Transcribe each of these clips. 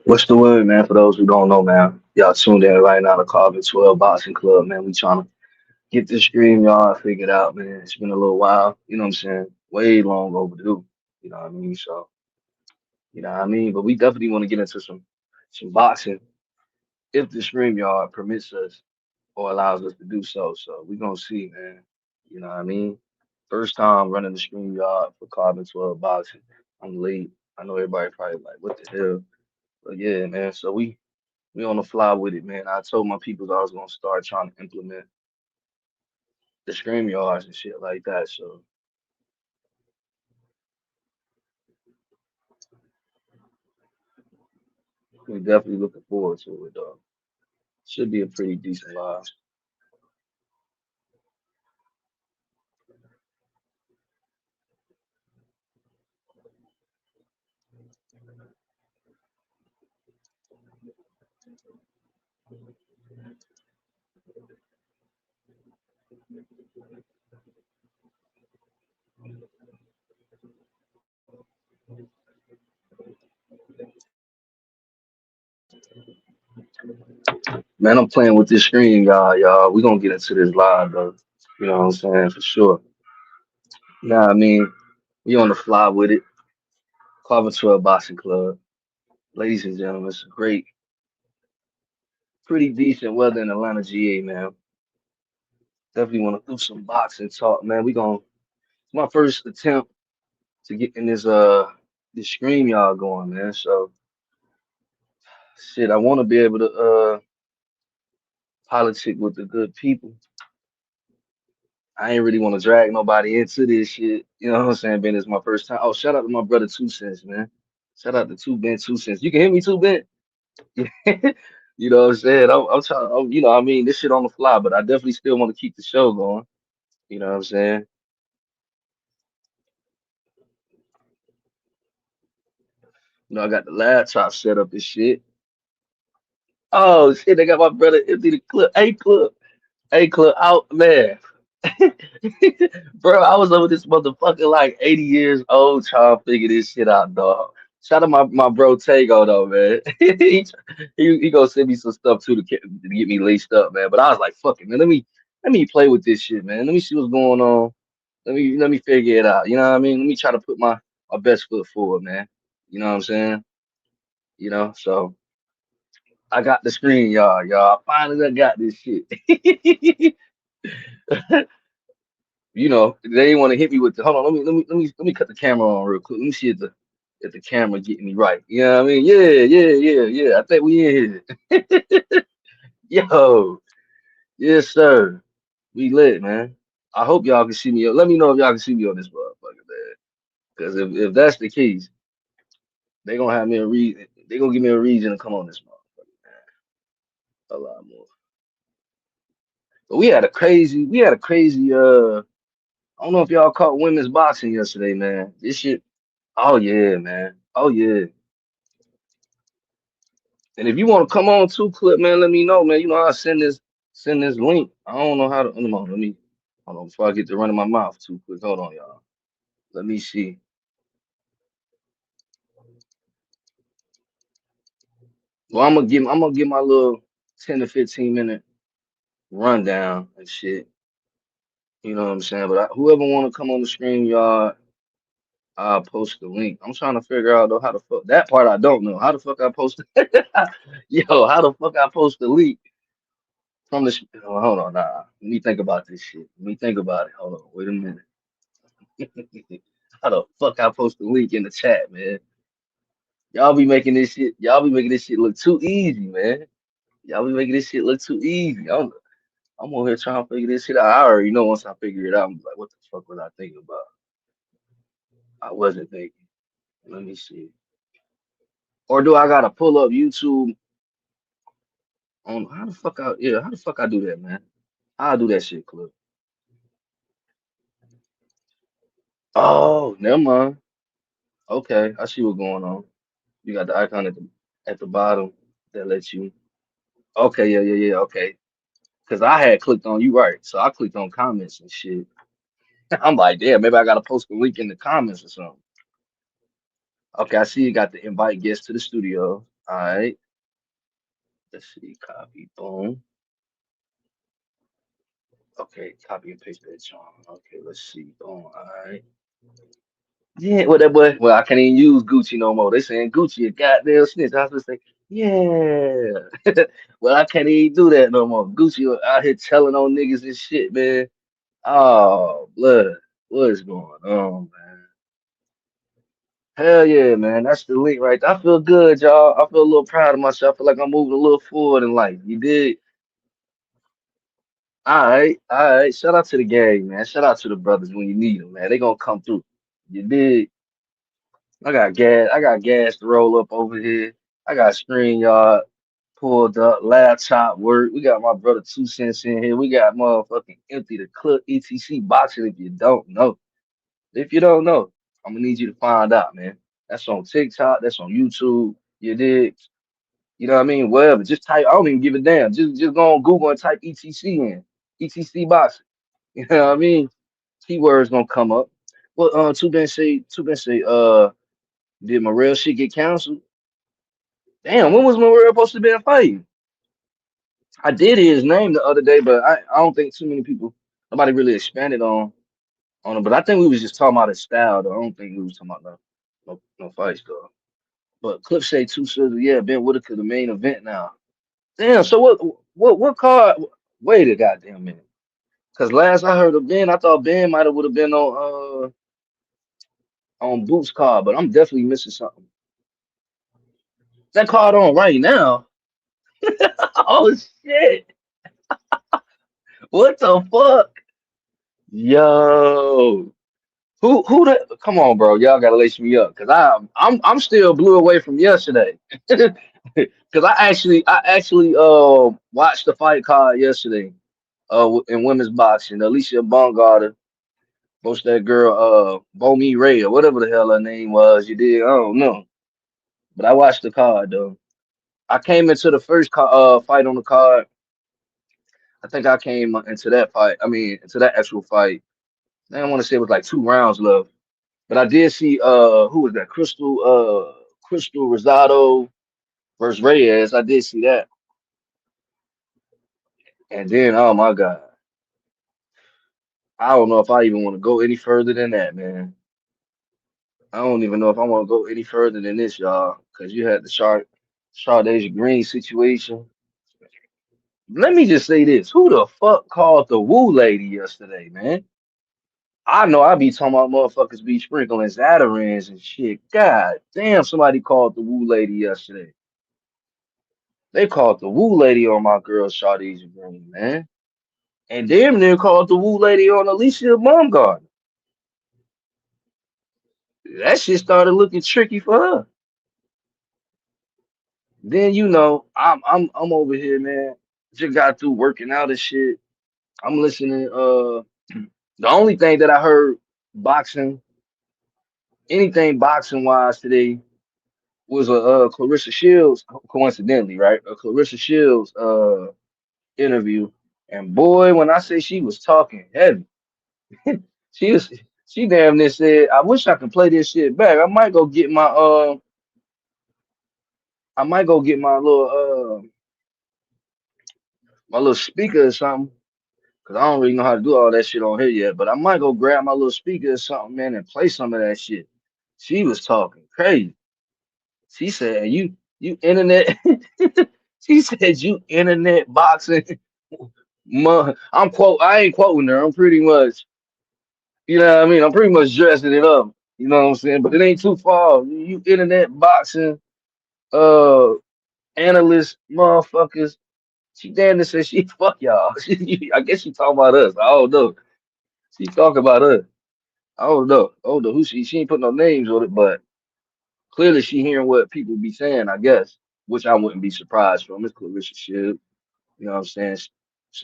What's the word, man? For those who don't know, man, y'all tuned in right now to Carvin 12 Boxing Club, man. We trying to get this stream y'all figured out, man. It's been a little while, you know what I'm saying? Way long overdue, you know what I mean? So, you know what I mean? But we definitely want to get into some boxing if the stream yard permits us or allows us to do so. So we gonna see, man. You know what I mean? First time running the stream yard for Carbon 12 Boxing. I'm late. I know everybody probably like, what the hell? But yeah, man. So we on the fly with it, man. I told my people that I was gonna start trying to implement the stream yards and shit like that. So we definitely looking forward to it, though. Should be a pretty decent live. Man, I'm playing with this screen, y'all. We gonna get into this live, though. You know what I'm saying? For sure. Nah, I mean, we on the fly with it. Carbon 12 Boxing Club. Ladies and gentlemen, it's a great, pretty decent weather in Atlanta, GA, man. Definitely want to do some boxing talk, man. It's my first attempt to get in this stream y'all going, man. So shit, I want to be able to politic with the good people. I ain't really want to drag nobody into this shit. You know what I'm saying? Ben, it's my first time. Oh, shout out to my brother Two Cents, man. Shout out to Two Ben Two Cents. You can hear me, Two Ben. You know what I'm saying? I'm trying. You know, what I mean, this shit on the fly, but I definitely still want to keep the show going. You know what I'm saying? You know, I got the laptop set up and shit. Oh shit, they got my brother empty the clip. Hey clip out, man. Bro, I was over this motherfucker like 80 years old trying to figure this shit out, dog. Shout out my bro Tago though, man. He gonna send me some stuff too to get me laced up, man. But I was like, fuck it, man. Let me play with this shit, man. Let me see what's going on. Let me figure it out. You know what I mean? Let me try to put my best foot forward, man. You know what I'm saying? You know, so I got the screen, y'all. Finally, I got this shit. You know, they didn't want to hit me with the. Hold on, let me cut the camera on real quick. Let me see if the camera getting me right. You know what I mean? Yeah. I think we in here. Yo, yes, sir. We lit, man. I hope y'all can see me. Let me know if y'all can see me on this motherfucker, man. Because if that's the case, they gonna have me a reason. They gonna give me a reason to come on this motherfucker, man. A lot more. But we had a crazy. I don't know if y'all caught women's boxing yesterday, man. This shit. Oh yeah, man. Oh yeah. And if you want to come on too, clip, man, let me know, man. You know I'll send this link. I don't know how to. Hold on before I get to running my mouth too quick. Hold on, y'all. Let me see. Well, I'm gonna give my little 10 to 15 minute rundown and shit. You know what I'm saying? But whoever want to come on the screen, y'all, I'll post the link. I'm trying to figure out though how the fuck that part I don't know. How the fuck I post Yo, how the fuck I post the link from the hold on, nah. Let me think about this shit. Let me think about it. Hold on, wait a minute. How the fuck I post the link in the chat, man? Y'all be making this shit look too easy, man. Y'all be making this shit look too easy. I'm over here trying to figure this shit out. I already know once I figure it out, I'm like, what the fuck was I thinking about? I wasn't thinking. Let me see. Or do I gotta pull up YouTube on how the fuck I yeah, how the fuck I do that, man? I'll do that shit, Clip. Oh, never mind. Okay, I see what's going on. You got the icon at the bottom that lets you. Okay, yeah, yeah, yeah. Okay, because I had clicked on you right, so I clicked on comments and shit. I'm like, damn, maybe I gotta post the link in the comments or something. Okay, I see you got the invite guests to the studio. All right, let's see, copy, boom. Okay, copy and paste that, John. Okay, let's see, boom. All right. Yeah, what that boy? Well, I can't even use Gucci no more. They saying Gucci a goddamn snitch. I was just say, yeah. Well, I can't even do that no more. Gucci out here telling on niggas and shit, man. Oh, blood. What is going on, man? Hell yeah, man. That's the link right there. I feel good, y'all. I feel a little proud of myself. I feel like I'm moving a little forward in life. You did? All right, all right. Shout out to the gang, man. Shout out to the brothers when you need them, man. They gonna come through. You did? I got gas. I got gas to roll up over here. I got screen yard pulled up, laptop work. We got my brother 2 Cents in here. We got motherfucking empty the clip ETC boxing. If you don't know, if you don't know, I'm gonna need you to find out, man. That's on TikTok. That's on YouTube. You did. You know what I mean? Whatever. Just type. I don't even give a damn. Just go on Google and type ETC in. ETC boxing. You know what I mean? Keywords gonna come up. Well, Two Ben say, did my real shit get canceled? Damn, when was Morel supposed to be in fight? I did hear his name the other day, but I don't think too many people, nobody really expanded on him. But I think we was just talking about his style, though. I don't think we was talking about no fights, though. But Clip say two scissors, yeah, Ben Whitaker the main event now. Damn, so what card? Wait a goddamn minute. Cause last I heard of Ben, I thought Ben might have would have been on Boots card, but I'm definitely missing something. That card on right now. Oh shit! What the fuck? Yo. Who the come on, bro? Y'all gotta lace me up because I'm still blew away from yesterday. Because I actually watched the fight card yesterday in women's boxing. Alycia Baumgardner versus that girl Bomi Ray or whatever the hell her name was. You did? I don't know. But I watched the card though. I came into the first fight on the card. I think I came into that fight. I mean, into that actual fight. I don't want to say it was like 2 rounds left. But I did see who was that? Crystal Rosado versus Reyes. I did see that. And then oh my God. I don't know if I even want to go any further than that, man. I don't even know if I want to go any further than this, y'all. Cause you had the Shardasia Green situation. Let me just say this. Who the fuck called the Woo lady yesterday, man? I know I be talking about motherfuckers be sprinkling Zatarans and shit. God damn, somebody called the Woo lady yesterday. They called the Woo lady on my girl Shardesia Green, man. And damn near called the Woo lady on Alycia Baumgardner. That shit started looking tricky for her. Then I'm over here, man. Just got through working out and shit. I'm listening. The only thing that I heard boxing, anything boxing wise today was a Claressa Shields, coincidentally, right? A Claressa Shields interview. And boy, when I say she was talking heavy. She was she damn near said, I wish I could play this shit back. I might go get my little speaker or something. Cause I don't really know how to do all that shit on here yet. But I might go grab my little speaker or something, man, and play some of that shit. She was talking crazy. She said, you internet." She said, "You internet boxing." I ain't quoting her. I'm pretty much, you know what I mean? I'm pretty much dressing it up. You know what I'm saying? But it ain't too far. You internet boxing uh analyst motherfuckers. She damn near said she fuck y'all. I guess she talking about us. I don't know. She talking about us. I don't know. I don't know who she ain't put no names on it, but clearly she hearing what people be saying, I guess, which I wouldn't be surprised from. It's Claressa Shields. You know what I'm saying? It's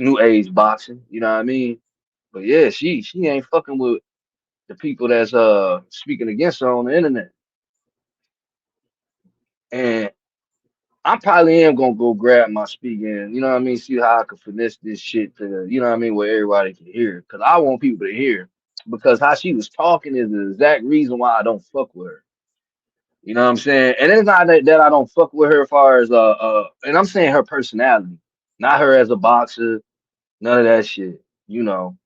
new age boxing, you know what I mean? But yeah, she ain't fucking with the people that's speaking against her on the internet. And I probably am gonna go grab my speaking, you know what I mean, see how I can finesse this shit to, you know what I mean, where everybody can hear. Cause I want people to hear. Because how she was talking is the exact reason why I don't fuck with her. You know what I'm saying? And it's not that I don't fuck with her as far as and I'm saying her personality, not her as a boxer, none of that shit. You know.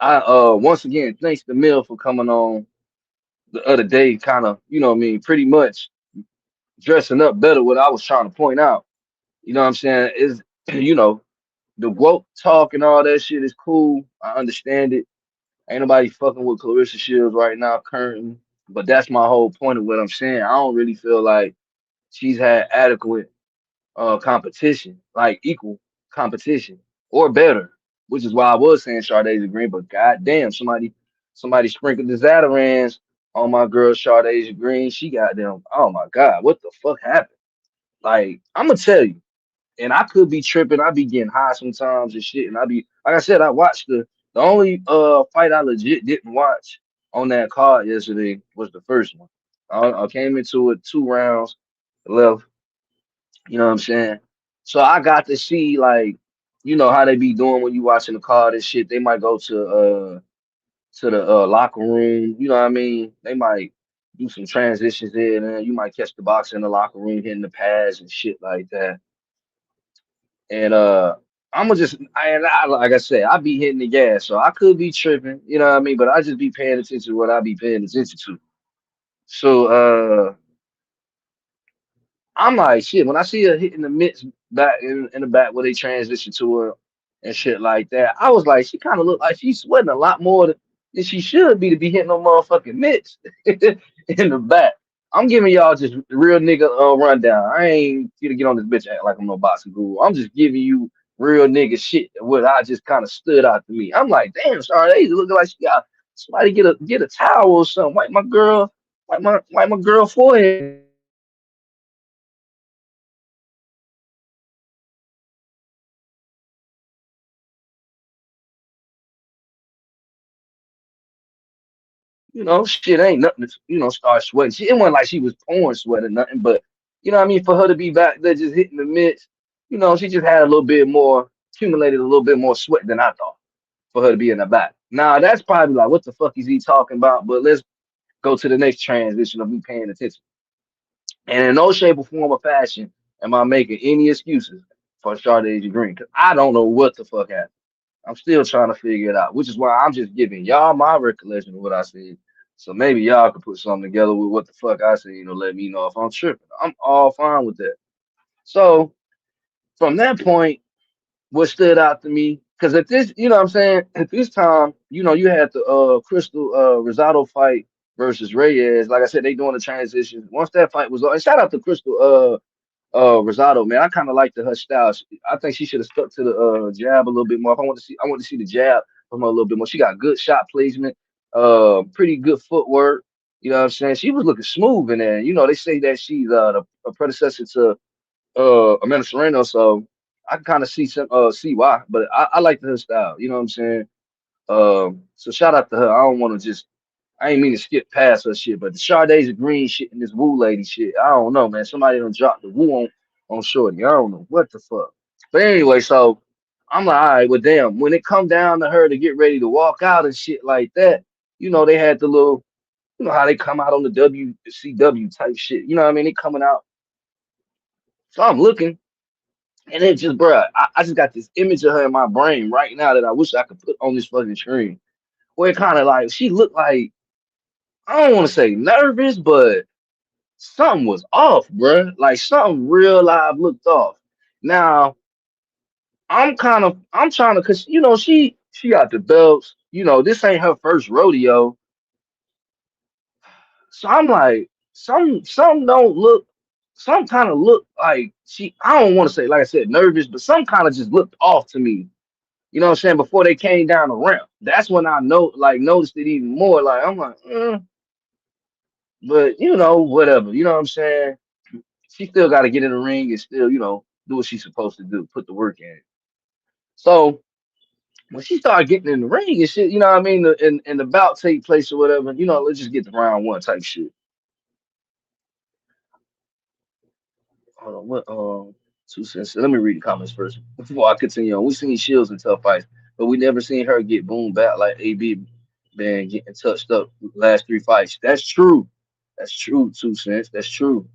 I once again thanks to Mill for coming on the other day, kind of, you know what I mean, pretty much dressing up better what I was trying to point out. You know what I'm saying? Is you know, the woke talk and all that shit is cool. I understand it. Ain't nobody fucking with Claressa Shields right now currently. But that's my whole point of what I'm saying. I don't really feel like she's had adequate competition, like equal competition or better, which is why I was saying Sade's Green. But goddamn, somebody sprinkled the Zatarans on my girl Sade's Green. She got them. Oh my god, what the fuck happened? Like I'm gonna tell you, and I could be tripping. I be getting high sometimes and shit. And I be like I said, I watched the only fight I legit didn't watch on that card yesterday was the first one. I came into it 2 rounds left. You know what I'm saying? So I got to see like, you know how they be doing when you watching the card and shit. They might go to the locker room. You know what I mean? They might do some transitions there, and then you might catch the boxer in the locker room hitting the pads and shit like that. And I'm gonna just like I said, I be hitting the gas, so I could be tripping. You know what I mean? But I just be paying attention to what I be paying attention to. So I'm like, shit, when I see her hitting the mitts back in the back where they transition to her and shit like that, I was like, she kind of looked like she's sweating a lot more than she should be to be hitting no motherfucking mitts in the back. I'm giving y'all just real nigga rundown. I ain't gonna get on this bitch act like I'm no boxing guru. I'm just giving you real nigga shit. What I just kind of stood out to me. I'm like, damn, sorry, they looking like she got somebody get a towel or something. Wipe my girl forehead and shit. You know, shit ain't nothing to, start sweating. It wasn't like she was pouring sweat or nothing, but you know what I mean? For her to be back there just hitting the mitts, she just had a little bit more, accumulated a little bit more sweat than I thought for her to be in the back. Now, that's probably like, what the fuck is he talking about? But let's go to the next transition of me paying attention. And in no shape or form or fashion am I making any excuses for Sade Green because I don't know what the fuck happened. I'm still trying to figure it out, which is why I'm just giving y'all my recollection of what I said. So maybe y'all could put something together with what the fuck I said, let me know if I'm tripping. I'm all fine with that. So from that point, what stood out to me, because at this, you know what I'm saying, at this time, you had the Crystal Rosado fight versus Reyes. Like I said, they doing the transition. Once that fight was over, and shout out to Crystal Rosado, man. I kind of like her style. I think she should have stuck to the jab a little bit more. I want to see the jab from her a little bit more. She got good shot placement, pretty good footwork. You know what I'm saying? She was looking smooth in there. They say that she's a predecessor to Amanda Serrano, so I can kind of see why. But I like her style. You know what I'm saying? So shout out to her. I don't want to just I ain't mean to skip past her shit, but the Sade's Green shit and this Woo lady shit, I don't know, man. Somebody done dropped the Woo on Shorty. I don't know what the fuck. But anyway, so I'm like, all right, well, damn. When it come down to her to get ready to walk out and shit like that, they had the little, how they come out on the WCW type shit. You know what I mean? They coming out. So I'm looking, and it just, bruh, I just got this image of her in my brain right now that I wish I could put on this fucking screen. Where it kind of like, she looked like, I don't want to say nervous, but something was off, bruh. Like something real live looked off. Now I'm trying to, cause she got the belts. This ain't her first rodeo, so I'm like, some don't look, some kind of look like she. I don't want to say, like I said, nervous, but some kind of just looked off to me. You know what I'm saying? Before they came down the ramp, that's when I noticed it even more. Like I'm like, but whatever. You know what I'm saying? She still got to get in the ring and still, do what she's supposed to do, put the work in. So when she started getting in the ring and shit, you know what I mean, and the bout take place or whatever, let's just get to round one type shit. Hold on, what 2 cents? Let me read the comments first before I continue on. We seen Shields in tough fights, but we never seen her get boomed back like AB been getting touched up last 3 fights. That's true. That's true, 2 cents. That's true.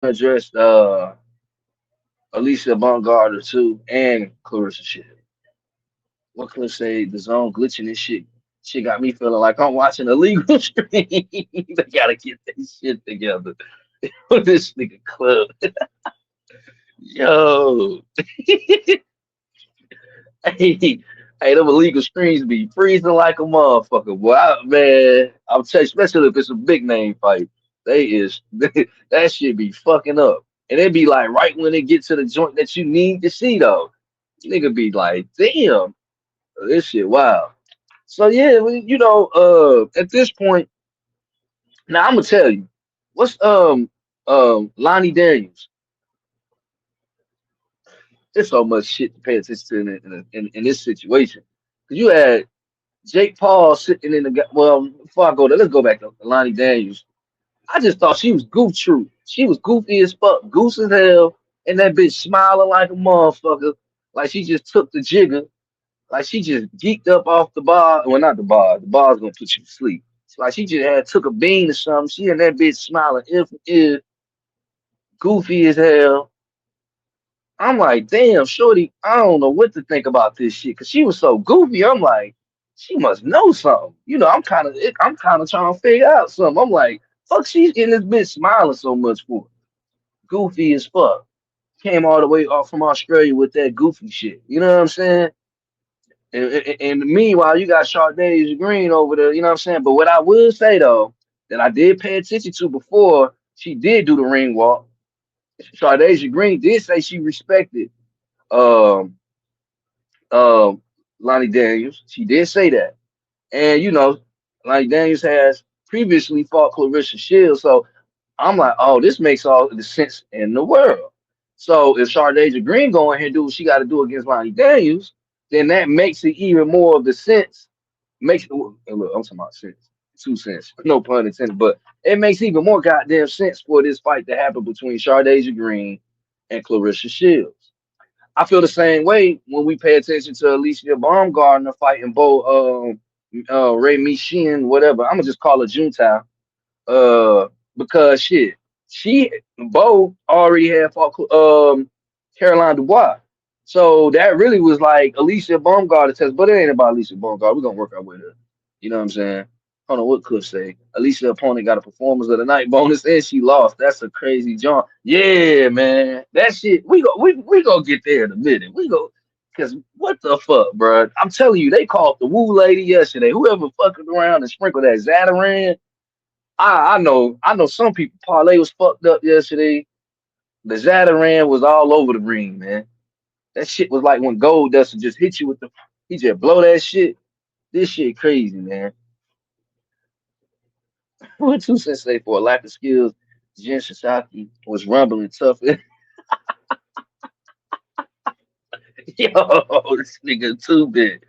Addressed Alycia Baumgardner too and Claressa Shields. What can I say? The zone glitching and shit. Shit got me feeling like I'm watching a legal stream. They gotta get this shit together. This nigga club. Yo. Hey, them illegal streams be freezing like a motherfucker. Boy, man, I'm telling you, especially if it's a big name fight. They is that shit be fucking up. And it be like right when it gets to the joint that you need to see though. Nigga be like, damn, this shit wow. So yeah, at this point, now I'm gonna tell you, what's Lonnie Daniels. There's so much shit to pay attention to in this situation. Cause you had Jake Paul sitting in the well, before I go there, let's go back to Lonnie Daniels. I just thought she was goof true. She was goofy as fuck, goose as hell, and that bitch smiling like a motherfucker, like she just took the jigger. Like she just geeked up off the bar. Well, not the bar. The bar's gonna put you to sleep. It's like she just had took a bean or something. She and that bitch smiling if goofy as hell. I'm like, damn, shorty, I don't know what to think about this shit. Cause she was so goofy. I'm like, she must know something. I'm kind of trying to figure out something. I'm like, fuck, she's in this bitch smiling so much for. Goofy as fuck. Came all the way off from Australia with that goofy shit. You know what I'm saying? And meanwhile, you got Shardays Green over there, you know what I'm saying? But what I will say though, that I did pay attention to before she did do the ring walk, Shardays Green did say she respected um um Lonnie Daniels. She did say that. And Lonnie Daniels has previously fought Claressa Shields. So I'm like, oh, this makes all the sense in the world. So if Shardays Green go in here and do what she got to do against Lonnie Daniels, then that makes it even more of the sense makes look, I'm talking about sense, 2 cents, no pun intended, but it makes even more goddamn sense for this fight to happen between Shardasia Green and Claressa Shields. I feel the same way when we pay attention to Alycia Baumgardner fighting Bo Ray Michin, whatever. I'm gonna just call her Juntao. Because shit, she Bo already had fought Caroline Dubois. So that really was like Alycia Baumgardner test, but it ain't about Alycia Baumgardner. We're gonna work our way there. You know what I'm saying? I don't know what could say. Alycia opponent got a performance of the night bonus and she lost. That's a crazy jaunt. Yeah, man. That shit. We gonna get there in a minute. We go because what the fuck, bro? I'm telling you, they called the woo lady yesterday. Whoever fucking around and sprinkled that Zataran. I know some people parlay was fucked up yesterday. The Zataran was all over the ring, man. That shit was like when Gold Dust would just hit you with the he just blow that shit. This shit crazy, man. What 2 cents say for a lack of skills? Jen Sasaki was rumbling tough. Yo, this nigga too big.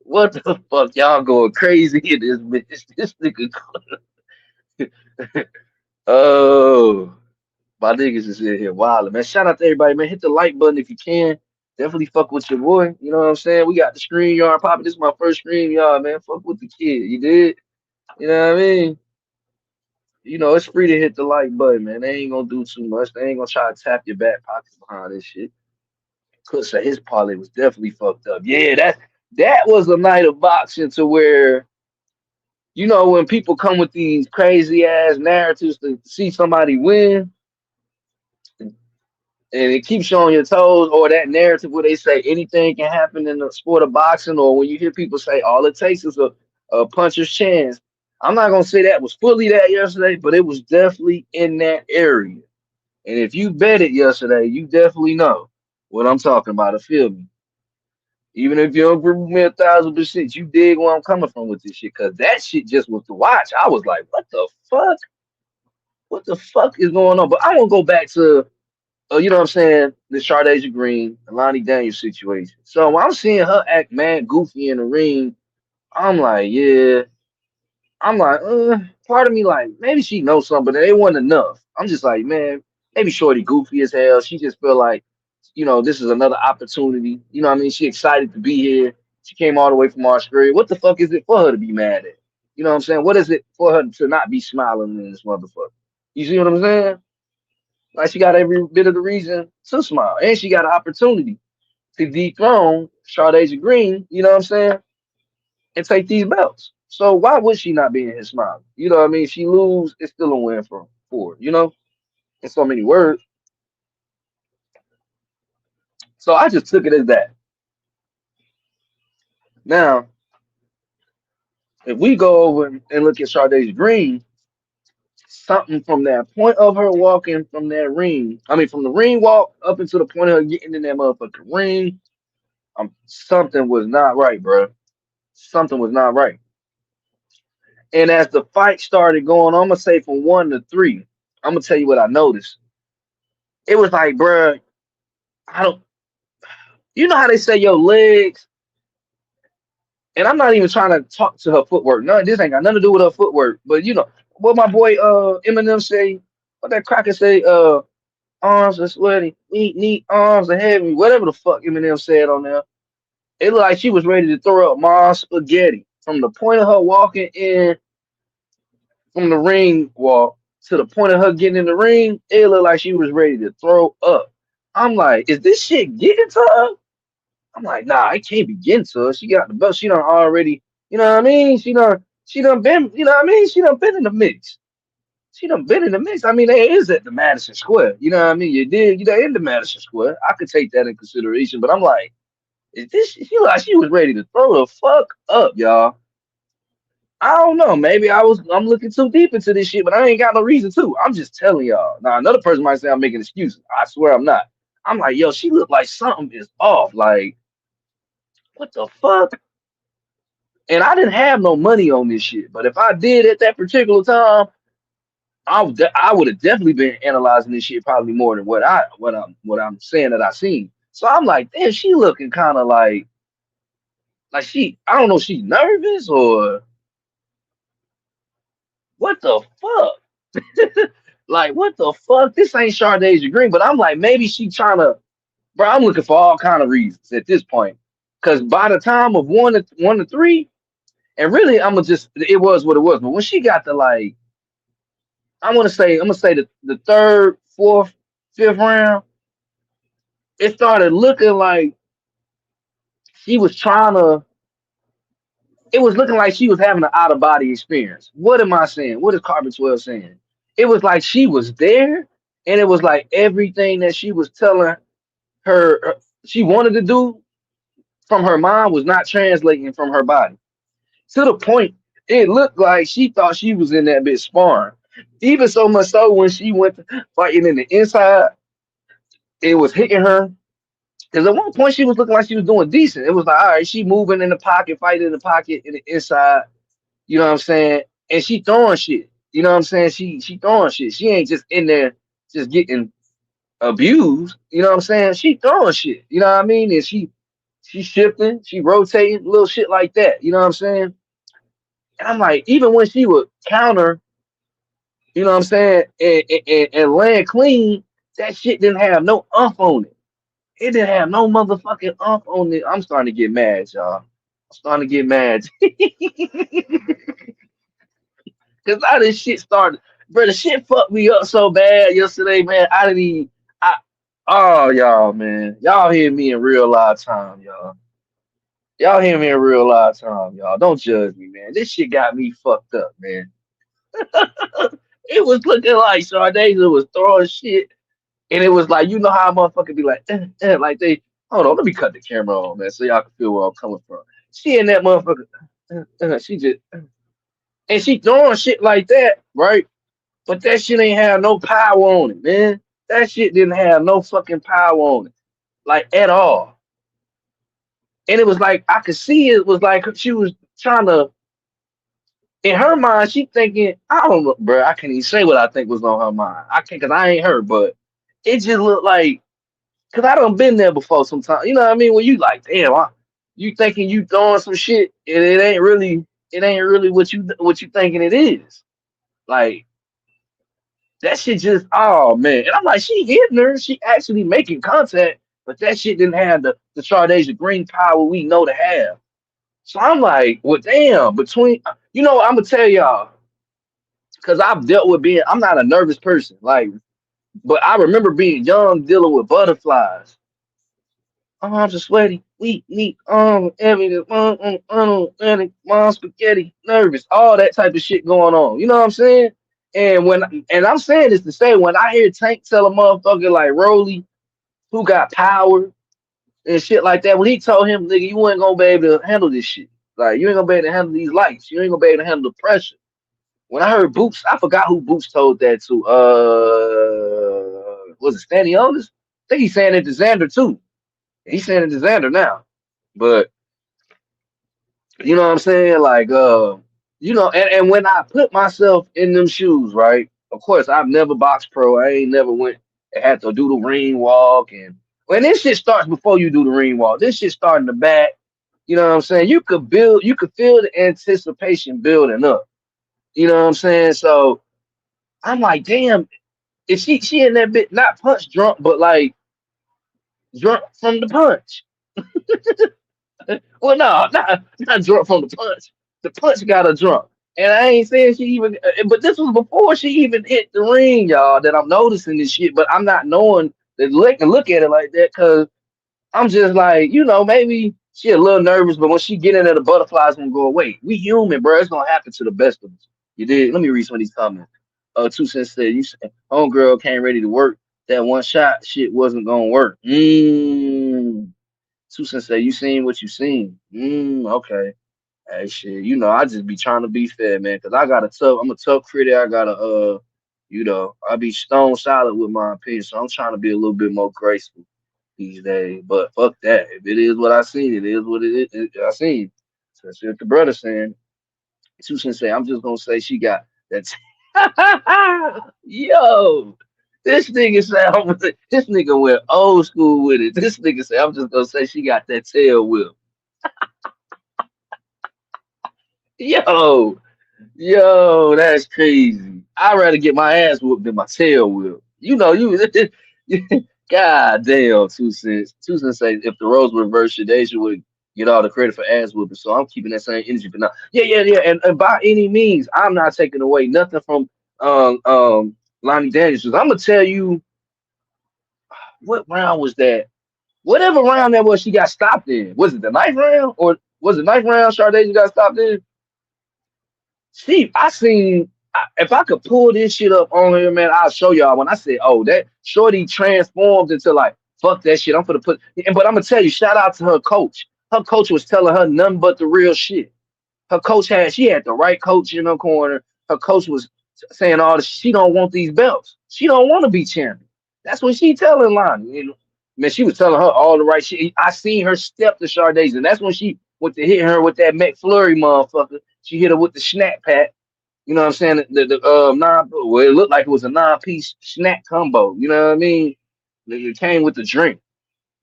What the fuck? Y'all going crazy in this bitch. This nigga. Oh. My niggas is in here wild, man. Shout out to everybody, man. Hit the like button if you can. Definitely fuck with your boy. You know what I'm saying? We got the screen yard popping. This is my first screen yard, man. Fuck with the kid. You did? You know what I mean? It's free to hit the like button, man. They ain't gonna do too much. They ain't gonna try to tap your back pockets behind this shit. Could say his parlay was definitely fucked up. Yeah, that was a night of boxing to where when people come with these crazy ass narratives to see somebody win, and it keeps you on your toes, or that narrative where they say anything can happen in the sport of boxing, or when you hear people say all it takes is a puncher's chance. I'm not gonna say that was fully that yesterday, but it was definitely in that area. And if you bet it yesterday, you definitely know what I'm talking about. Feel me? Even if you don't agree with me 1,000%, you dig where I'm coming from with this shit. Cause that shit just was to watch. I was like, what the fuck? What the fuck is going on? But I want to go back to you know what I'm saying, the Shardasia Green, Lonnie Daniels situation. So when I'm seeing her act mad goofy in the ring, I'm like, yeah. I'm like, part of me like, maybe she knows something, but it wasn't enough. I'm just like, man, maybe Shorty goofy as hell. She just feel like, this is another opportunity. You know what I mean? She excited to be here. She came all the way from Australia. What the fuck is it for her to be mad at? You know what I'm saying? What is it for her to not be smiling in this motherfucker? You see what I'm saying? Like she got every bit of the reason to smile, and she got an opportunity to dethrone Sade Green. You know what I'm saying? And take these belts. So why would she not be in his smile? You know what I mean? She lose, it's still a win for her. In so many words. So I just took it as that. Now, if we go over and look at Sade Green, something from that point of her walking from that ring, I mean, from the ring walk up into the point of her getting in that motherfucking ring, something was not right, bro. Something was not right. And as the fight started going, I'm gonna say from 1 to 3. I'm gonna tell you what I noticed. It was like, bro, I don't. You know how they say your legs, and I'm not even trying to talk to her footwork. None. This ain't got nothing to do with her footwork. But what my boy Eminem say. What that cracker say? Arms are sweaty, neat arms are heavy. Whatever the fuck Eminem said on there. It looked like she was ready to throw up mom spaghetti from the point of her walking in from the ring walk to the point of her getting in the ring, it looked like she was ready to throw up. I'm like, is this shit getting to her? I'm like, nah, it can't be getting to her. She got the belt. She done already, you know what I mean? She done been, you know what I mean? She done been in the mix. She done been in the mix. I mean, it is at the Madison Square. You know what I mean? You know, in the Madison Square. I could take that in consideration, but I'm like, is this? She looked like she was ready to throw the fuck up, y'all. I don't know. Maybe I'm looking too deep into this shit, but I ain't got no reason to. I'm just telling y'all. Now another person might say I'm making excuses. I swear I'm not. I'm like, yo, she looked like something is off. Like, what the fuck? And I didn't have no money on this shit. But if I did at that particular time, I would have definitely been analyzing this shit probably more than what I'm saying that I seen. So I'm like, damn, she looking kind of like she I don't know, she's nervous or what the fuck? Like, what the fuck? This ain't Shardasia Green, but I'm like, maybe she trying to, bro. I'm looking for all kind of reasons at this point, because by the time of 1 to 3, and really, it was what it was. But when she got to like, I'm gonna say the third, fourth, fifth round, it started looking like she was trying to. It was looking like she was having an out of body experience. What am I saying? What is Carbon 12 saying? It was like she was there, and it was like everything that she was telling her she wanted to do from her mind was not translating from her body. To the point, it looked like she thought she was in that bit sparring. Even so much so when she went fighting in the inside, it was hitting her. Because at one point she was looking like she was doing decent. It was like, all right, she moving in the pocket, fighting in the pocket, in the inside. You know what I'm saying? And she throwing shit. You know what I'm saying? She throwing shit. She ain't just in there just getting abused. You know what I'm saying? She throwing shit. You know what I mean? And she shifting, she rotating, little shit like that. You know what I'm saying? And I'm like, even when she would counter, you know what I'm saying, and land clean, that shit didn't have no ump on it. It didn't have no motherfucking ump on it. I'm starting to get mad, y'all. I'm starting to get mad. Because how this shit started. bro, the shit fucked me up so bad yesterday, man. I didn't even. I, oh, y'all, man, y'all hear me in real live time, y'all. Y'all hear me in real live time, y'all. Don't judge me, man. This shit got me fucked up, man. It was looking like Sade was throwing shit, and it was like, you know how a motherfucker be like, like they. Hold on, let me cut the camera on, man, so y'all can feel where I'm coming from. She and that motherfucker, she just, and she throwing shit like that, right? But that shit ain't have no power on it, man. That shit didn't have no fucking power on it, like at all. And it was like I could see it was like she was trying to. In her mind, she thinking, I don't know, bro. I can't even say what I think was on her mind. I can't, cause I ain't her, but it just looked like, cause I done been there before. Sometimes, you know what I mean? When you like, damn, you thinking you throwing some shit, and it ain't really what you thinking it is. Like that shit just, oh man. And I'm like, she hitting her, she actually making contact, but that shit didn't have the Chardasia green power we know to have. So I'm like, well, damn, I'm gonna tell y'all, because I've dealt with being, I'm not a nervous person, like, but I remember being young, dealing with butterflies. Oh, I'm just sweaty, weak, everything, mom, spaghetti, nervous, all that type of shit going on. You know what I'm saying? And I'm saying this to say, when I hear Tank tell a motherfucker like Rolly, who got power and shit like that, when he told him, nigga, you ain't gonna be able to handle this shit. Like, you ain't gonna be able to handle these lights. You ain't gonna be able to handle the pressure. When I heard Boots, I forgot who Boots told that to. Was it Stanley Otis? I think he's saying it to Xander too. He's saying it to Xander now. But you know what I'm saying? Like, and when I put myself in them shoes, right? Of course, I've never boxed pro. I ain't never went and had to do the ring walk. And when this shit starts before you do the ring walk, this shit starting the back. You know what I'm saying? You could feel the anticipation building up. You know what I'm saying? So I'm like, damn, is she in that bit not punch drunk, but like drunk from the punch? Well, no, not drunk from the punch. The punch got her drunk, and I ain't saying she even. But this was before she even hit the ring, y'all. That I'm noticing this shit, but I'm not knowing to look at it like that because I'm just like, maybe she a little nervous, but when she get in there, the butterflies gonna go away. We human, bro. It's gonna happen to the best of us. You did. Let me read some of these comments. Two cents said, "You said homegirl came ready to work. That one shot shit wasn't gonna work." Two cents said, "You seen what you seen." Okay. Hey, shit. I just be trying to be fair, man, because I'm a tough critic. I gotta, I be stone solid with my opinion, so I'm trying to be a little bit more graceful these days. But fuck that. If it is what I seen, it is what it is. I seen. So that's what the brother saying. Susan say, I'm just gonna say she got that. Yo, this nigga said, this nigga went old school with it. This nigga said, I'm just gonna say she got that tail whip. Yo, yo, that's crazy. I'd rather get my ass whooped than my tail whip. God damn, Two Cents. Two Cents say if the roles were reversed, they should would get all the credit for ass whooping. So I'm keeping that same energy. But now, yeah. And by any means, I'm not taking away nothing from Lonnie Daniels. I'm gonna tell you what round was that? Whatever round that was, she got stopped in. Was it the ninth round or was it ninth round? Sade got stopped in. See, if I could pull this shit up on here, man, I'll show y'all. When I said, oh, that shorty transformed into like, fuck that shit. I'm gonna put, but I'm gonna tell you, shout out to her coach. Her coach was telling her nothing but the real shit. She had the right coach in her corner. Her coach was saying all this. She don't want these belts. She don't want to be champion. That's what she telling Lonnie. Man, she was telling her all the right shit. I seen her step to Shardays, and that's when she went to hit her with that McFlurry motherfucker. She hit her with the snack pack. You know what I'm saying? It looked like it was a 9-piece snack combo. You know what I mean? It came with the drink.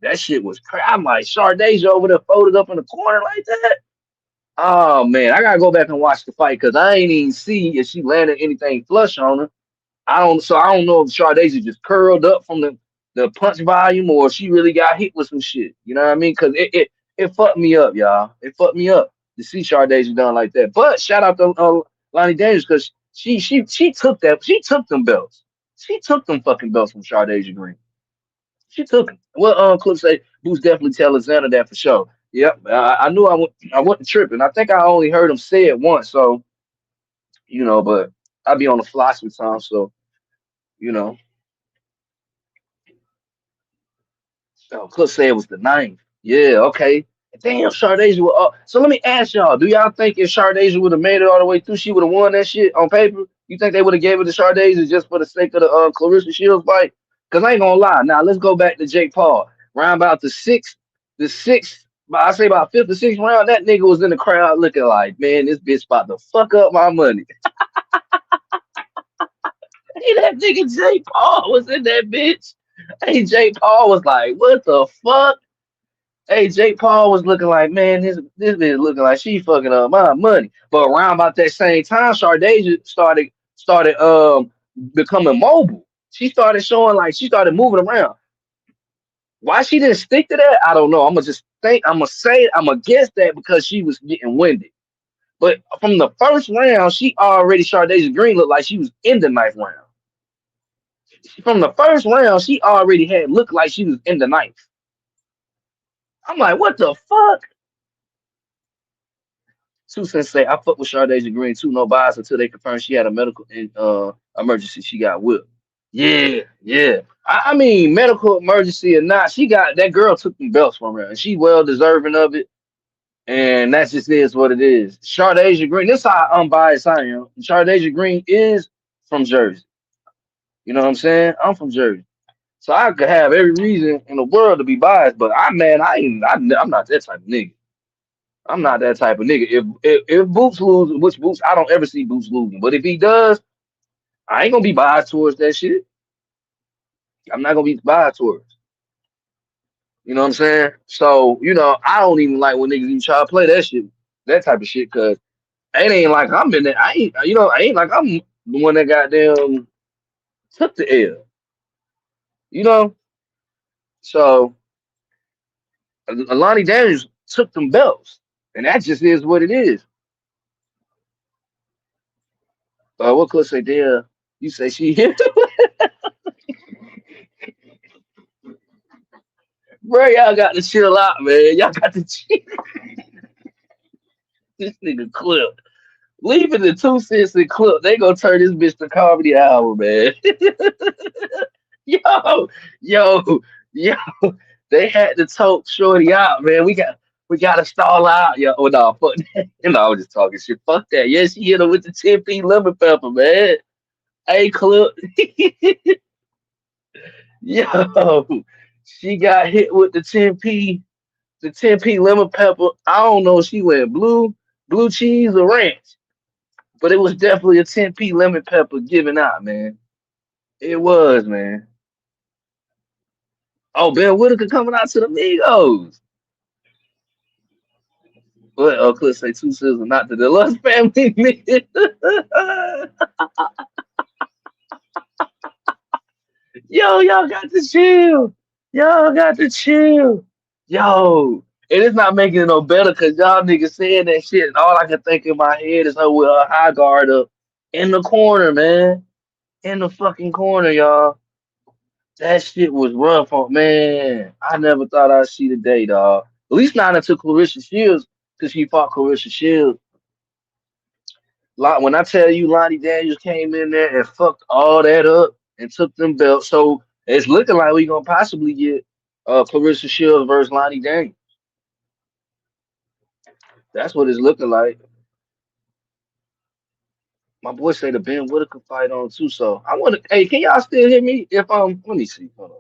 That shit was crazy. I'm like, Shardays over there folded up in the corner like that. Oh man, I gotta go back and watch the fight because I ain't even see if she landed anything flush on her. I don't know if Shardasia just curled up from the punch volume or if she really got hit with some shit. You know what I mean? Because it fucked me up, y'all. It fucked me up to see Shardasia done like that. But shout out to Lonnie Daniels because She took that. She took them belts. She took them fucking belts from Shardasia Green. She took them. Well, Clip say Boots definitely tell Alexander that for sure. Yep, I knew I wasn't tripping. I think I only heard him say it once, so but I be on the fly sometimes, so you know. Clip say it was the ninth. Yeah, okay. Damn, Shardasia was up. So let me ask y'all: do y'all think if Shardasia would have made it all the way through, she would have won that shit on paper? You think they would have gave it to Shardasia just for the sake of the Claressa Shields fight? Cause I ain't gonna lie. Now let's go back to Jake Paul. Round about the sixth, I say about fifth or sixth round, that nigga was in the crowd looking like, man, this bitch about to fuck up my money. Hey, that nigga Jake Paul was in that bitch. Hey, Jake Paul was like, what the fuck? Hey, Jake Paul was looking like, man, this bitch looking like she fucking up my money. But around about that same time, Shardasia started becoming mobile. She started showing like she started moving around. Why she didn't stick to that, I don't know. I'm gonna guess that because she was getting winded. But from the first round, Shardasia Green looked like she was in the ninth round. From the first round, she already had looked like she was in the ninth. I'm like, what the fuck? Two Cents say, I fuck with Shardasia Green too, no bias until they confirmed she had a medical emergency. She got whipped. Yeah, yeah. I mean, medical emergency or not, she got that girl took them belts from her, and she well deserving of it. And that just is what it is. Shardasia Green, this is how unbiased I am. Shardasia Green is from Jersey. You know what I'm saying? I'm from Jersey. So I could have every reason in the world to be biased, but I'm not that type of nigga. I'm not that type of nigga. If Boots loses, which Boots I don't ever see Boots losing, but if he does, I ain't gonna be biased towards that shit. I'm not gonna be biased towards. You know what I'm saying? So I don't even like when niggas even try to play that shit, that type of shit, cause it ain't like I'm in there. I ain't like I'm the one that goddamn took the L. You know, so Alani Daniels took them belts, and that just is what it is. What could say there? You say she hit, bro. Y'all got to chill out, man. Y'all got to chill. This nigga Clip. Leaving the 2 cents and Clip. They gonna turn this bitch to comedy hour, man. yo, yo, yo. They had to talk Shorty out, man. We gotta stall out, yo. Oh no, fuck that. I was just talking shit. Fuck that. Yes, she hit her with the 10p lemon pepper, man. Hey, Clip. Yo, she got hit with the 10p lemon pepper. I don't know if she went blue cheese or ranch, but it was definitely a 10p lemon pepper given out, man. It was, man. Oh, Ben Whitaker coming out to the Migos. But Cliff say 2 cents not the Deluxe family. Yo, y'all got to chill. Y'all got to chill. Yo. And it's not making it no better because y'all niggas saying that shit. And all I can think in my head is her with her high guard up in the corner, man. In the fucking corner, y'all. That shit was rough on man. I never thought I'd see the day, dog. At least not until Claressa Shields, because she fought Claressa Shields. When I tell you Lonnie Daniels came in there and fucked all that up and took them belts. So it's looking like we gonna possibly get Claressa Shields versus Lonnie Daniels. That's what it's looking like. My boy say the Ben Whitaker fight on too. So I wanna hey, can y'all still hear me? If let me see. Hold on.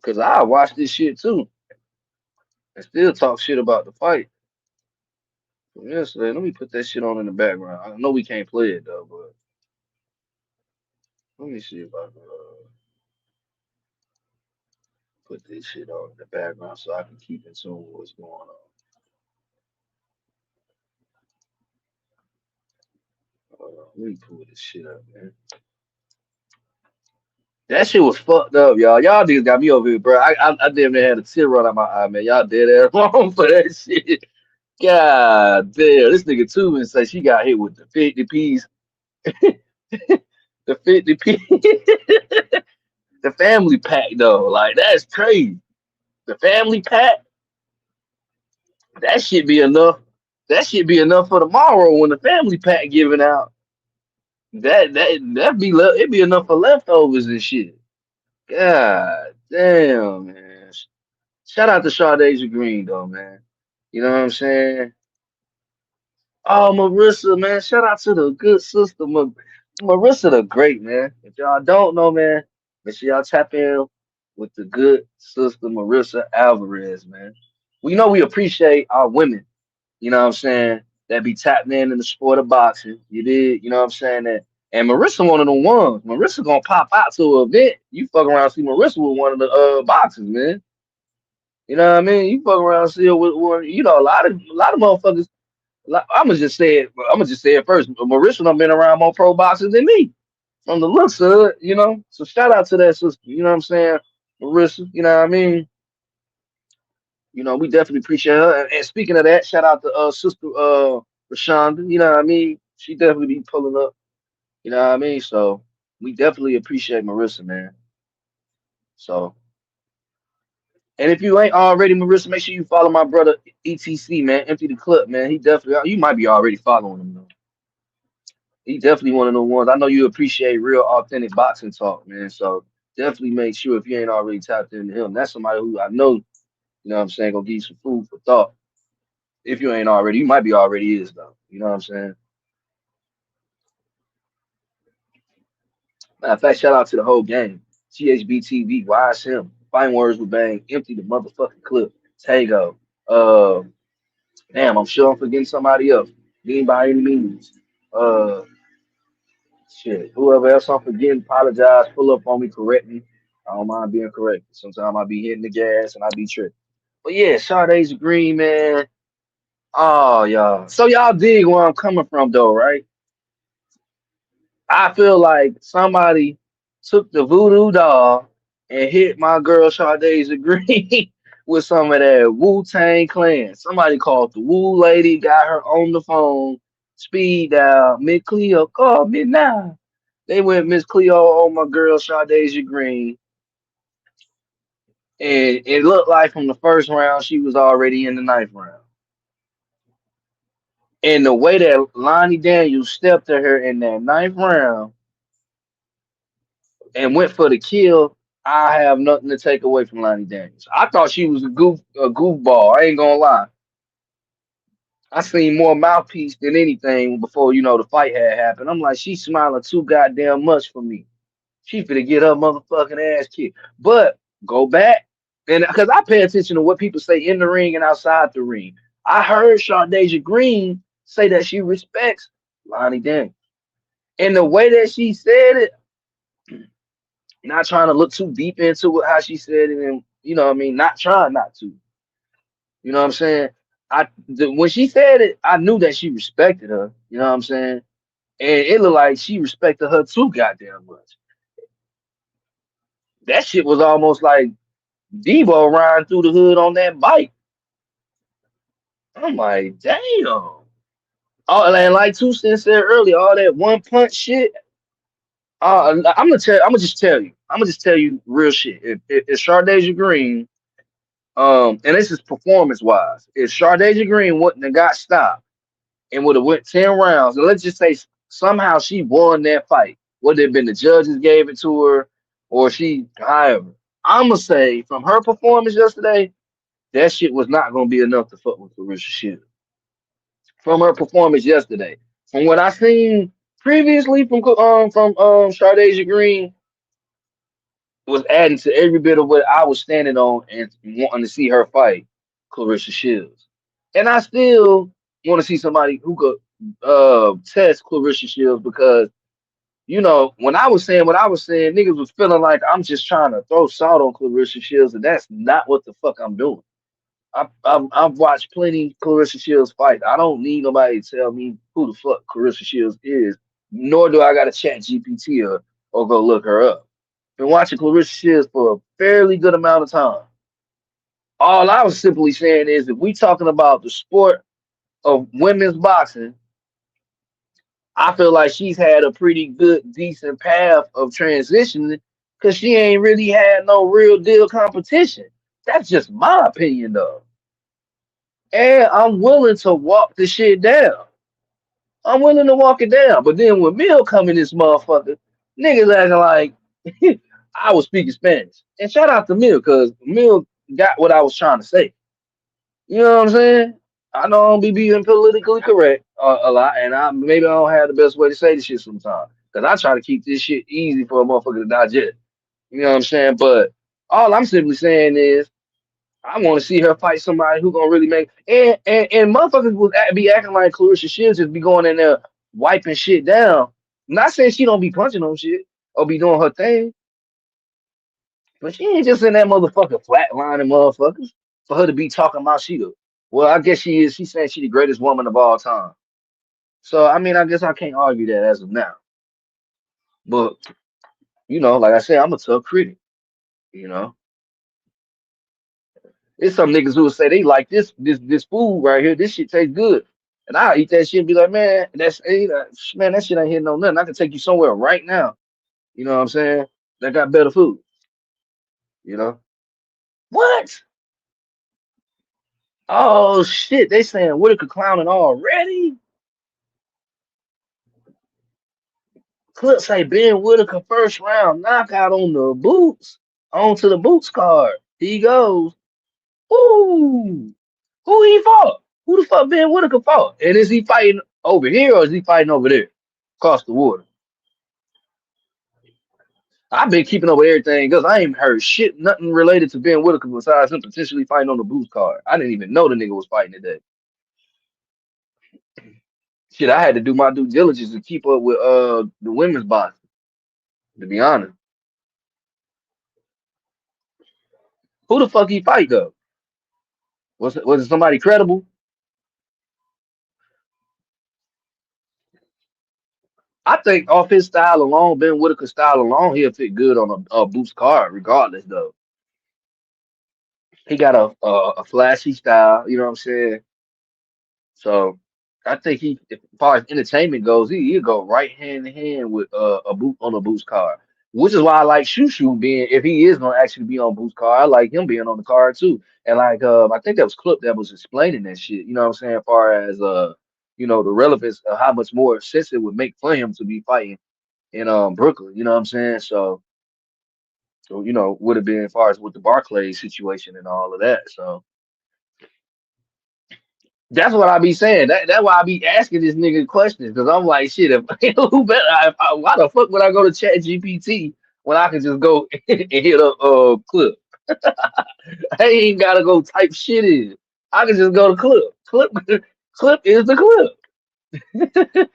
Cause I watch this shit too. And still talk shit about the fight. Yes, let me put that shit on in the background. I know we can't play it though, but let me see if I can put this shit on in the background so I can keep in tune with what's going on. Let me pull this shit up, man. That shit was fucked up, y'all. Y'all niggas got me over here, bro. I damn near had a tear run out my eye, man. Y'all dead ass wrong for that shit. God damn, this nigga Tubin say she got hit with the 50 piece The 50 the family pack though, like that's crazy. The family pack, that should be enough. That should be enough for tomorrow when the family pack giving out. It'd be enough for leftovers and shit. God damn, man. Shout out to Sade Green though, man. You know what I'm saying? Oh, Marissa, man. Shout out to the good sister. Marissa the great, man. If y'all don't know, man, make sure y'all tap in with the good sister Marissa Alvarez, man. We know we appreciate our women, you know what I'm saying, that be tapped in the sport of boxing. You did, you know what I'm saying? That and Marissa one of the ones. Marissa gonna pop out to an event. You fuck around see Marissa with one of the boxers, man. You know what I mean? You fuck around see her with one, you know, a lot of motherfuckers. I'm gonna just say it. I'm gonna just say it first. Marissa done been around more pro boxers than me from the looks of it, you know. So shout out to that sister. You know what I'm saying, Marissa. You know what I mean. You know we definitely appreciate her. And speaking of that, shout out to sister Rashonda. You know what I mean. She definitely be pulling up. You know what I mean. So we definitely appreciate Marissa, man. So and if you ain't already, Marissa, make sure you follow my brother ETC, man. Empty the clip, man. He definitely. You might be already following him though. He definitely one of the ones. I know you appreciate real authentic boxing talk, man. So definitely make sure if you ain't already tapped into him, that's somebody who I know, you know what I'm saying, gonna give you some food for thought. If you ain't already, you might be already is though. You know what I'm saying? Matter of fact, shout out to the whole game. THBTV, Wise Him, Fine Words with Bang, Empty the motherfucking clip, Tago. Uh damn, I'm sure I'm forgetting somebody else. Mean by any means. Uh Shit, whoever else I'm forgetting, apologize, pull up on me, correct me. I don't mind being corrected. Sometimes I be hitting the gas and I be tripping. But yeah, Sade's Green, man. Oh, y'all. So y'all dig where I'm coming from, though, right? I feel like somebody took the voodoo doll and hit my girl Sade's Green with some of that Wu-Tang Clan. Somebody called the Wu lady, got her on the phone, speed dial, Miss Cleo, call me now. They went Miss Cleo on my girl Sade Green, and it looked like from the first round she was already in the ninth round. And the way that Lonnie Daniels stepped to her in that ninth round and went for the kill, I have nothing to take away from Lonnie Daniels. I thought she was a goofball. I ain't gonna lie. I seen more mouthpiece than anything before the fight had happened. I'm like, she's smiling too goddamn much for me. She finna get her motherfucking ass kicked. But go back and because I pay attention to what people say in the ring and outside the ring. I heard Shardasia Green say that she respects Lonnie Daniels. And the way that she said it, not trying to look too deep into it, how she said it, and what I mean, not trying not to. You know what I'm saying? When she said it, I knew that she respected her. You know what I'm saying? And it looked like she respected her too goddamn much. That shit was almost like Debo riding through the hood on that bike. I'm like, damn. Oh, and like Two Cents said earlier, all that one punch shit. I'm gonna just tell you. I'm gonna just tell you real shit. If Shardasia Green, and this is performance wise, if Shardasia Green wouldn't have got stopped and would have went 10 rounds, and let's just say somehow she won that fight, would it have been the judges gave it to her, or she, however. I'm gonna say from her performance yesterday, that shit was not gonna be enough to fuck with Claressa Shields. From her performance yesterday, from what I seen previously from Shardasia Green, was adding to every bit of what I was standing on and wanting to see her fight Claressa Shields. And I still want to see somebody who could test Claressa Shields because when I was saying what I was saying, niggas was feeling like I'm just trying to throw salt on Claressa Shields, and that's not what the fuck I'm doing. I've watched plenty Claressa Shields fight. I don't need nobody to tell me who the fuck Claressa Shields is, nor do I got to chat GPT or go look her up. Been watching Claressa Shields for a fairly good amount of time. All I was simply saying is if we talking about the sport of women's boxing, I feel like she's had a pretty good, decent path of transitioning because she ain't really had no real deal competition. That's just my opinion, though. And I'm willing to walk the shit down. I'm willing to walk it down. But then when Mill come in this motherfucker, niggas acting like I was speaking Spanish. And shout out to Mill, because Mill got what I was trying to say. You know what I'm saying? I know I don't be being politically correct a lot, and maybe I don't have the best way to say this shit sometimes. Because I try to keep this shit easy for a motherfucker to digest. You know what I'm saying? But all I'm simply saying is I want to see her fight somebody who gonna really make and motherfuckers would be acting like Claressa Shields just be going in there wiping shit down. Not saying she don't be punching on shit or be doing her thing, but she ain't just in that motherfucker flatlining motherfuckers for her to be talking about she the well, I guess she is. She's saying she the greatest woman of all time. So I mean, I guess I can't argue that as of now. But like I said, I'm a tough critic. You know, it's some niggas who will say they like this food right here. This shit tastes good, and I eat that shit and be like, man, man, that shit ain't hitting on nothing. I can take you somewhere right now. You know what I'm saying? That got better food. You know what? Oh shit! They saying Whitaker clowning already. Clip say Ben Whitaker first round knockout on the boots. On to the boots card. He goes. Ooh. Who he fought? Who the fuck Ben Whitaker fought? And is he fighting over here or is he fighting over there? Across the water. I've been keeping up with everything because I ain't heard shit, nothing related to Ben Whitaker besides him potentially fighting on the boots card. I didn't even know the nigga was fighting today. Shit, I had to do my due diligence to keep up with the women's boxing, to be honest. Who the fuck he fight though? Was it somebody credible? I think off his style alone, Ben Whitaker's style alone, he'll fit good on a boost card, regardless though. He got a flashy style, you know what I'm saying? So I think as far as entertainment goes, he'll go right hand in hand with a boot on a boost card. Which is why I like Shushu being if he is gonna actually be on boost card, I like him being on the card too. And like I think that was Clip that was explaining that shit, you know what I'm saying, as far as the relevance of how much more sense it would make for him to be fighting in Brooklyn, you know what I'm saying? So would have been as far as with the Barclays situation and all of that. So that's what I be saying. That's why I be asking this nigga questions because I'm like, shit. If who better? Why the fuck would I go to Chat GPT when I can just go and hit a clip? I ain't gotta go type shit in. I can just go to clip. Clip is the clip.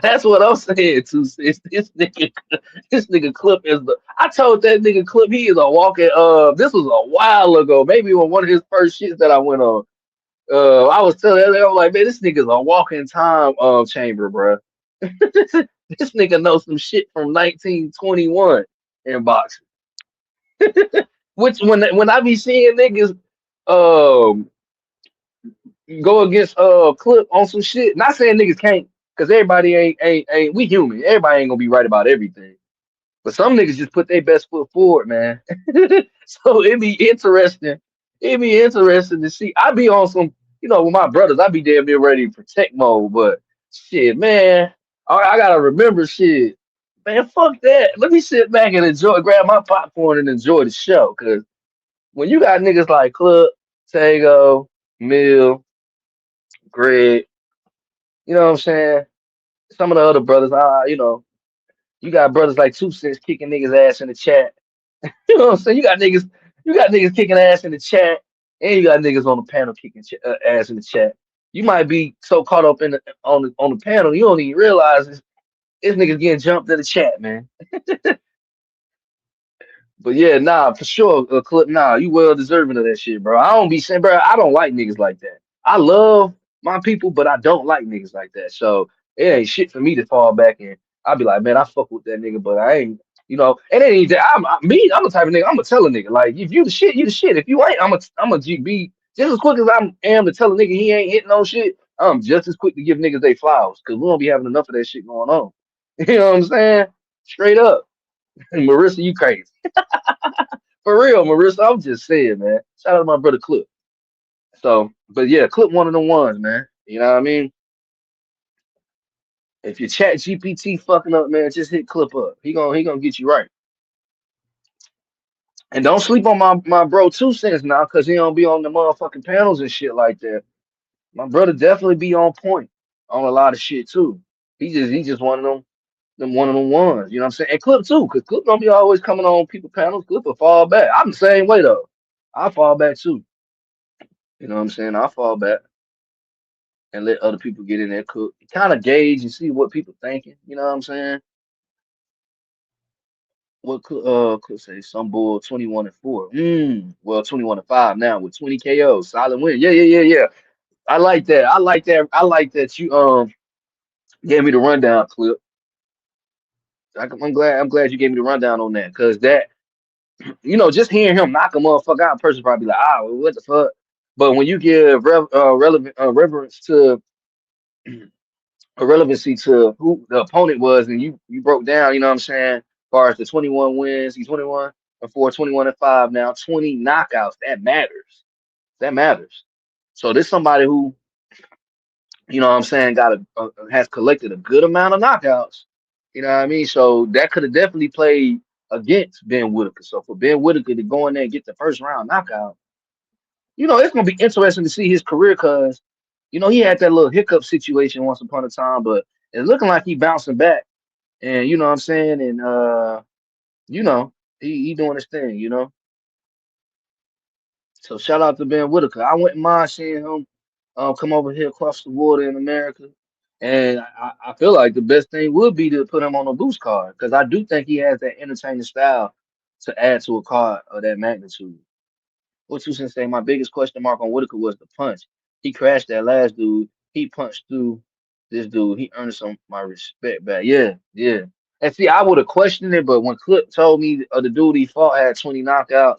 That's what I'm saying too. Sis. This nigga clip is the. I told that nigga clip he is a walking. This was a while ago. Maybe on one of his first shits that I went on. I was telling him, I'm like, man, this nigga's a walking time chamber, bro. This nigga knows some shit from 1921 in boxing. Which when I be seeing niggas um go against Clip on some shit, not saying niggas can't, cause everybody ain't we human. Everybody ain't gonna be right about everything. But some niggas just put their best foot forward, man. So it'd be interesting. It'd be interesting to see. I be on some, with my brothers, I be damn near ready for tech mode, but shit, man, I gotta remember shit. Man, fuck that. Let me sit back and grab my popcorn and enjoy the show. Cause when you got niggas like Club, Tago, Mill, Greg, you know what I'm saying? Some of the other brothers, you got brothers like 2 Cents kicking niggas ass in the chat. You know what I'm saying? You got niggas kicking ass in the chat, and you got niggas on the panel kicking ass in the chat. You might be so caught up on the panel, you don't even realize this niggas getting jumped in the chat, man. But yeah, nah, for sure, Clip, nah, you well deserving of that shit, bro. I don't be saying, bro, I don't like niggas like that. I love my people, but I don't like niggas like that. So it ain't shit for me to fall back and I'll be like, man, I fuck with that nigga, but I ain't, and it ain't that I'm the type of nigga, I'm gonna tell a nigga, like, if you the shit, you the shit. If you ain't, I'm a GB just as quick as I am to tell a nigga he ain't hitting no shit. I'm just as quick to give niggas they flowers because we don't be having enough of that shit going on. You know what I'm saying? Straight up. Marissa, you crazy. For real, Marissa, I'm just saying, man. Shout out to my brother Clip. So, but yeah, Clip one of them ones, man. You know what I mean? If your chat GPT fucking up, man, just hit Clip up. He gonna get you right. And don't sleep on my bro 2 Cents now, cause he don't be on the motherfucking panels and shit like that. My brother definitely be on point on a lot of shit too. He just one of them ones. You know what I'm saying? And Clip too, cause Clip don't be always coming on people panels. Clip will fall back. I'm the same way though. I fall back too. You know what I'm saying? I fall back and let other people get in there, cook, kind of gauge and see what people thinking. You know what I'm saying? What could say some bull 21-4. Well 21-5 now with 20 KOs, solid win. Yeah. I like that. I like that. I like that you gave me the rundown Clip. I'm glad you gave me the rundown on that because that just hearing him knock a motherfucker out, a person probably like, what the fuck. But when you give relevant reverence to a relevancy to who the opponent was, and you broke down, you know what I'm saying, as far as the 21 wins, he's 21-4, 21-5 now, 20 knockouts. That matters. That matters. So there's somebody who, you know what I'm saying, has collected a good amount of knockouts. You know what I mean? So that could have definitely played against Ben Whitaker. So for Ben Whitaker to go in there and get the first round knockout, it's gonna be interesting to see his career because, he had that little hiccup situation once upon a time, but it's looking like he bouncing back. And you know what I'm saying? And you know, he doing his thing. So shout out to Ben Whitaker. I wouldn't mind seeing him come over here across the water in America. And I feel like the best thing would be to put him on a boost card because I do think he has that entertaining style to add to a card of that magnitude. What you should say, my biggest question mark on Whitaker was the punch. He crashed that last dude. He punched through this dude. He earned some my respect back. Yeah. And see, I would have questioned it, but when Clip told me the dude he fought had 20 knockouts,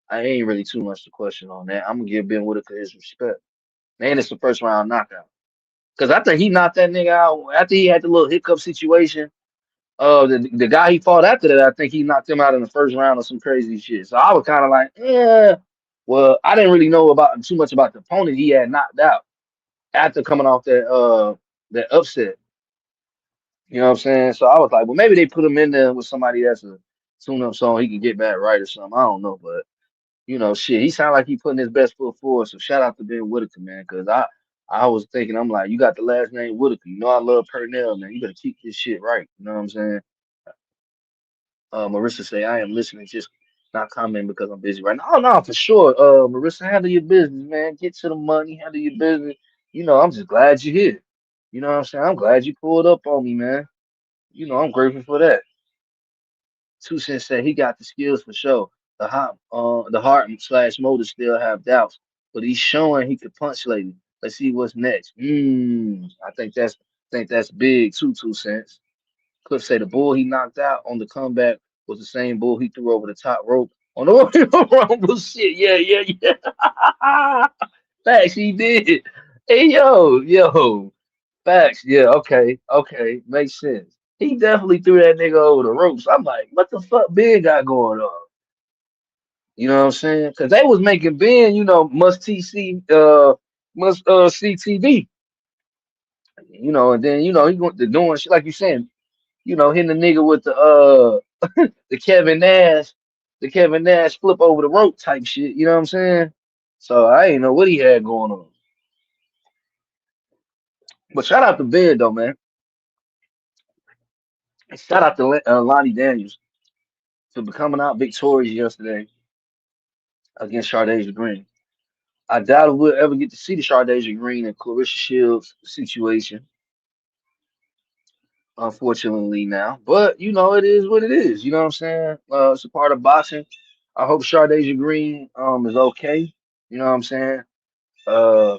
I ain't really too much to question on that. I'm gonna give Ben Whitaker his respect. Man, it's the first round knockout. Cause I think he knocked that nigga out after he had the little hiccup situation. The guy he fought after that, I think he knocked him out in the first round or some crazy shit. So I was kind of like, yeah. Well, I didn't really know about too much about the opponent he had knocked out after coming off that upset. You know what I'm saying? So I was like, well, maybe they put him in there with somebody that's a tune-up song he can get back right or something. I don't know, but shit, he sounded like he putting his best foot forward. So shout out to Ben Whitaker, man, because I was thinking, I'm like, you got the last name Whitaker. I love Purnell, man. You better keep this shit right. You know what I'm saying? Marissa say, I am listening, just not commenting because I'm busy right now. Oh no, for sure. Marissa, handle your business, man. Get to the money, handle your business. I'm just glad you're here. You know what I'm saying? I'm glad you pulled up on me, man. I'm grateful for that. 2 Cents said he got the skills for sure. The heart slash motor still have doubts, but he's showing he could punch lately. Let's see what's next. I think that's big too. 2 Cents. Cliff say the bull he knocked out on the comeback was the same bull he threw over the top rope on the Royal Rumble shit. Yeah. Facts, he did. Hey, yo. Facts. Yeah, okay. Makes sense. He definitely threw that nigga over the ropes. I'm like, what the fuck Ben got going on? You know what I'm saying? Because they was making Ben, must see TV. And then he went to doing shit like you saying, hitting the nigga with the Kevin Nash flip over the rope type shit. You know what I'm saying? So I ain't know what he had going on. But shout out to Ben though, man. Shout out to Lonnie Daniels for becoming out victorious yesterday against Shardasia Green. I doubt if we'll ever get to see the Shardasia Green and Claressa Shields situation, unfortunately now. But it is what it is. You know what I'm saying? It's a part of boxing. I hope Shardasia Green is okay. You know what I'm saying? Uh,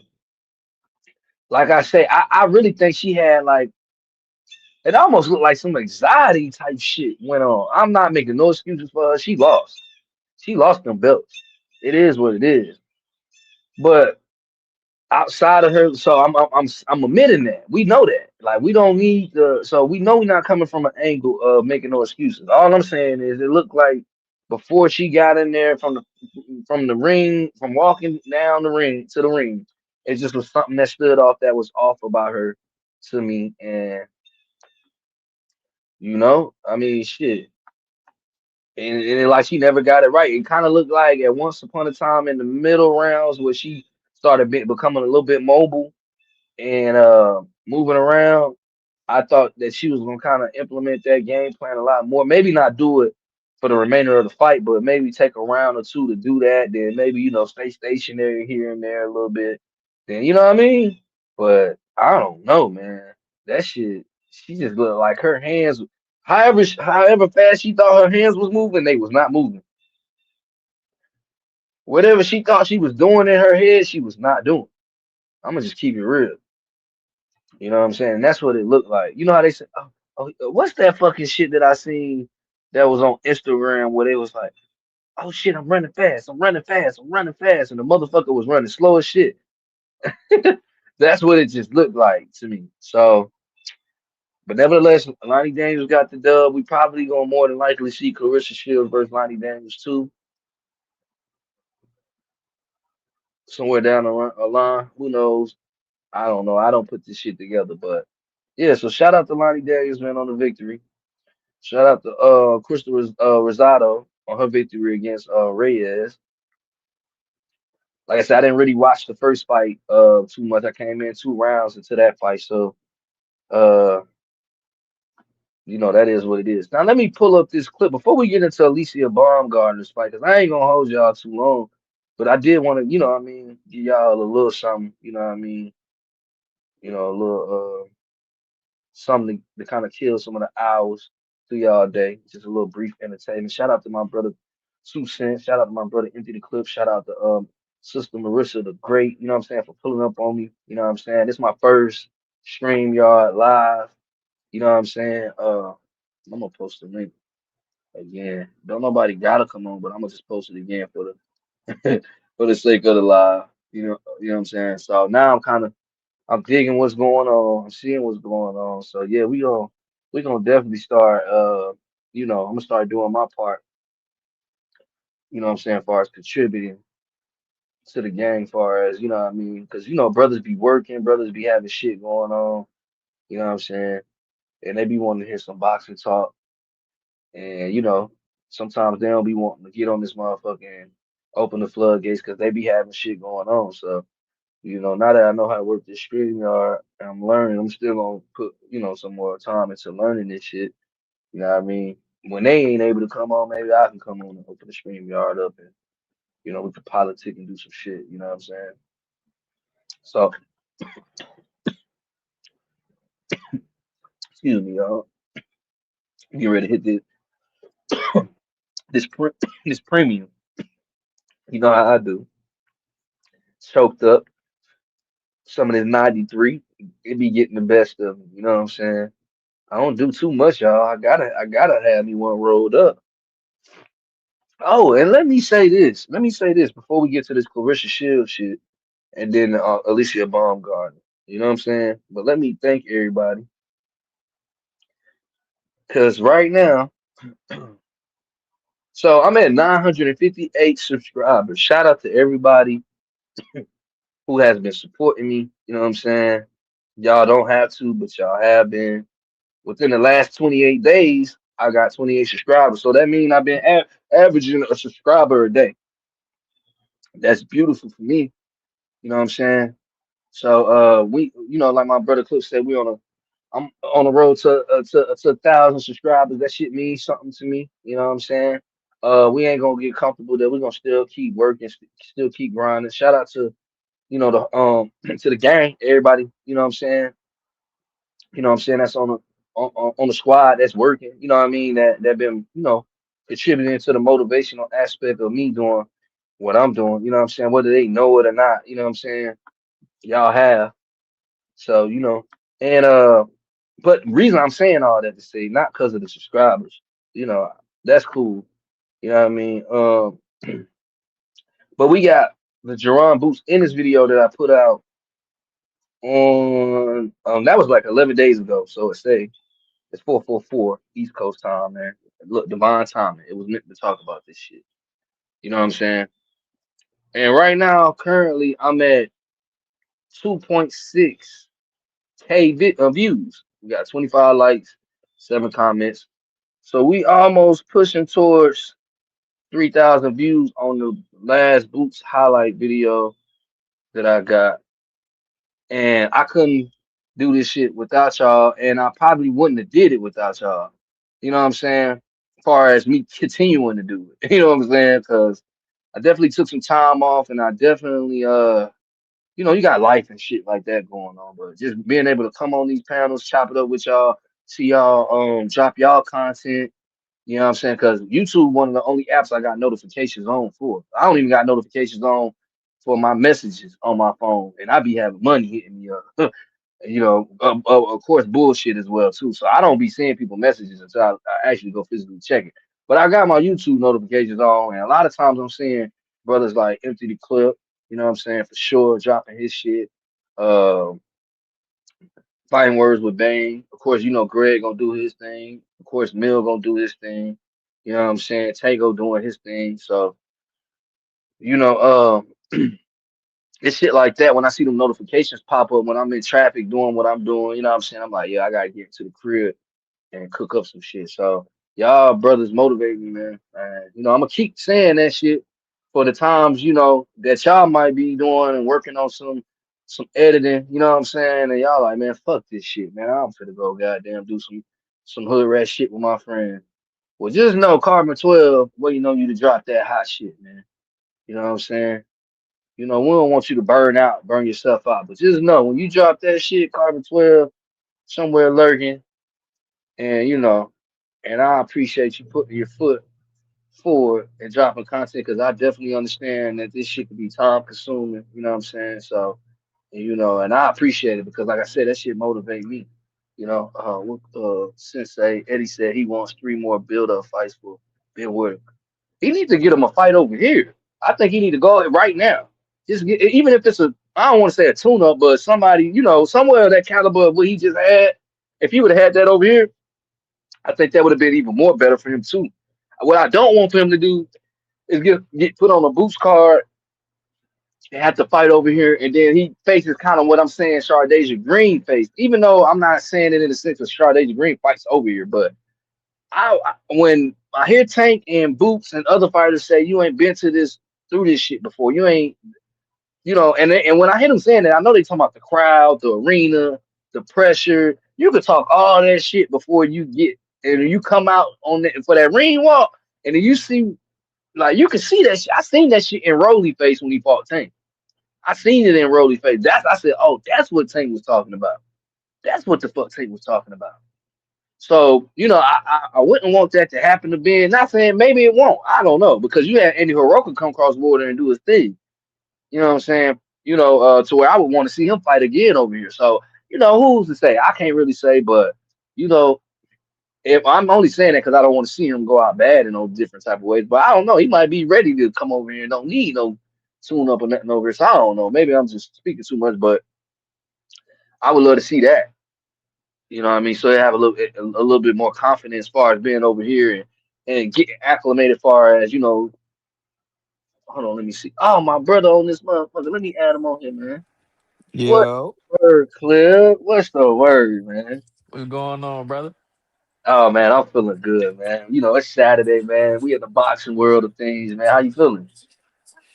like I say, I really think she had like it almost looked like some anxiety type shit went on. I'm not making no excuses for her. She lost. She lost them belts. It is what it is. But outside of her. So I'm admitting that we know that. Like we don't need the. So we know we're not coming from an angle of making no excuses. All I'm saying is it looked like before she got in there from the ring, from walking down the ring to the ring, it just was something that stood off that was off about her to me. And I mean, shit. And it, like she never got it right. It kind of looked like at once upon a time in the middle rounds where she started becoming a little bit mobile and moving around. I thought that she was gonna kind of implement that game plan a lot more. Maybe not do it for the remainder of the fight, but maybe take a round or two to do that. Then maybe stay stationary here and there a little bit. Then you know what I mean. But I don't know, man. That shit. She just looked like her hands. However fast she thought her hands was moving, they was not moving. Whatever she thought she was doing in her head, she was not doing. I'm gonna just keep it real. You know what I'm saying? And that's what it looked like. You know how they say, what's that fucking shit that I seen that was on Instagram where they was like, oh shit, I'm running fast, I'm running fast, I'm running fast, and the motherfucker was running slow as shit. That's what it just looked like to me. So, but nevertheless, Lonnie Daniels got the dub. We probably gonna more than likely see Claressa Shields versus Lonnie Daniels too, somewhere down the line. Who knows? I don't know. I don't put this shit together, but yeah. So shout out to Lonnie Daniels, man, on the victory. Shout out to Crystal Rosado on her victory against Reyes. Like I said, I didn't really watch the first fight too much. I came in 2 rounds into that fight, so uh that is what it is. Now let me pull up this clip before we get into Alycia Baumgardner's fight, because I ain't gonna hold y'all too long. But I did want to, what I mean, give y'all a little something, what I mean, a little something to kind of kill some of the hours through y'all day. Just a little brief entertainment. Shout out to my brother Sue Cent. Shout out to my brother Empty the Clip. Shout out to Sister Marissa the Great, you know what I'm saying, for pulling up on me. You know what I'm saying? This is my first stream yard live. You know what I'm saying? I'm gonna post the link again. Don't nobody gotta come on, but I'm gonna just post it again for the for the sake of the live. You know what I'm saying? So now I'm digging what's going on. I'm seeing what's going on. So yeah, we gonna definitely start. I'm gonna start doing my part. You know what I'm saying, as far as contributing to the gang, far as what I mean, because brothers be working, brothers be having shit going on. You know what I'm saying, and they be wanting to hear some boxing talk, and sometimes they don't be wanting to get on this motherfucker and open the floodgates because they be having shit going on. So. Now that I know how to work this stream yard, I'm learning. I'm still gonna put, some more time into learning this shit. You know what I mean? When they ain't able to come on, maybe I can come on and open the stream yard up and, we can politic and do some shit. You know what I'm saying? So, excuse me, y'all. Get ready to hit this this premium. You know how I do. Choked up. Some of this 93. It be getting the best of me. You know what I'm saying? I don't do too much, y'all. I gotta have me one rolled up. Oh, and let me say this. Let me say this before we get to this Claressa Shields shit and then Alycia Baumgardner. You know what I'm saying? But let me thank everybody because right now, so I'm at 958 subscribers. Shout out to everybody who has been supporting me. You know what I'm saying? Y'all don't have to, but y'all have been. Within the last 28 days, I got 28 subscribers. So that means I've been averaging a subscriber a day. That's beautiful for me. You know what I'm saying? So we, like my brother Cliff said, I'm on the road to 1,000 subscribers. That shit means something to me. You know what I'm saying? We ain't gonna get comfortable there. We're gonna still keep working, still keep grinding. Shout out to the to the gang, everybody. You know what I'm saying? That's on the squad that's working. You know what I mean? That been contributing to the motivational aspect of me doing what I'm doing. You know what I'm saying? Whether they know it or not. You know what I'm saying? Y'all have. So, and but reason I'm saying all that to say, not because of the subscribers, that's cool. You know what I mean? But we got the Jerron Boots in this video that I put out. on that was like 11 days ago. So it's 4:44 East Coast time, man. Look, divine timing. It was meant to talk about this shit. You know what I'm saying? And right now, currently, I'm at 2.6K views. We got 25 likes, 7 comments. So we almost pushing towards 3,000 views on the last Boots highlight video that I got. And I couldn't do this shit without y'all, and I probably wouldn't have did it without y'all. You know what I'm saying? As far as me continuing to do it, you know what I'm saying? Because I definitely took some time off, and I definitely you got life and shit like that going on, but just being able to come on these panels, chop it up with y'all, see y'all drop y'all content. You know what I'm saying? Because YouTube, one of the only apps I got notifications on for. I don't even got notifications on for my messages on my phone, and I be having money hitting me up. Of course, bullshit as well too. So I don't be seeing people messages until I actually go physically check it. But I got my YouTube notifications on, and a lot of times I'm seeing brothers like Empty the Clip. You know what I'm saying, for sure, dropping his shit. Um, Fighting Words with Bane. Of course, Greg gonna do his thing. Of course, Mill gonna do his thing. You know what I'm saying? Tango doing his thing. So, you know, it's shit like that. When I see them notifications pop up when I'm in traffic doing what I'm doing, you know what I'm saying? I'm like, yeah, I gotta get to the crib and cook up some shit. So y'all brothers motivate me, man. I'm gonna keep saying that shit for the times, that y'all might be doing and working on some editing, you know what I'm saying? And y'all like, man, fuck this shit, man. I'm finna go goddamn do some hood rat shit with my friend. Well, just know Carbon 12 waiting on you to drop that hot shit, man. You know what I'm saying? We don't want you to burn yourself out. But just know when you drop that shit, Carbon 12, somewhere lurking, and and I appreciate you putting your foot forward and dropping content because I definitely understand that this shit can be time consuming, you know what I'm saying? So, and I appreciate it because like I said, that shit motivate me. Sensei Eddie said he wants 3 more build up fights for Ben Wood. He needs to get him a fight over here. I think he need to go right now. Just get, even if it's I don't want to say a tune up, but somebody, somewhere of that caliber of what he just had. If he would have had that over here, I think that would have been even more better for him too. What I don't want for him to do is get put on a boost card and have to fight over here, and then he faces kind of what I'm saying Shardasia Green faced. Even though I'm not saying it in the sense of Shardasia Green fights over here, but when I hear Tank and Boots and other fighters say you ain't been to this through this shit before, you ain't, and when I hear them saying that, I know they talking about the crowd, the arena, the pressure. You could talk all that shit before you get and you come out on that for that ring walk, and then you see like you can see that shit. I seen that shit in Rolly face when he fought Tank. I seen it in Rolly face. I said, oh, that's what Tank was talking about. That's what the fuck Tank was talking about. So, I wouldn't want that to happen to Ben. Not saying maybe it won't. I don't know. Because you had Andy Hiroka come cross border and do his thing. You know what I'm saying? To where I would want to see him fight again over here. So, who's to say? I can't really say, but you know, if I'm only saying that because I don't want to see him go out bad in those different type of ways. But I don't know. He might be ready to come over here and don't need no tune up or nothing over here. So I don't know. Maybe I'm just speaking too much, but I would love to see that. You know what I mean? So they have a little bit more confidence as far as being over here and getting acclimated as far as, hold on, let me see. Oh, my brother on this motherfucker. Let me add him on here, man. What Yo, word, Clip? What's the word, man? what's going on, brother? Oh man, I'm feeling good, man. It's Saturday, man. We in the boxing world of things, man. How you feeling?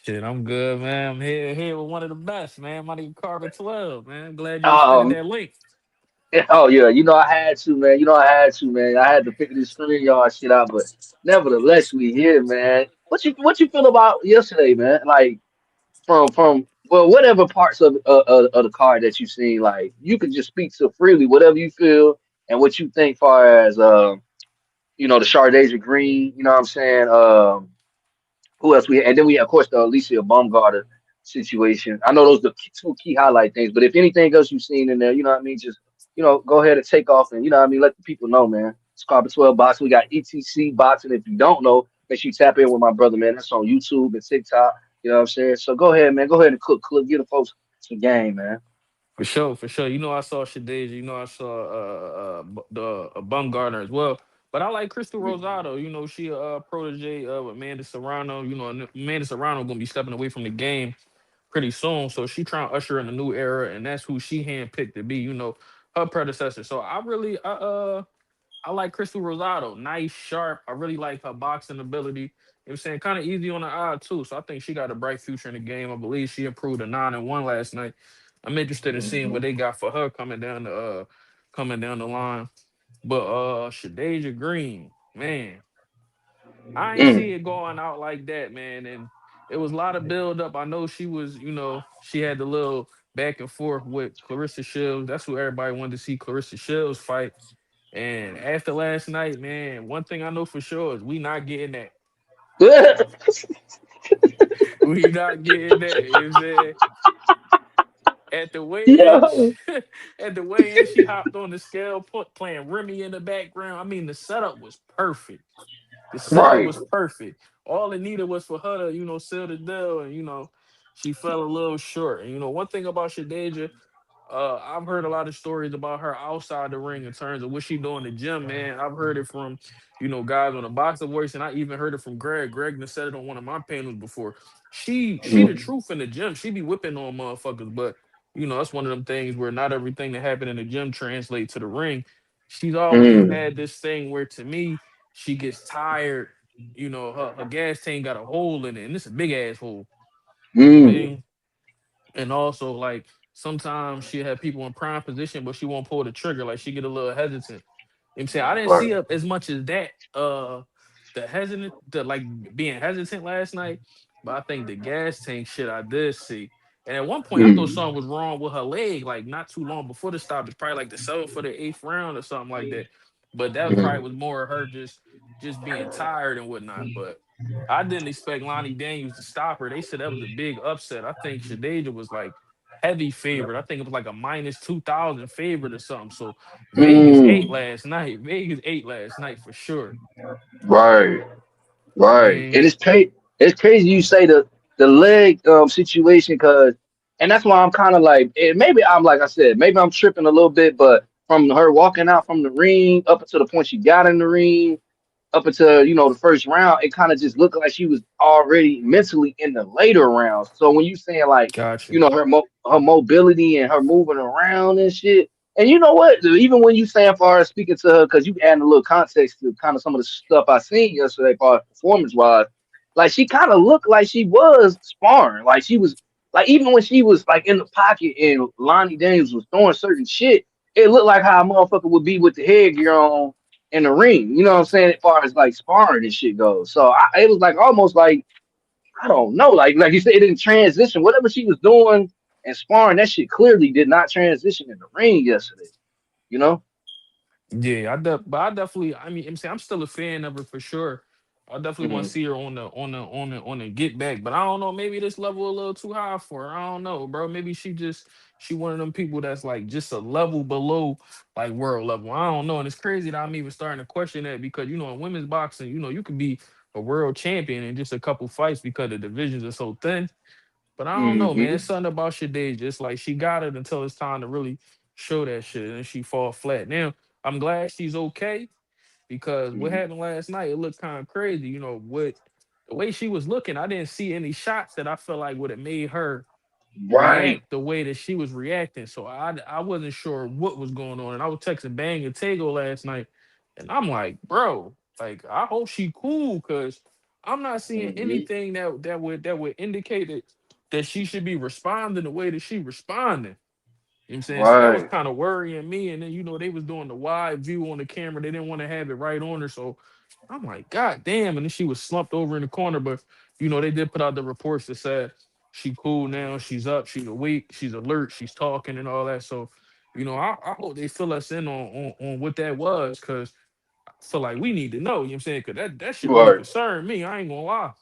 Shit, I'm good, man. I'm here with one of the best, man. My nigga Carbon 12, man. Glad you extended Um, that link. oh yeah, I had to, man. I had to, man. I had to figure this string yard shit out, but nevertheless, we here, man. What you feel about yesterday, man? Like from well, whatever parts of the card that you seen, like you can just speak to freely, whatever you feel and what you think, far as the Chardasia Green. You know what I'm saying? Who else we had? And then we had, of course, the Alycia Baumgardner situation. I know those are the two key highlight things, but if anything else you've seen in there, you know what I mean, just go ahead and take off and let the people know, man. It's Carbon 12 Boxing. We got ETC Boxing. If you don't know, make sure you tap in with my brother, man. That's on YouTube and TikTok. You know what I'm saying? So go ahead, man. Go ahead and clip, give the folks some game, man. For sure, for sure. You know, I saw Shadeja. You know, I saw the Baumgardner as well. But I like Crystal Rosado. You know, she a protege of Amanda Serrano. You know, Amanda Serrano gonna be stepping away from the game pretty soon. So she trying to usher in a new era, and that's who she handpicked to be. You know, her predecessor. So I like Crystal Rosado. Nice, sharp. I really like her boxing ability. You know what I'm saying? Kind of easy on the eye too. So I think she got a bright future in the game. I believe she improved to 9-1 last night. I'm interested in seeing what Mm-hmm. they got for her coming down the line. But Shadeja Green, man, I ain't see Mm. it going out like that, man. And it was a lot of build up. I know she was, you know, she had the little back and forth with Claressa Shields. That's who everybody wanted to see Claressa Shields fight. And after last night, man, one thing I know for sure is we not getting that. We not getting that. You know what I'm saying? At the weigh-in, Yeah. at the weigh-in, she hopped on the scale, playing Remy in the background. I mean, the setup was perfect. The setup Right. was perfect. All it needed was for her to, seal the deal, and she fell a little short. And one thing about Shadeja, I've heard a lot of stories about her outside the ring in terms of what she do in the gym, man. I've heard it from, guys on the boxer voice, and I even heard it from Greg. Greg done said it on one of my panels before. She the Mm-hmm. truth in the gym. She be whipping on motherfuckers, but that's one of them things where not everything that happened in the gym translates to the ring. She's always Mm. had this thing where to me, she gets tired. Her gas tank got a hole in it, and it's a big ass hole. You Mm. mean? And also, like, sometimes she had people in prime position, but she won't pull the trigger. Like, she get a little hesitant. You know what I'm saying? I didn't Right. see her as much as that. The like being hesitant last night, but I think the gas tank shit I did see. And at one point, I thought Mm. something was wrong with her leg, like not too long before the stop. It's probably like the seventh for the eighth round or something like that. But that was probably Mm. was more of her just being tired and whatnot. But I didn't expect Lonnie Daniels to stop her. They said that was a big upset. I think Shadeja was like heavy favorite. I think it was like a minus 2,000 favorite or something. So Vegas ate Mm. last night. Vegas ate last night for sure. Right. I Right. mean, And it's crazy you say the leg situation because and that's why I'm kind of like maybe I'm like I said maybe I'm tripping a little bit but from her walking out from the ring up until the point she got in the ring up until the first round, it kind of just looked like she was already mentally in the later rounds. So when you saying like, gotcha. her mobility and her moving around and shit, and you know what? Even when you saying far as speaking to her, because you adding a little context to kind of some of the stuff I seen yesterday, far as performance wise, like she kind of looked like she was sparring, like she was. Like even when she was like in the pocket and Lonnie Daniels was throwing certain shit, it looked like how a motherfucker would be with the headgear on in the ring. You know what I'm saying? As far as like sparring and shit goes. So it was like almost like I don't know, like you said, it didn't transition. Whatever she was doing and sparring, that shit clearly did not transition in the ring yesterday. You know? Yeah, but I definitely. I mean, I'm saying I'm still a fan of her for sure. I definitely want to Hmm. see her on the get back, but I don't know. Maybe this level a little too high for her. I don't know, bro. Maybe she one of them people that's like just a level below like world level. I don't know, and it's crazy that I'm even starting to question that because in women's boxing, you could be a world champion in just a couple fights because the divisions are so thin. But I don't know, man. Hmm. It's something about Shade. Just like she got it until it's time to really show that shit, and then she fall flat. Now I'm glad she's okay because what Hmm. happened last night, it looked kind of crazy. What the way she was looking, I didn't see any shots that I felt like would have made her Right. react the way that she was reacting. So I wasn't sure what was going on. And I was texting Bang and Tago last night, and I'm like, bro, like I hope she cool because I'm not seeing Hmm. anything that would indicate that she should be responding the way that she responding. You know what I'm saying? So that was Right. kind of worrying me. And then, they was doing the wide view on the camera. They didn't want to have it right on her. So I'm like, God damn. And then she was slumped over in the corner. But, they did put out the reports that said she cool now. She's up. She's awake. She's alert. She's talking and all that. So, I hope they fill us in on what that was because I feel like we need to know. You know what I'm saying? Because that shit really Right. concerned me. I ain't going to lie.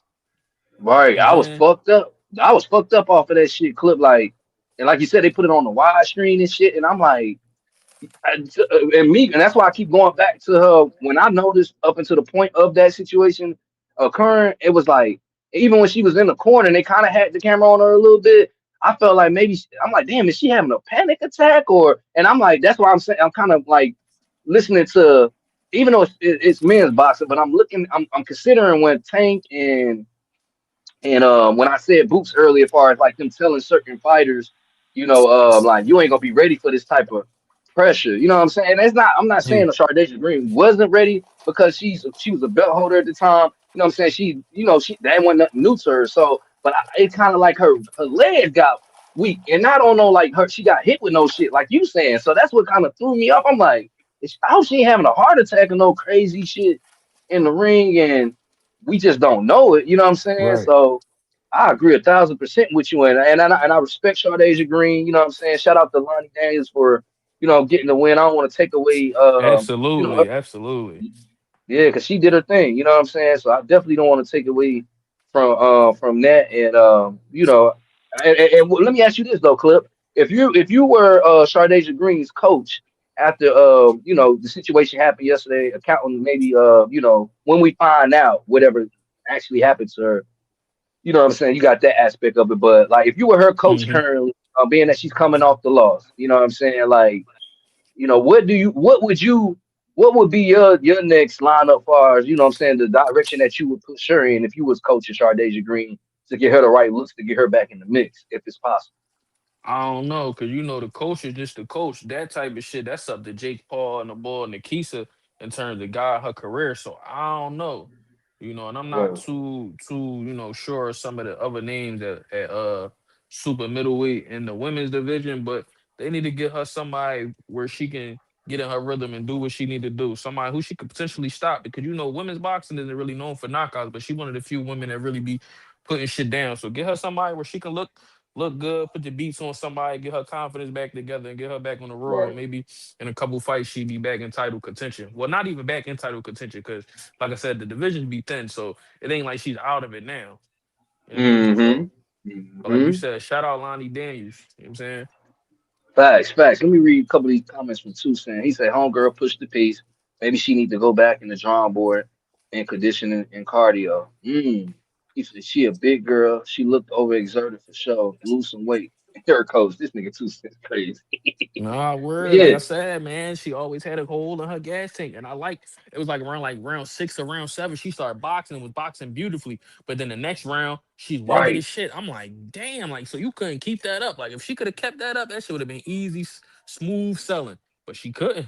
Right. You know what I'm I was saying? fucked up. I was fucked up off of that shit clip. Like, and like you said, they put it on the wide screen and shit. And I'm like, and that's why I keep going back to her when I noticed up until the point of that situation occurring. It was like even when she was in the corner and they kind of had the camera on her a little bit. I felt like maybe I'm like, damn, is she having a panic attack or? And I'm like, that's why I'm saying I'm kind of like listening to, even though it's men's boxing, but I'm considering when Tank and when I said Boots earlier, as far as like them telling certain fighters, like you ain't gonna be ready for this type of pressure. You know what I'm saying? And it's not. I'm not Yeah. saying that Shardasia Green wasn't ready because she was a belt holder at the time. You know what I'm saying? She that wasn't nothing new to her. So, but it's kind of like her leg got weak, and I don't know, like she got hit with no shit like you saying. So that's what kind of threw me off. I'm like, I hope she ain't having a heart attack or no crazy shit in the ring, and we just don't know it. You know what I'm saying? Right. So I agree 1,000% with you, and I respect Shardasia Green. You know what I'm saying? Shout out to Lonnie Daniels for getting the win. I don't want to take away you know Absolutely. Absolutely. yeah, because she did her thing. You know what I'm saying? So I definitely don't want to take away from that. And let me ask you this though, Clip. If you were Shardasia Green's coach after the situation happened yesterday, accounting maybe when we find out whatever actually happened to her, you know what I'm saying? You got that aspect of it. But like if you were her coach Hmm. currently, being that she's coming off the loss, you know what I'm saying? Like, what would be your next lineup far as, what I'm saying, the direction that you would push her in if you was coaching Shardasia Green to get her the right looks to get her back in the mix, if it's possible. I don't know, cause the coach is just the coach. That type of shit, that's up to Jake Paul and the boy Nikisa in terms of guide her career. So I don't know, and I'm not Well, too sure of some of the other names at super middleweight in the women's division, but they need to get her somebody where she can get in her rhythm and do what she need to do. Somebody who she could potentially stop because women's boxing isn't really known for knockouts, but she one of the few women that really be putting shit down. So get her somebody where she can look good, put the beats on somebody, get her confidence back together, and get her back on the road. And right. maybe in a couple fights, she'd be back in title contention. Well, not even back in title contention, because like I said, the divisions be thin, so it ain't like she's out of it now. You know what I mean? Mm-hmm. But like you Mm-hmm. said, shout out Lonnie Daniels. You know what I'm saying? Facts, facts. Let me read a couple of these comments from Tucson. He said, "Homegirl pushed the pace. Maybe she need to go back in the drawing board and conditioning and cardio." He said, "She a big girl. She looked overexerted for sure. Lose some weight." Her coach, this nigga Tucson crazy. Nah, But word. Like yeah, I said, man, she always had a hole in her gas tank, and I like it was like round 6 or round 7. She started boxing and was boxing beautifully, but then the next round she's rugged right. as shit. I'm like, damn, like so you couldn't keep that up. Like if she could have kept that up, that shit would have been easy, smooth selling, but she couldn't.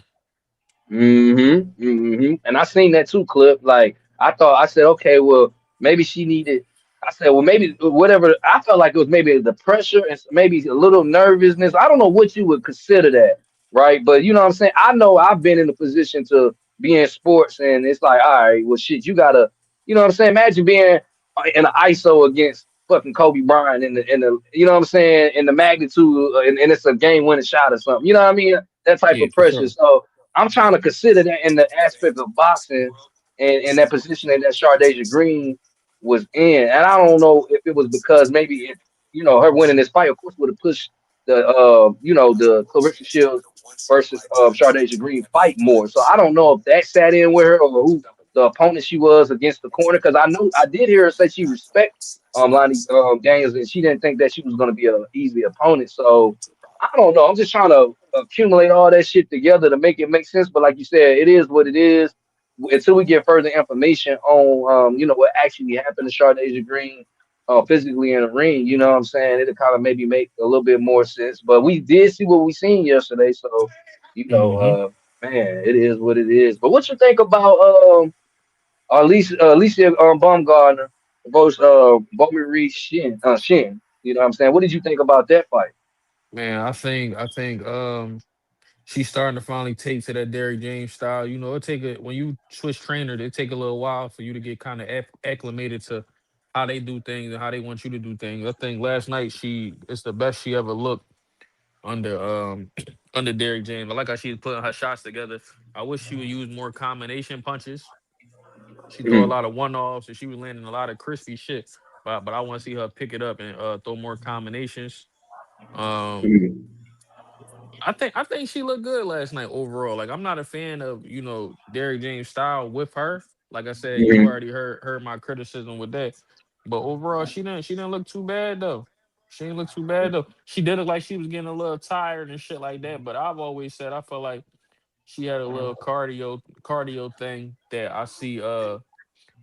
Mm-hmm. Mm-hmm. And I seen that too, Clip. Like I said, okay, well, maybe she needed. I said, well, maybe whatever. I felt like it was maybe the pressure and maybe a little nervousness. I don't know what you would consider that, right? But you know what I'm saying. I know I've been in a position to be in sports, and it's like, all right, well, shit, you gotta, you know what I'm saying. Imagine being in an ISO against fucking Kobe Bryant in the, you know what I'm saying, in the magnitude, and it's a game winning shot or something. You know what I mean? That type Yeah, of for pressure. sure. So I'm trying to consider that in the aspect of boxing and that positioning that Shardasia Green was in. And I don't know if it was because maybe her winning this fight, of course, would have pushed the Claressa Shields versus Shardasia Green fight more. So I don't know if that sat in with her or who the opponent she was against the corner. Because I know I did hear her say she respect Lonnie Daniels, and she didn't think that she was going to be an easy opponent. So I don't know. I'm just trying to accumulate all that shit together to make it make sense. But like you said, it is what it is. Until we get further information on, what actually happened to Shardasia Green, physically in the ring, you know what I'm saying? It'll kind of maybe make a little bit more sense. But we did see what we seen yesterday, so Hmm. man, it is what it is. But what you think about Alycia Baumgardner versus Bowman Reed Shin? You know what I'm saying? What did you think about that fight? Man, I think she's starting to finally take to that Derrick James style. It take a when you switch trainer, it take a little while for you to get kind of acclimated to how they do things and how they want you to do things. I think last night it's the best she ever looked under under Derrick James. I like how she's putting her shots together. I wish she would use more combination punches. She throw a Mhm, lot of one offs and she was landing a lot of crispy shit. But I want to see her pick it up and throw more combinations. Um, mhm, I think she looked good last night overall. Like I'm not a fan of Derrick James style with her. Like I said, you mhm. already heard my criticism with that. But overall, she didn't look too bad though. She ain't look too bad though. She did look like she was getting a little tired and shit like that. But I've always said I felt like she had a little cardio thing that I see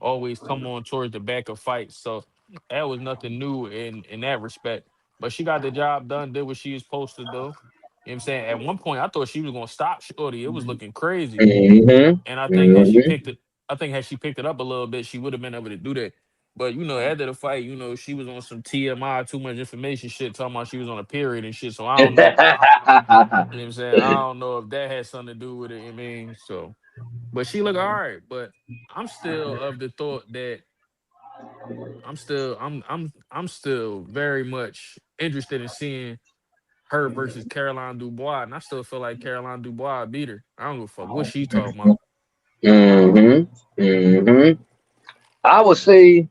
always come on towards the back of fights. So that was nothing new in that respect. But she got the job done, did what she was supposed to do. You know what I'm saying? At one point I thought she was gonna stop Shorty. It was looking crazy. Mm-hmm. And I think had she Mm-hmm. picked it, I think had she picked it up a little bit, she would have been able to do that. But after the fight, she was on some TMI, too much information shit, talking about she was on a period and shit. So I don't know. You know what I'm saying? I don't know if that had something to do with it. I mean, so but she look all right. But I'm still of the thought that I'm still very much interested in seeing her versus Caroline Dubois. And I still feel like Caroline Dubois beat her. I don't give a fuck what she talking about. Mm-hmm. Mm-hmm. I would say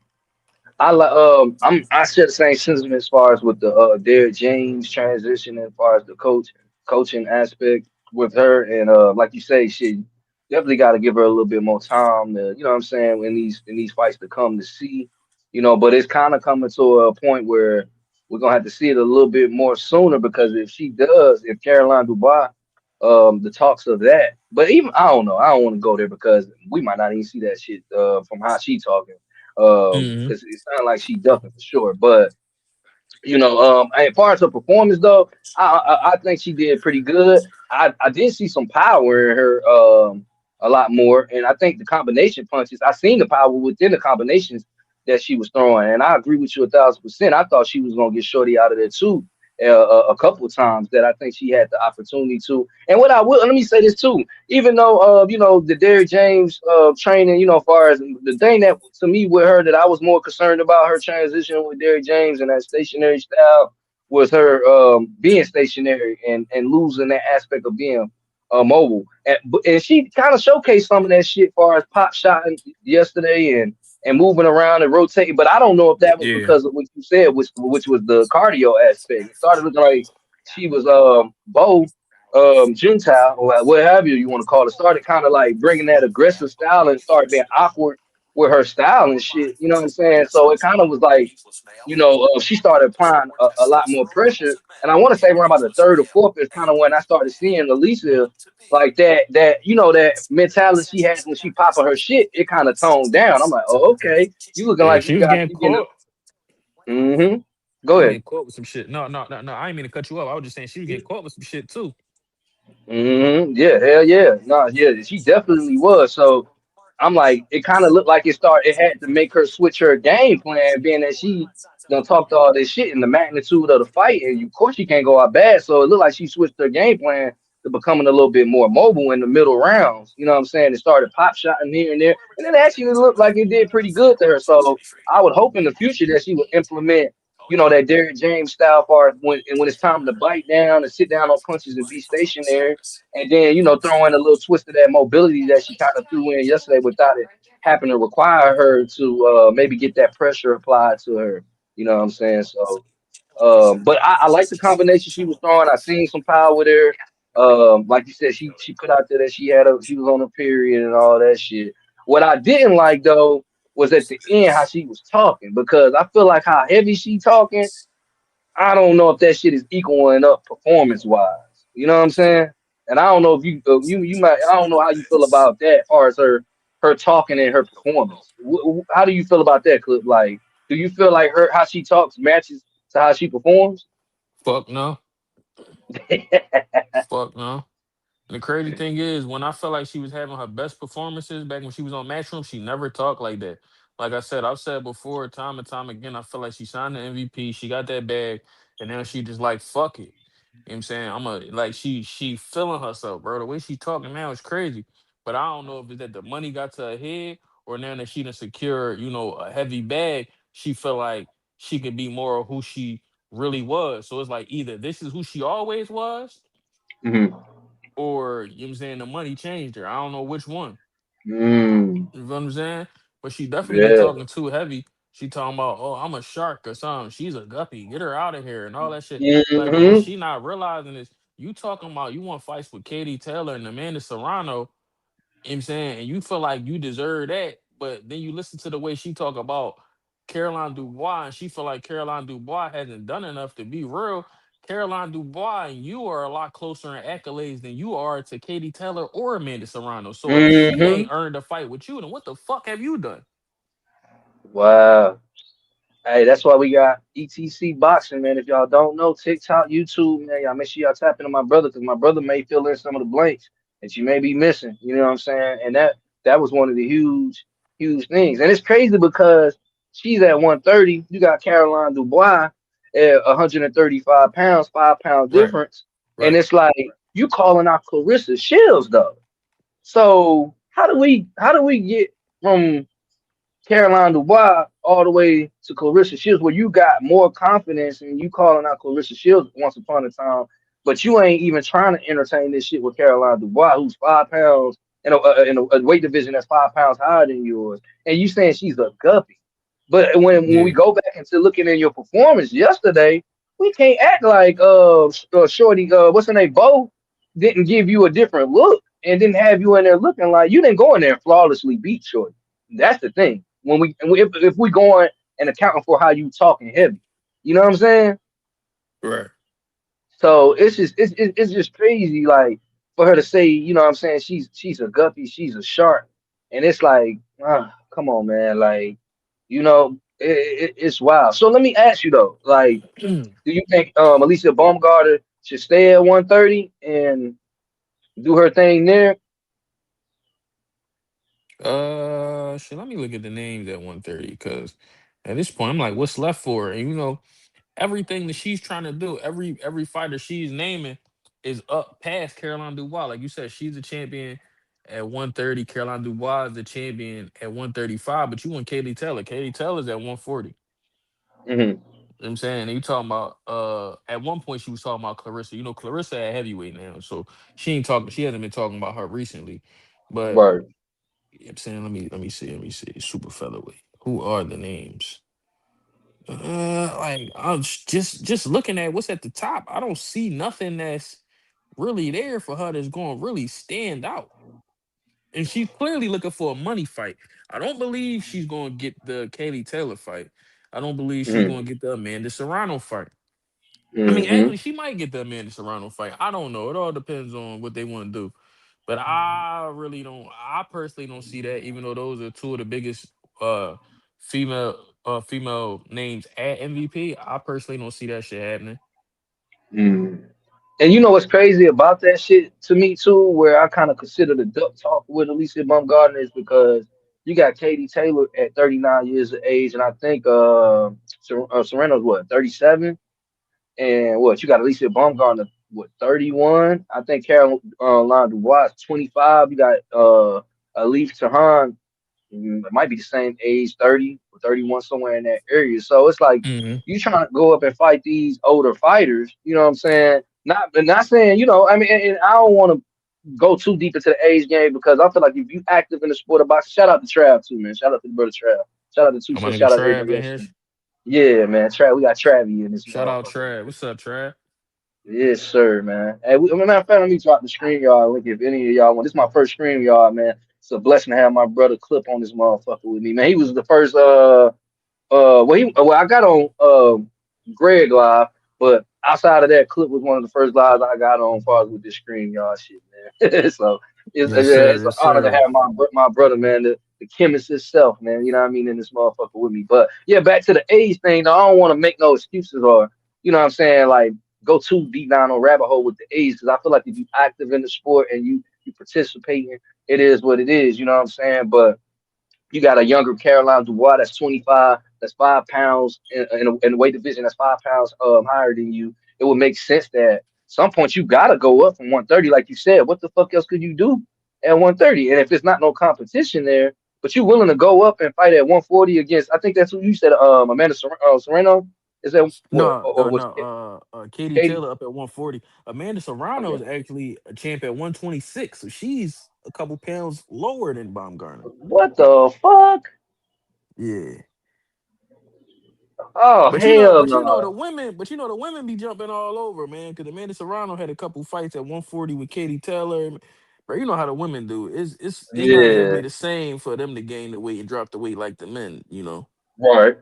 I share the same sentiment as far as with the Derek James transition as far as the coaching aspect with her and like you say, she definitely got to give her a little bit more time to, you know what I'm saying, in these fights to come to see, but it's kind of coming to a point where we're gonna have to see it a little bit more sooner because if Caroline Dubois the talks of that, but even I don't know, I don't want to go there because we might not even see that shit from how she talking Hmm. because it sounded like she ducking for sure. But as far as her performance though, I think she did pretty good. I did see some power in her a lot more, and I think the combination punches. I seen the power within the combinations that she was throwing, and I agree with you 1,000%. I thought she was gonna get Shorty out of there too. A couple of times that I think she had the opportunity to, and what I will let me say this too. Even though the Derrick James training, as far as the thing that to me with her that I was more concerned about her transition with Derrick James and that stationary style was her being stationary and losing that aspect of being mobile. And she kind of showcased some of that shit far as pop shotting yesterday and moving around and rotating. But I don't know if that was Yeah. because of what you said, which was the cardio aspect. It started looking like she was bow Gentile or what have you want to call it, started kind of like bringing that aggressive style and started being awkward with her style and shit. You know what I'm saying? So it kind of was like, she started applying a lot more pressure. And I want to say around about the third or fourth is kind of when I started seeing Alycia like that mentality she had when she popping her shit, it kind of toned down. I'm like, oh, okay, you looking Yeah, like she was getting you getting. caught. Mm-hmm. She Go was ahead. getting caught with some shit. No, no, no, no. I didn't mean to cut you off. I was just saying she was getting caught with some shit too. Yeah, hell yeah. No, yeah, she definitely was. So I'm like, it kind of looked like it had to make her switch her game plan, being that she done talked all this shit in the magnitude of the fight, and of course she can't go out bad. So it looked like she switched her game plan to becoming a little bit more mobile in the middle rounds. You know what I'm saying? It started pop shotting here and there, and then actually it looked like it did pretty good to her. So I would hope in the future that she would implement that Derrick James style far as when it's time to bite down and sit down on punches and be stationary. And then, throw in a little twist of that mobility that she kind of threw in yesterday without it having to require her to maybe get that pressure applied to her. You know what I'm saying? So but I like the combination she was throwing. I seen some power with her. Like you said, she put out there that she was on a period and all that shit. What I didn't like though was at the end how she was talking because I feel like how heavy she talking. I don't know if that shit is equaling up performance wise. You know what I'm saying? And I don't know if you might. I don't know how you feel about that as far as her talking and her performance. How do you feel about that clip? Like, do you feel like her how she talks matches to how she performs? Fuck no. Fuck no. The crazy thing is, when I felt like she was having her best performances back when she was on Matchroom, she never talked like that. Like I said, I've said before, time and time again, I feel like she signed the MVP, she got that bag, and now she just like fuck it. You know what I'm saying? Like she feeling herself, bro. The way she talking now is crazy. But I don't know if it's that the money got to her head or now that she done secure, a heavy bag, she feel like she could be more of who she really was. So it's like either this is who she always was Hmm. or you know what I'm saying the money changed her. I don't know which one. Mm, You know what I'm saying? But she definitely be yeah. talking too heavy. She talking about, oh, I'm a shark or something. She's a guppy. Get her out of here and all that shit. Like, but what Hmm. she not realizing is you talking about you want fights with Katie Taylor and Amanda Serrano, you know what I'm saying? And you feel like you deserve that, but then you listen to the way she talk about Caroline Dubois, and she feel like Caroline Dubois hasn't done enough to be real. Caroline Dubois and you are a lot closer in accolades than you are to Katie Taylor or Amanda Serrano. So if she Mm-hmm. ain't earned a fight with you, then what the fuck have you done? Wow. Hey, that's why we got ETC boxing, man. If y'all don't know, TikTok, YouTube, man, y'all make sure y'all tap into my brother because my brother may fill in some of the blanks that you may be missing. You know what I'm saying? And that was one of the huge things. And it's crazy because she's at 130. You got Caroline Dubois at 135 pounds, 5 pound Right, difference. And right. it's like you calling out Claressa Shields though. So how do we get from Caroline Dubois all the way to Claressa Shields, where you got more confidence and you calling out Claressa Shields once upon a time, but you ain't even trying to entertain this shit with Caroline Dubois, who's 5 pounds in a weight division that's 5 pounds higher than yours, and you saying she's a guppy. But when we Yeah, go back into looking at your performance yesterday, we can't act like Shorty, what's her name, Bo, didn't give you a different look and didn't have you in there looking like you didn't go in there and flawlessly beat Shorty. That's the thing. If we going and accounting for how you talking heavy, you know what I'm saying? right. So it's just crazy, like for her to say, you know what I'm saying, she's a guppy, she's a shark, and it's like, come on, man, like it's wild. So let me ask you though, like, do you think Alycia Baumgardner should stay at 130 and do her thing there? Shit, let me look at the names at 130 because at this point I'm like, what's left for her? And everything that she's trying to do, every fighter she's naming is up past Caroline Dubois. Like you said, she's a champion at 130. Caroline Dubois is the champion at 135. But you want Katie Taylor. Katie Taylor's at 140. Hmm. You know what I'm saying? And you talking about at one point she was talking about Claressa. Claressa at heavyweight now. So she hasn't been talking about her recently. But Right. you know what I'm saying, let me see. Super featherweight. Who are the names? Like I'm just looking at what's at the top. I don't see nothing that's really there for her that's going to really stand out. And she's clearly looking for a money fight. I don't believe she's going to get the Kaylee Taylor fight. I don't believe she's Hmm. going to get the Amanda Serrano fight. I mean, Hmm. actually, she might get the Amanda Serrano fight. I don't know. It all depends on what they want to do. But I really don't. I personally don't see that. Even though those are two of the biggest uh female female names at MVP, I personally don't see that shit happening. Mm. And you know what's crazy about that shit to me too, where I kind of consider the duck talk with Alycia Baumgardner is because you got Katie Taylor at 39 years of age, and I think Serrano's what 37, and what you got Alycia Baumgardner what 31. I think Caroline Dubois 25. You got Elif Turhan, it might be the same age, 30 or 31, somewhere in that area. So it's like Hmm. you trying to go up and fight these older fighters, you know what I'm saying? Not saying, I mean, and I don't want to go too deep into the age game because I feel like if you active in the sport of boxing, shout out to Trav too, man. Shout out to the brother Trav. Shout out to Oh, my Tuso. nigga Shout out to Trav everybody in else, here. man. Yeah, man. Trav, we got Travie in this Shout out motherfucker, Trav. man. What's up, Trav? Yes, sir, man. Hey, matter of fact, let me drop the screen y'all link if any of y'all want. This is my first stream, y'all, man. It's a blessing to have my brother Clip on this motherfucker with me, man. He was the first I got on Greg live, but outside of that, Clip was one of the first lives I got on as far as with this screen, y'all shit, man. So Yes, it's sir. an Yes, honor to sir. have my brother, man, the chemist himself, man. You know what I mean, in this motherfucker with me. But yeah, back to the age thing. Though, I don't want to make no excuses or you know what I'm saying, like go too deep down on rabbit hole with the age because I feel like if you active in the sport and you participating, it is what it is. You know what I'm saying, but you got a younger Caroline Dubois that's 25, that's 5 pounds in a weight division that's 5 pounds higher than you. It would make sense that some point you gotta go up from 130, like you said. What the fuck else could you do at 130? And if it's not no competition there, but you willing to go up and fight at 140 against, I think that's what you said, Amanda Serrano. Is that what No, or no, was no. Katie Katie? Taylor up at 140. Amanda Serrano Okay. is actually a champ at 126, so she's a couple pounds lower than Baumgartner. What the fuck? Yeah. Oh But you know, hell but you know the no. women, but you know the women be jumping all over, man. Because Amanda Serrano had a couple fights at 140 with Katie Taylor. But you know how the women do. It's not gonna Yeah. be the same for them to gain the weight and drop the weight like the men. Right.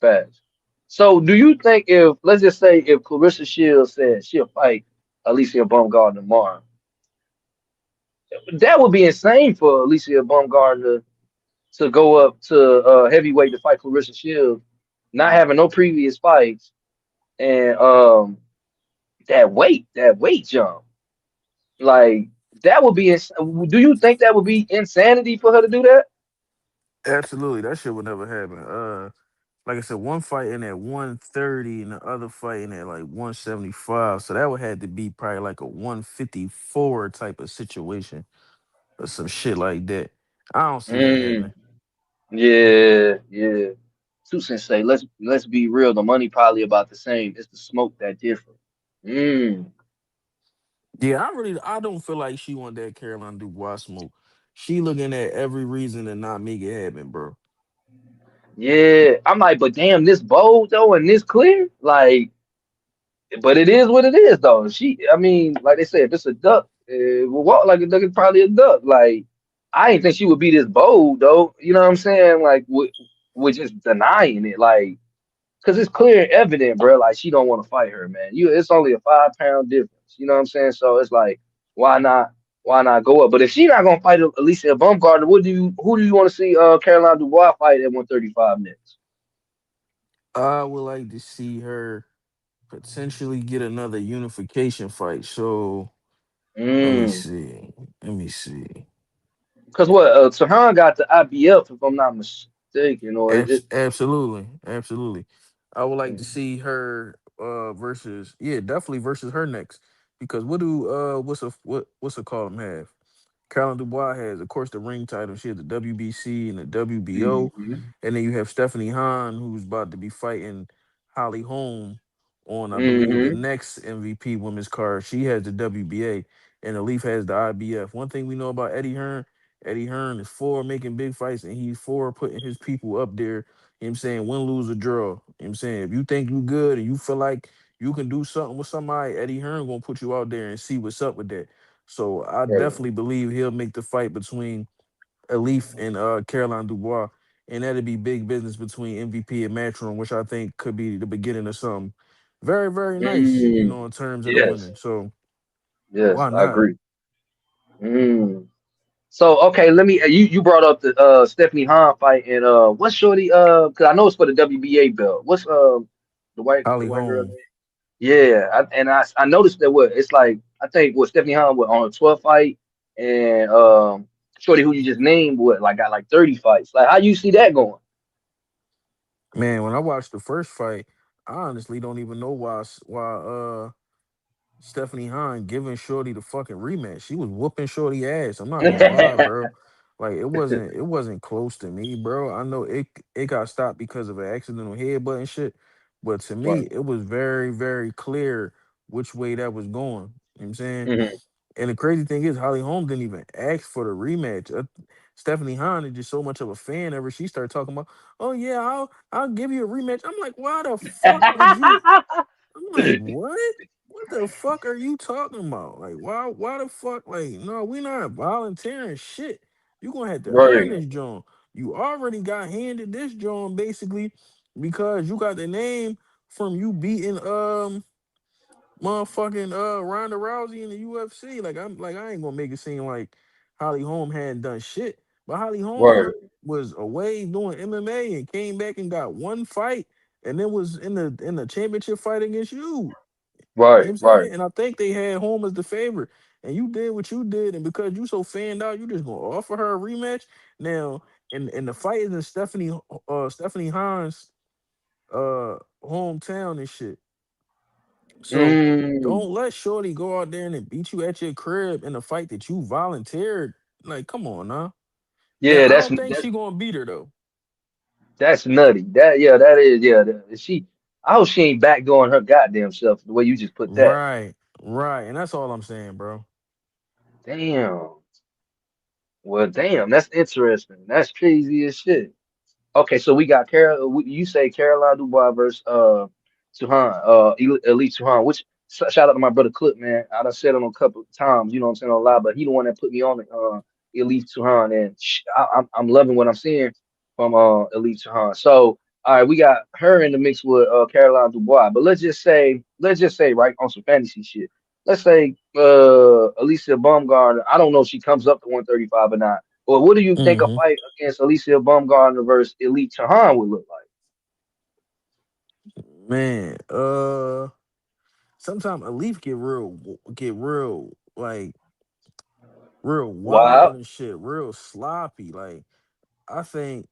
Facts. So, do you think if let's just say if Claressa Shields said she'll fight Alycia Baumgardner tomorrow, that would be insane for Alycia Baumgardner to go up to heavyweight to fight Claressa Shields, not having no previous fights, and that weight jump, like that would be. Do you think that would be insanity for her to do that? Absolutely, that shit would never happen. Like I said, one fighting at 130 and the other fighting at like 175. So that would have to be probably like a 154 type of situation or some shit like that. I don't see that happening. Mm, yeah. Two Sensei, let's be real. The money probably about the same. It's the smoke that different. Mm, Yeah, I don't feel like she want that Caroline Dubois smoke. She looking at every reason to not make it happen, bro. yeah. I'm like, but damn, this bold though and this clear, like, but it is what it is though. I mean, like they said, if it's a duck, it will walk like a duck. It's probably a duck. Like, I didn't think she would be this bold though. You know what I'm saying? Like, with just denying it, like. Cause it's clear and evident, bro. Like she don't want to fight her, man. It's only a 5 pound difference. You know what I'm saying? So it's like, why not? Why not go up? But if she not gonna fight Alycia Baumgardner, who do you want to see? Caroline Dubois fight at 135 next? I would like to see her potentially get another unification fight. So let me Mm. see. Let me see. Cause what? Turhan got the IBF, if I'm not mistaken, or Absolutely, absolutely. I would like to Mhm. see her versus definitely versus her next because what do what's a call him have? Carolyn Dubois has, of course, the ring title. She has the WBC and the WBO. Mhm. And then you have Stephanie Hahn, who's about to be fighting Holly Holm on, I believe, the Mhm. next MVP women's card. She has the WBA, and Elif has the IBF. One thing we know about Eddie Hearn is for making big fights, and he's for putting his people up there. You know what I'm saying? Win, lose, or draw. You know what I'm saying? If you think you good and you feel like you can do something with somebody, Eddie Hearn gonna put you out there and see what's up with that. So I Right. definitely believe he'll make the fight between Elif and Caroline Dubois, and that'd be big business between MVP and Matchroom, which I think could be the beginning of something very, very nice. You Mm. know, in terms of the Yes. women. So Yes, why I not? agree. Mm. So okay, let me. You brought up the Stephanie Hahn fight and what's Shorty because I know it's for the WBA belt. What's the Holly white girl Holm. name? Yeah, I noticed that what it's like. I think what Stephanie Hahn was on a 12 fight and Shorty who you just named what like got like 30 fights. Like how you see that going? Man, when I watched the first fight, I honestly don't even know why Stephanie Hahn giving Shorty the fucking rematch. She was whooping Shorty ass. I'm not gonna lie, bro. Like it wasn't close to me, bro. I know it got stopped because of an accidental headbutt and shit. But to me, Right. it was very, very clear which way that was going. You know what I'm saying? Hmm. And the crazy thing is Holly Holm didn't even ask for the rematch. Stephanie Hahn is just so much of a fan of her. She started talking about, oh yeah, I'll give you a rematch. I'm like, why the fuck would you I'm like, what? What the fuck are you talking about? Like, why the fuck? Like, no, we not volunteering shit. You gonna have to earn Right. this joint. You already got handed this joint basically because you got the name from you beating motherfucking Ronda Rousey in the UFC. Like I ain't gonna make it seem like Holly Holm hadn't done shit. But Holly Holm Right. was away doing MMA and came back and got one fight and then was in the championship fight against you. You know what I'm Right. saying? And I think they had home as the favorite. And you did what you did, and because you so fanned out, you just gonna offer her a rematch. Now, and the fight is in Stephanie Hahn's hometown and shit. So Mm. don't let Shorty go out there and then beat you at your crib in a fight that you volunteered. Like, come on now. Now Yeah, I that's don't think that's she gonna beat her though. that's nutty. That is She I hope she ain't backdoing her goddamn self the way you just put that. Right, right. And that's all I'm saying, bro. Damn. Well, damn, that's interesting. That's crazy as shit. Okay, so we got You say Caroline Dubois versus Tuhan, Elite Tuhan. Which shout out to my brother Clip, man. I done said it on a couple of times. You know what I'm saying on live, but he the one that put me on the Elite Tuhan, and I'm loving what I'm seeing. from Elif Turhan. So all right, we got her in the mix with Caroline Dubois. But let's just say right on some fantasy shit. Let's say Alycia Baumgardner. I don't know if she comes up to 135 or not. But what do you think a Hmm. fight against Alycia Baumgardner versus Elite Turhan would look like? Man, sometimes a leaf get real like real Wow. wild and shit, real sloppy. Like I think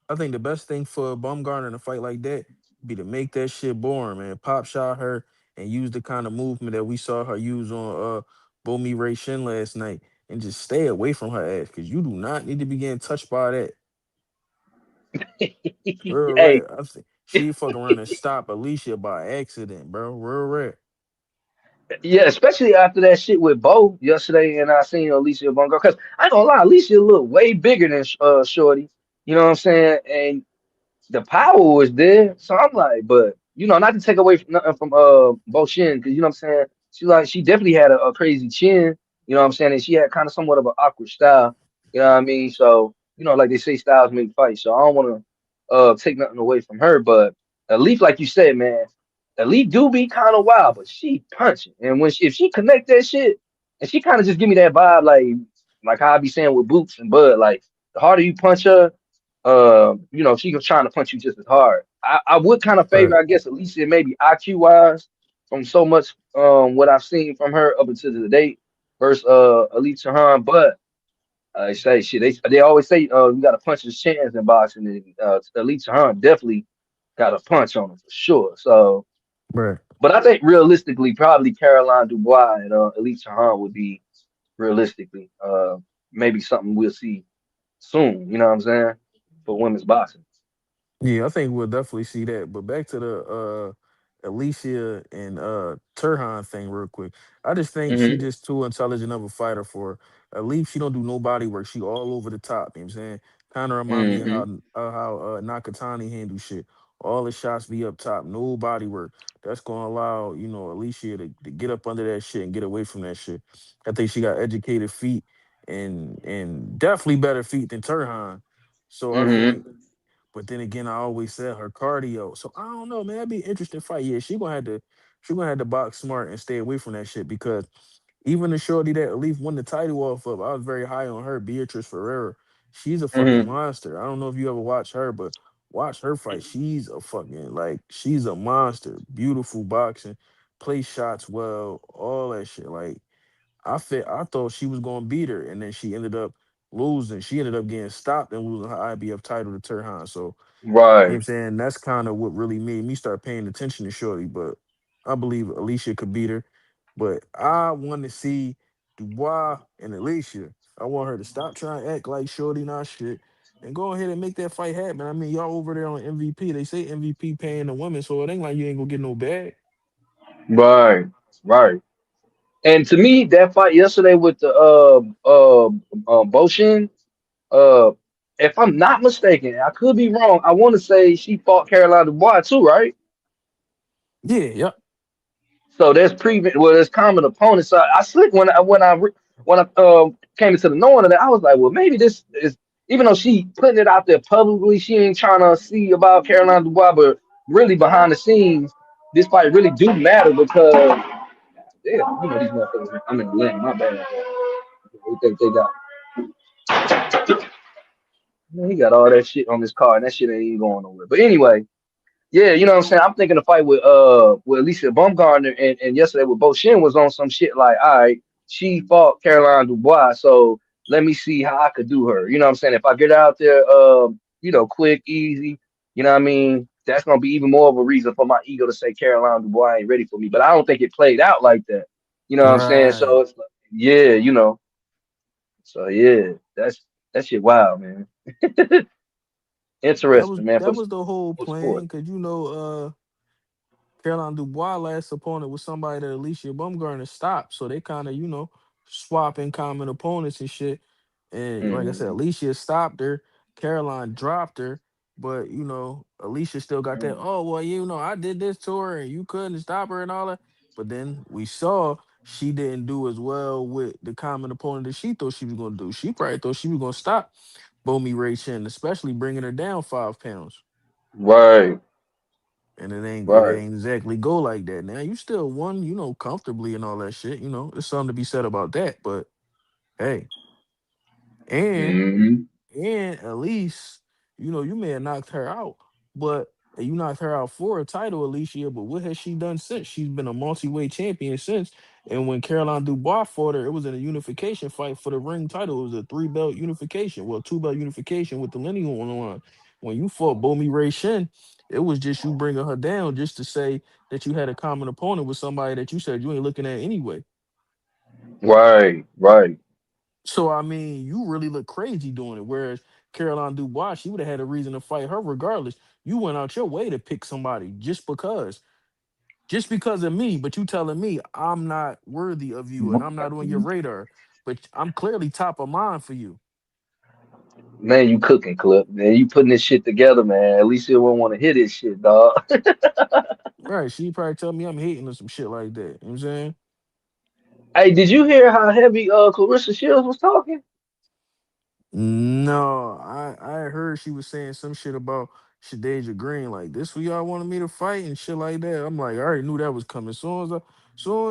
I think the best thing for Bumgarner in a fight like that be to make that shit boring, man. Pop shot her and use the kind of movement that we saw her use on Bomi Ray Shin last night, and just stay away from her ass because you do not need to be getting touched by that. Real Hey, rap. I think she fuck around and stop Alycia by accident, bro. Real rap. yeah, especially after that shit with Bo yesterday, and I seen Alicia Bunga. Cause I ain't gonna lie, Alicia look way bigger than Shorty. You know what I'm saying? And the power was there. So I'm like, but not to take away from nothing from Bo Shin, because you know what I'm saying. She definitely had a crazy chin. You know what I'm saying, and she had kind of somewhat of an awkward style. You know what I mean? So like they say, styles make fights. So I don't want to take nothing away from her, but Elite, like you said, man, Elite do be kind of wild, but she punching, and if she connect that shit, and she kind of just give me that vibe, like how I be saying with Boots and Bud, like the harder you punch her, she was trying to punch you just as hard. I would kind of favor, Right. I guess, Alicia maybe IQ wise from so much what I've seen from her up until the date versus Elite Turhan. But I say shit, they always say you got a puncher's chance in boxing, and Elite Turhan definitely got a punch on him for sure. So, Right. but I think realistically, probably Caroline Dubois and Elite Turhan would be realistically maybe something we'll see soon. You know what I'm saying, for women's boxing. Yeah, I think we'll definitely see that. But back to the Alicia and Turhan thing real quick. I just think she Hmm. just too intelligent of a fighter for her. At least she don't do no body work. She all over the top. You know what I'm saying? Kind of remind me of Hmm. how Nakatani handle shit. All the shots be up top, no body work. That's gonna allow, Alicia to get up under that shit and get away from that shit. I think she got educated feet and definitely better feet than Turhan. So I think, Hmm. but then again, I always said her cardio. So I don't know, man. That'd be an interesting fight. Yeah, she gonna have to box smart and stay away from that shit because even the shorty that Elif won the title off of, I was very high on her, Beatrice Ferreira. She's a fucking Hmm. monster. I don't know if you ever watch her, but watch her fight. She's a monster. Beautiful boxing, plays shots well, all that shit. Like I thought she was gonna beat her, and then she ended up losing. She ended up getting stopped and losing her IBF title to Turhan. So you know what Right. I'm saying? That's kind of what really made me start paying attention to Shorty. But I believe Alicia could beat her. But I want to see Dubois and Alicia. I want her to stop trying to act like Shorty not shit and go ahead and make that fight happen. I mean, y'all over there on MVP. They say MVP paying the women, so it ain't like you ain't gonna get no bag. Right. Right. And to me, that fight yesterday with the Boshin, uh, if I'm not mistaken, I could be wrong. I want to say she fought Caroline Dubois too, right? Yeah, yep. So there's common opponents. So I slick when I came into the knowing of that, I was like, well, maybe this is, even though she putting it out there publicly, she ain't trying to see about Caroline Dubois, but really behind the scenes, this fight really do matter because damn, these motherfuckers. I'm in the lane. My bad. They think they got. Man, he got all that shit on his car, and that shit ain't even going nowhere. But anyway, yeah, you know what I'm saying. I'm thinking the fight with Alycia Baumgardner and yesterday with Bo Shin was on some shit like, all right, she fought Caroline Dubois, so let me see how I could do her. You know what I'm saying? If I get out there, quick, easy, you know what I mean? That's gonna be even more of a reason for my ego to say Caroline Dubois ain't ready for me. But I don't think it played out like that. You know what I'm saying? So Right. it's like, yeah, So yeah, that shit wild, man. That was Interesting, man, that was the whole for the plan, sport. cause Caroline Dubois last opponent was somebody that Alicia Baumgardner stopped. So they kind of, swapping common opponents and shit. And like I said, Mhm. Alicia stopped her. Caroline dropped her. But, Alicia still got that, Mhm. oh, well, I did this to her and you couldn't stop her and all that. But then we saw she didn't do as well with the common opponent that she thought she was going to do. She probably thought she was going to stop Bomi Ray Chin, especially bringing her down 5 pounds. Right, And it right. ain't exactly go like that. Now you still won, comfortably and all that shit. There's something to be said about that. But hey, and Hmm. And at least, you may have knocked her out, but you knocked her out for a title, Alicia. But what has she done since? She's been a multi-weight champion since. And when Caroline Dubois fought her, it was in a unification fight for the ring title. It was a three-belt unification, well, two-belt unification with the lineal on the line. When you fought Bomi Ray Shin, it was just you bringing her down just to say that you had a common opponent with somebody that you said you ain't looking at anyway. Right, right. So I mean, you really look crazy doing it. Whereas Caroline Dubois, she would have had a reason to fight her regardless. You went out your way to pick somebody just because of me. But you telling me I'm not worthy of you and I'm not on your radar. But I'm clearly top of mind for you. Man, you cooking, Clip. Man, you putting this shit together, man. At least you won't want to hear this shit, dog. Right? She probably tell me I'm hating or some shit like that. You know what I'm saying? Hey, did you hear how heavy Claressa Shields was talking? No, I heard she was saying some shit about Shadeja Green, like this who y'all wanted me to fight and shit like that. I'm like, I already knew that was coming. Soon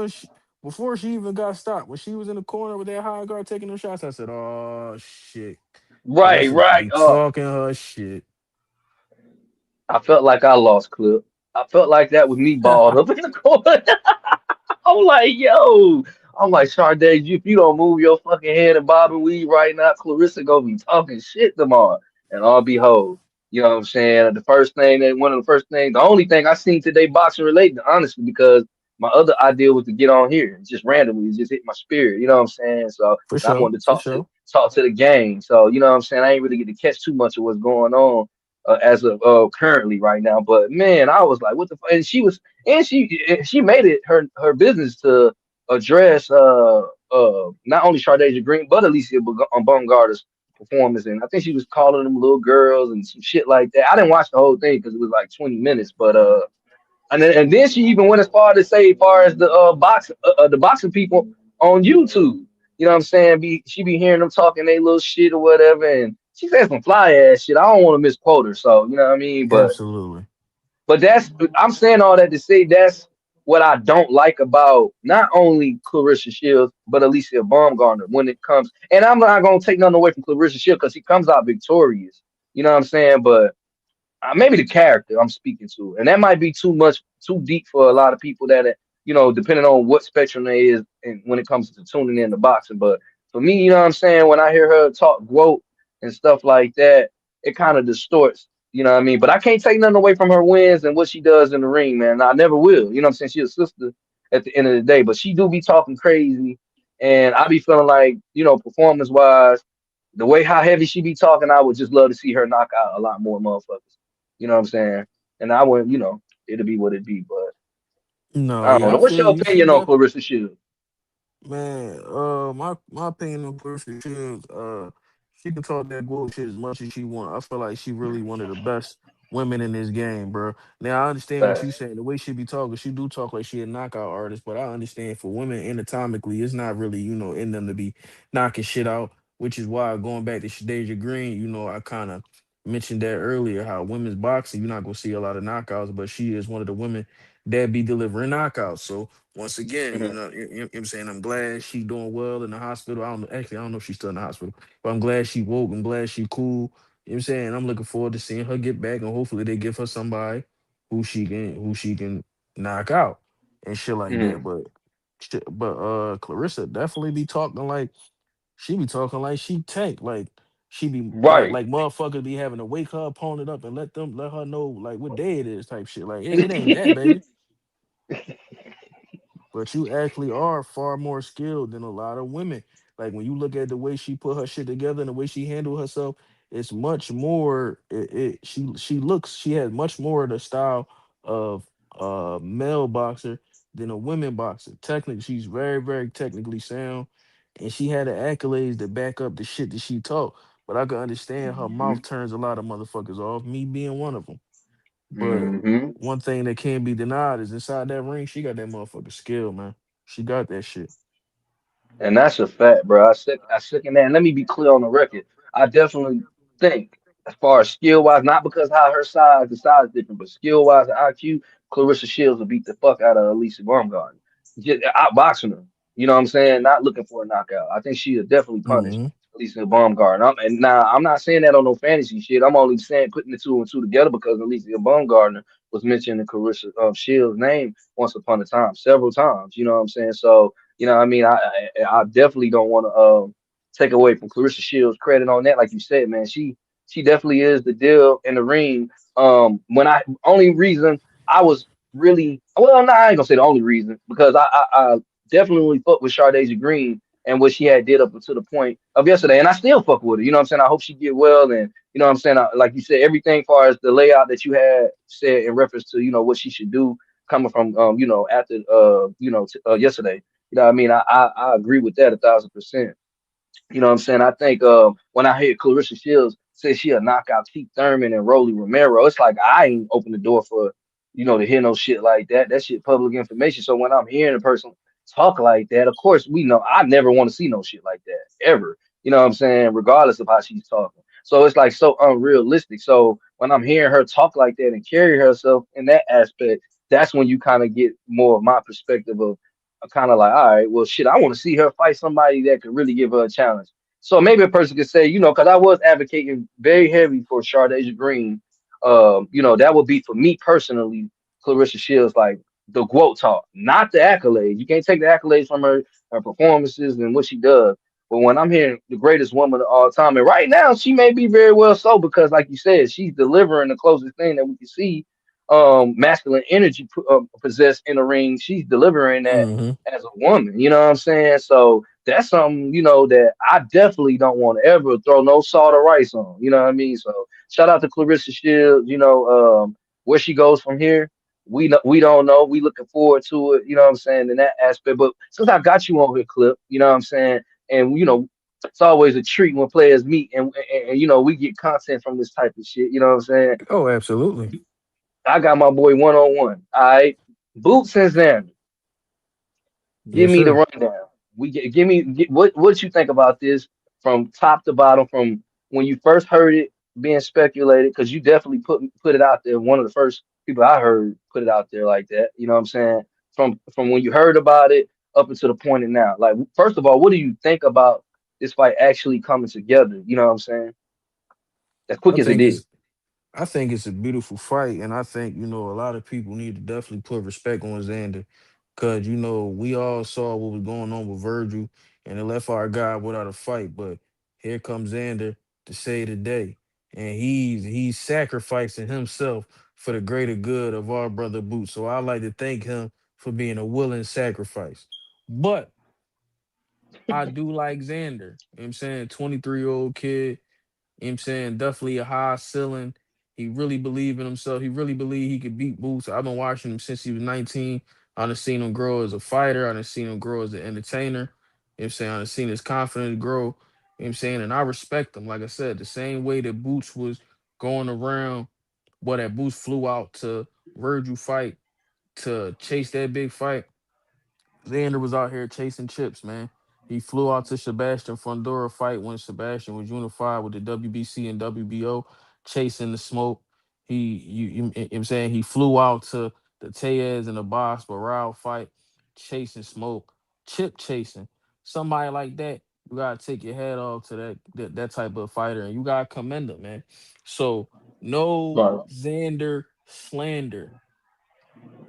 as she, before she even got stopped, when she was in the corner with that high guard taking them shots, I said, oh shit, Right, Clarissa gonna right. be talking her shit. I felt like I lost, Clip. I felt like that was me balled up in the corner. I'm like, yo. I'm like, Sade, if you don't move your fucking head and bob and weave right now, Clarissa gonna be talking shit tomorrow. And all behold, you know what I'm saying? One of the first things, the only thing I seen today boxing related, honestly, because my other idea was to get on here. Just randomly, it just hit my spirit. You know what I'm saying? So For I sure, wanted to for sure. talk to the gang. So you know what I'm saying? I ain't really get to catch too much of what's going on as of currently right now. But man, I was like, what the fuck? And she made it her business to address not only Chardasia Green but Baumgartner's performance, and I think she was calling them little girls and some shit like that. I didn't watch the whole thing because it was like 20 minutes, but and then she even went as far to say, as far as the boxing people on YouTube. You know what I'm saying? She be hearing them talking they little shit or whatever, and she said some fly ass shit. I don't want to misquote her, so you know what I mean. Absolutely. But I'm saying all that to say that's what I don't like about not only Claressa Shields but Alycia Baumgardner when it comes. And I'm not gonna take nothing away from Claressa Shields because she comes out victorious. You know what I'm saying? But maybe the character I'm speaking to, and that might be too deep for a lot of people that depending on what spectrum they is, and when it comes to tuning in to boxing. But for me, you know what I'm saying, when I hear her talk GWOAT and stuff like that, it kind of distorts. You know what I mean? But I can't take nothing away from her wins and what she does in the ring, man. I never will. You know what I'm saying? She's a sister at the end of the day, but she do be talking crazy, and I be feeling like performance wise, the way how heavy she be talking, I would just love to see her knock out a lot more motherfuckers. You know what I'm saying? And I wouldn't, it'll be what it be. But No, I don't yeah, know. I What's feel your you. She opinion on definitely. Clarissa Shields? Man, my opinion on Clarissa Shields, she can talk that GWOAT shit as much as she want. I feel like she really one of the best women in this game, bro. Now I understand what you Facts. saying. The way she be talking, she do talk like she a knockout artist, but I understand for women anatomically, it's not really, in them to be knocking shit out, which is why going back to Shadeja Green, I kind of mentioned that earlier, how women's boxing, you're not gonna see a lot of knockouts, but she is one of the women that be delivering knockouts. So once again, Hmm. you know what I'm saying? I'm glad she doing well in the hospital. I don't know, actually, I don't know if she's still in the hospital, but I'm glad she woke. I'm glad she cool. You know what I'm saying? I'm looking forward to seeing her get back, and hopefully they give her somebody who she can knock out and shit like Hmm. that. But Clarissa definitely be talking like she be talking like she tank. Like she be like Right. like motherfuckers be having to wake her opponent up and let her know like what day it is type shit. Like it ain't that, baby. But you actually are far more skilled than a lot of women. Like when you look at the way she put her shit together and the way she handled herself, it's much more. She has much more of the style of a male boxer than a women boxer. Technically, she's very very technically sound, and she had the accolades to back up the shit that she taught. But I can understand her Hmm. mouth turns a lot of motherfuckers off. Me being one of them. But Hmm. one thing that can't be denied is inside that ring, she got that motherfucker skill, man. She got that shit. And that's a fact, bro. I second that. And let me be clear on the record. I definitely think as far as skill wise, not because how her size, the size is different, but skill wise and IQ, Claressa Shields will beat the fuck out of Alycia Baumgardner. Just outboxing her. You know what I'm saying? Not looking for a knockout. I think she'll definitely punish Mm-hmm. Alycia Baumgardner. And now I'm not saying that on no fantasy shit. I'm only saying putting the two and two together because Alycia Baumgardner was mentioned in Claressa Shields' name once upon a time, several times. You know what I'm saying? So, you know what I mean? I definitely don't want to take away from Claressa Shields' credit on that. Like you said, man, she definitely is the deal in the ring. When I only reason I was really well, no, I ain't gonna say the only reason because I definitely fuck with Sade Green and what she had did up until the point of yesterday, and I still fuck with her. You know what I'm saying? I hope she get well, and you know what I'm saying. Like you said, everything far as the layout that you had said in reference to what she should do coming from after yesterday. You know what I mean? I agree with that 1,000%. You know what I'm saying? I think when I hear Claressa Shields say she'll knock out Keith Thurman and Rolly Romero, it's like I ain't open the door for, to hear no shit like that. That shit public information. So when I'm hearing a person talk like that, of course we know I never want to see no shit like that ever. You know what I'm saying? Regardless of how she's talking. So it's like so unrealistic. So when I'm hearing her talk like that and carry herself in that aspect, that's when you kind of get more of my perspective of kind of like, all right, well, shit, I want to see her fight somebody that could really give her a challenge. So maybe a person could say, because I was advocating very heavy for Shardasia Green. That would be for me personally, Claressa Shields, like the GWOAT talk, not the accolades. You can't take the accolades from her performances and what she does. But when I'm hearing the greatest woman of all time, and right now she may be very well so because, like you said, she's delivering the closest thing that we can see masculine energy possessed in the ring. She's delivering that Mm-hmm. as a woman. You know what I'm saying? So that's something, that I definitely don't want to ever throw no salt or rice on. You know what I mean? So shout out to Claressa Shields. Where she goes from here, we don't know. We looking forward to it. You know what I'm saying in that aspect. But since I got you on here, Clip, you know what I'm saying, and it's always a treat when players meet and we get content from this type of shit. You know what I'm saying? Oh, absolutely. I got my boy 1-on-1. All right, Boots and Xander. Give Yes, me the sir. rundown. What you think about this from top to bottom, from when you first heard it being speculated, because you definitely put it out there. One of the first people I heard put it out there like that. You know what I'm saying? From when you heard about it up until the point of now. Like, first of all, what do you think about this fight actually coming together? You know what I'm saying? As quick I as it think did. it's I think it's a beautiful fight, and I think a lot of people need to definitely put respect on Xander, cause we all saw what was going on with Virgil, and it left our guy without a fight. But here comes Xander to save the day, and he's sacrificing himself for the greater good of our brother Boots. So I like to thank him for being a willing sacrifice. But I do like Xander. You know what I'm saying, 23-year-old kid. You know what I'm saying? Definitely a high ceiling. He really believed in himself. He really believed he could beat Boots. I've been watching him since he was 19. I done seen him grow as a fighter. I done seen him grow as an entertainer. You know what I'm saying? I done seen his confidence grow. You know what I'm saying? And I respect him. Like I said, the same way that Boots was going around, that Boots flew out to Virgil fight to chase that big fight. Xander was out here chasing chips, man. He flew out to Sebastian Fundora fight when Sebastian was unified with the WBC and WBO, chasing the smoke. I'm saying he flew out to the Tellez and the Boss Barral fight, chasing smoke, chip chasing. Somebody like that, you gotta take your head off to that type of fighter, and you gotta commend him, man. So no Right. Xander slander.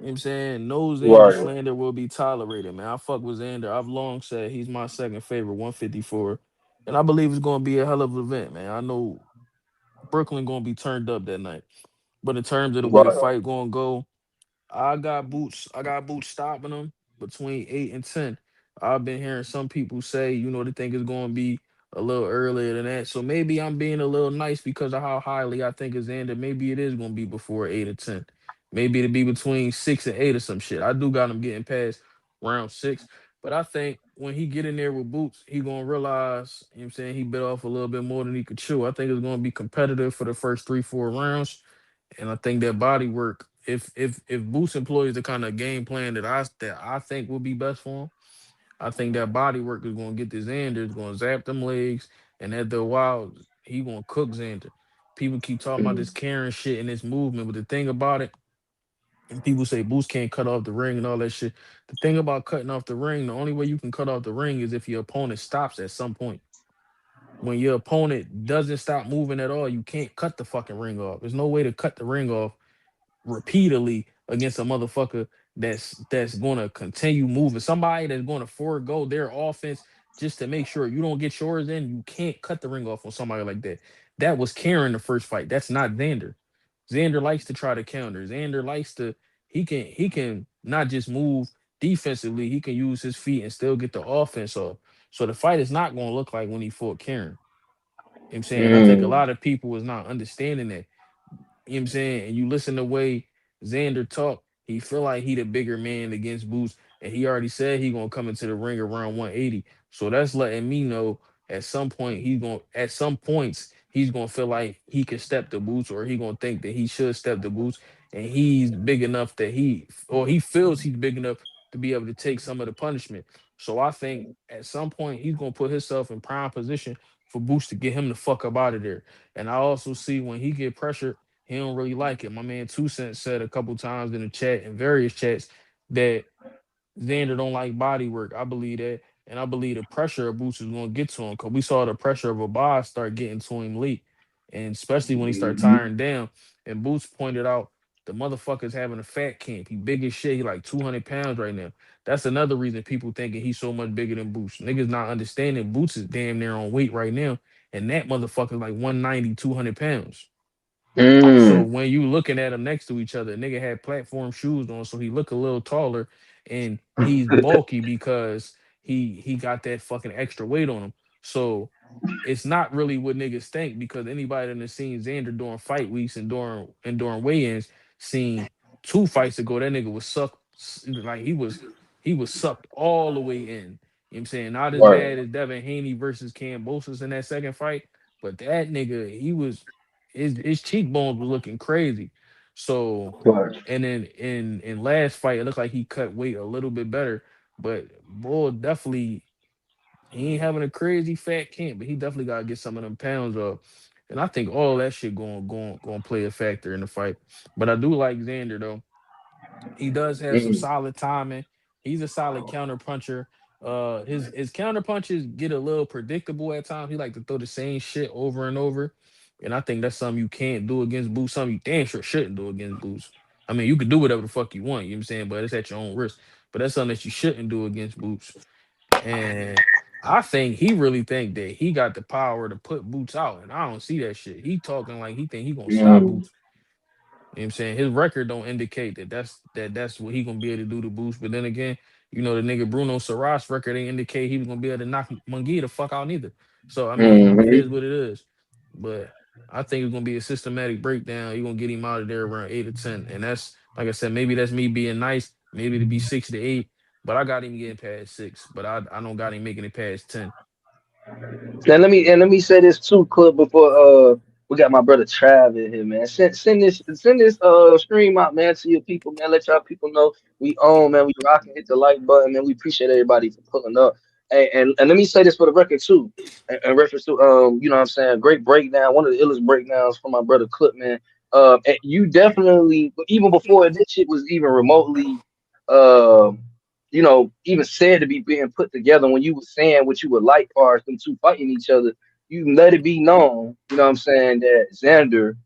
You know what I'm saying? No Xander Right. slander will be tolerated, man. I fuck with Xander. I've long said he's my second favorite 154. And I believe it's gonna be a hell of an event, man. I know Brooklyn gonna be turned up that night. But in terms of the way the Right. fight gonna go, I got boots stopping them between 8 and 10. I've been hearing some people say, they think it's going to be a little earlier than that. So maybe I'm being a little nice because of how highly I think it's Xander. Maybe it is going to be before 8 or 10. Maybe it'll be between 6 and 8 or some shit. I do got him getting past round 6. But I think when he get in there with Boots, he gonna realize, you know what I'm saying, he bit off a little bit more than he could chew. I think it's gonna be competitive for the first 3, 4 rounds. And I think that body work, if Boots employs the kind of game plan that I think will be best for him, I think that body work is going to get this end. It's going to zap them legs, and at the wild. he gonna cook Xander. People keep talking about this Karen shit and this movement, but the thing about it, and people say Boots can't cut off the ring and all that shit. The thing about cutting off the ring, the only way you can cut off the ring is if your opponent stops at some point. When your opponent doesn't stop moving at all, you can't cut the fucking ring off. There's no way to cut the ring off repeatedly against a motherfucker that's gonna continue moving. Somebody that's gonna forego their offense just to make sure you don't get yours in. You can't cut the ring off on somebody like that. That was Karen the first fight. That's not Xander. Xander likes to try to counter. Xander likes to he can not just move defensively, he can use his feet and still get the offense off. So the fight is not gonna look like when he fought Karen. You know what I'm saying? I think a Mm. lot of people is not understanding that. You know what I'm saying? And you listen to the way Xander talk, he feel like he the bigger man against Boots, and he already said he gonna come into the ring around 180. So that's letting me know at some points he's gonna feel like he can step the Boots, or he gonna think that he should step the Boots, and he's big enough that he feels he's big enough to be able to take some of the punishment. So I think at some point he's gonna put himself in prime position for Boots to get him the fuck up out of there. And I also see when he get pressured, he don't really like it. My man Two Cent said a couple times in the chat, in various chats, that Xander don't like body work. I believe that. And I believe the pressure of Boots is going to get to him, because we saw the pressure of Dubois start getting to him late. And especially when he started Mhm. tiring down. And Boots pointed out the motherfucker's having a fat camp. He big as shit. He like 200 pounds right now. That's another reason people thinking he's so much bigger than Boots. Niggas not understanding Boots is damn near on weight right now. And that motherfucker's like 190, 200 pounds. So Mm. when you looking at them next to each other, nigga had platform shoes on, so he look a little taller, and he's bulky because he got that fucking extra weight on him. So it's not really what niggas think, because anybody that has seen Xander during fight weeks and during weigh-ins seen 2 fights ago, that nigga was like he was sucked all the way in. You know what I'm saying? Not as Right. bad as Devin Haney versus Cambosis in that second fight, but that nigga, his cheekbones were looking crazy. So, Right. and then in last fight, it looked like he cut weight a little bit better. But Bull definitely, he ain't having a crazy fat camp, but he definitely gotta get some of them pounds up. And I think all that shit going play a factor in the fight. But I do like Xander though. He does have some Mm. solid timing. He's a solid counter puncher. His counter punches get a little predictable at times. He like to throw the same shit over and over, and I think that's something you can't do against Boots. Something you damn sure shouldn't do against Boots. I mean, you can do whatever the fuck you want. You know what I'm saying, but it's at your own risk. But that's something that you shouldn't do against Boots. And I think he really think that he got the power to put Boots out, and I don't see that shit. He talking like he think he gonna stop Mm. Boots. You know what I'm saying? His record don't indicate that's what he gonna be able to do to Boost. But then again, the nigga Bruno Saras record ain't indicate he was gonna be able to knock Munguia the fuck out neither. So I mean, it is Mhm. what it is. But I think it's gonna be a systematic breakdown. You're gonna get him out of there around 8 or 10. And that's, like I said, maybe that's me being nice, maybe to be 6 to 8. But I got him getting past 6. But I don't got him making it past 10. And let me say this too, Clip, before we got my brother Trav in here, man. Send this stream out, man, to your people, man. Let y'all people know we own, man. We rocking, hit the like button, man. We appreciate everybody for pulling up. And let me say this for the record too. In reference to what I'm saying, great breakdown, one of the illest breakdowns from my brother Clip, man. And you definitely, even before this shit was even remotely um even said to be being put together, when you were saying what you would like for them two fighting each other, you let it be known, what I'm saying, that Xander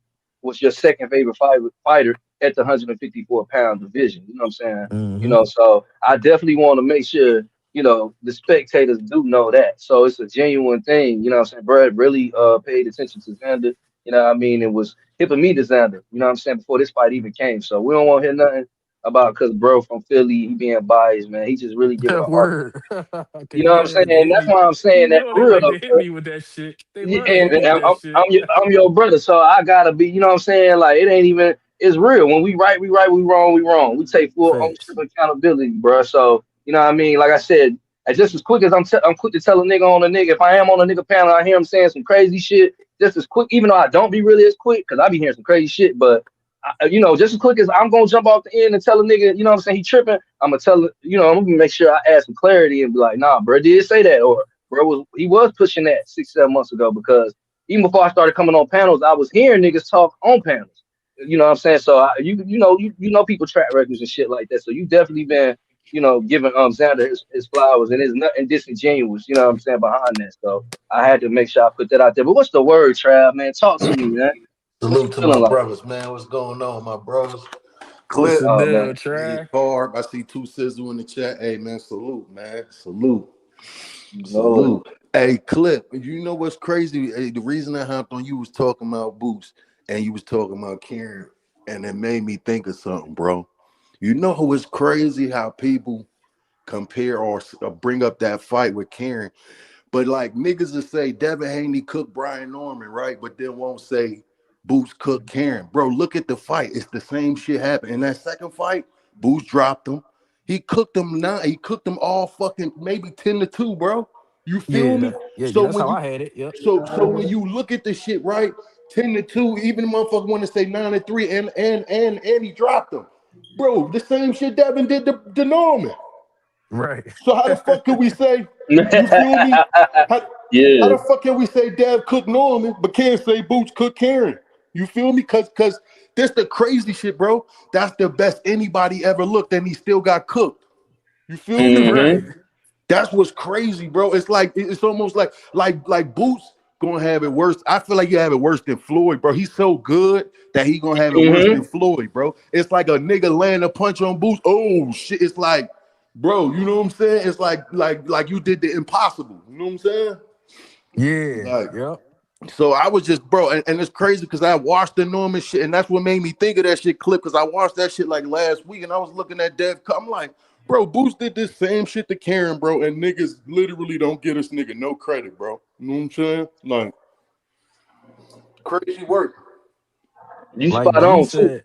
was your second favorite fighter at the 154-pound division. You know what I'm saying? Mm-hmm. So I definitely want to make sure, the spectators do know that. So it's a genuine thing, what I'm saying? Brad really paid attention to Xander, what I mean, and was hipping me to Xander, what I'm saying, before this fight even came. So we don't want to hear nothing about because bro from Philly, he being biased, man. He just really giving an argument. Word. Cause You you know what know I'm they like to saying? hit That's me. why I'm saying You that know they for real like though. to hit me with that shit. They Yeah, love to hit me and with I'm, that I'm shit. I'm your brother, so I gotta be. You know what I'm saying? Like it ain't even. It's real. When we right, we right. We wrong, we wrong. We take full ownership Facts. and accountability, bro. So you know what I mean? Like I said, just as quick as I'm quick to tell a nigga on a nigga. If I am on a nigga panel, I hear him saying some crazy shit. Just as quick, even though I don't be really as quick, because I be hearing some crazy shit. But just as quick as I'm gonna jump off the end and tell a nigga, you know what I'm saying, he tripping. I'm gonna tell, I'm gonna make sure I add some clarity and be like, nah, bro, did say that, or bro he was pushing that 6, 7 months ago because even before I started coming on panels, I was hearing niggas talk on panels. You know what I'm saying? So you know people track records and shit like that. So you definitely been giving Xander his flowers, and there's nothing disingenuous. You know what I'm saying behind that. So I had to make sure I put that out there. But what's the word, Trav? Man, talk to me, man. What you Salute to my feeling like? brothers, man. What's going on, my brothers? What's Clip, the Oh man. deal, hey, Trey? Barb. I see two Sizzle in the chat. Hey, man, salute, man. Salute. Lord. Salute. Hey, Clip, you know what's crazy? Hey, the reason I hopped on you was talking about Boots and you was talking about Karen, and it made me think of something, bro. You know who is crazy how people compare or bring up that fight with Karen, but like niggas will say Devin Haney cooked Brian Norman, right? But then won't say Boots cooked Karen. Bro, look at the fight. It's the same shit happened. In that second fight, Boots dropped him. He cooked them now. He cooked them all fucking maybe 10-2, bro. You feel Yeah, me? yeah, So that's when how you I had it. Yep. so when you look at the shit, right? 10-2, even the motherfucker want to say 9-3, and he dropped them. Bro, the same shit Devin did to Norman. Right. So how the fuck can we say, you feel me? How Yeah. the fuck can we say Dev cooked Norman, but can't say Boots cooked Karen? You feel me? Cause this the crazy shit, bro. That's the best anybody ever looked, and he still got cooked. You feel me? Right. Mm-hmm. That's what's crazy, bro. It's like it's almost like Boots gonna have it worse. I feel like you have it worse than Floyd, bro. He's so good that he gonna have it worse than Mm-hmm. Floyd, bro. It's like a nigga landing a punch on Boots. Oh shit! It's like, bro, you know what I'm saying? It's like you did the impossible. You know what I'm saying? Yeah. Like, Yep. so I was just, bro, and it's crazy because I watched the Norman shit, and that's what made me think of that shit clip, because I watched that shit like last week, and I was looking at Dev. I'm like, bro, Boots did this same shit to Karen, bro, and niggas literally don't give this nigga no credit, bro. You know what I'm saying? Like, crazy work. You Like spot on too.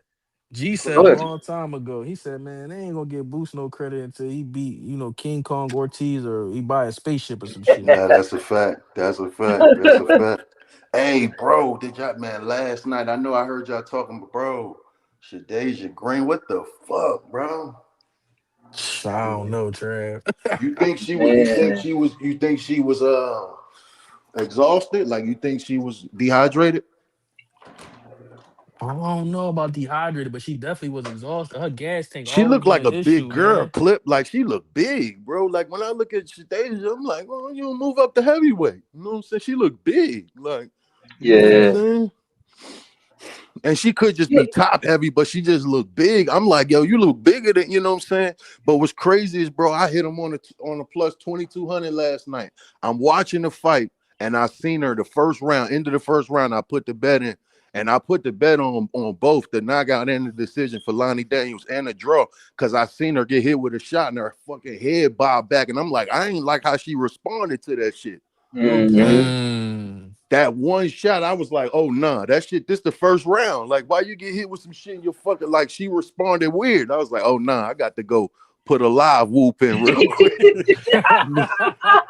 G said Go a ahead. long time ago. He said, "Man, they ain't gonna get Boost no credit until he beat, King Kong Ortiz or he buy a spaceship or some shit." Nah, that's a fact. That's a fact. That's a fact. Hey, bro, did y'all, man, last night, I know I heard y'all talking, but bro, Shadeja Green, what the fuck, bro? I don't know, Trav. You think she was? You think Man. she was? You think she was exhausted? Like you think she was dehydrated? I don't know about dehydrated, but she definitely was exhausted. Her gas tank She always looked been like an a big issue, girl. man. Clip like she looked big, bro. Like when I look at Shadeja, I'm like, oh, you don't move up to heavyweight. You know what I'm saying? She looked big, like you know what I'm Yeah. Yeah. saying. And she could just Yeah. be top heavy, but she just looked big. I'm like, yo, you look bigger than, you know what I'm saying? But what's crazy is, bro, I hit him on a plus 2200 last night. I'm watching the fight, and I seen her the first round, end of the first round. I put the bet in, and I put the bet on both the knockout and the decision for Lonnie Daniels and the draw, because I seen her get hit with a shot and her fucking head bobbed back. And I'm like, I ain't like how she responded to that shit. You know what I'm Mm-hmm. saying? Mm. That one shot, I was like, oh nah, that shit, this the first round. Like, why you get hit with some shit in your fucking, like, she responded weird. I was like, oh nah, I got to go put a live whoop in real quick.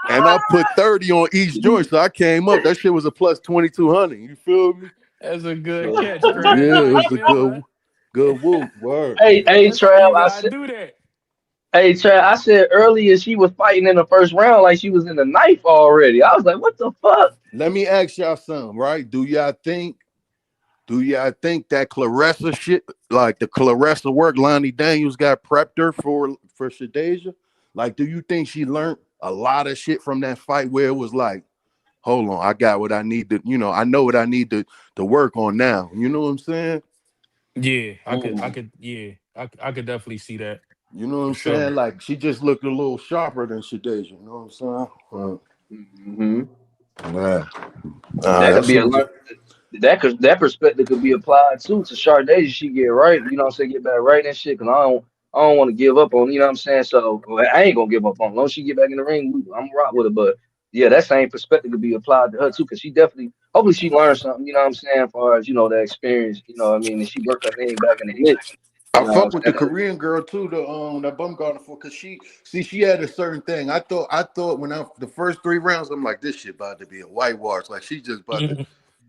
And I put 30 on each joint. So I came up. That shit was a plus 2200. You feel me? That's a good So catch, Trav. yeah, it Nah, was a yeah, man. good whoop. Word. Hey, That's how Trav. you gotta do that. I said earlier she was fighting in the first round like she was in the knife already. I was like, what the fuck? Let me ask y'all something, right? Do y'all think that Claressa shit, like the Claressa work, Lonnie Daniels got prepped her for Shadeja? Like, do you think she learned a lot of shit from that fight where it was like, hold on, I got what I need to, I know what I need to work on now. You know what I'm saying? Yeah, Mm. I could definitely see that You know what for I'm sure. saying? Like she just looked a little sharper than Shadeja. You know what I'm saying? Mm-hmm. Yeah. That could That's be a some. learn. That perspective could be applied too to Sharday. She get right, you know what I'm saying, get back right and shit. Cause I don't want to give up on, you know what I'm saying. So well, I ain't gonna give up on. As long as she get back in the ring, I'm gonna rock with her. But yeah, that same perspective could be applied to her too. Cause she definitely, hopefully, she learned something. You know what I'm saying, as far as the experience. You know what I mean, and she worked her name back in the hits. I You know what I'm fuck with the saying. Korean girl too, the that Baumgardner for, cause she had a certain thing. I thought when the first 3 rounds, I'm like, this shit about to be a whitewash. Like she just about to,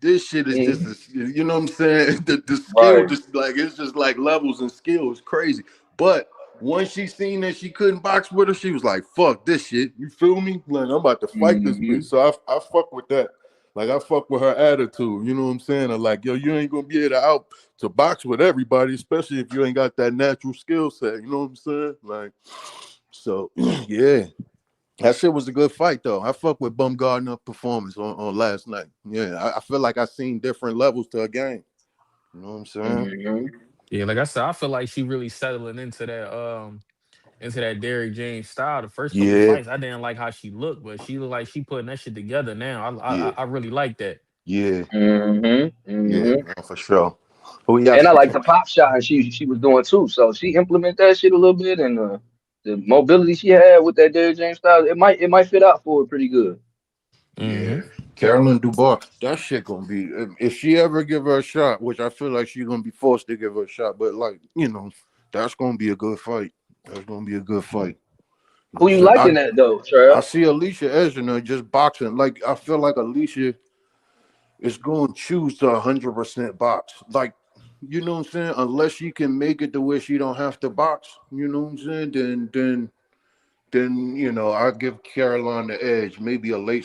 this shit is just Mhm. you know what I'm saying? The skill Right. just like, it's just like levels and skill. It's crazy. But once she seen that she couldn't box with her, she was like, fuck this shit. You feel me? Like I'm about to fight this Mm-hmm. bitch. So I fuck with that. Like I fuck with her attitude. You know what I'm saying? I'm like, yo, you ain't gonna be able to box with everybody, especially if you ain't got that natural skill set. You know what I'm saying? Like, so yeah. That shit was a good fight though. I fuck with Baumgardner performance on last night. Yeah, I feel like I seen different levels to a game. You know what I'm saying? Mm-hmm. Yeah, like I said, I feel like she really settling into that Derrick James style. The first couple Yeah, fights, I didn't like how she looked, but she look like she putting that shit together now. yeah, I really like that. yeah, Mm-hmm. yeah, Mm-hmm. no, for sure. Who y'all And I see? like the pop shot, and she was doing too. So she implement that shit a little bit, and the mobility she had with that Derrick James style, it might fit out for her pretty good. Yeah, Hmm. Carolyn Dubois. That shit gonna be if she ever give her a shot, which I feel like she's gonna be forced to give her a shot. But like that's gonna be a good fight. That's gonna be a good fight. You know Who what I'm you saying? liking that though, I Trav? see Alycia Baumgardner just boxing. Like I feel like Alycia is going to choose to 100% box. Like, you know what I'm saying? Unless she can make it to where she don't have to box, you know what I'm saying? Then I give Caroline the edge. Maybe a late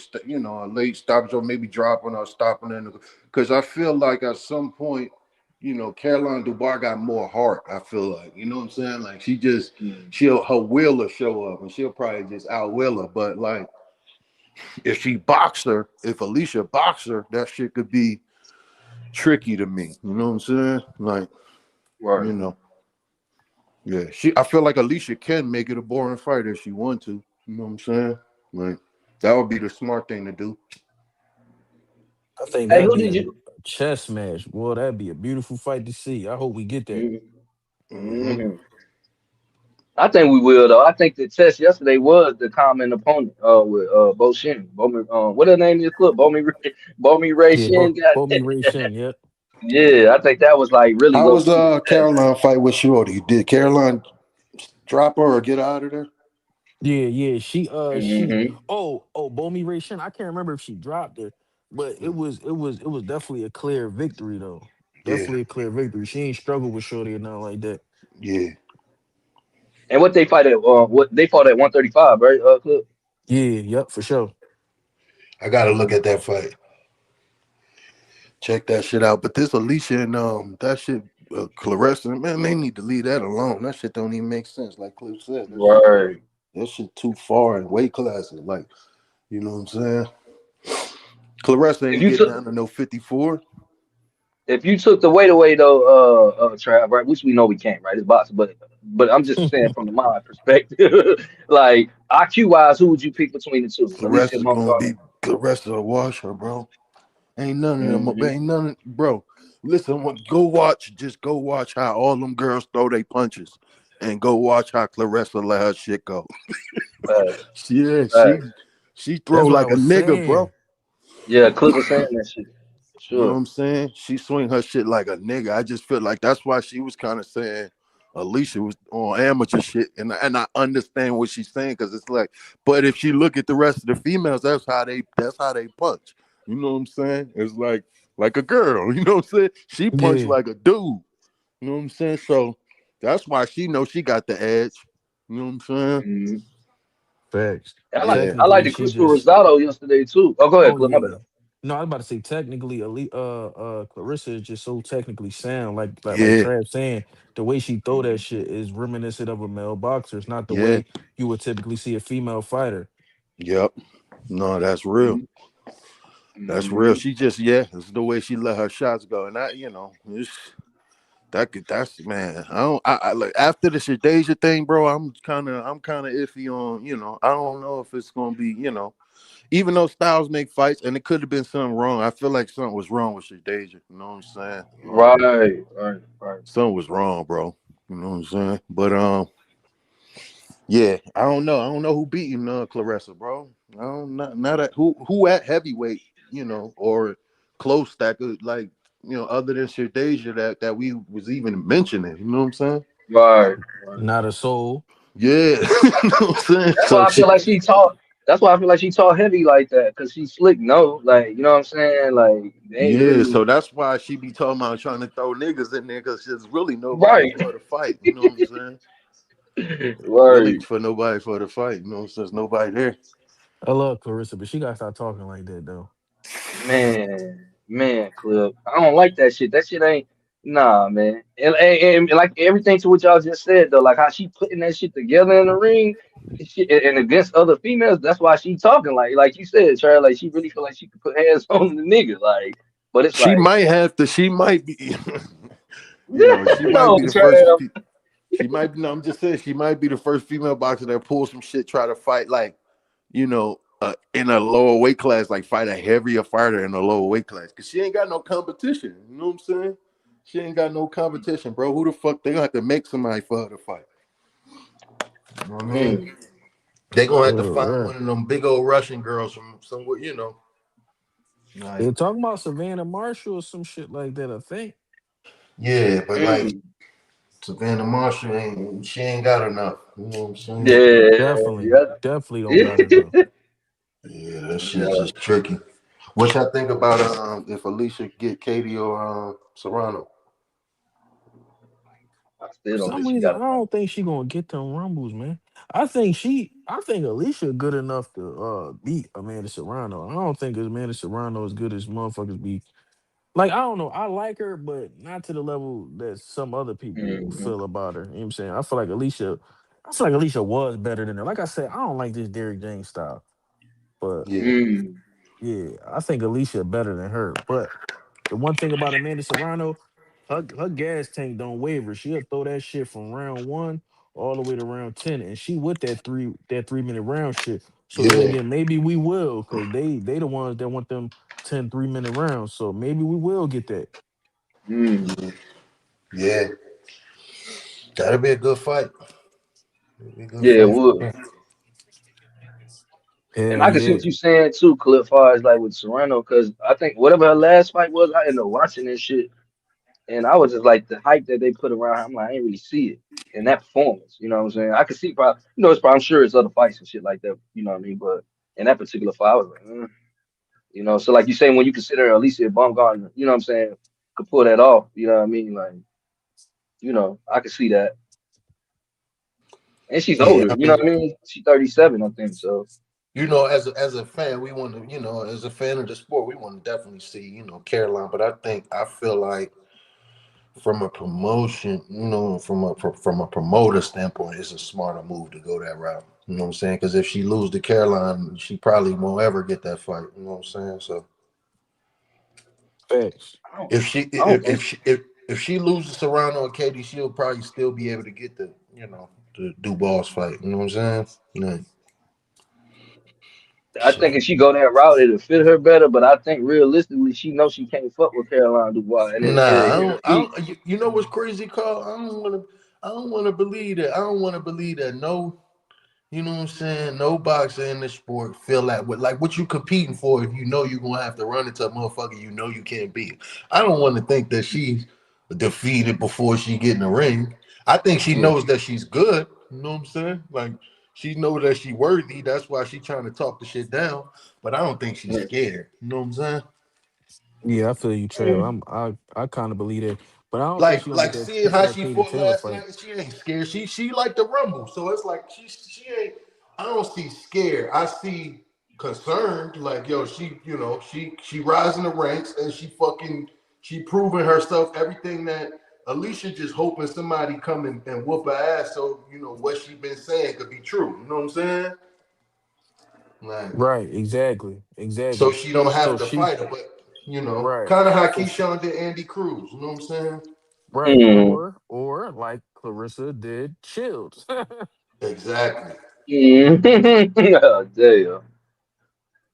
stoppage, or maybe dropping or stopping in, because I feel like at some point, Caroline Dubois got more heart. I feel like, you know what I'm saying? Like Mm. her will will show up, and she'll probably just outwill her. But like, if Alycia boxed her, that shit could be tricky to me. You know what I'm saying? Like, Right. you know, yeah. I feel like Alycia can make it a boring fight if she want to. You know what I'm saying? Like, that would be the smart thing to do. I think Hey, that'd who be did a you? chess match. Boy, that'd be a beautiful fight to see. I hope we get that. Hmm. Mm-hmm. I think we will though. I think the test yesterday was the common opponent with Bo Shin. What her name is? Club Bomi Ray Yeah, Shin got. Bo me Ray Shen. Yep. Yeah, I think that was like really How low was key the test. Caroline fight with Shorty? Did Caroline drop her or get out of there? Yeah, yeah. She Mm-hmm. Bo me Ray Shen. I can't remember if she dropped her, but it was definitely a clear victory though. Yeah, Definitely a clear victory. She ain't struggled with Shorty or nothing like that. yeah. And what they fight at? What they fought at 135, right? Club. Yeah, yep, for sure. I gotta look at that fight. Check that shit out. But this Alycia and that shit, Claressa, man, they need to leave that alone. That shit don't even make sense. Like Cliff said, Right. that shit too far in weight classes. Like, you know what I'm saying? Claressa If ain't you getting took down to no 54. if you took the weight away though, Trav, right? Which we know we can't, right? It's boxing, but I'm just saying from the mind perspective, like IQ wise, who would you pick between the two? Alicia Claressa's gonna Baumgardner. be Claressa a washer, bro. Ain't none of them. Mm-hmm. Ain't none. Bro, listen. Go watch. Just go watch how all them girls throw their punches, and go watch how Claressa let her shit go. Facts. Yeah, Facts. she throw That's what I like a was nigga, saying. bro. Yeah, Clip was saying that shit. You know what Sure. I'm saying? She swing her shit like a nigga. I just feel like that's why she was kind of saying Alycia was on amateur shit, and I understand what she's saying because it's like, but if she look at the rest of the females, that's how they punch. You know what I'm saying? It's like a girl. You know what I'm saying? She punch Yeah, like a dude. You know what I'm saying? So that's why she knows she got the edge. You know what I'm saying? Mm-hmm. facts. Yeah, I like Technically, the she Crystal just. Rosado yesterday too. Oh, go ahead, Oh Clip. My yeah. bad. No, I was about to say technically, Clarissa is just so technically sound. Like yeah, Trav saying, the way she throw that shit is reminiscent of a male boxer. It's not the yeah, way you would typically see a female fighter. yep. No, that's real. Mm-hmm. That's real. Mm-hmm. She just it's the way she let her shots go, and that's man. I like after the Shadeja thing, bro. I'm kind of iffy on. I don't know if it's gonna be. Even though Styles make fights, and it could have been something wrong. I feel like something was wrong with Shadeja. You know what I'm saying? Right. Right. Right. Something was wrong, bro. You know what I'm saying? But yeah, I don't know. I don't know who beating Claressa, bro. I don't not at who at heavyweight, or close that could like, other than Shadeja that we was even mentioning. You know what I'm saying? Right. Right. Not a soul. Yeah, you know what I'm saying. That's So why I feel shit. like she taught. That's why I feel like she taught heavy like that, cause she's slick. No, like you know what I'm saying. Like they ain't Yeah, really so that's why she be talking about trying to throw niggas in there because there's really nobody right. for the fight. You know what I'm saying? Really Right. for nobody for the fight. You know, since nobody there. I love Clarissa, but she gotta stop talking like that though. Clip. I don't like that shit. That shit ain't nah, man. And like everything to what y'all just said though, like how she putting that shit together in the ring, and against other females. That's why she talking like you said, Charlie. Like she really feel like she could put hands on the nigga. Like, but it's She like, might have to. She might be. She might no, be the first. Charlie. She might be. No, I'm just saying. She might be the first female boxer that pulls some shit, try to fight like, in a lower weight class, like fight a heavier fighter in a lower weight class, cause she ain't got no competition. You know what I'm saying? She ain't got no competition, bro. Who the fuck they gonna have to make somebody for her to fight? You know what I mean? Mm, They gonna have to find Right. one of them big old Russian girls from somewhere, Like, They're talking about Savannah Marshall or some shit like that, I think. yeah, but like mm. Savannah Marshall she ain't got enough. You know what I'm saying? Definitely. Yeah, Definitely don't got yeah. enough. Yeah, that shit's Yeah. just tricky. What y'all think about if Alycia get Katie or Serrano? I still For don't some think she reason, got I enough. don't think she gonna get them rumbles, man. I think Alicia good enough to beat Amanda Serrano. I don't think Amanda Serrano is good as motherfuckers be. Like, I don't know. I like her, but not to the level that some other people Mm-hmm. feel about her. You know what I'm saying? I feel like Alicia was better than her. Like I said, I don't like this Derrick James style. But Yeah, Mm. yeah, I think Alicia better than her. But the one thing about Amanda Serrano, her gas tank don't waver. She'll throw that shit from round one all the way to round 10. And she with that 3 minute round shit. So then yeah, again, maybe we will, because they the ones that want them 10 3 minute rounds. So maybe we will get that. Mm. yeah, yeah. That'll be a good fight. It'll be a good Yeah, it fight for would. sure. And Hell I can see yeah. what you're saying too, Clip, far as like with Serrano, because I think whatever her last fight was, I ended up watching this shit, and I was just like the hype that they put around her. I'm like, I didn't really see it in that performance. You know what I'm saying? I could see probably, it's probably, I'm sure it's other fights and shit like that. You know what I mean? But in that particular fight, I was like, so like you say, when you consider Alycia Baumgardner, you know what I'm saying, could pull that off. You know what I mean? Like, I could see that. And she's Yeah, older. I You know mean, what I mean? She's 37, I think. So. as a fan, we want to, as a fan of the sport, we want to definitely see, Caroline. But I feel like from a promotion, from a promoter standpoint, it's a smarter move to go that route. You know what I'm saying? Because if she lose to Caroline, she probably won't ever get that fight. You know what I'm saying? So Facts. I don't think. if she loses Serrano or Katie, she'll probably still be able to get the Dubois fight. You know what I'm saying? Yeah. I think So if she go that route, it'll fit her better. But I think realistically, she knows she can't fuck with Caroline Dubois, and nah, it'll eat. you know what's crazy, Carl? I don't want to believe that. I don't want to believe that. No. You know what I'm saying? No boxer in this sport feel like what you competing for if you know you're gonna have to run into a motherfucker you know you can't beat. I don't want to think that she's defeated before she get in the ring. I think she Yeah, knows that she's good. You know what I'm saying? Like she knows that she worthy. That's why she trying to talk the shit down. But I don't think she's yeah. scared. You know what I'm saying? Yeah, I feel you, Trail. Mm. I kind of believe that. But I don't think she Like gonna get like that seeing chance for how that she Katie fought Taylor last fight. night, she ain't scared. She like the rumble, so it's like she ain't. I don't see scared. I see concerned. Like yo, she rising the ranks and she proving herself everything that Alycia just hoping somebody come and whoop her ass. So what she been saying could be true. You know what I'm saying? Like Right, exactly. so Exactly. she don't So have to she fight her, but right. kind of how So she Keyshawn did Andy Cruz. You know what I'm saying? right. Mm. Or like Clarissa did Shields. Exactly. Mm. Oh, damn.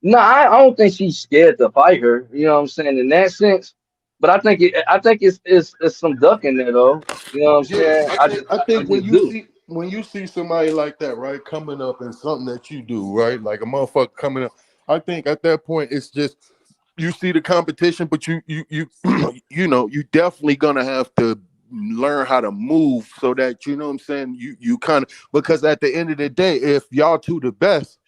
No, I don't think she's scared to fight her. You know what I'm saying in that sense. But I think it's some duck in there though. You know what I'm Yeah, saying? I I think just do. when you see somebody like that, right, coming up in something that you do, right, like a motherfucker coming up, I think at that point it's just you see the competition, but you you definitely gonna have to learn how to move so that you know what I'm saying you kind of because at the end of the day, if y'all two the best,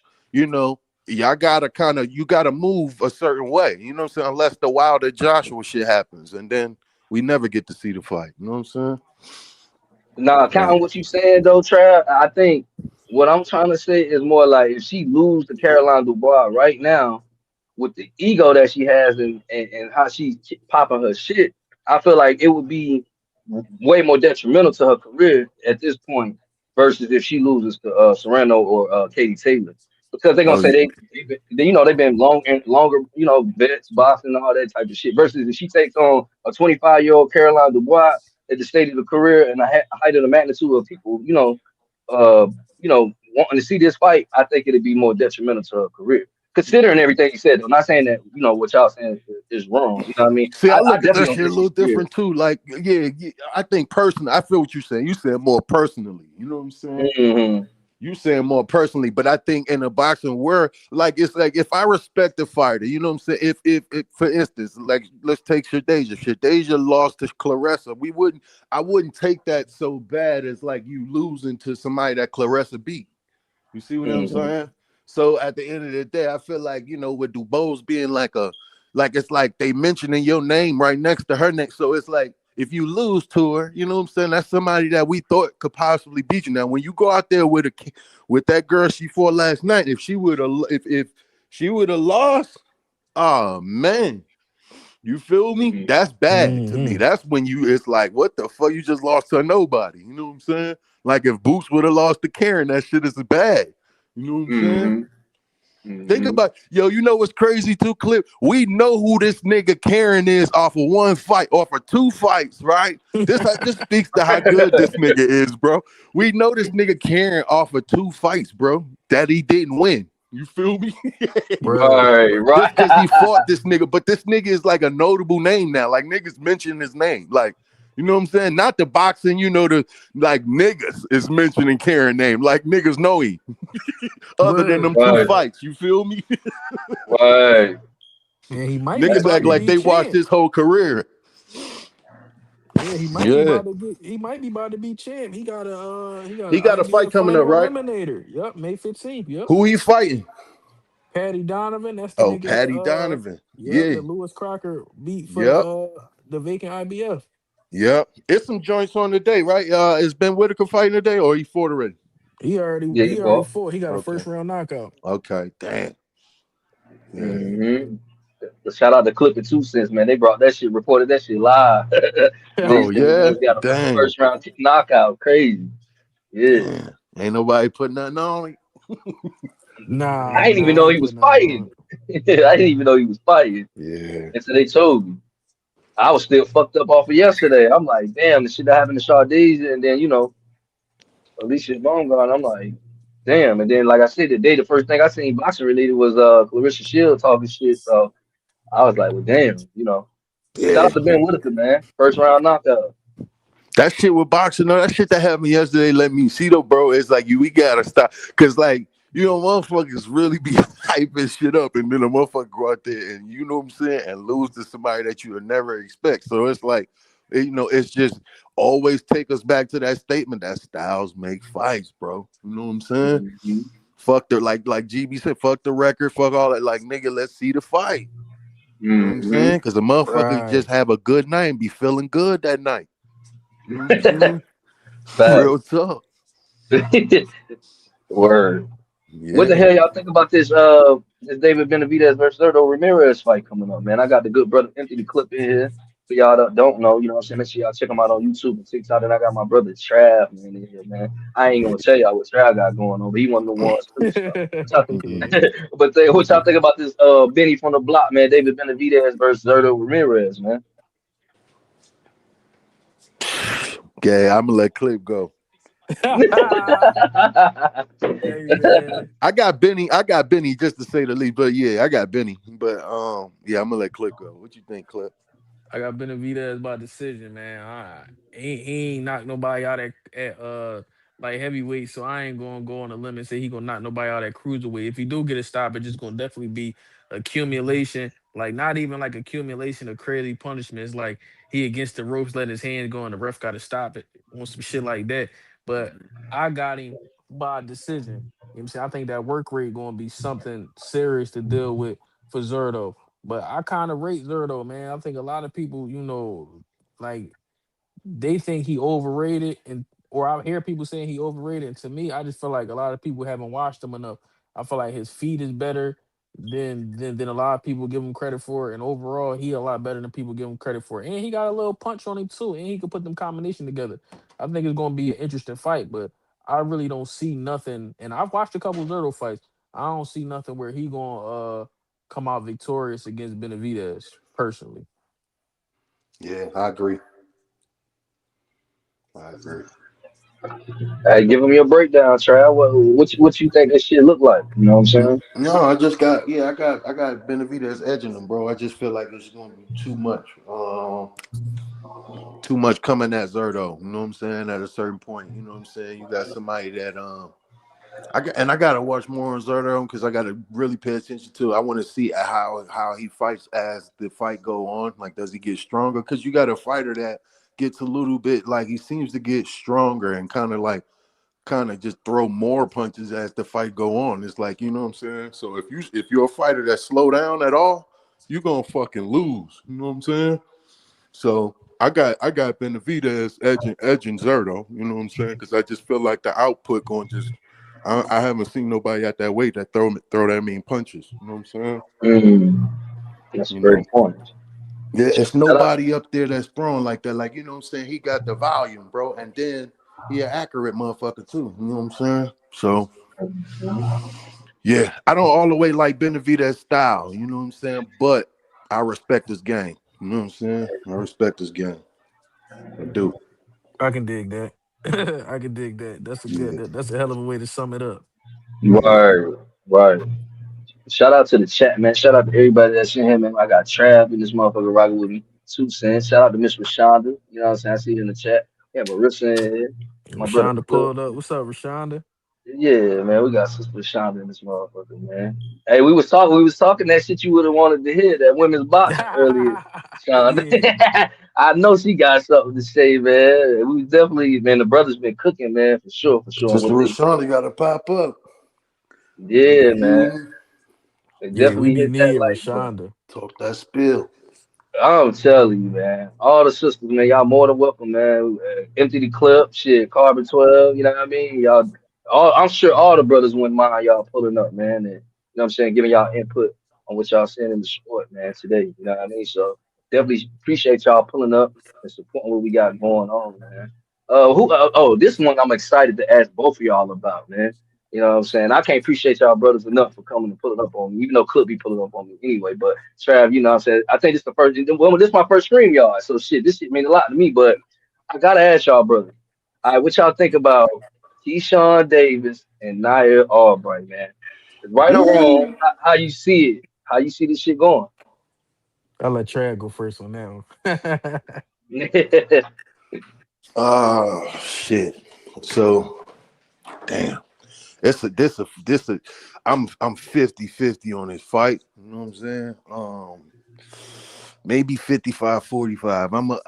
y'all gotta you gotta move a certain way, you know what I'm saying, unless the Wilder Joshua shit happens, and then we never get to see the fight. You know what I'm saying? Now, counting what you saying though, Trav, I think what I'm trying to say is more like if she lose to Caroline Dubois right now, with the ego that she has and how she's popping her shit, I feel like it would be way more detrimental to her career at this point versus if she loses to Serrano or Katie Taylor. Because they're gonna Oh say yeah. they've been long and longer, vets, boxing and all that type of shit. Versus if she takes on a 25-year-old Caroline Dubois at the state of the career and the height of the magnitude of people, uh, wanting to see this fight, I think it'd be more detrimental to her career. Considering everything you said, I'm not saying that what y'all saying is wrong. You know what I mean? See, I I look at definitely that don't shit a think little she's scared. different too. Like, yeah, I think personally, I feel what you're saying. You said more personally. You know what I'm saying? Hmm. You saying more personally, but I think in the boxing world, like it's like if I respect the fighter, you know what I'm saying? If for instance, like let's take Shadeja. Shadeja lost to Claressa. I wouldn't take that so bad as like you losing to somebody that Claressa beat. You see what I'm Hmm. saying? So at the end of the day, I feel like, with Dubois being like it's like they mentioning your name right next to her next. So it's like if you lose to her, you know what I'm saying? That's somebody that we thought could possibly beat you. Now, when you go out there with that girl she fought last night, if she would have lost, oh man, you feel me? Hmm. That's bad to me. Mm-hmm. That's when it's like, what the fuck? You just lost to nobody. You know what I'm saying? Like if Boots would have lost to Karen, that shit is bad. You know what I'm saying? Hmm. Think Hmm. about, yo, you know what's crazy too, Clip? We know who this nigga Karen is off of one fight, off of two fights, right? This speaks to how good this nigga is, bro. We know this nigga Karen off of two fights, bro, that he didn't win. You feel me? Right. Right, Just because he right. fought this nigga, but this nigga is like a notable name now. Like niggas mention his name. Like, you know what I'm saying? Not the boxing, the like niggas is mentioning Karen name. Like niggas know him. Other than them Word. two Right, fights. You feel me? right. And he might be That's Niggas about act to like be crazy. they watched champ. his whole career. Yeah, Yeah. he might be about to be champ. He got He an got a fight IBF coming up, final right? eliminator. Yep, May 15th. Yep. Who he fighting? Patty Donovan, that's the Oh, nigga that Patty Donovan. yep, Yeah. that Lewis Crocker beat for Yep. the vacant IBF. Yep. It's some joints on today, right? Is Ben Whitaker fighting today or he fought already? Yeah, he He already fought. fought. He got a Okay. first round knockout. Okay. Damn. Yeah. Hmm. Shout out to Clip and 2 Cents, man. They brought that shit, reported that shit live. They Oh said the yeah. man's got a Damn. first round knockout. Crazy. Yeah. Damn. Ain't nobody putting nothing on it. I didn't even I know ain't he was putting nothing on fighting. it. I didn't even know he was fighting Yeah. until they told me. I was still fucked up off of yesterday. I'm like, damn, the shit that happened to Shardee's and then, Alycia Baumgardner. I'm like, damn. And then, like I said, the first thing I seen boxing related was Claressa Shields talking shit. So I was like, well, damn. Shout Yeah. out to Ben Whitaker, man. First round knockout. That shit with boxing, no, that shit that happened yesterday let me see though, bro. It's like we gotta stop. Cause like, motherfuckers really be hyping shit up and then a motherfucker go out there and you know what I'm saying, and lose to somebody that you would never expect. So it's like, it's just always take us back to that statement that styles make fights, bro. You know what I'm saying? Hmm. Fuck the like GB said, fuck the record, fuck all that. Like, nigga, let's see the fight. You know what I'm Hmm. saying? Cause the motherfucker Right. just have a good night and be feeling good that night. You know what I'm saying? Real Facts. talk. Word. What the Yeah. hell y'all think about this David Benavidez versus Erdo Ramirez fight coming up, man? I got the good brother Anthony clip in here. For y'all that don't know, you know what I'm saying? Make sure y'all check him out on YouTube and TikTok. And I got my brother Trav, man, in here, man. I ain't gonna tell y'all what Trav got going on, but he one of the ones too. So Mhm. what y'all think about this Benny from the block, man? David Benavidez versus Erdo Ramirez, man. Okay, I'm gonna let Clip go. Hey man. I got Benny just to say the least, but yeah, I got Benny. But yeah, I'm gonna let Clip go. What you think, Clip? I got Benavidez by decision, man. He ain't knocked nobody out at like heavyweight, so I ain't gonna go on a limb and say he gonna knock nobody out at cruiserweight. If he do get a stop, it's just gonna definitely be accumulation, like not even like accumulation of crazy punishments, like he against the ropes, letting his hands go, and the ref got to stop it on some shit like that. But I got him by decision. You know what I'm saying? I think that work rate gonna be something serious to deal with for Zerto. But I kind of rate Zerto, man. I think a lot of people, like they think he overrated, and or I hear people saying he overrated. And to me, I just feel like a lot of people haven't watched him enough. I feel like his feet is better. than a lot of people give him credit for. And overall, he a lot better than people give him credit for. And he got a little punch on him too. And he could put them combination together. I think it's gonna be an interesting fight, but I really don't see nothing. And I've watched a couple of Zerto fights. I don't see nothing where he gonna come out victorious against Benavidez personally. Yeah, I agree. I agree. Hey, give him your breakdown, Trav. What you think that shit look like? You know what I'm saying? No, I just got I got Benavidez edging him, bro. I just feel like it's gonna be too much coming at Zerto. You know what I'm saying? At a certain point, you know what I'm saying. You got somebody that I gotta watch more on Zerto because I gotta really pay attention to. I want to see how he fights as the fight go on. Like, does he get stronger? Because you got a fighter that gets a little bit like he seems to get stronger and kind of just throw more punches as the fight go on. It's like, you know what I'm saying? So if you're a fighter that slow down at all, you're gonna fucking lose. You know what I'm saying? So I got Benavidez edging Zerto, you know what I'm saying? Because I just feel like the output going just I haven't seen nobody at that weight that throw that mean punches. You know what I'm saying? Mm, that's a You know. great point. Yeah, it's Shout out. nobody up there that's throwing like that. Like, you know what I'm saying? He got the volume, bro, and then he an accurate motherfucker too. You know what I'm saying? So yeah, I don't all the way like Benavidez style, you know what I'm saying? But I respect his game. You know what I'm saying? I respect his game. I do. I can dig that. I can dig that. Yeah. That's a hell of a way to sum it up. Right, right. Shout out to the chat, man. Shout out to everybody that's in here, man. I got Trav in this motherfucker rocking with me. 2 cents. Shout out to Miss Rashonda. You know what I'm saying? I see you in the chat. Yeah, Marissa in here. My brother Rashonda Phil. pulled up. What's up, Rashonda? Yeah, man. We got Sister Rashonda in this motherfucker, man. Hey, we was talking that shit you would have wanted to hear, that women's boxing earlier, Shonda. Yeah. I know she got something to say, man. We definitely, man, the brother's been cooking, man, for sure on Sister women's. Rashonda got to pop up. Yeah, man. Mhm. They Yeah, we definitely be hit that near like button. Rashonda. Talk that spill. I'm telling you, man. All the sisters, man, y'all more than welcome, man. Empty the clip, shit, Carbon 12, you know what I mean? I'm sure all the brothers wouldn't mind y'all pulling up, man, and you know what I'm saying, giving y'all input on what y'all saying in the sport, man, today. You know what I mean? So definitely appreciate y'all pulling up and supporting what we got going on, man. This one I'm excited to ask both of y'all about, man. You know what I'm saying? I can't appreciate y'all brothers enough for coming and pulling up on me, even though Could be pulling up on me anyway. But Trav, you know what I'm saying? I think this the first well, this is my first stream, y'all. So shit, this shit mean a lot to me. But I gotta ask y'all, brother. All right, what y'all think about Keyshawn Davis and Nia Albright, man? Right or wrong, Woo! how you see it? How you see this shit going? I'll let Trad go first on that one. Shit. So damn. It's a this a I'm 50-50 on this fight. You know what I'm saying? Maybe 55-45.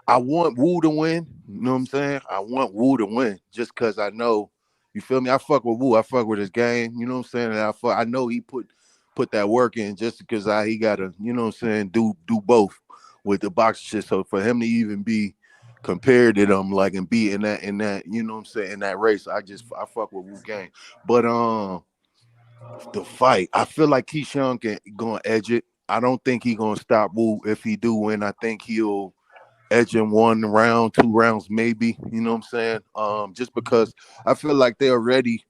I want Wu to win. You know what I'm saying? I want Wu to win just because I know, you feel me? I fuck with Wu. I fuck with his game. You know what I'm saying? And I know he put that work in just because he gotta, you know what I'm saying, do both with the boxing shit. So for him to even be compared to them, like, and be in that, you know what I'm saying, in that race, I fuck with Wu game. But the fight, I feel like Keyshawn gonna edge it. I don't think he gonna stop Wu. If he do win, I think he'll edge in 1 round, 2 rounds, maybe. You know what I'm saying? Just because I feel like they're already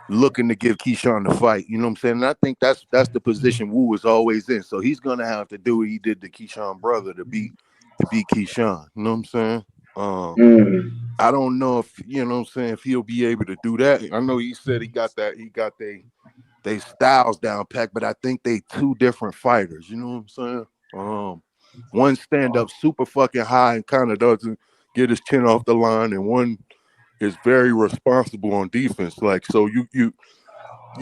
looking to give Keyshawn the fight. You know what I'm saying? And I think that's the position Wu is always in. So he's gonna have to do what he did to Keyshawn brother to beat Keyshawn. You know what I'm saying? Um, Mm, I don't know if, you know what I'm saying, if he'll be able to do that. I know he said he got they styles down packed, but I think they two different fighters. You know what I'm saying? One stand up super fucking high and kind of doesn't get his chin off the line, and one is very responsible on defense. Like, so you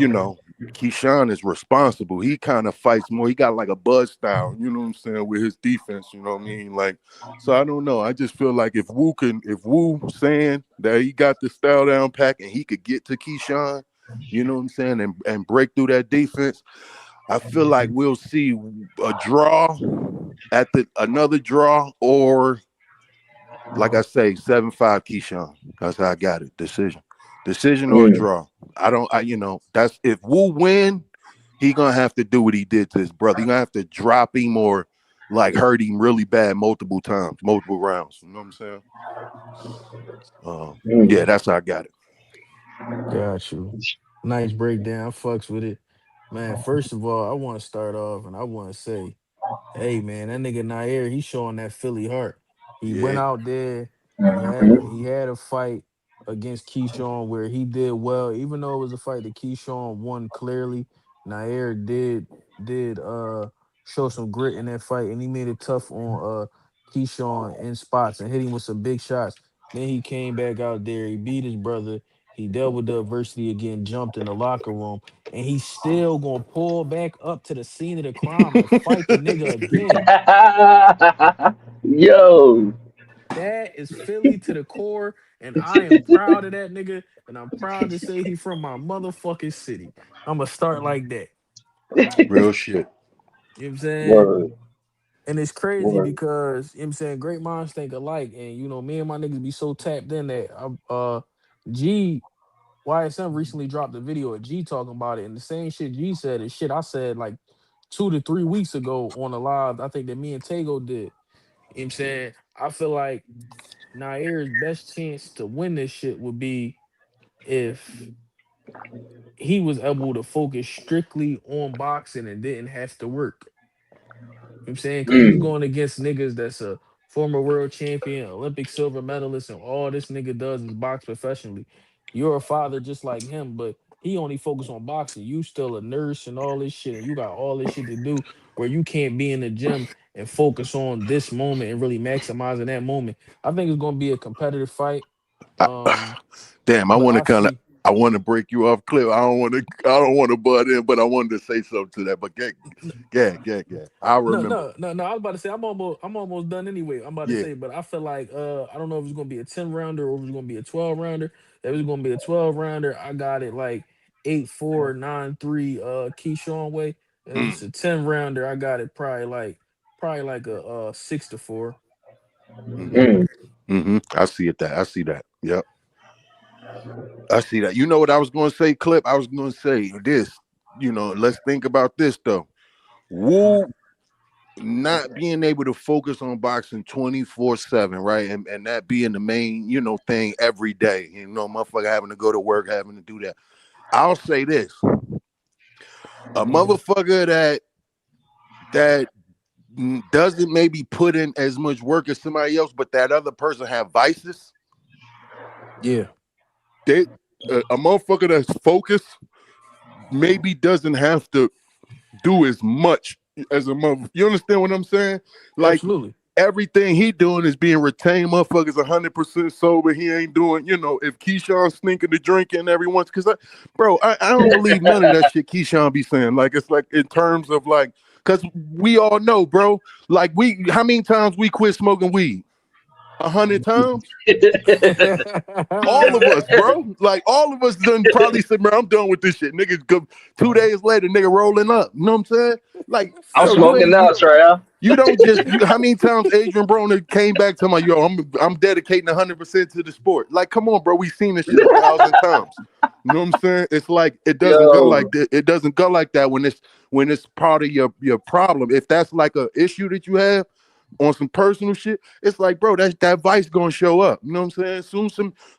know, Keyshawn is responsible. He kind of fights more. He got like a buzz style, you know what I'm saying, with his defense, you know what I mean? Like, so I don't know. I just feel like if Wu saying that he got the style down pack and he could get to Keyshawn, you know what I'm saying, and break through that defense, I feel like we'll see a draw at another draw, or like I say, 7-5 Keyshawn. That's how I got it. Decision or a mm, draw. I don't. That's if Wu win. he gonna have to do what he did to his brother. He gonna have to drop him or like hurt him really bad multiple times, multiple rounds. You know what I'm saying? Yeah, Mm. that's how I got it. Got you. Nice breakdown. Fucks with it. Man, first of all, I want to start off and I want to say, hey man, that nigga Nair, he's showing that Philly heart. He went Yeah. out there, Mhm. he had a fight against Keyshawn where he did well, even though it was a fight that Keyshawn won clearly. Nair did show some grit in that fight and he made it tough on Keyshawn in spots and hit him with some big shots. Then he came back out there, he beat his brother, he dealt with the adversity again, jumped in the locker room, and he's still gonna pull back up to the scene of the crime and fight the nigga again. Yo, That is Philly to the core, and I am proud of that nigga, and I'm proud to say he from my motherfucking city. I'ma start like that. Real shit. You know what I'm saying? word, And it's crazy word. because you know what I'm saying great minds think alike, and you know, me and my niggas be so tapped in that G YSM recently dropped a video of G talking about it, and the same shit G said is shit I said like 2 to 3 weeks ago on a live. I think that me and Tago did. You know what I'm saying? I feel like Nair's best chance to win this shit would be if he was able to focus strictly on boxing and didn't have to work. You know what I'm saying? Because he's Mm. going against niggas that's a former world champion, Olympic silver medalist, and all this nigga does is box professionally. You're a father just like him, but he only focus on boxing. You still a nurse and all this shit, and you got all this shit to do where you can't be in the gym and focus on this moment and really maximizing that moment. I think it's gonna be a competitive fight. I, Um, damn, but I see. I want to break you off, Clip. I don't want to butt in, but I wanted to say something to that. But get. I No, remember. no, no, no. I was about to say I'm almost done anyway. I'm about to Yeah. say, but I feel like I don't know if it's gonna be a 10 rounder or if it's gonna be a 12 rounder. If it's gonna be a 12 rounder, I got it like 8-4, 9-3 Keyshawn way. If Mm, it's a 10 rounder, I got it probably like a 6-4. mm-hmm. Mm. Mm-hmm. I see it. That I see that. Yep. I see that. You know what I was going to say, Clip? I was going to say this. You know, let's think about this though. Woo not being able to focus on boxing 24/7, right? And that being the main, thing every day. Motherfucker having to go to work, having to do that. I'll say this. A Mhm. motherfucker that doesn't maybe put in as much work as somebody else, but that other person have vices, Yeah, they a motherfucker that's focused maybe doesn't have to do as much as a mother. You understand what I'm saying? Like absolutely. everything he doing is being retained. Motherfuckers 100% sober. He ain't doing, if Keyshawn sneaking the drinking every once, I don't believe none of that shit Keyshawn be saying. Like it's like in terms of like, cause we all know, bro. Like how many times we quit smoking weed? 100 times. All of us, bro. Like all of us done probably said, "Man, I'm done with this shit." Niggas go 2 days later, nigga rolling up. You know what I'm saying? Like, I'm bro, Facts. you smoking ain't now, you Trey. you don't just how many times Adrian Broner came back to my I'm dedicating 100% to the sport. Like, come on, bro. We've seen this shit 1,000 times. You know what I'm saying? It's like it doesn't go like Yo, that. It doesn't go like that when it's part of your problem. If that's like a issue that you have on some personal shit, it's like, bro, that vice gonna show up. You know what I'm saying?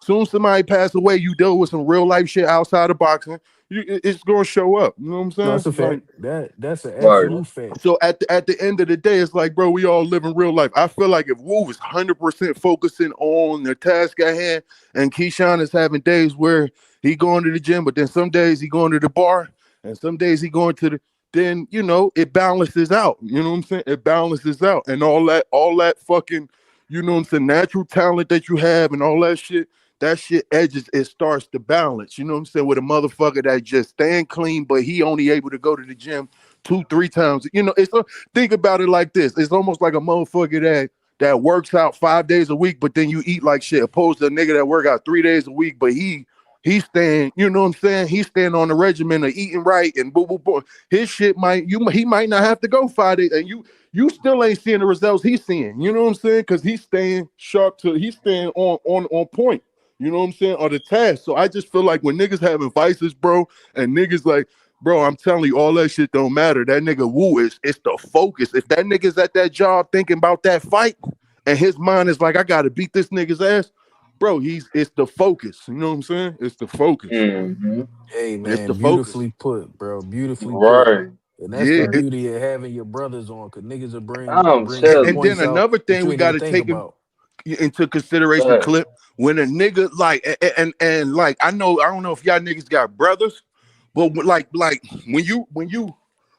Soon somebody pass away, you deal with some real life shit outside of boxing. It's gonna show up. You know what I'm No, saying? that's a Like, fact. That's an word. absolute fact. so at the end of the day, it's like, bro, we all living real life. I feel like if Wu was 100% focusing on the task at hand, and Keyshawn is having days where he going to the gym, but then some days he going to the bar, and some days he going to the, then it balances out. You know what I'm saying? It balances out, and all that fucking, what I'm saying, natural talent that you have, and all that shit. That shit edges, it starts to balance. You know what I'm saying? With a motherfucker that just staying clean, but he only able to go to the gym 2-3 times. Think about it like this. It's almost like a motherfucker that works out 5 days a week, but then you eat like shit, opposed to a nigga that work out 3 days a week, but he's staying, you know what I'm saying? He's staying on the regimen of eating right and boo boo boo. His shit he might not have to go 5 days, and you still ain't seeing the results he's seeing. You know what I'm saying? Because he's staying he's staying on point. You know what I'm saying? Or the task. So I just feel like when niggas having vices, bro, and niggas like Bro, I'm telling you, all that shit don't matter. That nigga Woo it's the focus. If that nigga's at that job thinking about that fight, and his mind is like, I gotta beat this nigga's ass, bro, it's the focus. You know what I'm saying? It's the focus. Mm-hmm. Hey It's the man, focus. beautifully put, bro. Beautifully put. Right. And that's the Yeah. Right. beauty of having your brothers on, cause niggas will I'm bring some And telling then points out another thing that you we ain't even gotta think take about. into consideration, you. Clip, when a nigga like and like I don't know if y'all niggas got brothers, but like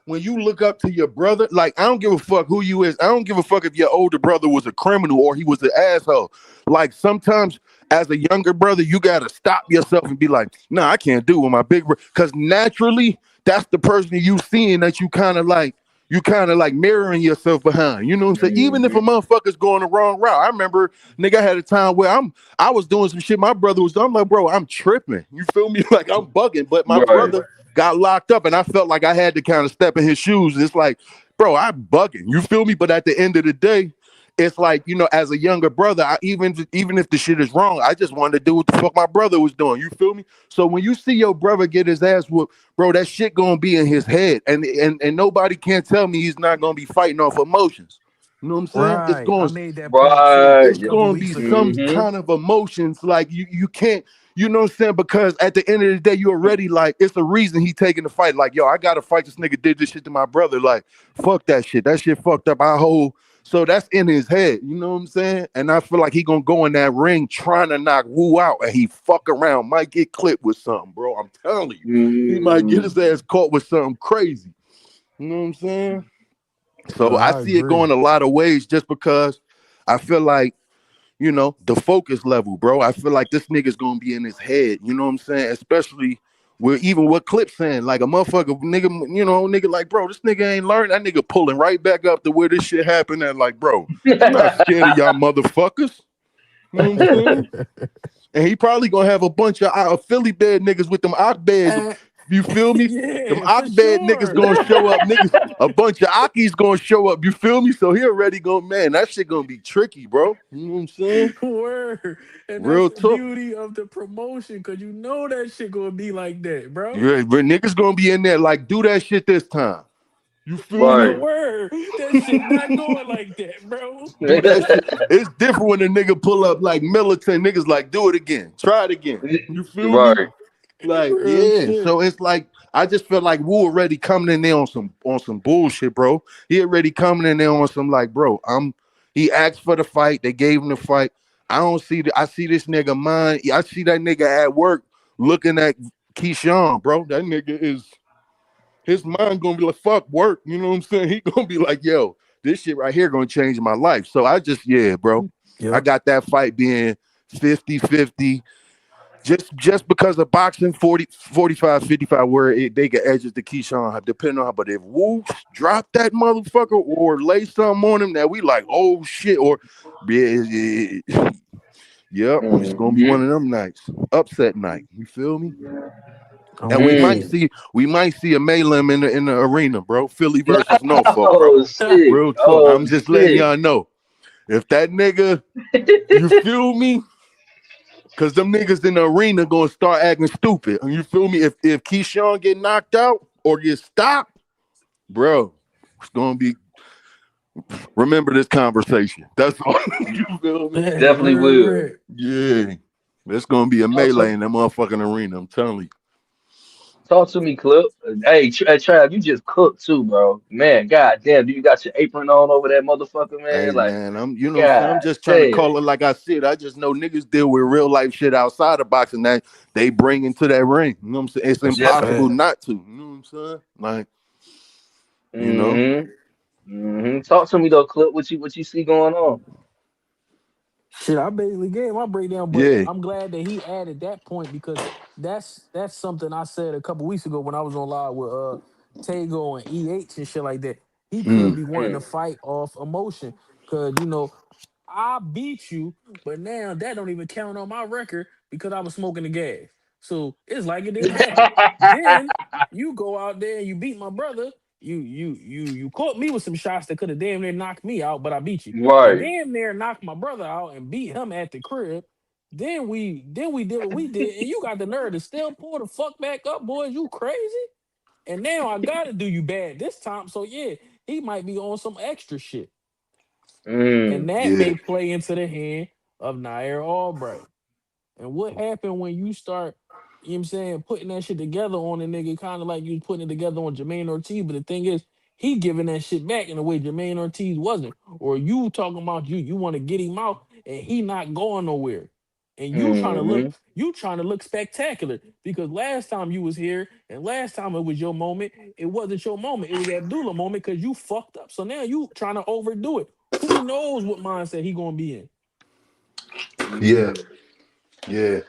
when you look up to your brother, like I don't give a fuck who you is. I don't give a fuck if your older brother was a criminal or he was an asshole. Like sometimes as a younger brother, you gotta stop yourself and be like, nah, I can't do with my big brother. Cause naturally, that's the person you seeing that you kind of like mirroring yourself behind. You know what I'm saying? Even if a Mm-hmm. motherfucker's going the wrong route. I remember, nigga, I had a time where I was doing some shit. My brother was doing. I'm like, bro, I'm tripping. You feel me? Like I'm bugging. But my Right. brother got locked up, and I felt like I had to kind of step in his shoes. It's like, bro, I'm bugging. You feel me? But at the end of the day, it's like, as a younger brother, even if the shit is wrong, I just wanted to do what the fuck my brother was doing. You feel me? So when you see your brother get his ass whooped, bro, that shit gonna be in his head, and nobody can tell me he's not gonna be fighting off emotions. You know what I'm saying? Right. I made that point too Right. It's a Yeah. couple gonna be weeks ago. some Mm-hmm. kind of emotions like you can't, you know what I'm saying? Because at the end of the day, you already like it's a reason he taking the fight. Like, yo, I gotta fight this nigga did this shit to my brother. Like, fuck that shit. That shit fucked up our whole. So that's in his head, you know what I'm saying? And I feel like he gonna go in that ring trying to knock Woo out, and he fuck around, might get clipped with something, bro. I'm telling you, he might get Mm-hmm. his ass caught with something crazy. You know what I'm saying? No, So I I see it agree. going a lot of ways just because I feel like, the focus level, bro. I feel like this nigga's gonna be in his head. You know what I'm saying? Especially with even what Clip saying, like a motherfucker, nigga, nigga, like, bro, this nigga ain't learned. That nigga pulling right back up to where this shit happened. And like, bro, I'm not scared of y'all motherfuckers. You know what I'm saying? And he probably gonna have a bunch of Philly bed niggas with them Ock beds. Uh, You feel me? Them yeah, Ock for bed niggas sure. gonna show up, niggas. A bunch of Ockies gonna show up. You feel me? So he already gonna, man, that shit gonna be tricky, bro. You know what I'm saying? Word. And that's Real the talk. beauty of the promotion, cause you know that shit gonna be like that, bro. Yeah, but niggas gonna be in there like, do that shit this time. You feel me? Right. Word. That shit not going like that, bro. Do that shit. It's different when a nigga pull up like militant niggas like, do it again. Try it again. You feel me? Right. Like, Real yeah. shit. So it's like I just feel like Wu already coming in there on some bullshit, bro. He already coming in there on some like, bro, he asked for the fight. They gave him the fight. I see this nigga mind. I see that nigga at work looking at Keyshawn, bro. That nigga is his mind gonna be like, fuck work. You know what I'm saying? He gonna be like, yo, this shit right here gonna change my life. So I just, yeah, bro. I Yep. got that fight being 50-50. Just because of boxing 45-55 where they get edges to Keyshawn, depending on how, but if Woo drop that motherfucker or lay something on him that we like, oh shit, or yeah, yep, it's gonna be one Mm-hmm. of them nights. Upset night. You feel me? I'm And with Mm. we might see a Maylim in the arena, bro. Philly versus Norfolk, bro. Oh you. shit. Real talk. Oh I'm just letting shit. y'all know. If that nigga, you feel me? Cause them niggas in the arena gonna start acting stupid. You feel me? If Keyshawn get knocked out or get stopped, bro, it's gonna be. Remember this conversation. That's all. You feel me? Definitely will. Right. Yeah, it's gonna be a Talk melee to in that motherfucking arena. I'm telling you. talk to me, Clip. Hey, Trav, you just cooked too, bro. Man, god damn, do you got your apron on over that motherfucker, man? Hey Like, man, you know what I'm saying? I'm god just trying to damn. call it like I said. I just know niggas deal with real life shit outside of boxing that they bring into that ring. You know what I'm saying? It's That's a Yeah. impossible fact. not to. You know what I'm saying? Like, you know? Mm-hmm. Mm-hmm. Talk to me though, Clip. What you see going on? Shit, I basically gave my breakdown, but Yeah. I'm glad that he added that point because that's something I said a couple weeks ago when I was on live with Tago and EH and shit like that. He could Mm. be wanting to Mm. fight off emotion because I beat you, but now that don't even count on my record because I was smoking the gas. So it's like it didn't happen. Then you go out there and you beat my brother. You caught me with some shots that could have damn near knocked me out, but I beat you. You Right. damn near knocked my brother out and beat him at the crib. Then we did what we did, and you got the nerve to still pull the fuck back up, boys. You crazy? And now I gotta do you bad this time. So yeah, he might be on some extra shit. And that Yeah. may play into the hand of Nair Albright. And what happened when you start, you know what I'm saying, putting that shit together on a nigga, kind of like you was putting it together on Jermaine Ortiz. But the thing is, he giving that shit back in a way Jermaine Ortiz wasn't. Or you talking about you want to get him out and he not going nowhere. And Mm-hmm. you trying to look spectacular. Because last time you was here and last time it was your moment, it wasn't your moment. It was Abdullah moment because you fucked up. So now you trying to overdo it. Who knows what mindset he gonna be in? Yeah. Mm-hmm. Yeah.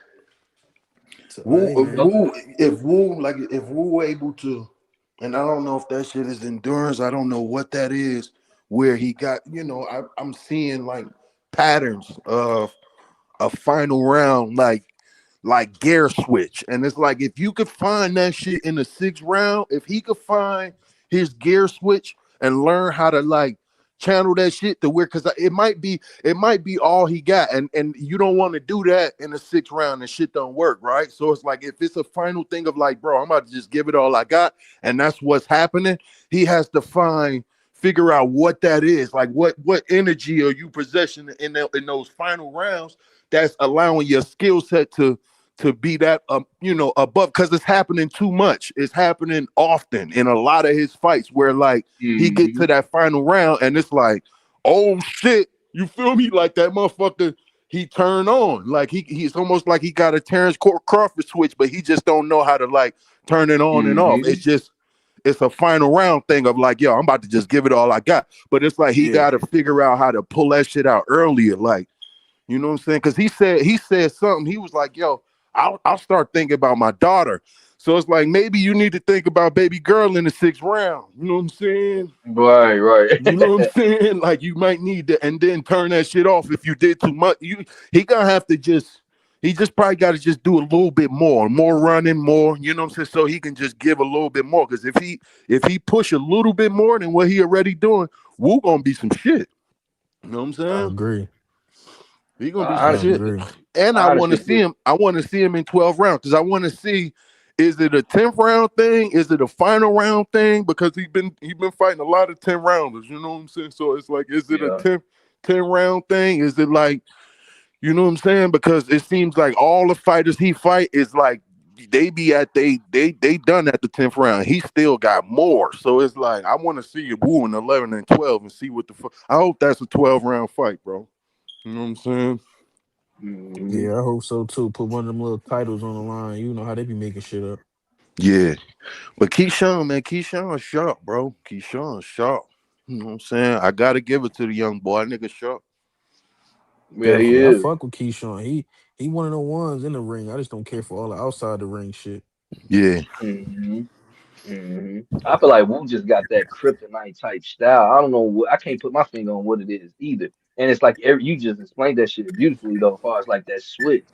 So Woo, hey man. if Woo able to, and I don't know if that shit is endurance. I don't know what that is. Where he got, I'm seeing like patterns of a final round, like gear switch, and it's like if you could find that shit in the sixth round, if he could find his gear switch and learn how to like channel that shit to where, because it might be all he got, and you don't want to do that in the sixth round and shit don't work, right? So it's like if it's a final thing of like, bro, I'm about to just give it all I got, and that's what's happening. He has to figure out what that is, like what energy are you possessing in those final rounds that's allowing your skill set to be that above, because it's happening too much. It's happening often in a lot of his fights where like he get Mm-hmm. to that final round and it's like, oh shit, you feel me? Like that motherfucker, he turned on. Like he's almost like he got a Terrence Crawford switch, but he just don't know how to like turn it on and off. Mm-hmm. It's a final round thing of like, yo, I'm about to just give it all I got. But it's like he Yeah. got to figure out how to pull that shit out earlier. Like, you know what I'm saying? Because he said something. He was like, "Yo, I'll start thinking about my daughter." So it's like maybe you need to think about baby girl in the sixth round. You know what I'm saying? Right, right. You know what I'm saying? Like you might need to, and then turn that shit off if you did too much. He gonna have to just. He just probably got to just do a little bit more running, more. You know what I'm saying? So he can just give a little bit more. Because if he push a little bit more than what he already doing, Wu gonna be some shit. You know what I'm I saying? agree. He gonna be some I Honestly, shit. agree. And I I want to honestly see think. him. I want to see him in 12 rounds because I want to see, is it a 10th round thing? Is it a final round thing? Because he been fighting a lot of 10 rounders. You know what I'm saying? So it's like, is it a Yeah. 10 round thing? Is it like, you know what I'm saying? Because it seems like all the fighters he fight is like they be at they done at the 10th round. He still got more. So it's like I want to see Wu in 11 and 12 and see what the fuck. I hope that's a 12 round fight, bro. You know what I'm saying? Mm-hmm. Yeah, I hope so too. Put one of them little titles on the line. You know how they be making shit up. Yeah. But Keyshawn, man, Keyshawn sharp, bro. Keyshawn sharp. You know what I'm saying? I gotta give it to the young boy. Nigga sharp. Yeah, he Definitely. I is. fuck with Keyshawn. He one of the ones in the ring. I just don't care for all the outside the ring shit. Yeah. Mm-hmm. Mm-hmm. I feel like Wu just got that kryptonite type style. I don't know what, I can't put my finger on what it is either. And it's like you just explained that shit beautifully though, as far as like that switch.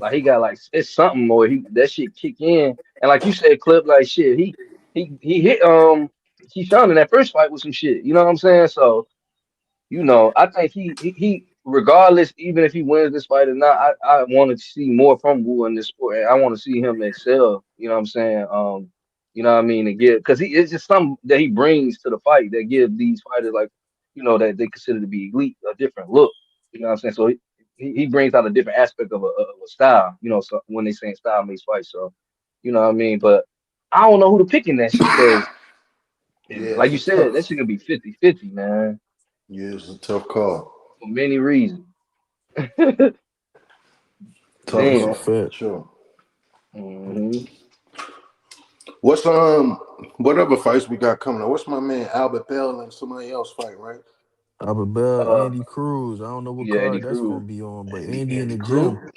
Like he got like it's something more. He that shit kick in. And like you said, Clip, like shit, he hit Keyshawn in that first fight with some shit. You know what I'm saying? So I think he regardless, even if he wins this fight or not, I want to see more from Wu in this sport. And I want to see him excel. You know what I'm saying? You know what I mean? To give because it's just something that he brings to the fight that give these fighters like, that they consider to be elite a different look. You know what I'm saying? So he brings out a different aspect of a style. So when they saying style makes fight, so you know what I mean. But I don't know who to pick in that shit because, Yeah, like it's you a said, that tough. shit gonna be 50-50, man, Yeah, it's a tough call. for many reasons. Tough That's Then, a call for fact. sure. hmm What's what other fights we got coming up? What's my man Albert Bell and somebody else fight, right? Albert Bell, uh, Andy Cruz. I don't know what yeah, Eddie card that's gonna Cruz. be on, but Andy in Andy the Cruz. gym.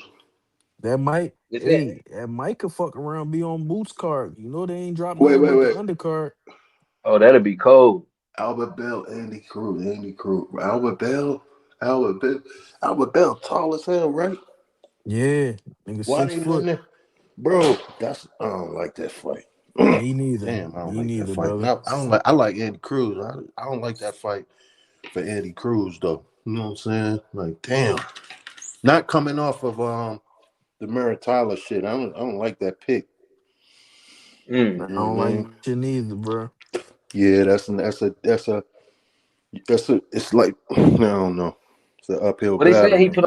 That might, Is that? hey, that might could fuck around be on Boots card. You know they ain't dropped Wait, nothing wait, but the wait. undercard. Oh, that'll be cold. Albert Bell, Andy Cruz, Andy Cruz. Albert Bell, Albert Bell, tall as hell, right? Yeah, nigga Why six they letting foot. it? Bro, I don't like that fight. Me neither. Damn, I don't Me like that neither, fight. brother. No, I like Andy Cruz. I don't like that fight for Andy Cruz though. You know what I'm saying? Like, damn. Not coming off of the Mary Tyler shit. I don't like that pick. Mm. I don't like Hmm. that shit neither, bro. Yeah, it's like I don't know. It's an uphill But they battle, saying he man.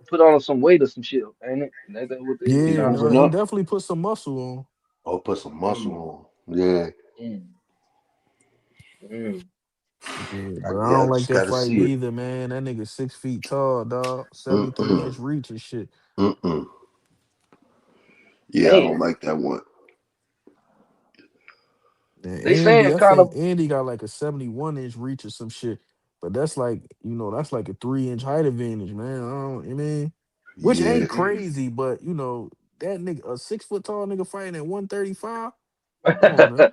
put on some weight or some shit, ain't it? Ain't that what they He Yeah, trying to no, moving say? he up. definitely put some muscle on. Oh, put some muscle Mm. on. Yeah, Mm. Mm. Yeah, I, but I yeah, I don't like just that gotta fight see it. neither, man. That nigga 6 feet tall, dog. 73 Mm-mm. inch reach and shit. Mm-mm. Yeah, I don't Damn. like that one. And They Andy, saying I kind think of Andy got like a 71 inch reach or some shit. But that's like, that's like a 3 inch height advantage, man. I mean, which Yeah, ain't mm. crazy, but that nigga, a 6 foot tall nigga fighting at 135. Come on now.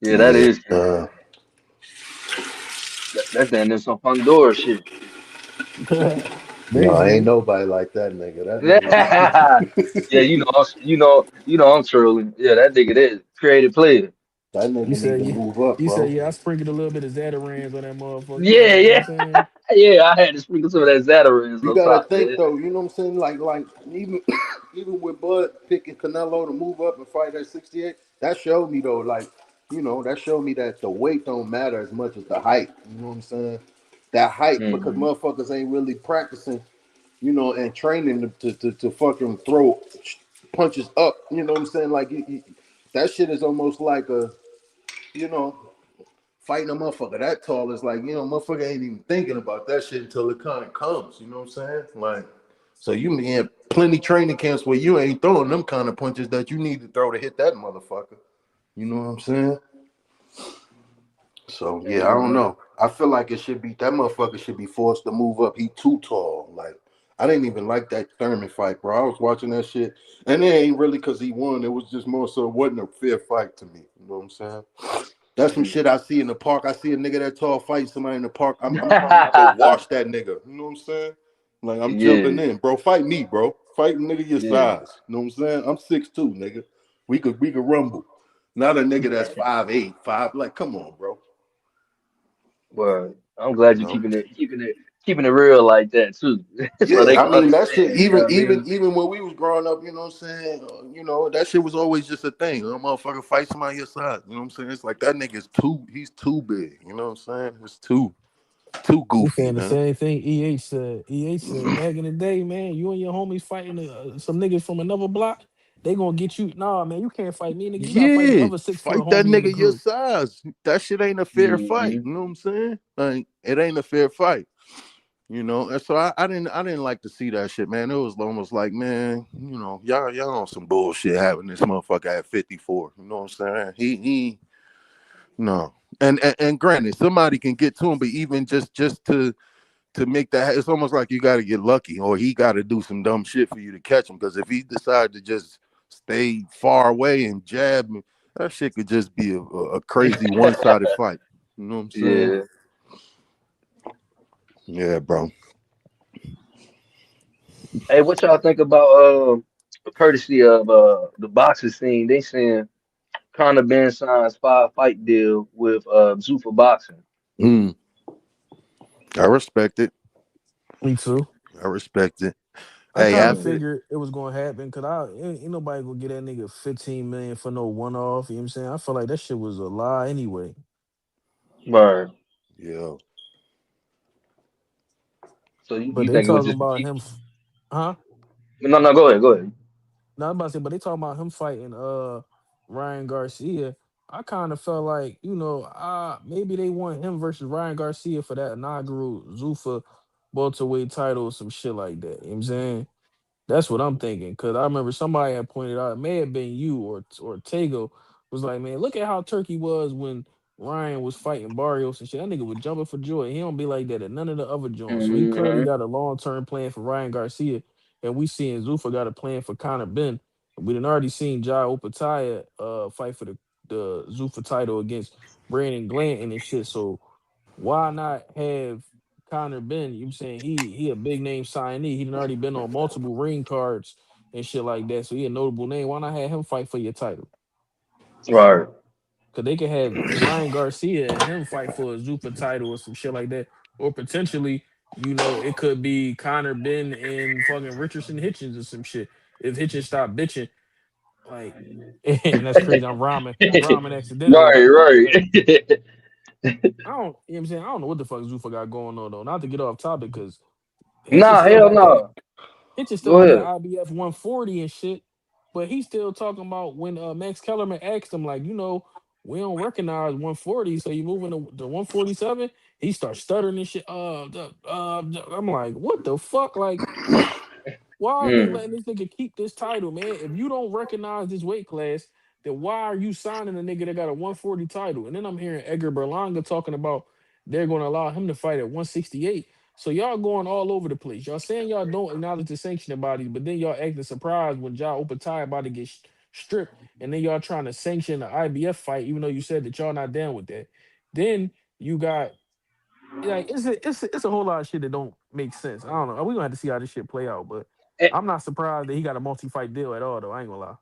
Yeah, that yeah. is crazy. That's damn near some Pandora shit. No, ain't Basically. nobody like that nigga. That Yeah, nigga. I'm trolling. Yeah, that nigga there, creative player. That You nigga need said to you move up, you said bro. yeah, I sprinkled a little bit of Zatarans on that motherfucker. Yeah, You know what I'm yeah, saying? yeah. I had to sprinkle some of that Zatarins You on gotta top, think man. though, you know what I'm saying? Like even even with Bud picking Canelo to move up and fight at 68, that showed me though, like, that showed me that the weight don't matter as much as the height. You know what I'm saying? That height, because Hmm. motherfuckers ain't really practicing, and training to fucking throw punches up. You know what I'm saying? Like that shit is almost like you know, fighting a motherfucker that tall is like, motherfucker ain't even thinking about that shit until it kind of comes. You know what I'm saying? Like, so you may have plenty training camps where you ain't throwing them kind of punches that you need to throw to hit that motherfucker. You know what I'm saying? So yeah, I don't Hmm. know. I feel like it should be that motherfucker should be forced to move up. He too tall. Like I didn't even like that Thurman fight, bro. I was watching that shit, and it ain't really because he won. It was just more so it wasn't a fair fight to me. You know what I'm saying? That's some shit I see in the park. I see a nigga that tall fight somebody in the park. I'm trying to go wash that nigga. You know what I'm saying? Like I'm jumping Yeah, in, bro. Fight me, bro. Fight a nigga your yeah. size. You know what I'm saying? I'm 6'2", nigga. We could rumble. Not a nigga that's 5'8", 5. Like, come on, bro. Well, I'm glad You you're know? keeping it real like that too, so they Yeah, I can mean that shit. understand. You know Even what I even mean? even when we was growing up, you know what I'm saying. That shit was always just a thing. A motherfucker fight somebody your size. You know what I'm saying? It's like that nigga's too. He's too big. You know what I'm saying? It's too We goofy, saying the man. same thing EH said. EH said back in the day, man, you and your homies fighting some niggas from another block, they gonna get you. Nah, man, you can't fight me, nigga. You gotta fight the Yeah, other 6 foot fight that homie in the nigga your group. size. That shit ain't a fair fight. Hmm. You know what I'm saying? Like it ain't a fair fight. And so I didn't like to see that shit, man. It was almost like, man, y'all on some bullshit having this motherfucker at 54. You know what I'm saying? He no. And granted, somebody can get to him, but even just to make that, it's almost like you got to get lucky, or he got to do some dumb shit for you to catch him. Because if he decided to just stay far away and jab, that shit could just be a crazy one sided fight. You know what I'm saying? Yeah. Yeah, bro. Hey, what y'all think about courtesy of the boxing scene? They saying Conor Ben signs 5 fight deal with Zuffa Boxing. Mm, I respect it. Me too. I respect it. I Hey, kind of after figured it was gonna happen because ain't nobody gonna get that nigga 15 million for no one off. You know what I'm saying? I feel like that shit was a lie anyway. Right. yeah, So you, But you they think it would talking just be about cheap? him, huh? No, no, go ahead, go ahead. No, I'm about to say, but they talking about him fighting Ryan Garcia. I kind of felt like, maybe they want him versus Ryan Garcia for that inaugural Zuffa welterweight title or some shit like that. You know what I'm saying? That's what I'm thinking. Cause I remember somebody had pointed out, it may have been you or Tego, was like, man, look at how Turkey was when Ryan was fighting Barrios and shit. That nigga was jumping for joy. He don't be like that at none of the other joints. So he clearly Hmm. got a long-term plan for Ryan Garcia. And we seeing Zuffa got a plan for Conor Ben. We done already seen Jai Opataya fight for the Zuffa title against Brandon Glanton and shit. So why not have Conor Ben? You know what I'm saying he a big name signee. He done already been on multiple ring cards and shit like that. So he a notable name. Why not have him fight for your title? Right. Cause they could have Ryan Garcia and him fight for a Zupa title or some shit like that. Or potentially, it could be Conor Ben and fucking Richardson Hitchens or some shit. If Hitchens stop bitching Like, and that's crazy. I'm rhyming accidentally, Right, but right. I don't. You know what I'm saying? I don't know what the fuck Zuffa got going on though. Not to get off topic, because Hitch Nah, still hell got that. no. Hitch still Go got that ahead. IBF 140 and shit. But he's still talking about when Max Kellerman asked him, like, we don't recognize 140, so you moving to 147. He starts stuttering and shit. I'm like, what the fuck? Like, why are they Mm, letting this nigga keep this title, man? If you don't recognize this weight class, then why are you signing a nigga that got a 140 title? And then I'm hearing Edgar Berlanga talking about they're going to allow him to fight at 168. So y'all going all over the place. Y'all saying y'all don't acknowledge the sanctioning bodies, but then y'all acting surprised when y'all open tie about to get stripped, and then y'all trying to sanction the IBF fight, even though you said that y'all not down with that. Then you got like it's a whole lot of shit that don't make sense. I don't know. We gonna have to see how this shit play out, but and, I'm not surprised that he got a multi-fight deal at all, though. I ain't gonna lie.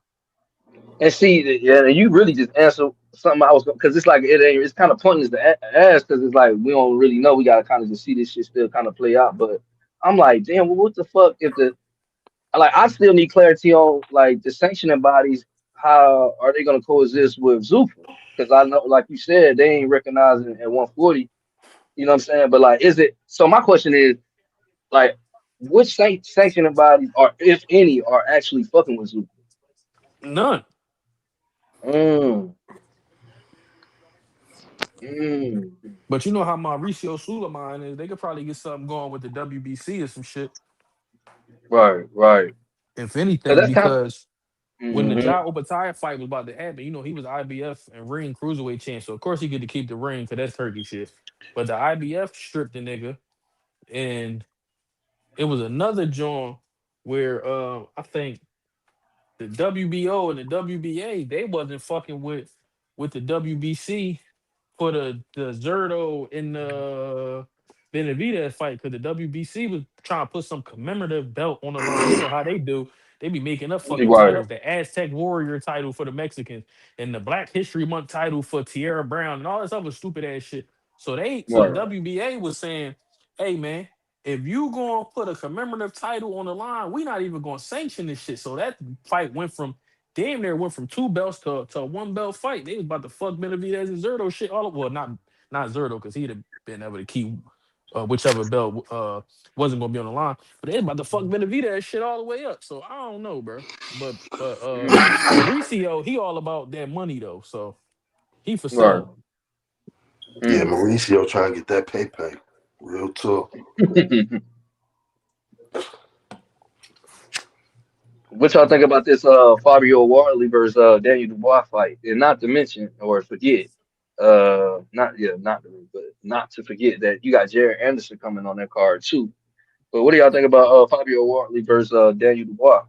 and see, yeah, and you really just answered something I was because it's like it ain't. It's kind of pointless to ask because it's like we don't really know. We gotta kind of just see this shit still kind of play out. But I'm like, damn, well, what the fuck if the like I still need clarity on like the sanctioning bodies. How are they gonna coexist with Zuffa? Because I know, like you said, they ain't recognizing at 140. You know what I'm saying? But like, is it? So my question is like, which sanctioning bodies are, if any, are actually fucking with Zuko? None. Mm, mm. But you know how Mauricio Suleiman is. They could probably get something going with the WBC or some shit, Right, right. if Cause anything, that's kind of. because when the Mm-hmm. Ja Opetaia fight was about to happen, he was IBF and ring cruiserweight champ. So of course he get to keep the ring because that's turkey shit. But the IBF stripped the nigga, and it was another joint where I think the WBO and the WBA, they wasn't fucking with the WBC for the Zerto and the Benavidez fight, because the WBC was trying to put some commemorative belt on the line. You know how they do. They be making up fucking Right, titles, the Aztec Warrior title for the Mexicans and the Black History Month title for Tierra Brown and all this other stupid ass shit. So the right. WBA was saying, hey man, if you gonna put a commemorative title on the line, we not even gonna sanction this shit. So that fight went from two belts to a one belt fight. They was about to fuck Benavidez and Zerto shit all well, not Zerto, because he'd have been able to keep whichever belt wasn't gonna be on the line. But they was about to fuck Benavidez shit all the way up. So I don't know, bro. But Mauricio, he all about that money though. So he for Right. sale. Yeah, Mm. Mauricio trying to get that pay. Real talk. What y'all think about this Fabio Wardley versus Daniel Dubois fight? And not to mention or forget, not to, but not to forget that you got Jared Anderson coming on that card too. But what do y'all think about Fabio Wardley versus Daniel Dubois?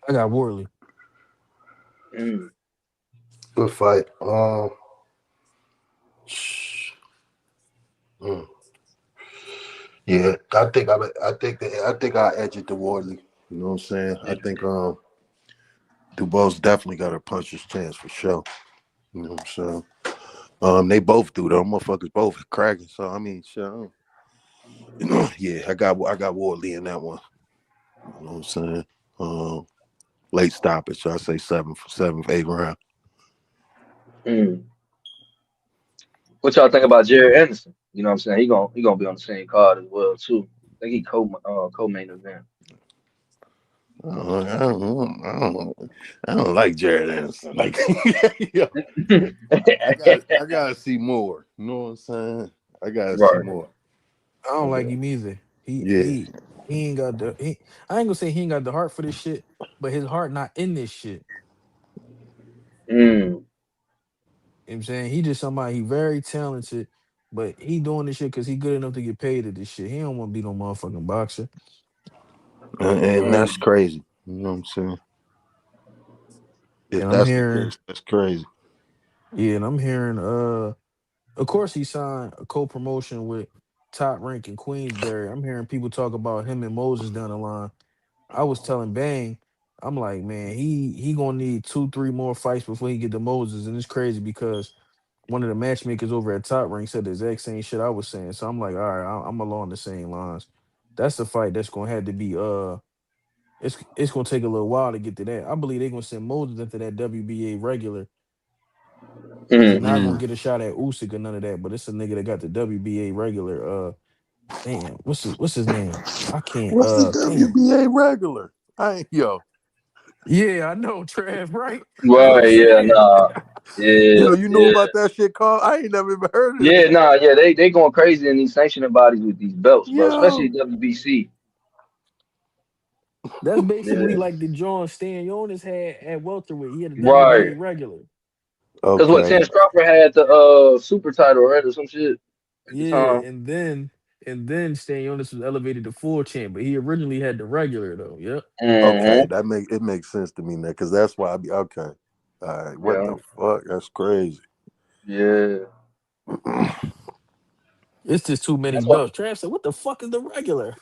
I got Worley. Mm. Good fight. Mm. Yeah, I think I edge it to Wardley. You know what I'm saying? I think Dubois definitely got a puncher's chance for sure. You know what I'm saying? They both do though. Motherfuckers both cracking. So I mean, sure. Yeah, I got Wardley in that one. You know what I'm saying? Um, late stoppage. So I say seventh, eighth round. Mm. What y'all think about Jared Anderson? You know what I'm saying? He gonna be on the same card as well too. I think he co-main event. I don't like Jared Anderson. Like, yeah, I gotta see more. You know what I'm saying? I gotta see Right. more. I don't I like got, him either. He yeah. he he ain't got I ain't gonna say he ain't got the heart for this shit, but his heart not in this shit. Mm. You know what I'm saying? He just somebody, he very talented, but he doing this shit because he good enough to get paid at this shit. He don't want to be no motherfucking boxer. And that's Mm. crazy. You know what I'm saying? If And I'm that's the hearing, case, that's crazy. yeah, and I'm hearing, of course he signed a co-promotion with Top Rank in Queensberry. I'm hearing people talk about him and Moses down the line. I was telling Bang, I'm like, man, he gonna need 2, 3 more fights before he get to Moses, and it's crazy because one of the matchmakers over at Top Rank said the exact same shit I was saying. So I'm like, all right, I'm along the same lines. That's the fight that's gonna have to be it's gonna take a little while to get to that. I believe they're gonna send Moses into that WBA regular, and he not gonna Mm-hmm. Mm. get a shot at Usyk or none of that. But it's a nigga that got the WBA regular. Damn, what's his name? I can't. What's the Damn. WBA regular? I ain't yo. Yeah, I know, Trav. Right? That's what I'm Right, yeah, saying. nah. Yeah, Yo, you know yeah. about that shit, Carl? I ain't never even heard of Yeah, that. nah, yeah, they going crazy in these sanctioning bodies with these belts, bro. Especially Yo. WBC. That's basically Yeah. like the John Stan Jonas had at welterweight. He had a Right. WBA regular. Cause what Okay. Terence Crawford had the super title, right? Or some shit at the Yeah, time. and then Stan Jonas was elevated to full champ, but he originally had the regular though. Yep. Okay, Mm-hmm. that makes sense to me now, because that's why I be okay. All right, what Yeah. the fuck? That's crazy. Yeah. It's just too many That's why. belts. Trav said, "What the fuck is the regular?"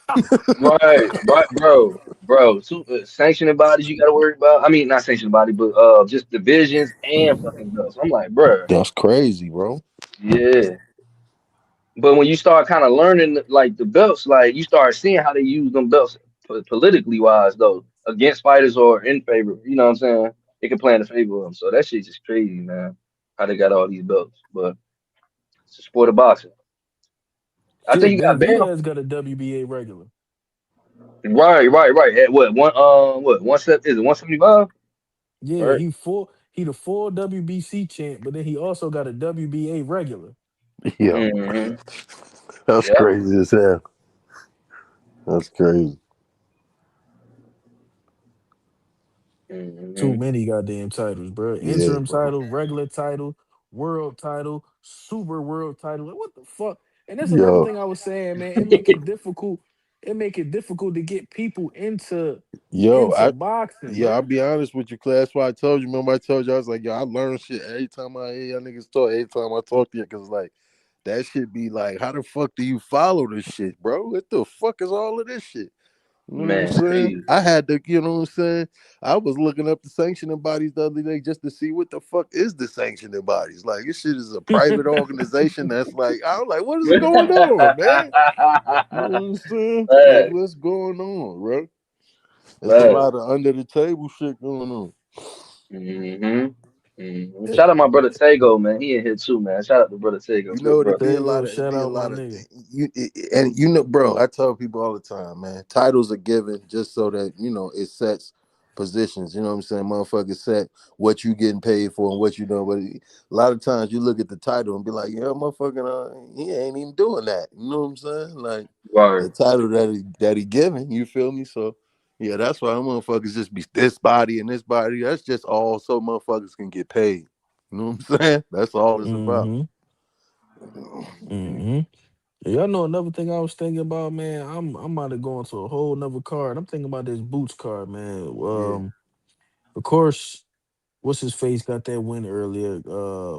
Right, right, bro. Bro, sanctioning bodies you gotta worry about. I mean, not sanctioning body, but just divisions and fucking belts. I'm like, bro, That's crazy, bro. yeah. But when you start kind of learning like the belts, like you start seeing how they use them belts politically wise though, against fighters or in favor. You know what I'm saying? It can play in the favor of them. So that shit's just crazy, man. How they got all these belts, but it's a sport of boxing. I think Shit, you got banned. Benavidez got a WBA regular. Right, right, right. At what one step is it 175? Yeah, Right. he the full WBC champ, but then he also got a WBA regular. Yo, Mm-hmm. that's Yep. crazy as hell. That's crazy. Too Mm-hmm. many goddamn titles, bro. Yeah, Interim bro. title, regular title, world title, super world title. Like, what the fuck? And that's another Yo, thing I was saying, man. It make it difficult. It make it difficult to get people yo, into boxing, I'll bro. be honest with you, class. That's why I told you. Remember, I told you I was like, yo, I learn shit every time I hear y'all niggas talk. Every time I talk to you, because like that shit be like, how the fuck do you follow this shit, bro? What the fuck is all of this shit? You know what I'm Man, it's saying? crazy. I had to, you know what I'm saying? I was looking up the sanctioning bodies the other day just to see what the fuck is the sanctioning bodies. Like, this shit is a private organization that's like, I was like, what is going on, man? You know what I'm saying? Like, Facts, what's going on, bro? There's a facts. lot of under the table shit going on. Mm-hmm. Mm-hmm. Eh, Shout out my brother Tago, man. He in here too, man. Shout out to brother Tago, You good know, brother. it Shout be a out my lot of, nigga. and you know, bro, I tell people all the time, man, titles are given just so that, you know, it sets positions, you know what I'm saying? Motherfuckers set what you getting paid for and what you know, but a lot of times you look at the title and be like, yeah, motherfucking, he ain't even doing that. You know what I'm saying? Like the Right. title that he giving, you feel me? So, yeah, that's why motherfuckers just be this body and this body. That's just all so motherfuckers can get paid. You know what I'm saying? That's all it's about. Mm-hmm. Mm-hmm. Y'all know another thing I was thinking about, man. I'm about to go into a whole nother card. I'm thinking about this Boots card, man. Yeah. Of course, what's his face got that win earlier,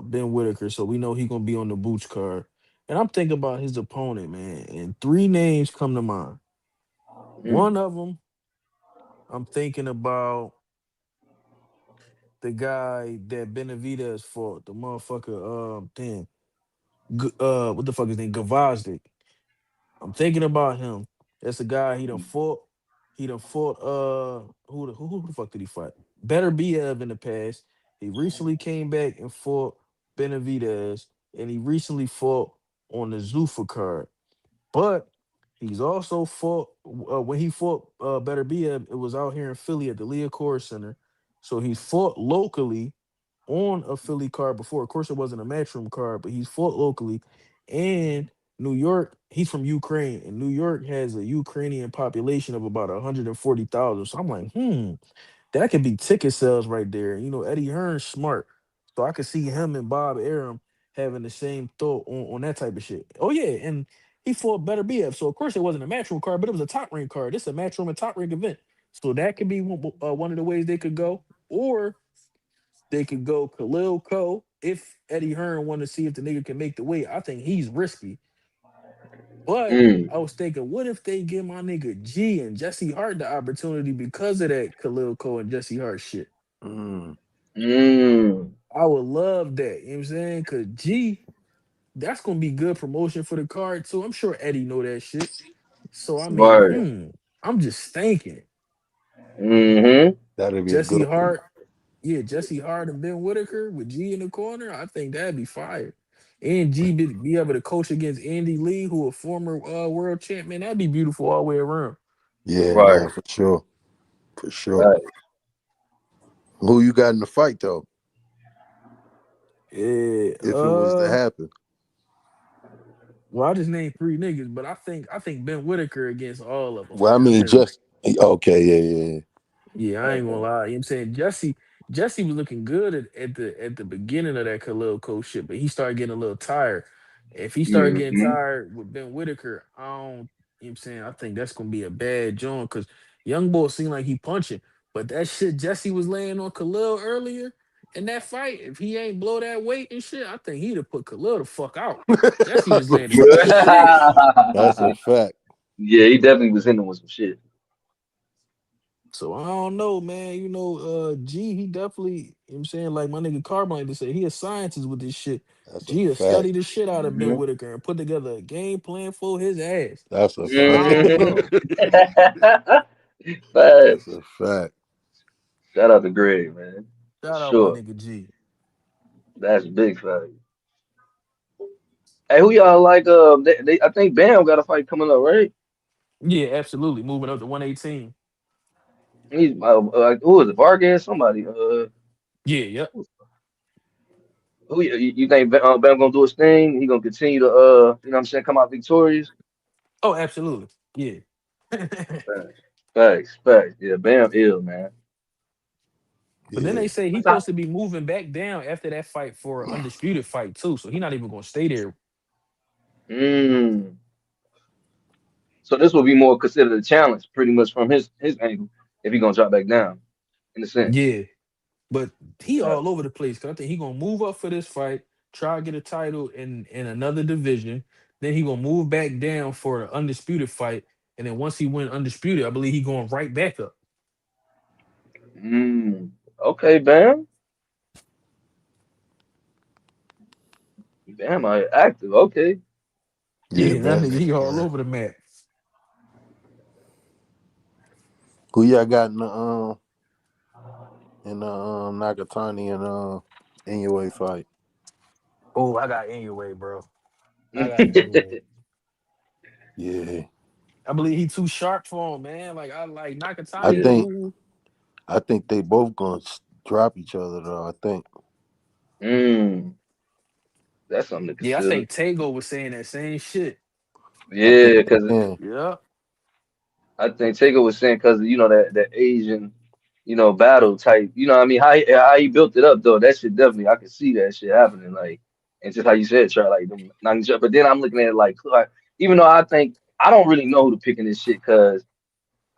Ben Whitaker. So we know he gonna be on the Boots card. And I'm thinking about his opponent, man. And three names come to mind. Mm. One of them, I'm thinking about the guy that Benavidez fought, the motherfucker. Damn, what the fuck is his name? Gavazdik. I'm thinking about him. That's a guy he done fought. He done fought. Who the fuck did he fight? Better Biev in the past. He recently came back and fought Benavidez, and he recently fought on the Zuffa card. But he's also fought when he fought Better Biev. It was out here in Philly at the Leah Core Center. So he fought locally on a Philly card before. Of course, it wasn't a matchroom card, but he's fought locally. And New York, he's from Ukraine, and New York has a Ukrainian population of about 140,000. So I'm like, that could be ticket sales right there. You know, Eddie Hearn's smart. So I could see him and Bob Arum having the same thought on that type of shit. Oh, yeah. And he fought Better BF. So, of course, it wasn't a matchroom card, but it was a top rank card. It's a matchroom and top rank event. So that could be one of the ways they could go. Or they could go Khalil Ko if Eddie Hearn wanted to see if the nigga can make the weight. I think he's risky. But Mm. I was thinking, what if they give my nigga G and Jesse Hart the opportunity because of that Khalil Ko and Jesse Hart shit? Mm. Mm. I would love that. You know what I'm saying? Cause G, that's gonna be good promotion for the card too. I'm sure Eddie know that shit. So I mean, Right. I'm just thinking. Mm-hmm. That'd be a Jesse good one. Hart, yeah, Jesse Hart and Ben Whitaker with G in the corner. I think that'd be fire. And G be able to coach against Andy Lee, who a former world champion. That'd be beautiful all the way around. Yeah, Right. nah, for sure. For sure. Right. Who you got in the fight though? Yeah. If it was to happen. Well, I just named three niggas, but I think Ben Whitaker against all of them, Well, I man. mean, That's just okay, yeah. Yeah, I ain't gonna lie. You know what I'm saying? Jesse was looking good at the beginning of that Khalil Coach shit, but he started getting a little tired. If he started getting Mm-hmm. tired with Ben Whitaker, I don't, you know what I'm saying? I think that's gonna be a bad joint because young boy seemed like he punching. But that shit Jesse was laying on Khalil earlier in that fight, if he ain't blow that weight and shit, I think he'd have put Khalil the fuck out. Jesse was That's a landing good fact. shit. That's a fact. Yeah, he definitely was hitting him with some shit. So I don't know, man. G, he definitely, you know what I'm saying, like my nigga Carbon like to say, he a scientist with this shit. That's a G has studied fact. the shit out of Ben Mm-hmm. Whitaker and put together a game plan for his ass. That's a So I fact. don't Mm-hmm. know. That's Facts. a fact. Shout out to Greg, man. For Shout out my sure. nigga G. That's big fact. Hey, who y'all like? I think Bam got a fight coming up, right? Yeah, absolutely. Moving up to 118. He's who is it? Vargas? Somebody. Yeah, yep. Who you think Bam gonna do his thing? He gonna continue to you know what I'm saying, come out victorious? Oh, absolutely. Yeah. Facts, facts. Yeah, Bam ill, man. But then Yeah. they say he supposed to be moving back down after that fight for an undisputed fight too. So he not even gonna stay there. Mm. So this will be more considered a challenge, pretty much from his angle, if he gonna drop back down, in a sense. Yeah. But he Right. all over the place. Cause I think he gonna move up for this fight, try to get a title in another division. Then he gonna move back down for the undisputed fight. And then once he win undisputed, I believe he going right back up. Mm. Okay, Bam. Bam, I active. Okay. Yeah, Yeah, that man. nigga, he all Man. over the map. Who y'all got in the Nakatani and NUA fight? Oh, I got Anyway, bro. I got Anyway. Yeah. I believe he too sharp for him, man. Like I like I Nakatani Yeah. think cool. I think they both gonna drop each other though. I think. Mm. That's something to Yeah, I consider. think Tago was saying that same shit. I think Yeah, because yeah. Yeah. I think Taker was saying because you know that Asian, battle type. You know what I mean? How he built it up though. That shit definitely I can see that shit happening. Like, and just how you said, try like them knocking each other. But then I'm looking at it like even though I think I don't really know who to pick in this shit because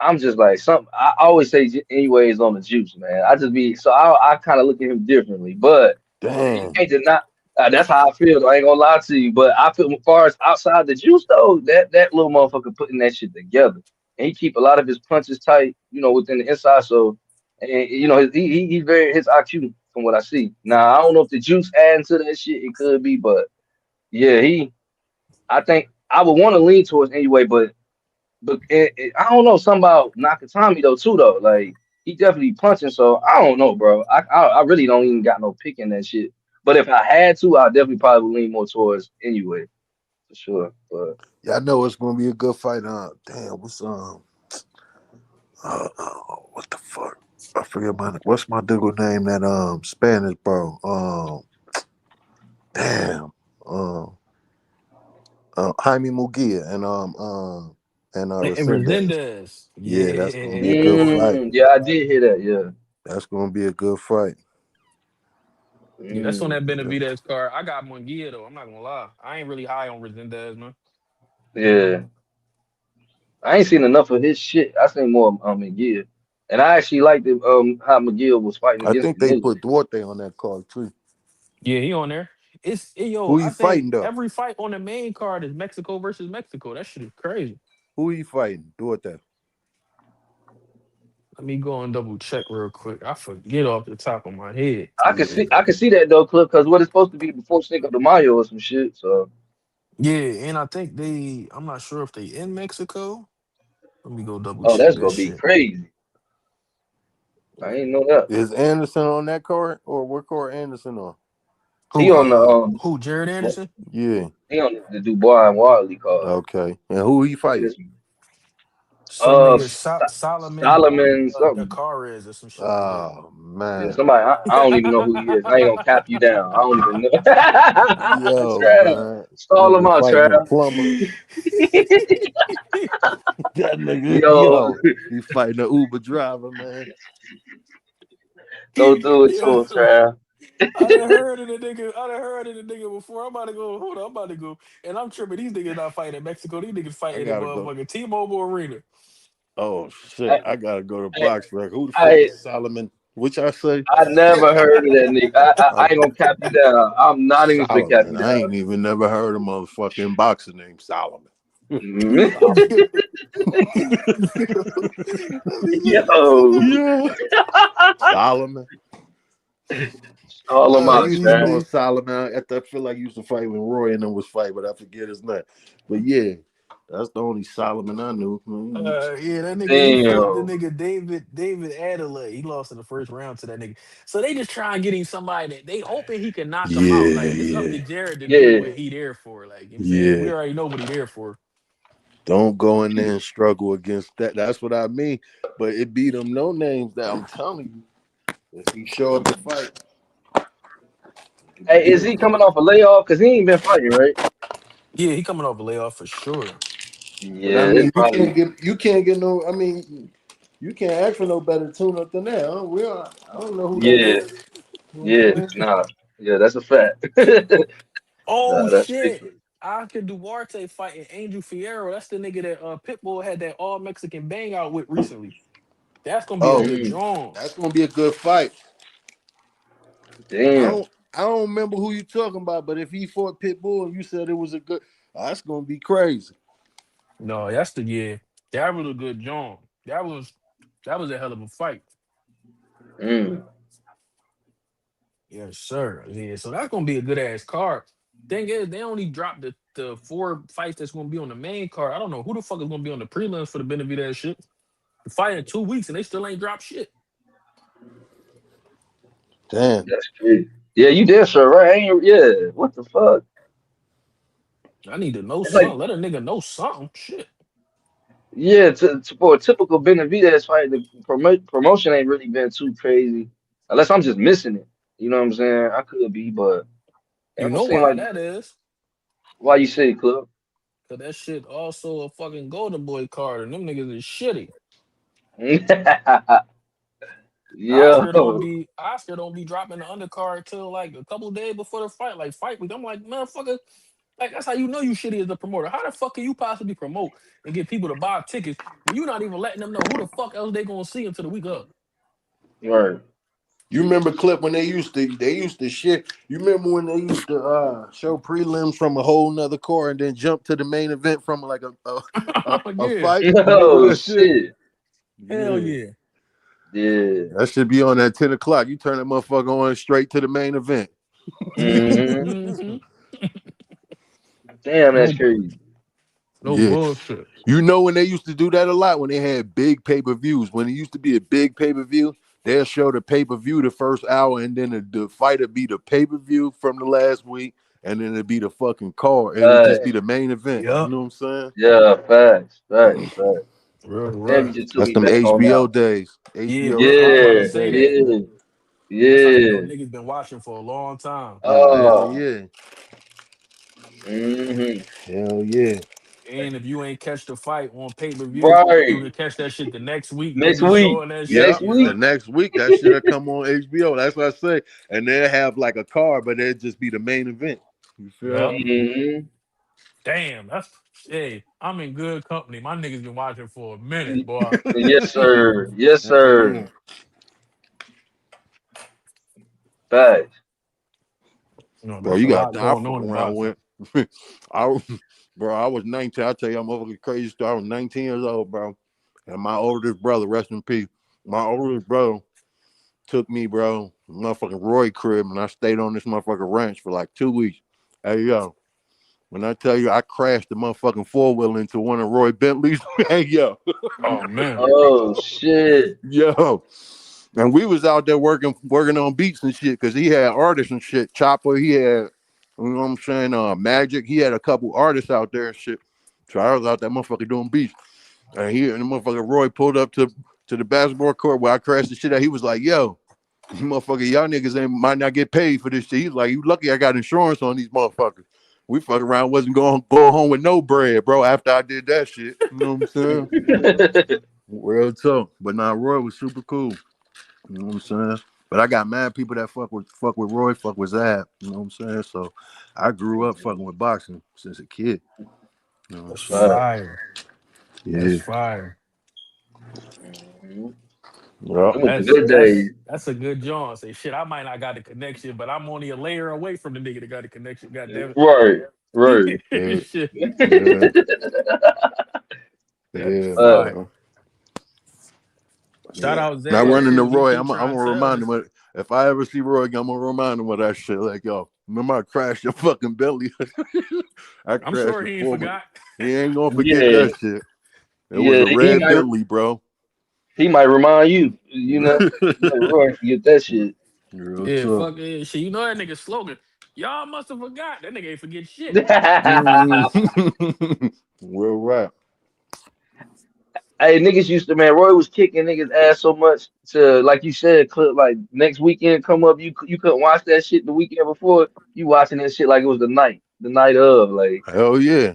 I'm just like some. I always say anyways on the juice, man. I just be so I kind of look at him differently, but you Damn. can't deny. That's how I feel. I ain't gonna lie to you, but I feel as far as outside the juice though, that little motherfucker putting that shit together, and he keep a lot of his punches tight, within the inside. So, and he's very his IQ from what I see. Now I don't know if the juice adding to that shit, it could be, but yeah, I think I would want to lean towards anyway, but I don't know something about Nakatami though too though. Like he definitely punching, so I don't know, bro. I really don't even got no pick in that shit. But if I had to, I definitely probably would lean more towards anyway, for sure. But Yeah, I know it's gonna be a good fight. Damn, what the fuck? I forget what's my dude name that Spanish bro. Damn. Um Jaime Mugia and And Resendez. Resendez. Yeah, that's gonna be a good Yeah. fight. yeah, I did hear that. Yeah. That's gonna be a good fight. Yeah, that's on that Mm, Benavidez card. I got Munguia though. I'm not gonna lie. I ain't really high on Resendez, man. yeah, I ain't seen enough of his shit. I seen more McGill, and I actually liked how McGill was fighting I against think the they ninja. put Duarte on that card too. Yeah, he on there. Yo, Who I he think fighting though? every fight on the main card is Mexico versus Mexico. That shit is crazy. Who he fighting? Duarte. Let me go and double check real quick. I forget off the top of my head. Yeah. I can see that though, Clip, because what it's supposed to be before Cinco de Mayo or some shit. So. Yeah, and I think I'm not sure if they in Mexico. Let me go double Oh, check that's that gonna be shit. crazy. I ain't know that. Is Anderson on that card, or what card Anderson on? He on the Who Jared Anderson? Yeah. he on the Dubois and Wadley card. Okay. And who he Look at fighting? this. Some nigga Solomon Solomon the something. car is or some shit like that. Oh Yeah, man. somebody. I don't even know who he is. I ain't gonna cap you down. I don't even know. Yo, Trav, man. stall him Nigga out, fighting a Trav. plumber. That nigga, Yo, he fighting an Uber driver, man. don't do it to Yeah. him, Trav. I done heard of the nigga. I done heard of the nigga before. I'm about to go. Hold on, I'm about to go. And I'm tripping. These niggas not fighting in Mexico. These niggas I fighting in gotta go. motherfucking T-Mobile Arena. Oh shit. I, I gotta go to I, box rec. Who the fuck I, is Solomon? Which I say? I never heard of that nigga. I Oh, ain't gonna cap you down. I'm not even gonna cap Solomon. you I down. ain't even never heard a motherfucking boxer named Solomon. Mhm. Solomon. Yo, Yeah. Solomon. stall him I out, used to Trav. know Solomon. I feel like he used to fight when Roy and them was fight, but I forget his name. But yeah, that's the only Solomon I knew. Yeah, that nigga, he fought the Damn. nigga David Adelaide. He lost in the first round to that nigga. So they just try and get him somebody that they hoping he can knock him out. Like it's up Yeah, to Jared to do Yeah. what he there for. Like you know what I'm saying, we yeah. already know what he there for. Don't go in there and struggle against that. That's what I mean. But it beat them no names that I'm telling you. If he show up to fight, Hey, is he coming off a layoff? Cause he ain't been fighting, right? Yeah, he coming off a layoff for sure. but I Yeah, it's mean, probably. you can't get no. I mean, you can't ask for no better tune up than that. Huh? I don't know who that Yeah, is. You know yeah, what I'm saying? nah, yeah, that's a fact. Oh Nah, that's big. shit. Oscar Duarte fighting Angel Fierro. That's the nigga that Pitbull had that all Mexican bang out with recently. That's gonna be a Oh, good Mm, drawing. that's gonna be a good fight. I damn. don't I don't remember who you talking about, but if he fought Pitbull and you said it was a good, that's gonna be crazy. No, that's the yeah. That was a good drawing. That was a hell of a fight. Mm, Yes, sir. Yeah, so that's gonna be a good ass card. Thing is, they only dropped the 4 fights that's gonna be on the main card. I don't know who the fuck is gonna be on the prelims for the Benavidez shit. The fight in 2 weeks and they still ain't dropped shit. Damn. that's crazy. Yeah, you did, sir, right? Ain't you? Yeah. What the fuck? I need to know It's like, something. Let a nigga know something. Shit. yeah, for a typical Benavidez fight, the promotion ain't really been too crazy, unless I'm just missing it. You know what I'm saying? I could be, but it You don't know seem why like that is? why you say it, club. Cause that shit also a fucking Golden Boy card, and them niggas is shitty. Yo, Oscar don't be dropping the undercard till like a couple days before the fight, like fight week. I'm like, motherfucker, like that's how you know you shitty as a promoter. How the fuck can you possibly promote and get people to buy tickets when you're not even letting them know who the fuck else they gonna see until the week up? right. You remember Clip when they used to shit. You remember when they used to show prelims from a whole nother car and then jump to the main event from like a Yeah, fight? You remember Oh that shit? shit. hell Yeah. yeah. Yeah. That should be on at 10 o'clock. You turn that motherfucker on straight to the main event. Hmm. Hmm. Damn, that's No, crazy. no Yeah. bullshit. You know when they used to do that a lot when they had big pay-per-views. When it used to be a big pay-per-view, they'll show the pay-per-view the first hour, and then the fight would be the pay-per-view from the last week, and then it'd be the fucking card. It'll just Right. be the main event. You Yep. know what I'm Yeah, facts, facts, facts. Real Damn, right. you just took That's me them back on HBO now. days. Yeah, HBO real. I was about to Yeah, exclusive say days, that. yeah, man. That's how you know yeah. niggas been watching for a long time. Oh, hell Oh, yeah. hmm, Hell yeah. And if you ain't catch the fight on pay per view, you right. can catch that shit the next week. They Next be week, showing that Yeah, shit. next You the week. know. next week that should have come on HBO. That's what I say. And they'll have like a card, but it'd just be the main event. You feel Yep. me? Hmm. Damn. That's hey. I'm in good company. My niggas been watching for a minute, boy. Yes, sir. Yes, Hell sir. yeah. Facts. You know, Bro, there's you a got lot I going fuck on in around boxing. with I was- bro, I was 19. I tell you, I'm motherfucking crazy story. I was 19 years old, bro. And my oldest brother, rest in peace. My oldest brother took me, bro, to motherfucking Roy crib, and I stayed on this motherfucking ranch for like 2 weeks. Hey yo, when I tell you I crashed the motherfucking four-wheeler into one of Roy Bentley's, hey yo, Oh man. Oh shit. yo. And we was out there working on beats and shit because he had artists and shit. Chopper, he had, you know what I'm saying, Magic, he had a couple artists out there and shit. So I was out that motherfucker doing beats. And the motherfucker Roy pulled up to the basketball court where I crashed the shit out. He was like, yo, motherfucker, y'all niggas might not get paid for this shit. He's like, you lucky I got insurance on these motherfuckers. We fucking around wasn't going home with no bread, bro, after I did that shit. You know what I'm saying? Real talk. But nah, Roy was super cool. You know what I'm saying? But I got mad people that fuck with Roy, fuck with Zab. You know what I'm saying? So I grew up fucking with boxing since a kid. You know what I'm That's saying? fire. That's Yeah. fire. Mhm. Yeah. Them was the good days. That's a good John. Say shit. I might not got the connection, but I'm only a layer away from the nigga that got the connection. God damn Right, right. it. Shit. Yeah. That's Yeah, uh, fire. man. Shout Yeah. out Now Zab running to too. Roy, He I'm trying gonna to tell remind us. him if I ever see Roy again, I'm gonna remind him of that shit. Like, yo, remember I crashed your fucking belly? I I'm crashed sure your he ain't former. forgot. He ain't gonna forget yeah, that shit. It was yeah. a red Bentley, bro. He might remind you. You know, Roy forget that shit. Real Yeah, tough. fuck it. Shit, you know that nigga slogan. Y'all must have forgot. That nigga ain't forget shit. Real rap. Hey, niggas used to, man. Roy was kicking niggas ass so much to, like you said, clip like next weekend come up, you couldn't watch that shit the weekend before. You watching that shit like it was the night of, like Hell yeah.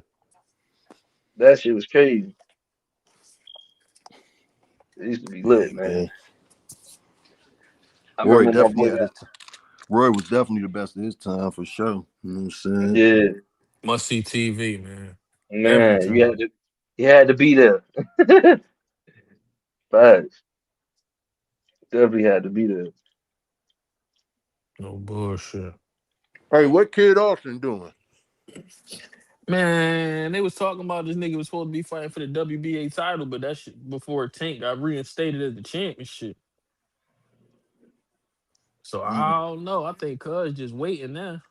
that shit was crazy. It used to be Yeah, lit, man. man. I Roy remember my definitely boy had got his Roy was definitely the best of his time for sure. You know what I'm saying? yeah, Must see TV, man. Every man. time. You had to be there. Facts, definitely had to be there. No bullshit. Hey, what Kid Austin doing? Man, they was talking about this nigga was supposed to be fighting for the WBA title, but that shit before Tank got reinstated as the championship. So Mm. I don't know. I think Cuz just waiting now.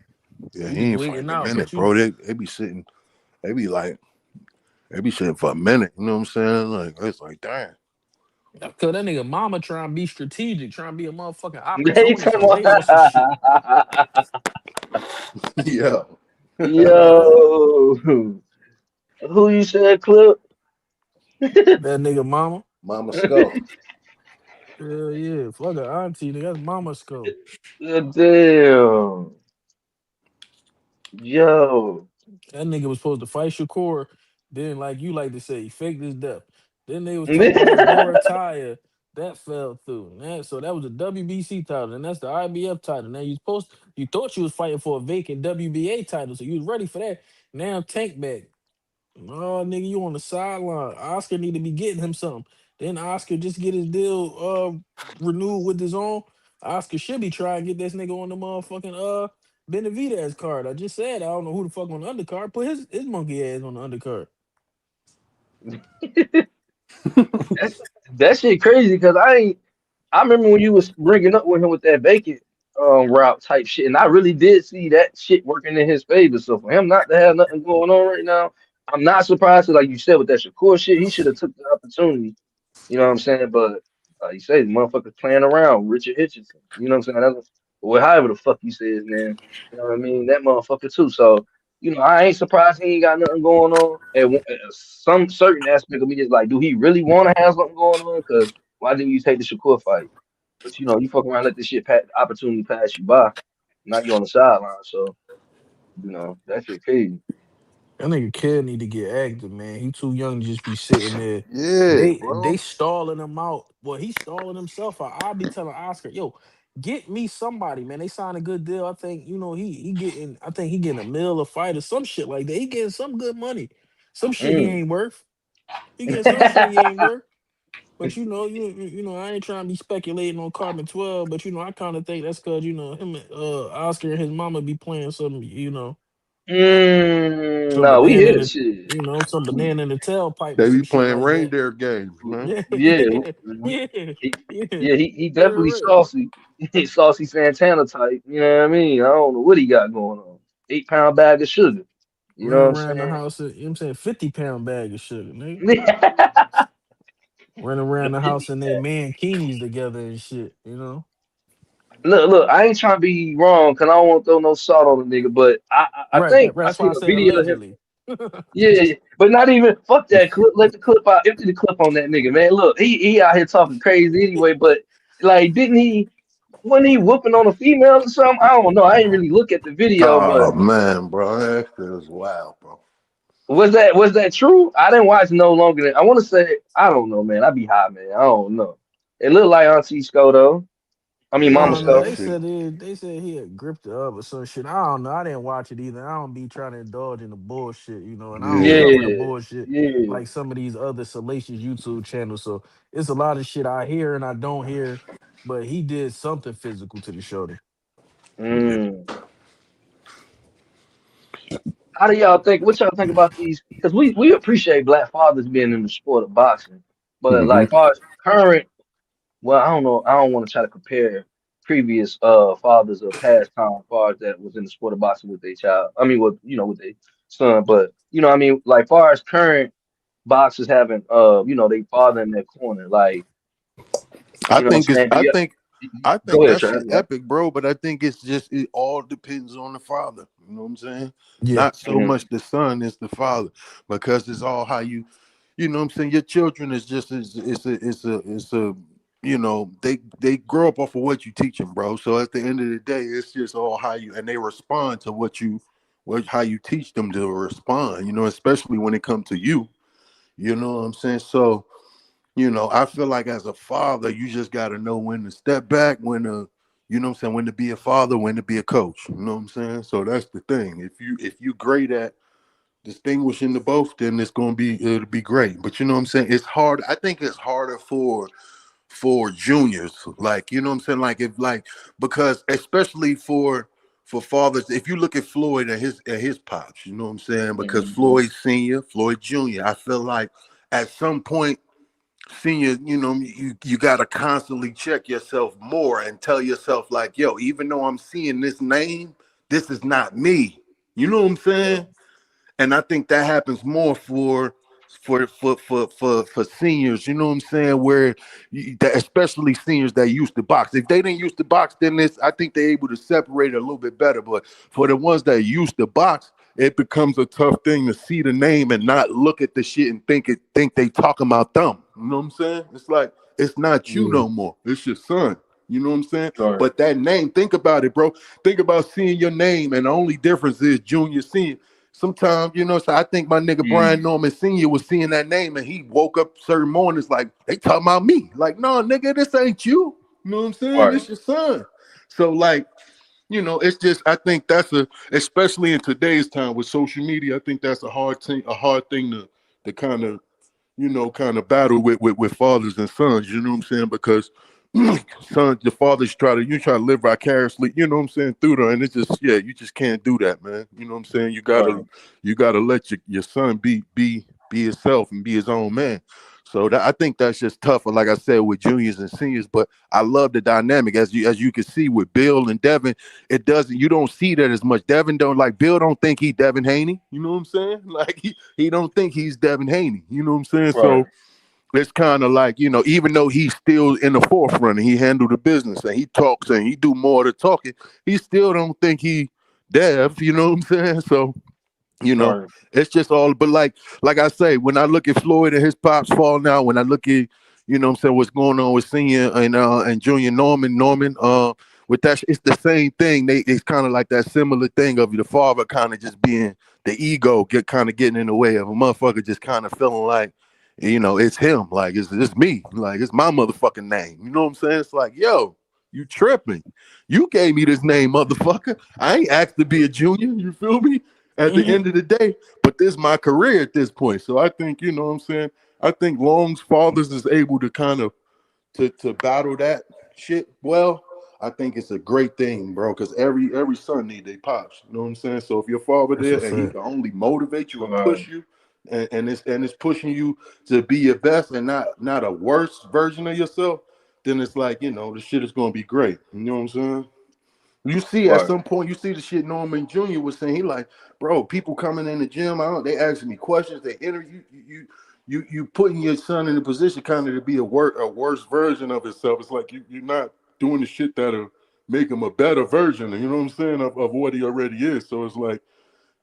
Yeah, He he just ain't fighting waiting a out. minute, But bro. They be sitting, they be like, they be sitting for a minute. You know what I'm saying? Like it's like, damn. cause that nigga mama trying to be strategic, trying to be a motherfucking They opportunist talking and waiting on some shit. about Yeah. yo, who you said clip? That nigga mama. Mama Skull. Hell yeah. Fuck a auntie, nigga. That's mama skull. Damn, yo. That nigga was supposed to fight Shakur. Then, like you like to say, he faked his death. Then they was talking about Morataya. That fell through. So that was a WBC title, and that's the IBF title. Now you thought you was fighting for a vacant WBA title, so you was ready for that. Now Tank back. Oh, nigga, you on the sideline. Oscar need to be getting him something. Then Oscar just get his deal renewed with his own. Oscar should be trying to get this nigga on the motherfucking Benavidez card. I just said I don't know who the fuck on the undercard. Put his monkey ass on the undercard. That's, that shit crazy because I remember when you was bringing up with him with that vacant route type shit, and I really did see that shit working in his favor. So for him not to have nothing going on right now, I'm not surprised. 'Cause like you said with that Shakur shit, he should have took the opportunity. You know what I'm saying? But you say the motherfucker playing around, Richard Hitchinson. You know what I'm saying? That's, well, however the fuck you say his name. You know what I mean? That motherfucker too. So, I ain't surprised he ain't got nothing going on. And some certain aspect of me is like, do he really want to have something going on? Because why didn't you take the Shakur fight? But you fuck around, let this shit opportunity pass you by. Now you on the sideline. So, that shit crazy. That nigga kid need to get active, man. He too young to just be sitting there. Yeah, They bro. stalling him out. Well, he's stalling himself out. I'll be telling Oscar, yo, get me somebody, man. They signed a good deal. I think, he getting I think he getting a mill a fight or some shit like that. He getting some good money. Some shit he Mm. ain't worth. He getting some shit he ain't worth. But I ain't trying to be speculating on Carbon 12, but I kind of think that's cause him and Oscar and his mama be playing some Nah, we banana hear in the the shit. some banana in the tailpipe or They some be shit playing like that. reindeer games, man. Yeah, Yeah, yeah, mhm. yeah, he, yeah. yeah, he Yeah, definitely right. saucy. He saucy Santana type. You know what I mean? I don't know what he got going on. 8 pound bag of sugar. You know Run what I'm around the saying? house, 50-pound bag of sugar, nigga. running around the house in they mankinis together and shit. You know. Look, I ain't trying to be wrong because I don't want to throw no salt on the nigga, but I Right. think I That's why seen I a say video of him. allegedly. Yeah, but not even fuck that clip. Let the clip out. Empty the clip on that nigga, man. Look, he out here talking crazy anyway, but like, didn't he? Wasn't he whooping on a female or something? I don't know. I ain't really look at the video, but Oh man, bro, that shit is wild, bro. was that true? I didn't watch no longer than I want to say. I don't know, man. I be high, man. I don't know. It looked like Auntie Sco though. I mean, Mama Yeah, No, that Sco. shit. they said he had gripped her up or some shit. I don't know. I didn't watch it either. I don't be trying to indulge in the bullshit, you know, and I don't Yeah, cover the Yeah, bullshit yeah. like some of these other salacious YouTube channels. So it's a lot of shit I hear and I don't hear. But he did something physical to the shoulder. yeah. Mm. How do y'all think? What y'all think about these? Because we appreciate black fathers being in the sport of boxing, but Hmm. like far as current, well, I don't know. I don't want to try to compare previous fathers of past time far as that was in the sport of boxing with their child. I mean, with with their son, but I mean, like far as current boxers having their father in their corner, like I what I'm think it's. saying. Do I you, think. I go think ahead, that Trav. shit epic, bro. But I think it's just it all depends on the father. You know what I'm saying? Yeah. Not so much the son, it's the father, because it's all how you. You know what I'm saying? Your children is just it's a they grow up off of what you teach them, bro. So at the end of the day, it's just all how you and they respond to how you teach them to respond. You know, especially when it comes to you. You know what I'm saying? So I feel like as a father, you just got to know when to step back, when to, what I'm saying, when to be a father, when to be a coach. You know what I'm saying? So that's the thing. If you great at distinguishing the both, then it'll be great. But you know what I'm saying? It's hard. I think it's harder for juniors, like you know what I'm saying, like if like because especially for fathers, if you look at Floyd and his pops, you know what I'm saying, because Mm-hmm. Floyd Senior, Floyd Junior, I feel like at some point senior, you got to constantly check yourself more and tell yourself like, yo, even though I'm seeing this name, this is not me. You know what I'm saying? And I think that happens more for seniors. You know what I'm saying? Where especially seniors that used to box. If they didn't used to box, then I think they're able to separate it a little bit better. But for the ones that used to box, it becomes a tough thing to see the name and not look at the shit and think they talking about them. You know what I'm saying? It's like it's not you Mm-hmm. no more. It's your son. You know what I'm saying? Right. But that name, think about it, bro. Think about seeing your name, and the only difference is junior, senior. Sometimes, so I think my nigga Brian Mm. Norman Sr. was seeing that name and he woke up certain mornings like, they talking about me. Like, no, nigga, this ain't you. You know what I'm saying? Right. This your son. So, like, it's just I think especially in today's time with social media, I think that's a hard thing to kind of kind of battle with fathers and sons, you know what I'm saying? Because sons, the fathers try to live vicariously, you know what I'm saying, through them. And it's just, yeah, you just can't do that, man. You know what I'm saying? Right. You gotta let your son be himself and be his own man. So I think that's just tougher, like I said, with juniors and seniors. But I love the dynamic as you can see with Bill and Devin. You don't see that as much. Devin don't like Bill. Don't think he Devin Haney. You know what I'm saying? Like he don't think he's Devin Haney. You know what I'm saying? Right. So it's kind of like even though he's still in the forefront and he handle the business and he talks and he do more of the talking, he still don't think he Dev. You know what I'm saying? So you know, Right. it's just all. But like I say, when I look at Floyd and his pops falling out, when I look at what I'm saying, what's going on with Senior and Junior Norman, with that, it's the same thing. It's kind of like that similar thing of the father kind of just being the ego, getting in the way of a motherfucker, just kind of feeling like, it's him, like it's me, like it's my motherfucking name. You know what I'm saying? It's like, yo, you tripping? You gave me this name, motherfucker. I ain't asked to be a junior. You feel me? At the Hmm. end of the day, but this is my career at this point. So I think, you know what I'm saying? I think Long's fathers is able to kind of to battle that shit well. I think it's a great thing, bro, because every son need their pops. You know what I'm saying? So if your father That's a there and he fact. can only motivate you and Right. push you, and it's pushing you to be your best and not a worse version of yourself, then it's like the shit is gonna be great. You know what I'm saying? You see, at Right. some point, you see the shit Norman Jr. was saying. He like, bro, people coming in the gym, they asking me questions, they interview you. you putting your son in a position kind of to be a worse version of himself. It's like you're not doing the shit that'll make him a better version, you know what I'm saying, of what he already is. So it's like,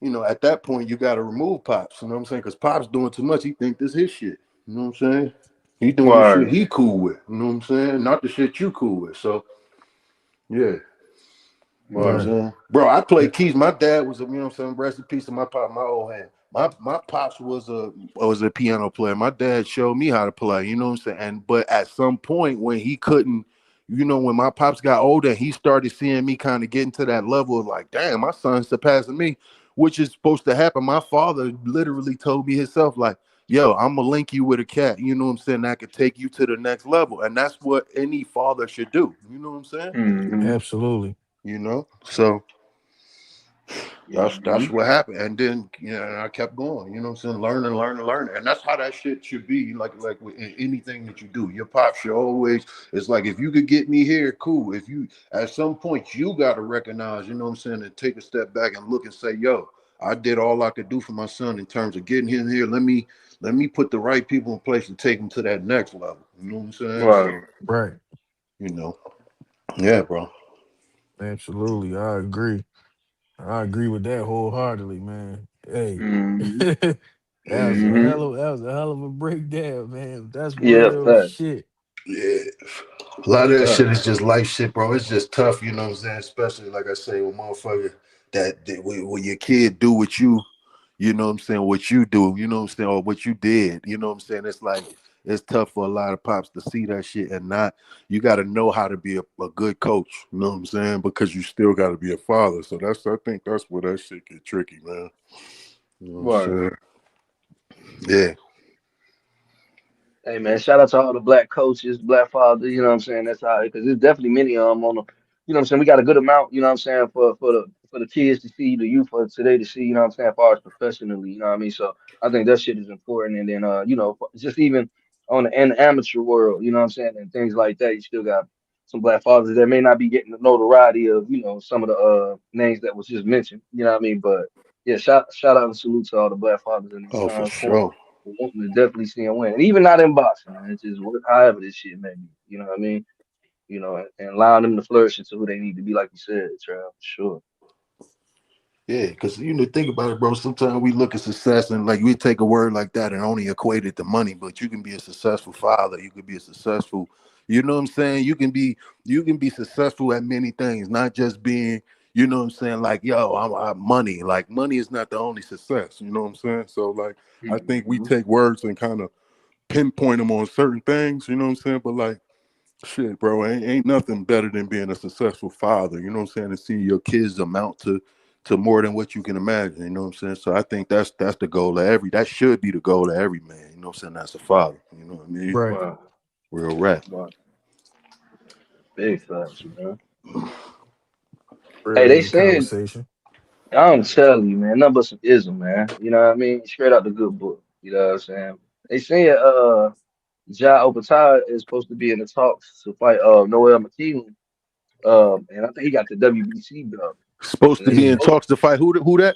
you know, at that point you got to remove Pops, you know what I'm saying, because Pops doing too much. He think this his shit, you know what I'm saying. He doing the shit Right. he cool with, you know what I'm saying, not the shit you cool with. So yeah. You know what I'm Right. Right. saying? Bro, I played keys. My dad was a, you know what I'm saying, rest in peace to my pop, my old hand. My pops was a piano player. My dad showed me how to play, you know what I'm saying? And but at some point when he couldn't, you know, when my pops got older, he started seeing me kind of getting to that level of like, damn, my son's surpassing me, which is supposed to happen. My father literally told me himself, like, yo, I'm gonna link you with a cat, you know what I'm saying, that could take you to the next level. And that's what any father should do. You know what I'm saying? Mm-hmm. Absolutely. You know? So that's Mm-hmm. what happened. And then, you know, I kept going, you know what I'm saying? Learning. And that's how that shit should be, like with anything that you do. Your pop should always, it's like, if you could get me here, cool. If you, at some point, you got to recognize, you know what I'm saying, and take a step back and look and say, yo, I did all I could do for my son in terms of getting him here. Let me put the right people in place to take him to that next level. You know what I'm saying? Right. So, Right. you know, yeah, bro. Absolutely. I agree. I agree with that wholeheartedly, man. Hey. Mm-hmm. that Mm-hmm. that was a hell of a breakdown, man. That's Yeah, real fact. shit. Yeah. A lot of that Fact. shit is just life shit, bro. It's just tough, you know what I'm saying? Especially like I say, with motherfucker that when your kid do what you know what I'm saying, what you do, you know what I'm saying, or what you did, you know what I'm saying? It's like it's tough for a lot of pops to see that shit and not. You got to know how to be a good coach, you know what I'm saying? Because you still got to be a father. So I think that's where that shit get tricky, man. You know what Right. I'm saying? Yeah. Hey man, shout out to all the black coaches, black fathers, you know what I'm saying? That's how, because there's definitely many of them on the, you know what I'm saying? We got a good amount, you know what I'm saying, for the kids to see, the youth for today to see, you know what I'm saying, as far as professionally, you know what I mean? So I think that shit is important. And then you know, just even on the in the amateur world, you know what I'm saying, and things like that, you still got some black fathers that may not be getting the notoriety of, you know, some of the names that was just mentioned, you know what I mean? But yeah, shout out and salute to all the black fathers in these Oh, for times for sure. wanting to definitely see him win. And even not in boxing, man. It's just however this shit may be. You know what I mean? You know, and allowing them to flourish into who they need to be, like you said, Trav, for sure. Yeah, because you know, think about it, bro. Sometimes we look at success and like we take a word like that and only equate it to money, but you can be a successful father, you could be a successful, you know what I'm saying? You can be successful at many things, not just being, you know what I'm saying, like, yo, I'm money. Like money is not the only success, you know what I'm saying? So like I think we Hmm. take words and kind of pinpoint them on certain things, you know what I'm saying? But like shit, bro, ain't nothing better than being a successful father. You know what I'm saying? To see your kids amount to more than what you can imagine. You know what I'm saying? So I think that's the goal of that should be the goal of every man. You know what I'm saying? That's a father. You know what I mean? Right. Wow. Real rap. Wow. Big facts, man. Real Hey, they nigga said, conversation. I'm telling you, man, nothing but some ism, man. You know what I mean? Straight out the good book. You know what I'm saying? They said Ja Opatah is supposed to be in the talks to fight Noel McKeelan. And I think he got the WBC belt. Supposed And to it's be in Yeah. supposed talks to fight who that?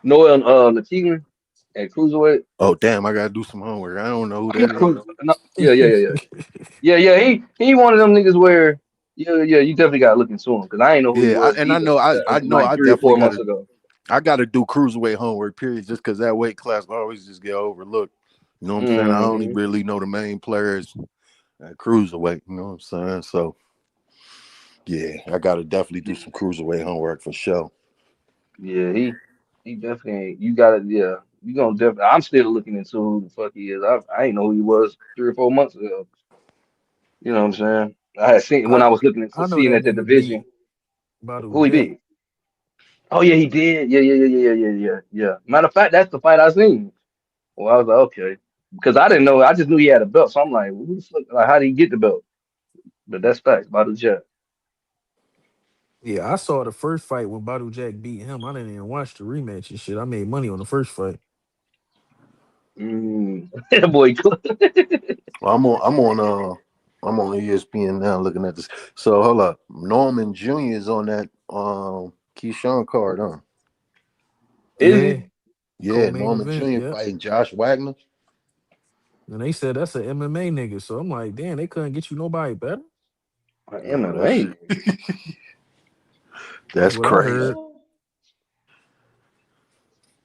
Noel McKeelan at cruiserweight. Oh damn, I gotta do some homework. I don't know who I mean, that not is. cruiser. No, yeah. He one of them niggas where yeah, you definitely gotta look into him because I ain't know who he Yeah, was and I either know I until know like I 3 or 4 definitely months gotta ago. I gotta do cruiserweight homework, period, just because that weight class always just get overlooked. You know what I'm saying? I only Hmm. really know the main players at cruiserweight, you know what I'm saying? So yeah, I gotta definitely do some cruiserweight homework for sure. Yeah, he definitely ain't. You gotta yeah. You gonna definitely. I'm still looking into who the fuck he is. I ain't know who he was 3 or 4 months ago. You know what I'm saying? I had seen when I I was looking into I know seeing that at the nigga beat division Badu who he Jack. be. Oh yeah, he did. Yeah. Matter of fact, that's the fight I seen. Well, I was like, okay, because I didn't know. I just knew he had a belt, so I'm like, who the fuck? Like, how did he get the belt? But that's facts by the jet. Yeah, I saw the first fight when Badu Jack beat him. I didn't even watch the rematch and shit. I made money on the first fight. That boy. Well, I'm on ESPN now looking at this. So hold up. Norman Jr. is on that Keyshawn card, huh? Is he? Yeah, Yeah, co-main Norman event. Jr. Yep. fighting Josh Wagner. And they said that's an MMA nigga. So I'm like, damn, they couldn't get you nobody better. No, that's MMA. That's that's what I crazy. heard.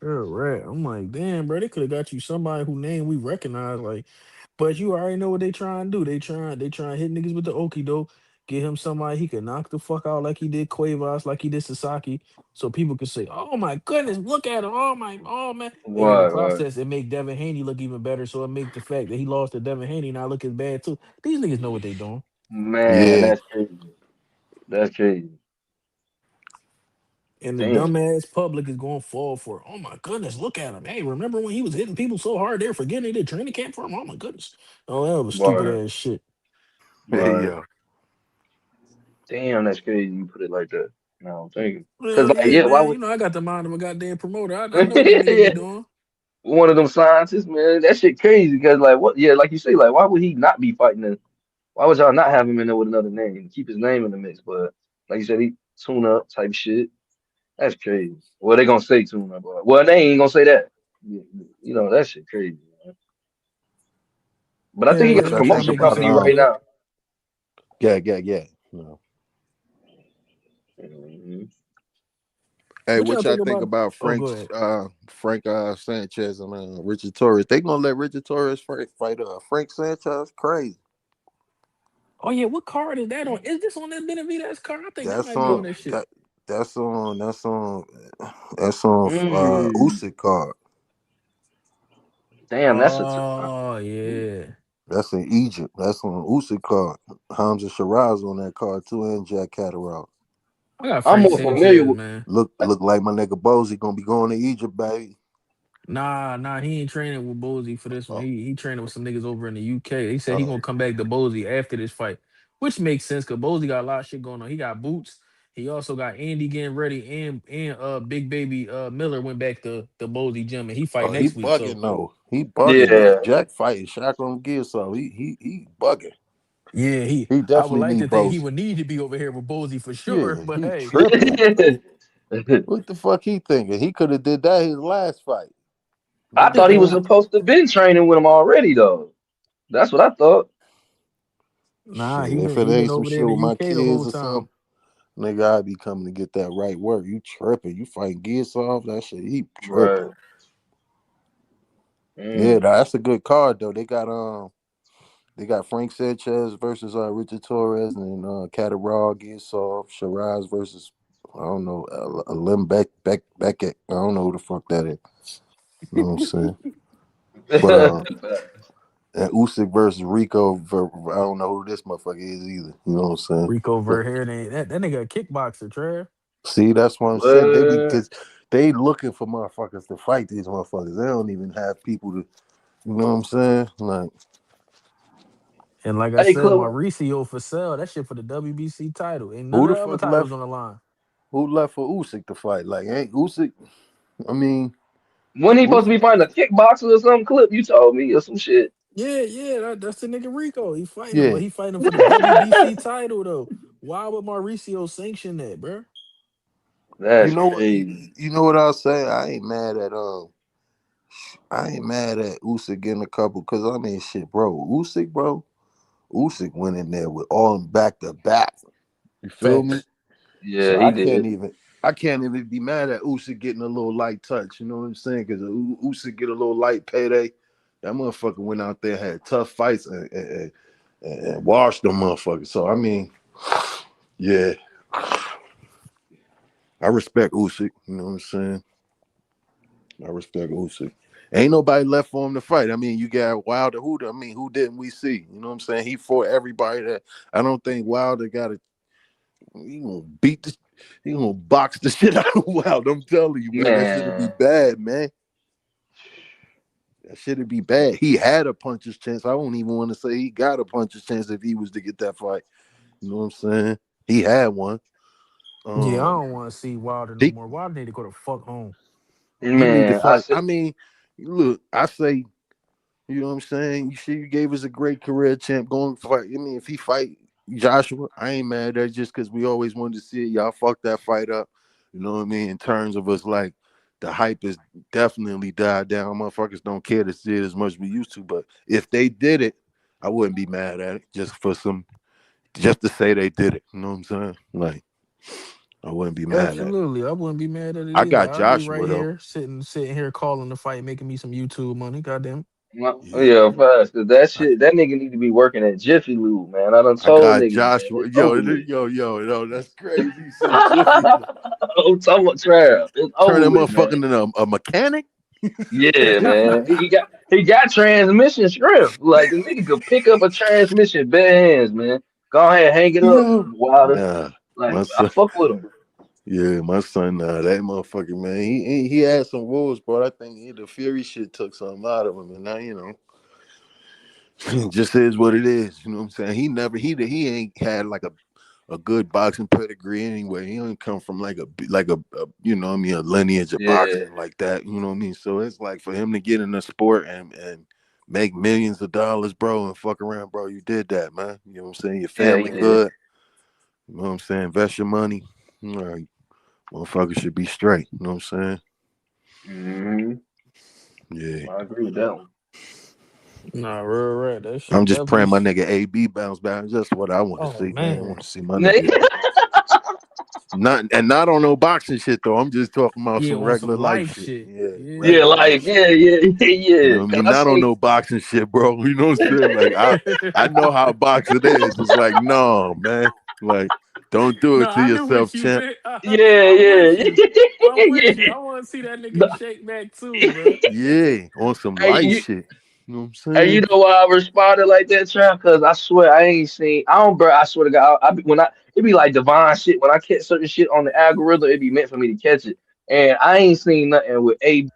Right. I'm like, damn, bro, they could have got you somebody who name we recognize. Like, but you already know what they trying to do. They trying to hit niggas with the okie doke. Get him somebody he could knock the fuck out like he did Cuevas, like he did Sasaki, so people could say, "Oh my goodness, look at him! Oh man!" And in the Right. process, it make Devin Haney look even better. So it make the fact that he lost to Devin Haney not look as bad too. These niggas know what they doing, Man, Yeah, that's crazy. That's crazy. and the Damn. dumbass public is going to fall for it. Oh my goodness, look at him! Hey, remember when he was hitting people so hard they're forgetting they did training camp for him? Oh my goodness! Oh, that was stupid Right. ass shit. Right. yeah. Damn, that's crazy. You put it like that. No, I'm thinking. Cause Hell like, yeah, yeah, why man. would You know I got the mind of a goddamn promoter. I know what these niggas be doing. one of them scientists, man? That shit crazy. Cause like, what? Yeah, like you say, like, why would he not be fighting? Why would y'all not have him in there with another name? Keep his name in the mix, but like you said, he tune up type shit. That's crazy. Well, they gonna say tune up, but well, they ain't gonna say that. You know that shit crazy, man. But I think Hell he yeah, got What a they y'all trying to think promotion make about company themselves look right good. now. You know. Mhm. Hey, What what y'all y'all think think about? about Oh, go ahead. Frank Sanchez and Richard Torres? They gonna let Richard Torres fight Frank Sanchez? Crazy. Oh yeah, what card is that on? Is this on that Benavidez card? I think that That's might be on on that shit. that that's on Mm. Usyk card. Damn, that's a. Oh yeah, That's in Egypt. That's on Usyk card. Hamza Shiraz on that card too, and Jack Catterall. I got I'm Frank more familiar Sanchez, with. man. Look like my nigga Bozy gonna be going to Egypt, baby. Nah, he ain't training with Bozy for this one. Oh, He training with some niggas over in the UK. He said he oh, gonna come back to Bozy after this fight, which makes sense because Bozy got a lot of shit going on. He got boots. He also got Andy getting ready, and Big Baby Miller went back to the Bozy gym and he fight he next week. So bugging though. He bugging though. Yeah, Jack fighting Shaq on gear, so he bugging. yeah, He I would definitely like need to think he Bozy. would need to be over here with Bozy for sure. Yeah, But he hey, tripping. What the fuck he thinking? He could have did that his last fight. I Nigga thought he was nah, going. supposed to been training with him already, though. That's what I thought. nah, Shit, he if been it he been ain't some over there shit in with the my UK the kids whole or time. something, nigga, I be coming to get that right work. You tripping. You fighting gears off. That shit, he tripping. Right. Yeah, Mm. that's a good card though. They got Frank Sanchez versus Richard Torres and Catterall gets off. Shiraz versus I don't know Alim Beckett. I don't know who the fuck that is. You know what I'm saying? But and Usyk versus Rico. I don't know who this motherfucker is either. You know what I'm saying? Rico But Verhaer, that nigga a kickboxer, Trev. see, that's what I'm saying. What? Because they looking for motherfuckers to fight these motherfuckers. They don't even have people to. You know what I'm saying? Like And like I Hey, said, Club. Mauricio for sale. That shit for the WBC title. Ain't none who of the the other fuck titles left? on the line. Who left for Usyk to fight? Like ain't Usyk? I mean, When he supposed to Usyk. be fighting a kickboxer or some clip, you told me, or some shit. Yeah, that's the nigga Rico. He fighting him, Yeah, but he fighting him for the WBC title though. Why would Mauricio sanction that, bro? you That's know what? crazy. You know what I'll say? I ain't mad at Usyk getting a couple because I mean, shit, bro. Usyk went in there with all back to back. You feel me? Facts. So Yeah, he did. I can't even be mad at Usyk getting a little light touch. You know what I'm saying? Because Usyk get a little light payday. That motherfucker went out there had tough fights and washed them motherfuckers. So I mean, yeah, I respect Usyk. You know what I'm saying? I respect Usyk. Ain't nobody left for him to fight. I mean, you got Wilder. I mean, who didn't we see? You know what I'm saying? He fought everybody that I don't think Wilder got a. He gonna beat the. He gonna box the shit out of Wilder. I'm telling you, man, that shit'll be Man. bad, man. That shit'll be bad. He had a puncher's chance. I don't even want to say he got a puncher's chance if he was to get that fight. You know what I'm saying? He had one. Yeah, I Um, don't want to see Wilder no he more. Wilder need to go to fuck home. he need to Man, I fight. said, I mean, look, I say. You know what I'm saying? You see, you gave us a great career champ going fight. I mean, if he fight Joshua, I ain't mad at that just because we always wanted to see it. Y'all fucked that fight up. You know what I mean? In terms of us like the hype is definitely died down. Motherfuckers don't care to see it as much as we used to. But if they did it, I wouldn't be mad at it just to say they did it. You know what I'm saying? Like, I wouldn't be mad at it. Absolutely, I wouldn't be mad at it I either. got I'd be Joshua right though. here sitting here calling the fight, making me some YouTube money. Goddamn. Yeah. Yeah, fast. Cause that I, shit, that nigga need to be working at Jiffy Lube, man. I done I told got niggas, man, Joshua. it's over with. Yo, that's crazy. He said Jiffy. I'm talking about Trav. It's Turn over that with, man. motherfucker into a mechanic. Yeah, man. He got transmission strength. Like the nigga could pick up a transmission bare hands, man. Go ahead, hang it up, Yo. Wilder. Nah, Like my I son. fuck with him. Yeah, my son. That motherfucker, man. He had some rules, bro. I think the Fury shit took something out of him, and now it just is what it is. You know what I'm saying? He ain't had like a good boxing pedigree anyway. He don't come from like a a lineage of Yeah, boxing like that. You know what I mean? So it's like for him to get in the sport and make millions of dollars, bro, and fuck around, bro. You did that, man. You know what I'm saying? Your yeah, he family did. good. You know what I'm saying? Invest your money. All right. Motherfucker should be straight. You know what I'm saying? Hmm. Yeah. I agree with that one. Nah, right. That I'm shit just definitely. praying my nigga AB bounce back. That's just what I want to Oh see, man. I want man. to see my nigga. Nigga. Not on no boxing shit though. I'm just talking about Yeah, some on regular some life life shit. shit. Yeah, Yeah, Yeah. regular life like shit. You yeah. know what I Cause mean? I Not on seen. no boxing shit, bro. You know what I'm saying? Like I know how boxing is. It's like, no, man. Like, don't do No, it to I knew what yourself, you champ. meant. Yeah, I'm with yeah, you. I'm with you. yeah. I want to see that nigga No, shake back too, bro. Yeah, on some Hey, life you, shit. You know what I'm hey, you saying? know why I responded like that, Trap? Cause I swear I ain't seen. I don't, bro. I swear to God, when I it be like divine shit. When I catch certain shit on the algorithm, it be meant for me to catch it. And I ain't seen nothing with A.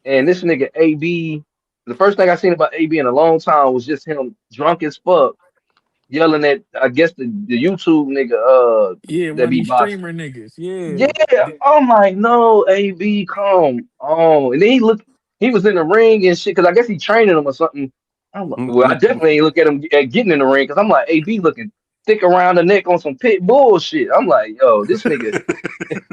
And this nigga AB. The first thing I seen about AB in a long time was just him drunk as fuck, yelling at I guess the YouTube nigga Yeah, that one of be these boxing. streamer niggas. Yeah, Yeah. I'm like, no, AB, come on. And then he was in the ring and shit, because I guess he training him or something. Well, I Mm-mm-mm. definitely ain't look at him at getting in the ring, because I'm like, AB looking thick around the neck on some pit bullshit. I'm like, yo, this nigga.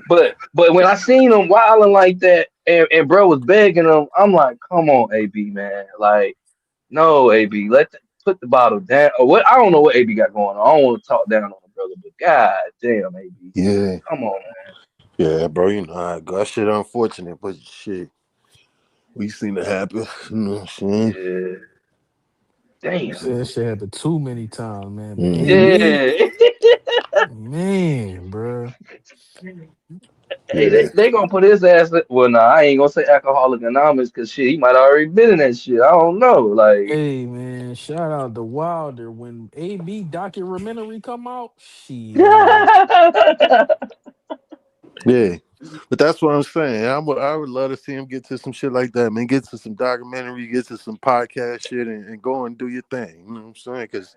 But when I seen him wilding like that, and bro was begging him, I'm like, come on, AB, man. Like, no, AB, put the bottle down. Or what? I don't know what AB got going on. I don't want to talk down on the brother, but god damn, AB. Yeah, Come on, yeah, bro. You know how it go. That shit unfortunate, but shit, we seen it happen. You know what I'm saying? man. Yeah. Damn. Said that shit happened too many times, man. But Mm-hmm. AB, Yeah. man, bro. Hey, Yeah. they gonna put his ass. Well, nah, I ain't gonna say alcoholic anonymous, because shit, he might already been in that shit. I don't know. Like, Hey man, shout out to Wilder when AB documentary come out. Shit. yeah, Yeah, but that's what I'm saying. I would love to see him get to some shit like that, man. Get to some documentary, get to some podcast shit, and go and do your thing. You know what I'm saying? Because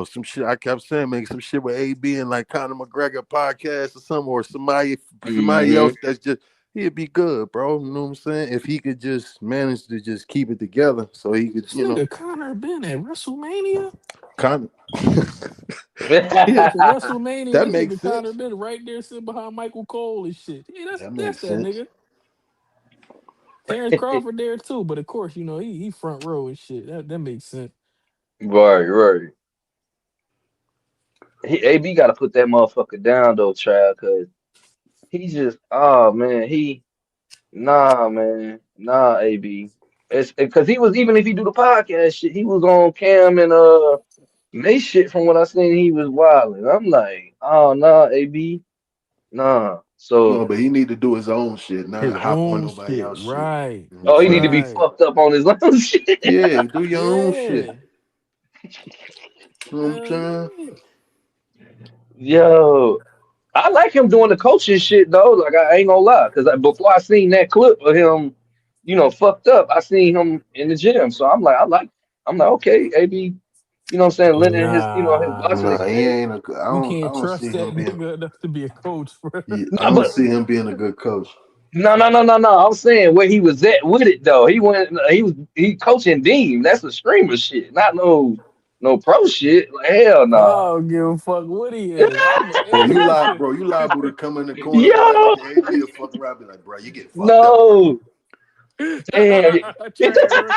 some shit I kept saying, make some shit with AB and like Conor McGregor podcast or something, or somebody hmm, else that's just he'd be good, bro. You know what I'm saying? If he could just manage to just keep it together, so he could, This nigga Connor been at WrestleMania. kind Yeah, yeah, for WrestleMania, that this makes nigga Connor sense. been right there sitting behind Michael Cole and shit. Yeah, That that's makes that sense. nigga. Terrence Crawford there too, but of course, he front row and shit. That makes sense. right. AB got to put that motherfucker down though, child, because he just, oh man, nah, man, nah, AB. It's because he was, even if he do the podcast shit, he was on Cam and May shit. From what I seen, he was wilding. I'm like, oh nah, AB, nah. No, So, but he need to do his own shit, His not hop on own nobody shit, else's shit. right, You know what I'm oh, he need to saying? be right. fucked up on his own shit. Yeah, do your own shit. Yeah, You know what I'm hell saying? yeah. Yo, I like him doing the coaching shit though. Like I ain't gonna lie, because before I seen that clip of him, fucked up, I seen him in the gym. So I'm like, okay, AB, what I'm saying, lending his boxing Nah, Nah, he experience. ain't a good. you I can't don't trust see him that being. nigga enough to be a coach, bro. Yeah, I No, don't but see him being a good coach. no. I'm saying where he was at with it though. He coaching Dean. That's the streamer shit. Not no pro shit. Like hell I nah. don't give a fuck what he is. I'm a, Bro, hey, listen. you liable to come in the corner, be like, Yo, nigga, AB will fuck around, be like, bro, you getting fucked up. no, damn, Trav.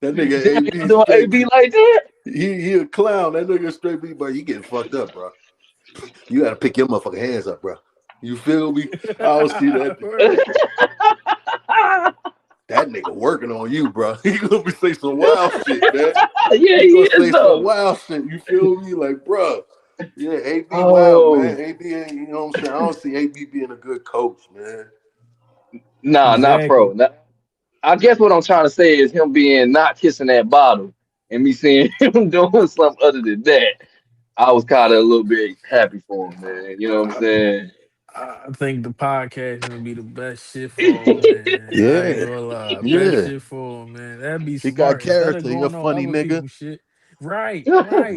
That nigga damn, AB y'all doing straight, AB like that? he a clown. That nigga straight be, bro, you getting fucked up, bro. You gotta pick your motherfucking hands up, bro. You feel me? I don't see that. Word. That nigga working on you, bro. He gonna be say some wild shit, man. Yeah, He he gonna is say some though. wild shit. You feel me? Like, bro. Yeah, AB wild, Oh, man. AB ain't, you know what I'm saying? I don't see AB being a good coach, man. nah, not pro. Exactly. Nah, I guess what I'm trying to say is him being not kissing that bottle and me seeing him doing something other than that. I was kind of a little bit happy for him, man. You know what I'm I, saying? I think the podcast would be the best shit for him, man. I ain't Yeah, gonna lie. Best yeah. shit for him, man. That'd be He got smart. Instead of character. He a going on funny other nigga. people's shit. Right, Oh, right.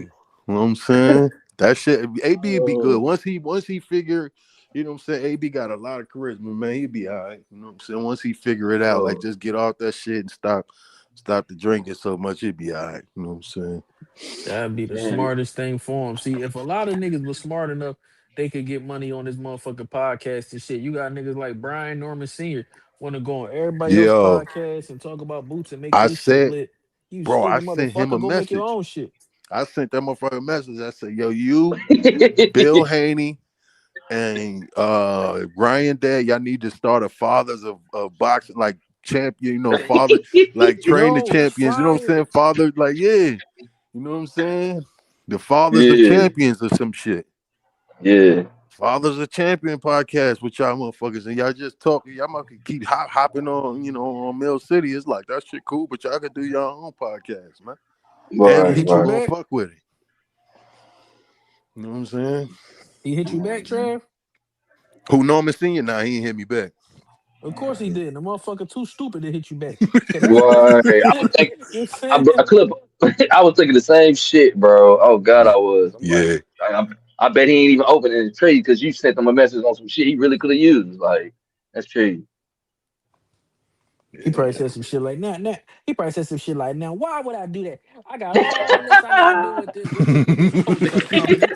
You know what I'm saying? That shit, AB be good. Once he figure, you know what I'm saying? AB got a lot of charisma, man. He'd be all right. You know what I'm saying? Once he figure it out, like oh, just get off that shit and stop the drinking so much, he'd be all right. You know what I'm saying? That'd be the man. smartest thing for him. See, if a lot of niggas was smart enough, they could get money on this motherfucking podcast and shit. You got niggas like Brian Norman Sr. want to go on everybody else Yo, podcast and talk about boots and make I they shit said, lit. You bro, I stupid sent him a motherfucker, go make your message. own shit. I sent that motherfucker a message. I said, yo, you, Bill Haney, and Ryan Dad, y'all need to start a fathers of boxing, like champion, father, like train the Yo, champions, you know what I'm fire. saying? Father, like, yeah, you know what I'm saying? The fathers of Yeah, champions or some shit. yeah. Fathers of Champion podcast with y'all motherfuckers, and y'all just talking. Y'all might keep hopping on, on Mill City. It's like that shit cool, but y'all could do your own podcast, man. And He Right, hit people you right. gonna back. fuck with it. You know what I'm saying? He hit you back, Trav. Who Norman Senior? Nah, he ain't hit me back. Of course he did. The motherfucker too stupid to hit you back. Cause that's what Right. I you was thinking, know what I'm saying? Clip. I was thinking the same shit, bro. Oh God, I was. I'm like, Yeah. I bet he ain't even opening the trade because you sent him a message on some shit he really could have used. Like, that's crazy. He probably Yeah. said some shit like, nah. He probably said some shit like, now, why would I do that? I got all this I gotta do with this. This nigga just posted a comment.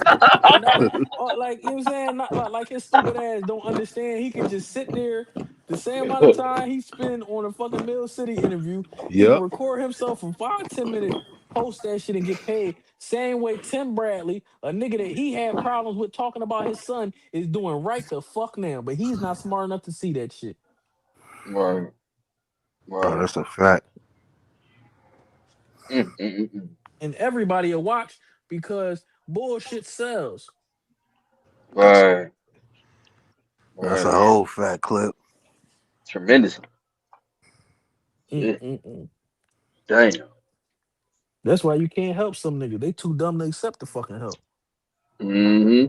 Another, or like, you know what I'm saying? Not like his stupid ass don't understand. He can just sit there the same amount of time he spend on a fucking Mill City interview. He can Yep. record himself for 5, 10 minutes, post that shit and get paid. Same way Tim Bradley, a nigga that he had problems with talking about his son, is doing right the fuck now. But he's not smart enough to see that shit. Right, Oh, right. that's a fact. Mm. And everybody will watch because bullshit sells. That's Right, that's a right. whole fat clip. Tremendous. Yeah, Mm-mm-mm. damn. That's why you can't help some niggas. They too dumb to accept the fucking help. Mm-hmm.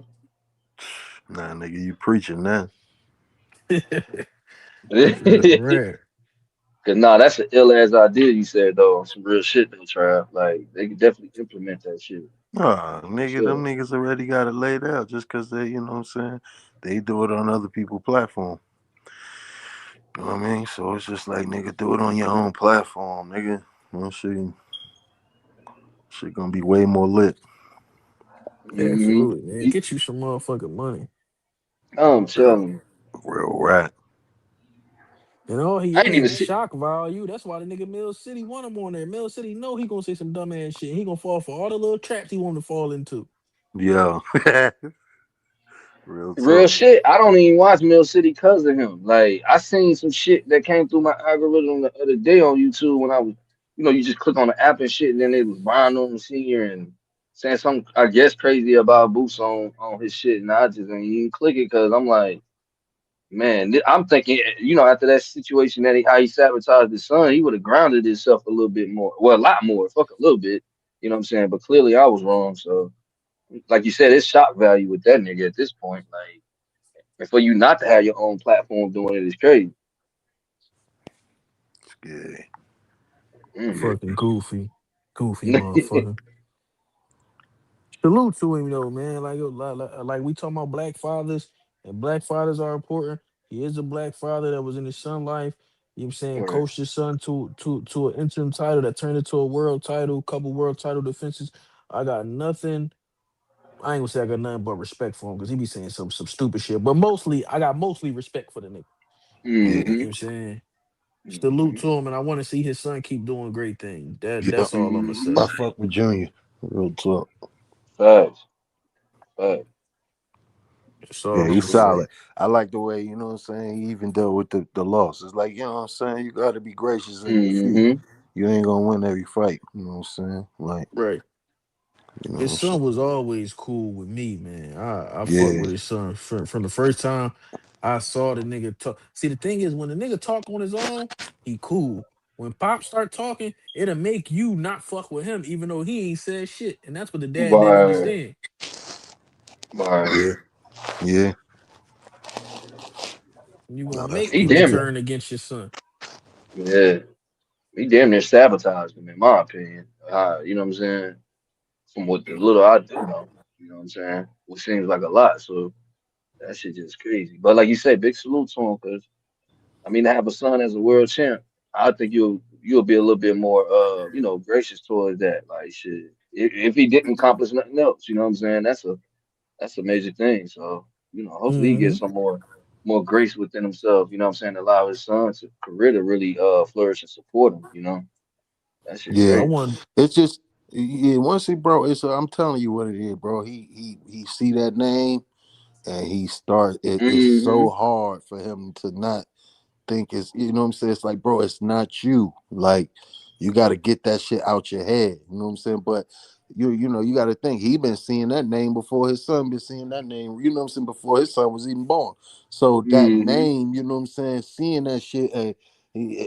Nah, nigga, you preaching now. Shit, rare. Cause nah, that's an ill ass idea you said though. On some real shit though, Trav. Like they could definitely implement that shit Ah, for nigga, them sure. niggas already got it laid out just because they, you know what I'm saying? They do it on other people's platform. You know what I mean? So it's just like, nigga, do it on your own platform, nigga. You know, shit gonna be way more lit. Mm-hmm. Absolutely, man. Get you some motherfucking money. I'm telling you. Real rat. And all he I ain't is even is see. shock value. That's why the nigga Mill City want him on there. Mill City know he gonna say some dumb ass shit. He gonna fall for all the little traps he want to fall into. Yo. Real Real talk. shit. I don't even watch Mill City because of him. Like I seen some shit that came through my algorithm the other day on YouTube when I was, you just click on the app and shit, and then it was Brian Norman Senior and saying something I guess crazy about Boots on his shit, and I just didn't even click it because I'm like, man, I'm thinking, after that situation that how he sabotaged his son, he would have grounded himself a little bit more, well, a lot more, fuck a little bit, you know what I'm saying? But clearly I was wrong, so like you said, it's shock value with that nigga at this point, like. And for you not to have your own platform doing it is crazy. Yeah. Mm. Yeah. Fucking goofy motherfucker. Salute to him though, man. Like we talking about black fathers, and black fathers are important. He is a black father that was in his son's life. You know what I'm saying? Right. Coached his son to an interim title that turned into a world title, couple world title defenses. I got nothing. I ain't gonna say I got nothing but respect for him because he be saying some stupid shit. But mostly, I got mostly respect for the nigga. Yeah, You know Mm-hmm. what I'm saying? Salute Mm-hmm. to him, and I want to see his son keep doing great things. yeah. That's all I'm gonna Mm-hmm. say. I fuck with Junior. Real talk. Facts. Facts. That's Yeah, all I'm he's gonna say. solid. I like the way, you know what I'm saying, he even dealt with the loss. It's like, you know what I'm saying, you gotta be gracious in defeat. Mm-hmm. You ain't gonna win every fight. You know what I'm saying? Like, Right. you His know, son so was always cool with me, man. I fuck yeah. with his son from the first time I saw the nigga talk. See, the thing is, when the nigga talk on his own, he cool. When Pop start talking, it'll make you not fuck with him, even though he ain't said shit. And that's what the dad didn't Right. understand. Right. Yeah. Yeah. You No, gonna that's make He people real damn it. talk. turn against your son. Yeah. He damn near sabotaged him, in my opinion. You know what I'm saying? From what the little I do know, you know what I'm saying? Which seems like a lot. So that shit just crazy. But like you said, big salute to him, because I mean, to have a son as a world champ, I think you'll be a little bit more gracious towards that. Like shit. If he didn't accomplish nothing else, you know what I'm saying? That's a major thing. So, hopefully he Hmm. gets some more grace within himself, you know what I'm saying, allow his son's career to really flourish and support him. That shit Yeah. I crazy. want. It's just yeah, once he bro, I'm telling you what it is, bro. He see that name and he start it's Mm-hmm. so hard for him to not think it's, you know what I'm saying? It's like, bro, it's not you. Like, you got to get that shit out your head. You know what I'm saying? But you got to think he been seeing that name before his son been seeing that name. You know what I'm saying? Before his son was even born. So that Mm-hmm. name, you know what I'm saying? Seeing that shit and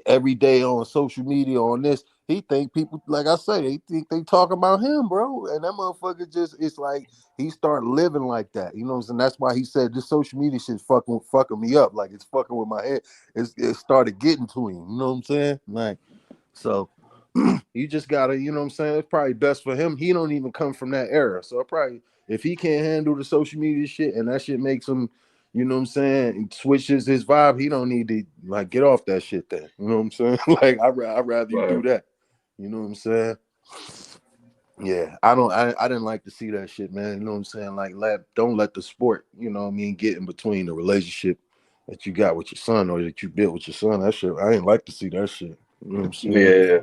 every day on social media on this, he think people, like I say, they think they talk about him, bro. And that motherfucker just, it's like he start living like that. You know what I'm saying? That's why he said this social media shit's fucking me up. Like it's fucking with my head. It started getting to him. You know what I'm saying? Like, so you just gotta, you know what I'm saying? It's probably best for him. He don't even come from that era. So it probably, if he can't handle the social media shit and that shit makes him, you know what I'm saying, and switches his vibe, he don't need to like get off that shit then. You know what I'm saying? Like I'd rather you do Right. that. You know what I'm saying? Yeah, I didn't like to see that shit, man. You know what I'm saying? Like don't let the sport, you know what I mean, get in between the relationship that you got with your son or that you built with your son. That shit, I ain't like to see that shit. You know what I'm saying? Yeah.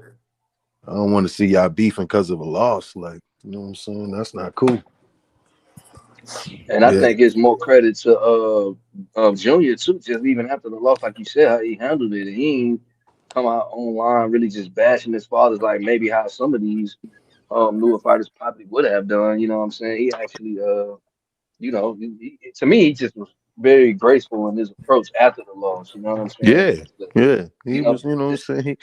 I don't want to see y'all beefing because of a loss. Like, you know what I'm saying? That's not cool. And I Yeah. think it's more credit to Junior too, just even after the loss, like you said, how he handled it. And he ain't come out online really just bashing his fathers like maybe how some of these newer fighters probably would have done. You know what I'm saying? He actually to me he just was very graceful in his approach after the loss. You know what I'm saying? Yeah. Just Yeah. He you was, know, you know what I'm just saying?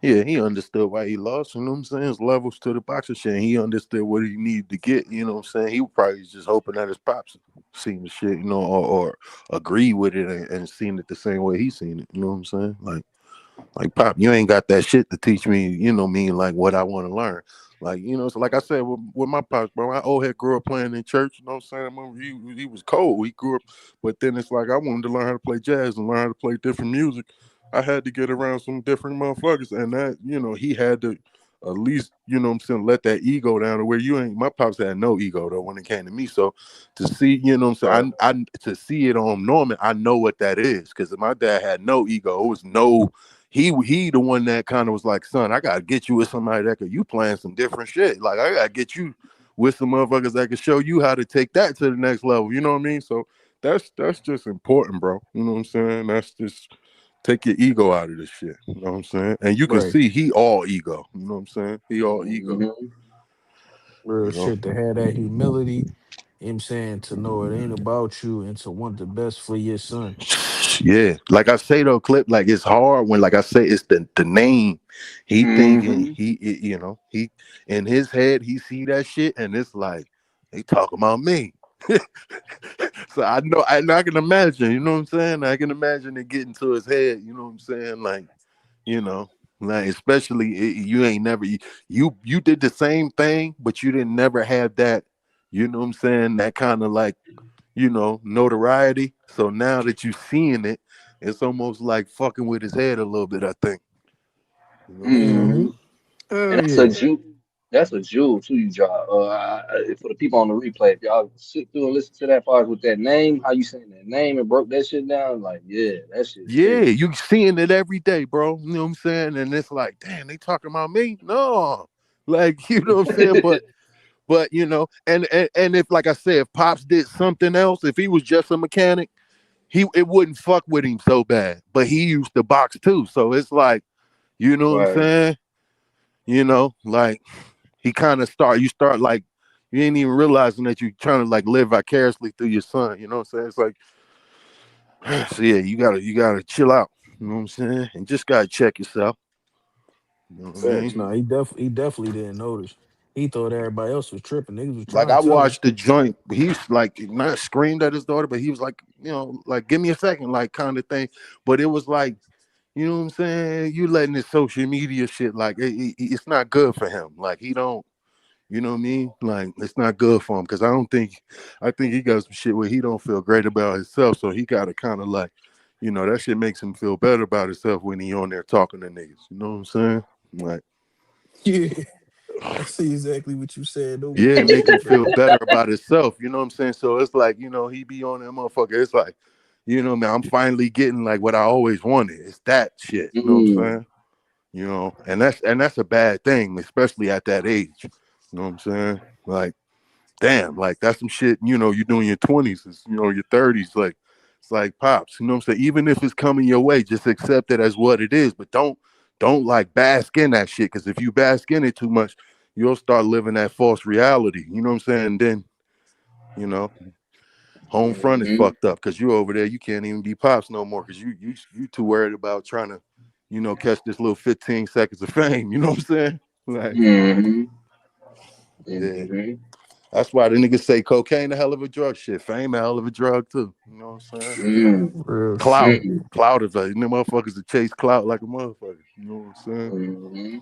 Yeah, he understood why he lost. You know what I'm saying? There's levels to the boxing shit. And he understood what he needed to get. You know what I'm saying? He probably was just hoping that his pops seen the shit, or agree with it and seen it the same way he seen it. You know what I'm saying? Like Pop, you ain't got that shit to teach me, like what I want to learn. Like, so like I said, with my pops, bro, my old head grew up playing in church, you know what I'm saying? I remember he was cold. He grew up, but then it's like I wanted to learn how to play jazz and learn how to play different music. I had to get around some different motherfuckers, and that, he had to at least, what I'm saying, let that ego down to where you ain't. My pops had no ego though when it came to me. So to see, what right, I'm saying, I to see it on Norman, I know what that is, because my dad had no ego. It was no, he the one that kind of was like, son, I gotta get you with somebody that could, you playing some different shit. Like I gotta get you with some motherfuckers that can show you how to take that to the next level. You know what I mean? So that's just important, bro. You know what I'm saying? That's just take your ego out of this shit. You know what I'm saying? And you can Right. see he all ego. You know what I'm saying? He all ego. hmm Real You know? shit to have that humility. You know what I'm saying? To know it ain't about you and to want the best for your son. Yeah, like I say though, Clip, like it's hard when, like I say, it's the name. He thinking hmm he in his head he see that shit and it's like they talking about me. So I know, I can imagine. You know what I'm saying? I can imagine it getting to his head. You know what I'm saying? Like, you know, like especially you ain't never you did the same thing, but you didn't never have that. You know what I'm saying? That kind of like, notoriety. So now that you seeing it, It's almost like fucking with his head a little bit, I think. You know what I'm saying? Mm-hmm. And Hell that's a yeah. jewel. That's a jewel too, you drop. For the people on the replay, if y'all sit through and listen to that part with that name, how you saying that name and broke that shit down, like yeah, that shit Yeah, crazy. you seeing it every day, bro. You know what I'm saying? And it's like, damn, they talking about me? No. Like, you know what I'm saying? But you know, and if like I said, if Pops did something else, if he was just a mechanic, it wouldn't fuck with him so bad. But he used to box too. So it's like, you know what I'm Right. saying? You know, like he kind of you start like you ain't even realizing that you're trying to like live vicariously through your son. You know what I'm saying? It's like so yeah, you gotta chill out. You know what I'm saying? And just gotta check yourself. You know what I Facts. mean? Nah, he definitely didn't notice. He thought everybody else was tripping. Niggas was Like trying I to tell him. watched the joint. He's like not screamed at his daughter, but he was like, you know, like give me a second, like kind of thing. But it was like, you know what I'm saying? You letting this social media shit like it's not good for him. Like he don't, you know what I mean? Like it's not good for him because I think he got some shit where he don't feel great about himself. So he got to kind of like, you know, that shit makes him feel better about himself when he on there talking to niggas. You know what I'm saying? Like. Yeah, I see exactly what you said. Don't Yeah, don't make him trip at feel it. better about himself. You know what I'm saying? So it's like, you know, he be on that motherfucker. It's like, you know, man, I'm finally getting like what I always wanted. It's that shit. You know what I'm Mm. saying? You know, and that's a bad thing, especially at that age. You know what I'm saying? Like, damn, like that's some shit, you know, you do in your 20s, you know, your 30s. Like, it's like pops, you know what I'm saying? Even if it's coming your way, just accept it as what it is. But don't like bask in that shit. Cause if you bask in it too much, you'll start living that false reality. You know what I'm saying? And then, you know, home front is Mm-hmm. fucked up because you over there, you can't even be pops no more because you too worried about trying to, you know, catch this little 15 seconds of fame. You know what I'm saying? Like, Mm-hmm. yeah. Mm-hmm. That's why the niggas say cocaine a hell of a drug. Shit, fame a hell of a drug too. You know what I'm saying? Mm. Real Clout, shit. Mm. clout is like them motherfuckers that chase clout like a motherfucker. You know what I'm saying? Mm-hmm.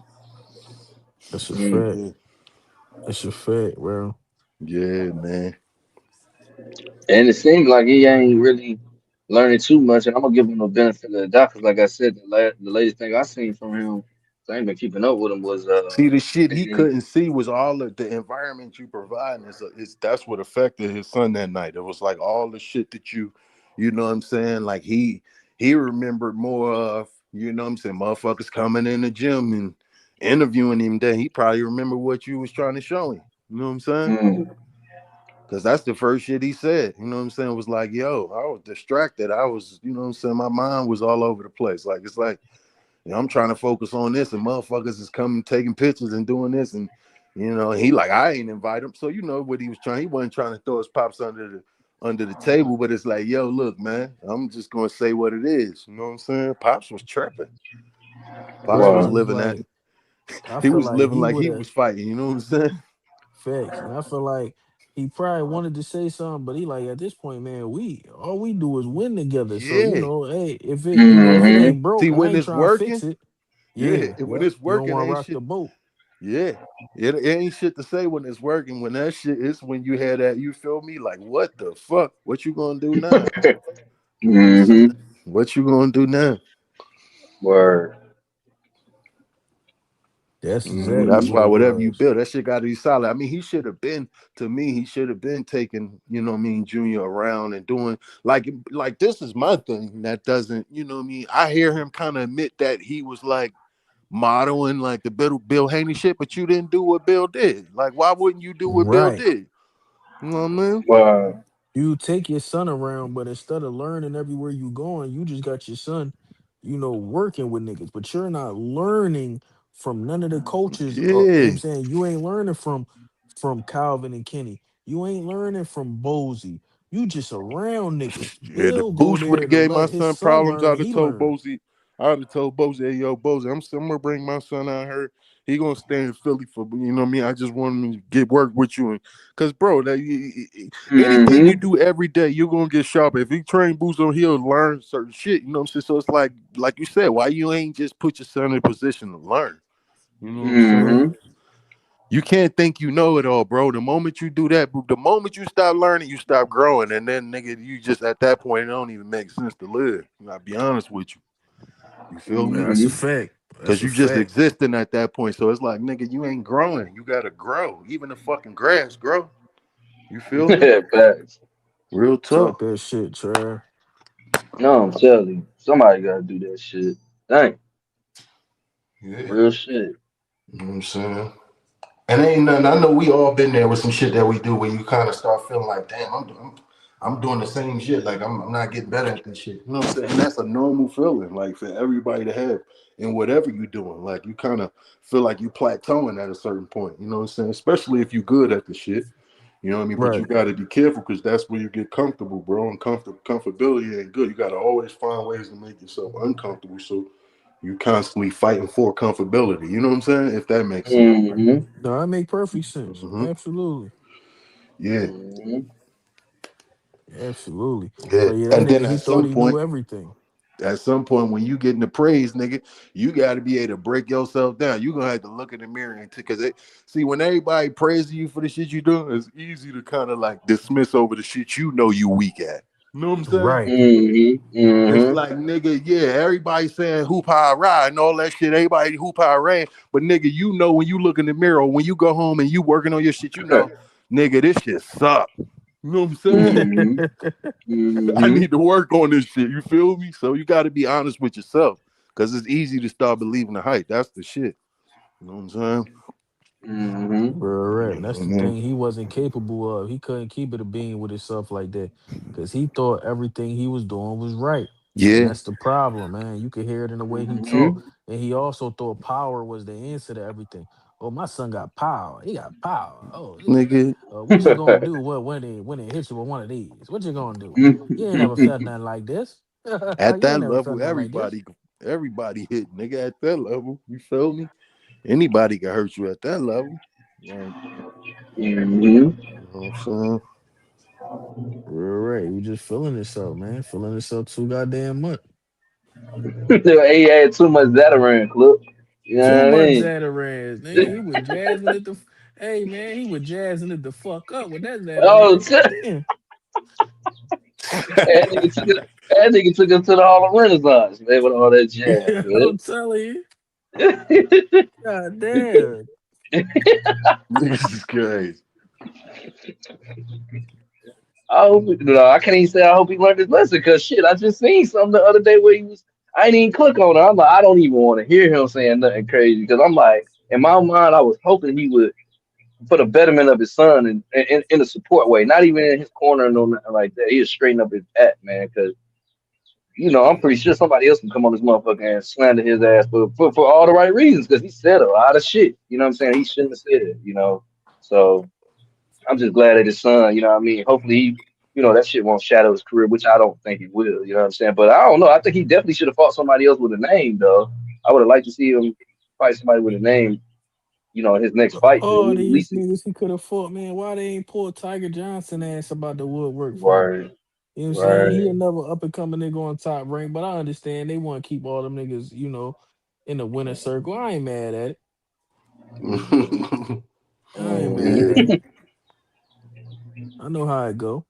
That's a Mm. fact. Yeah, That's a fact, bro. yeah, man. And it seems like he ain't really learning too much. And I'm gonna give him the benefit of the doubt because, like I said, the latest thing I seen from him, 'cause I ain't been keeping up with him, was See, the shit he man, couldn't see was all of the environment you provide. Is that's what affected his son that night. It was like all the shit that you know what I'm saying? Like he remembered more of, you know what I'm saying, motherfuckers coming in the gym and interviewing him. That he probably remember what you was trying to show him. You know what I'm saying? mm, Cause that's the first shit he said. You know what I'm saying? It was like, yo, I was distracted. I was, you know what I'm saying? My mind was all over the place. Like it's like, you know, I'm trying to focus on this, and motherfuckers is coming taking pictures and doing this, and you know, he like I ain't invite him. So you know what he was trying. He wasn't trying to throw his pops under the table, but it's like, yo, look, man, I'm just gonna say what it is. You know what I'm saying? Pops was tripping. Pops Bro, was it wow, was living that. like I He feel was like living he like would he have was fighting. You know what I'm saying? facts, and I feel like he probably wanted to say something, but he like at this point, man, we all we do is win together. So you Yeah. know, hey, if it mm-hmm, ain't broke, See, I when ain't it's trying to fix working, it. yeah, Yeah, when yep. it's You don't working, want to ain't rock shit. the boat. Yeah. It ain't shit to say when it's working. When that shit is when you had that, you feel me? Like, what the fuck? What you gonna do now? You know what I'm saying? mm-hmm, What you gonna do now? word, That's exactly That's mm-hmm, what why it whatever you was. build, that shit gotta be solid. I mean, he should have been, to me, he should have been taking, you know what I mean, Junior around and doing like this is my thing that doesn't, you know what I mean. I hear him kind of admit that he was like modeling like the Bill Haney shit, but you didn't do what Bill did. Like, why wouldn't you do what Bill Right. did? You know what I mean? wow, You take your son around, but instead of learning everywhere you going, you just got your son, working with niggas. But you're not learning from none of the coaches. You know what I'm Yeah. saying? You ain't learning from Calvin and Kenny. You ain't learning from Bozy. You just around niggas. Yeah, the Bill go Boost would there have to gave my let his son son problems. learn, I'd and have he told learn. Bozy, I'd have told Bozy, hey yo, Bozy, I'm gonna bring my son out here. He gonna stay in Philly for, you know what I mean. I just want him to get work with you, and cause bro, anything you mm-hmm, do every day, you're gonna get sharper. If he train Boost on, he'll learn certain shit. You know what I'm saying? So it's like you said, why you ain't just put your son in a position to learn? You know what I'm saying? mm-hmm, You can't think you know it all, bro. The moment you do that, the moment you stop learning, you stop growing, and then nigga, you just at that point it don't even make sense to live. I'll be honest with you. You feel me? That's a Mm-hmm. fact. Because That's a you just fact. existing at that point. So it's like, nigga, you ain't growing. You gotta grow. Even the fucking grass grow. You feel me? Facts. Real Talk talk. that shit, Trey. No, I'm telling you, somebody gotta do that shit. Dang, Yeah. real shit. You know what I'm saying? And ain't nothing. I know we all been there with some shit that we do where you kind of start feeling like, damn, I'm doing the same shit. Like I'm not getting better at this shit. You know what I'm saying? And that's a normal feeling, like for everybody to have in whatever you're doing. Like you kind of feel like you plateauing at a certain point. You know what I'm saying? Especially if you're good at the shit. You know what I mean? But you Right. got to be careful because that's where you get comfortable, bro. And comfortability ain't good. You got to always find ways to make yourself uncomfortable. So you constantly fighting for comfortability. You know what I'm saying? If that makes sense. Mm-hmm. No, that make perfect sense. Hmm. Absolutely. Yeah. Mm-hmm. Absolutely. Yeah. But yeah, that And then nigga, he thought he knew everything. at some point, when you getting the praise, nigga, you got to be able to break yourself down. You gonna have to look in the mirror and because see when everybody praises you for the shit you do, it's easy to kind of like dismiss over the shit you know you weak at. You know what I'm saying? Right. Mm-hmm. It's Mm-hmm. like nigga, yeah, everybody saying hoop high ride and all that shit. Everybody hoop high ran, but nigga, you know when you look in the mirror, when you go home and you working on your shit, you know, nigga, this shit suck. You know what I'm saying? Mm-hmm. I Mm-hmm. need to work on this shit. You feel me? So you got to be honest with yourself because it's easy to start believing the hype. That's the shit. You know what I'm saying? Mm-hmm. Right. You That's the know thing he wasn't capable of. He couldn't keep it a being with himself like that because he thought everything he was doing was right. And Yeah, that's the problem, man. You could hear it in the way he talked. Mm-hmm. And he also thought power was the answer to everything. Oh, my son got power. He got power. Oh, nigga. what you gonna do? What when they hit you with one of these? What you gonna do? You ain't never felt nothing like this. You At ain't that never felt level, nothing like this. everybody hit nigga at that level. You feel me? Anybody can hurt you at that level. Like, Mm-hmm. you know what I'm saying? Right. You just feeling yourself, man. Feeling yourself too goddamn much. He had too much Zatarans, look. You know Too what I much mean? Zatarans, nigga. He was jazzing it the. Hey man, he was jazzing it the fuck up with that Oh, Zataran. Goddamn. that nigga took us to the Hall of Renaissance, man, with all that jazz, I'm telling you. man. God damn. This is crazy. I hope, no, I can't even say I hope he learned his lesson because shit, I just seen something the other day where he was. I ain't even click on it. I'm like, I don't even want to hear him saying nothing crazy because I'm like, in my mind, I was hoping he would for the betterment of his son and in a support way, not even in his corner or no nothing like that. He'll straighten up his act, man, because I'm pretty sure somebody else can come on this motherfucker and slander his ass for all the right reasons because he said a lot of shit. You know what I'm saying? He shouldn't have said it. So I'm just glad that his son, you know what I mean? Hopefully that shit won't shadow his career, which I don't think it will, you know what I'm saying? But I don't know. I think he definitely should have fought somebody else with a name, though. I would have liked to see him fight somebody with a name, in his next fight, man. Oh, At these least niggas he could have fought, man. Why they ain't pulled Tiger Johnson ass about the woodwork for? right, You know what I'm saying? He right. another up and coming nigga on top rank, but I understand they want to keep all them niggas, in the winner circle. I ain't mad at it. I ain't mad Yeah. at it. Mm-hmm. I know how it go.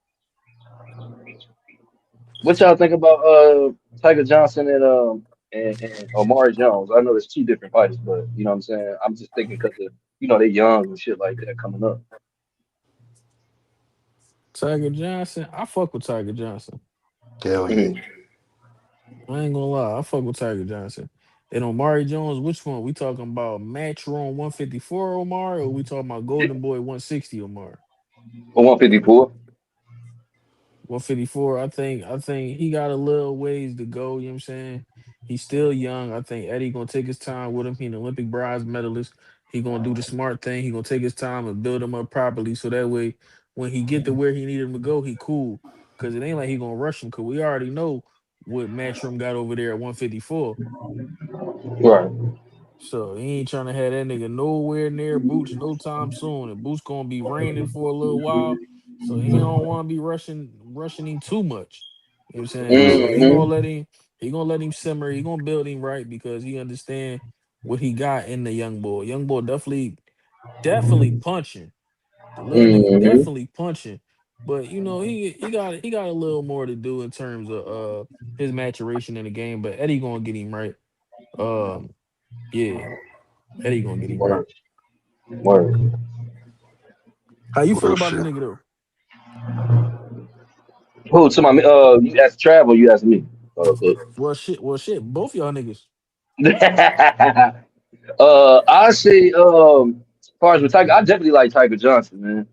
What y'all think about Tiger Johnson and Omari Jones? I know there's two different fighters, but you know what I'm saying? I'm just thinking because of they're young and shit like that coming up. Tiger Johnson, I fuck with Tiger Johnson. Hell yeah. Mhm. I ain't gonna lie, I fuck with Tiger Johnson. And Omari Jones, which one? We talking about Matchroom 154 Omar, or we talking about Golden Boy 160 Omar? For 154. 154. I think he got a little ways to go, you know what I'm saying? He's still young. I think Eddie gonna take his time with him. He an Olympic bronze medalist. He gonna do the smart thing. He gonna take his time and build him up properly so that way when he get to where he need him to go, he cool. Cause it ain't like he gonna rush him cause we already know what Matchroom got over there at 154. Right. So he ain't trying to have that nigga nowhere near Boots no time soon. And Boots gonna be reigning for a little while. So he don't want to be rushing him too much. You know what I'm saying? Yeah. So Hmm. he gonna let him simmer. He gonna build him right because he understand what he got in the young boy. Young boy definitely definitely punching. The little nigga Mm-hmm. definitely punching. But you know, he got a little more to do in terms of his maturation in the game. But Eddie gonna get him right. Um, yeah, Eddie gonna get him right. Word. Word. How you feel Real about the shit. nigga though? Who to my you asked Travel, you asked me. Okay. Well, shit. Both y'all niggas. I say, as far as with Tiger, I definitely like Tiger Johnson, man.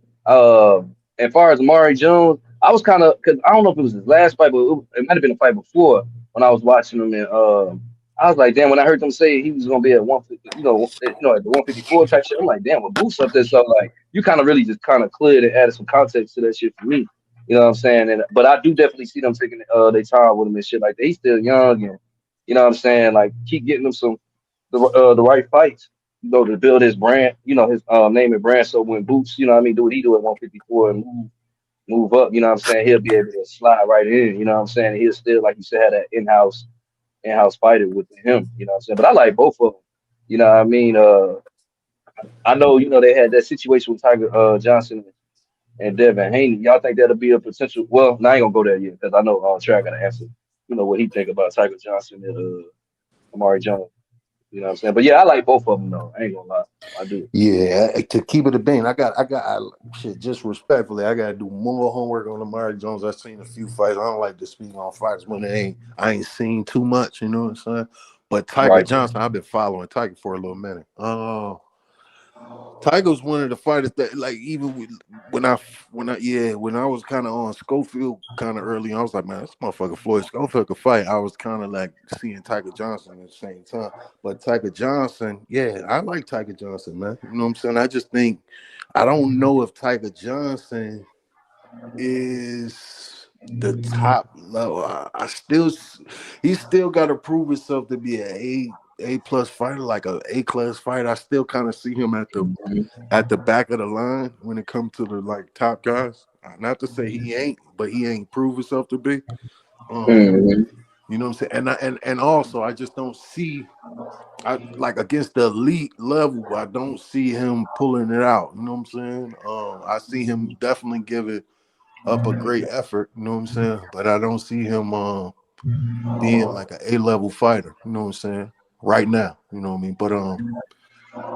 As far as Amari Jones, I was kind of because I don't know if it was his last fight, but it might have been a fight before when I was watching him, and I was like, damn, when I heard them say he was gonna be at 150, at the 154 type shit, I'm like, damn, with Boots up there, so like, you kind of really just kind of cleared and added some context to that shit for me. You know what I'm saying? And but I do definitely see them taking their time with him and shit like that. He's still young and you know what I'm saying? Like keep getting them some the right fights, to build his brand, his name and brand. So when Boots, you know what I mean, do what he do at 154 and move up, you know what I'm saying, he'll be able to slide right in, you know what I'm saying? And he'll still, like you said, have that in-house fighter with him, you know what I'm saying? But I like both of them. You know what I mean? I know, they had that situation with Tiger Johnson and Devin Haney. Y'all think that'll be a potential? Well, now I ain't gonna go there yet because I know Trey got to answer. What he think about Tiger Johnson and Amari Jones. You know what I'm saying? But yeah, I like both of them though. I ain't gonna lie, I do. Yeah, to keep it a bean, shit. Just respectfully, I gotta do more homework on Amari Jones. I've seen a few fights. I don't like to speak on fights when I ain't seen too much. You know what I'm saying? But Tiger Right. Johnson, I've been following Tiger for a little minute. Tiger's one of the fighters that, like, even when I was kind of on Schofield kind of early, I was like, man, this motherfucker Floyd Schofield could fight. I was kind of like seeing Tiger Johnson at the same time. But Tiger Johnson, yeah, I like Tiger Johnson, man. You know what I'm saying? I just think I don't know if Tiger Johnson is the top level. He's still got to prove himself to be A plus fighter, like A class fighter. I still kind of see him at the back of the line when it comes to the like top guys. Not to say he ain't, but he ain't proved himself to be. Mm-hmm. You know what I'm saying? And also I just don't see I like against the elite level, I don't see him pulling it out. You know what I'm saying? I see him definitely give it up a great effort, you know what I'm saying? But I don't see him being like an A-level fighter, you know what I'm saying? Right now, you know what I mean? But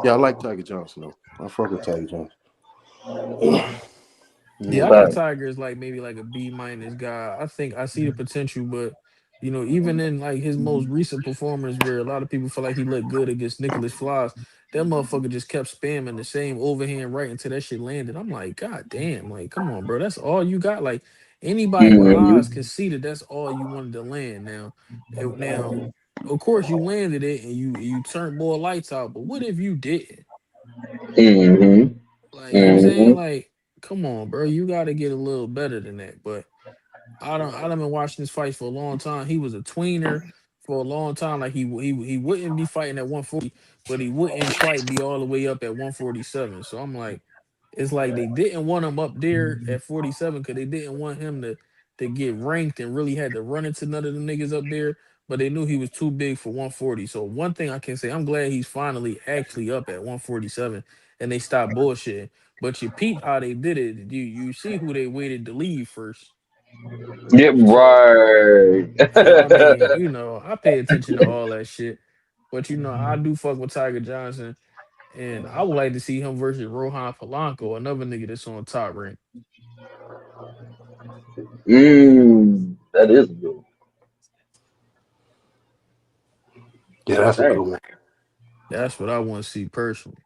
yeah, I like Tiger Johnson though. I fuck with Tiger Johnson. Yeah, I Yeah. got But Tiger as like maybe like a B minus guy. I think I see the potential, but even in like his most recent performance, where a lot of people feel like he looked good against Nicholas Flies, that motherfucker just kept spamming the same overhand right until that shit landed. I'm like, God damn, like, come on, bro, that's all you got. Like, anybody with eyes mm-hmm. can see that that's all you wanted to land. Now, of course, you landed it and you turned more lights out. But what if you didn't? Mm-hmm. Like, you know what I'm saying? Mm-hmm. Like, come on, bro. You got to get a little better than that. But I don't been watching this fight for a long time. He was a tweener for a long time. Like he wouldn't be fighting at 140, but he wouldn't quite be all the way up at 147. So I'm like, it's like they didn't want him up there at 47 because they didn't want him to get ranked and really had to run into none of the niggas up there. But they knew he was too big for 140. So one thing I can say, I'm glad he's finally actually up at 147 and they stopped bullshitting. But you peep how they did it. You see who they waited to leave first. Yeah, So right. I mean, I pay attention to all that shit. But I do fuck with Tiger Johnson, and I would like to see him versus Rohan Polanco, another nigga that's on top rank. That is good. Yeah, that's a good Dang. one. That's what I want to see personally.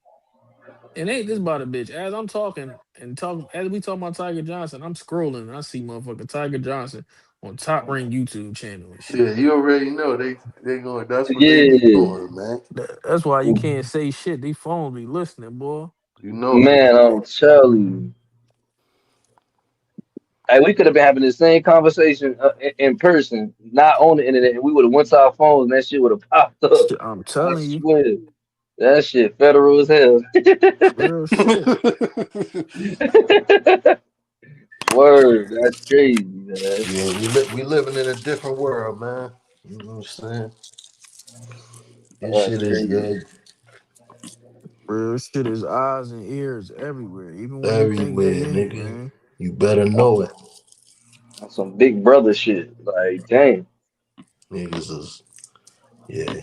And ain't this about a bitch? As I'm talking and talking, as we talking about Tiger Johnson, I'm scrolling and I see motherfucker Tiger Johnson on Top Rank YouTube channel and Yeah, shit. you already know they going. That's what they be Yeah, doing, man. That's why you can't say shit. These phones be listening, boy. You know it. man, I'm telling you. Hey, we could have been having the same conversation in person, not on the internet, and we would have went to our phones, and that shit would have popped up. Shit, I'm I telling you, swear, that shit federal as hell. real shit. Word, that's crazy, man. Yeah, we living in a different world, man. You know what I'm saying? This That's shit is crazy. Bro, this shit is eyes and ears everywhere, even when you think they Everywhere, ain't, nigga. man. You better On know some, it. on some big brother shit. Like, dang, Niggas is yeah.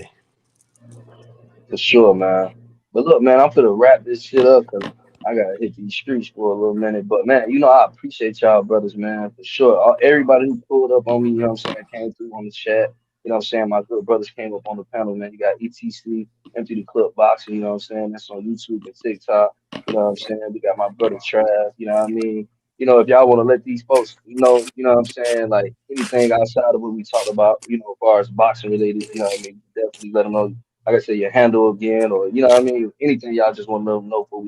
for sure, man. But look, man, I'm finna wrap this shit up because I gotta hit these streets for a little minute. But man, I appreciate y'all brothers, man, for sure. Everybody who pulled up on me, you know what I'm saying, came through on the chat. You know what I'm saying? My good brothers came up on the panel, man. You got ETC, Empty the Clip Boxing, you know what I'm saying? That's on YouTube and TikTok. You know what I'm saying? We got my brother Trav, you know what I mean? If y'all want to let these folks know, you know what I'm saying, like anything outside of what we talked about, as far as boxing related, you know what I mean, definitely let them know, like I said, your handle again, or you know what I mean, anything y'all just want to let them know before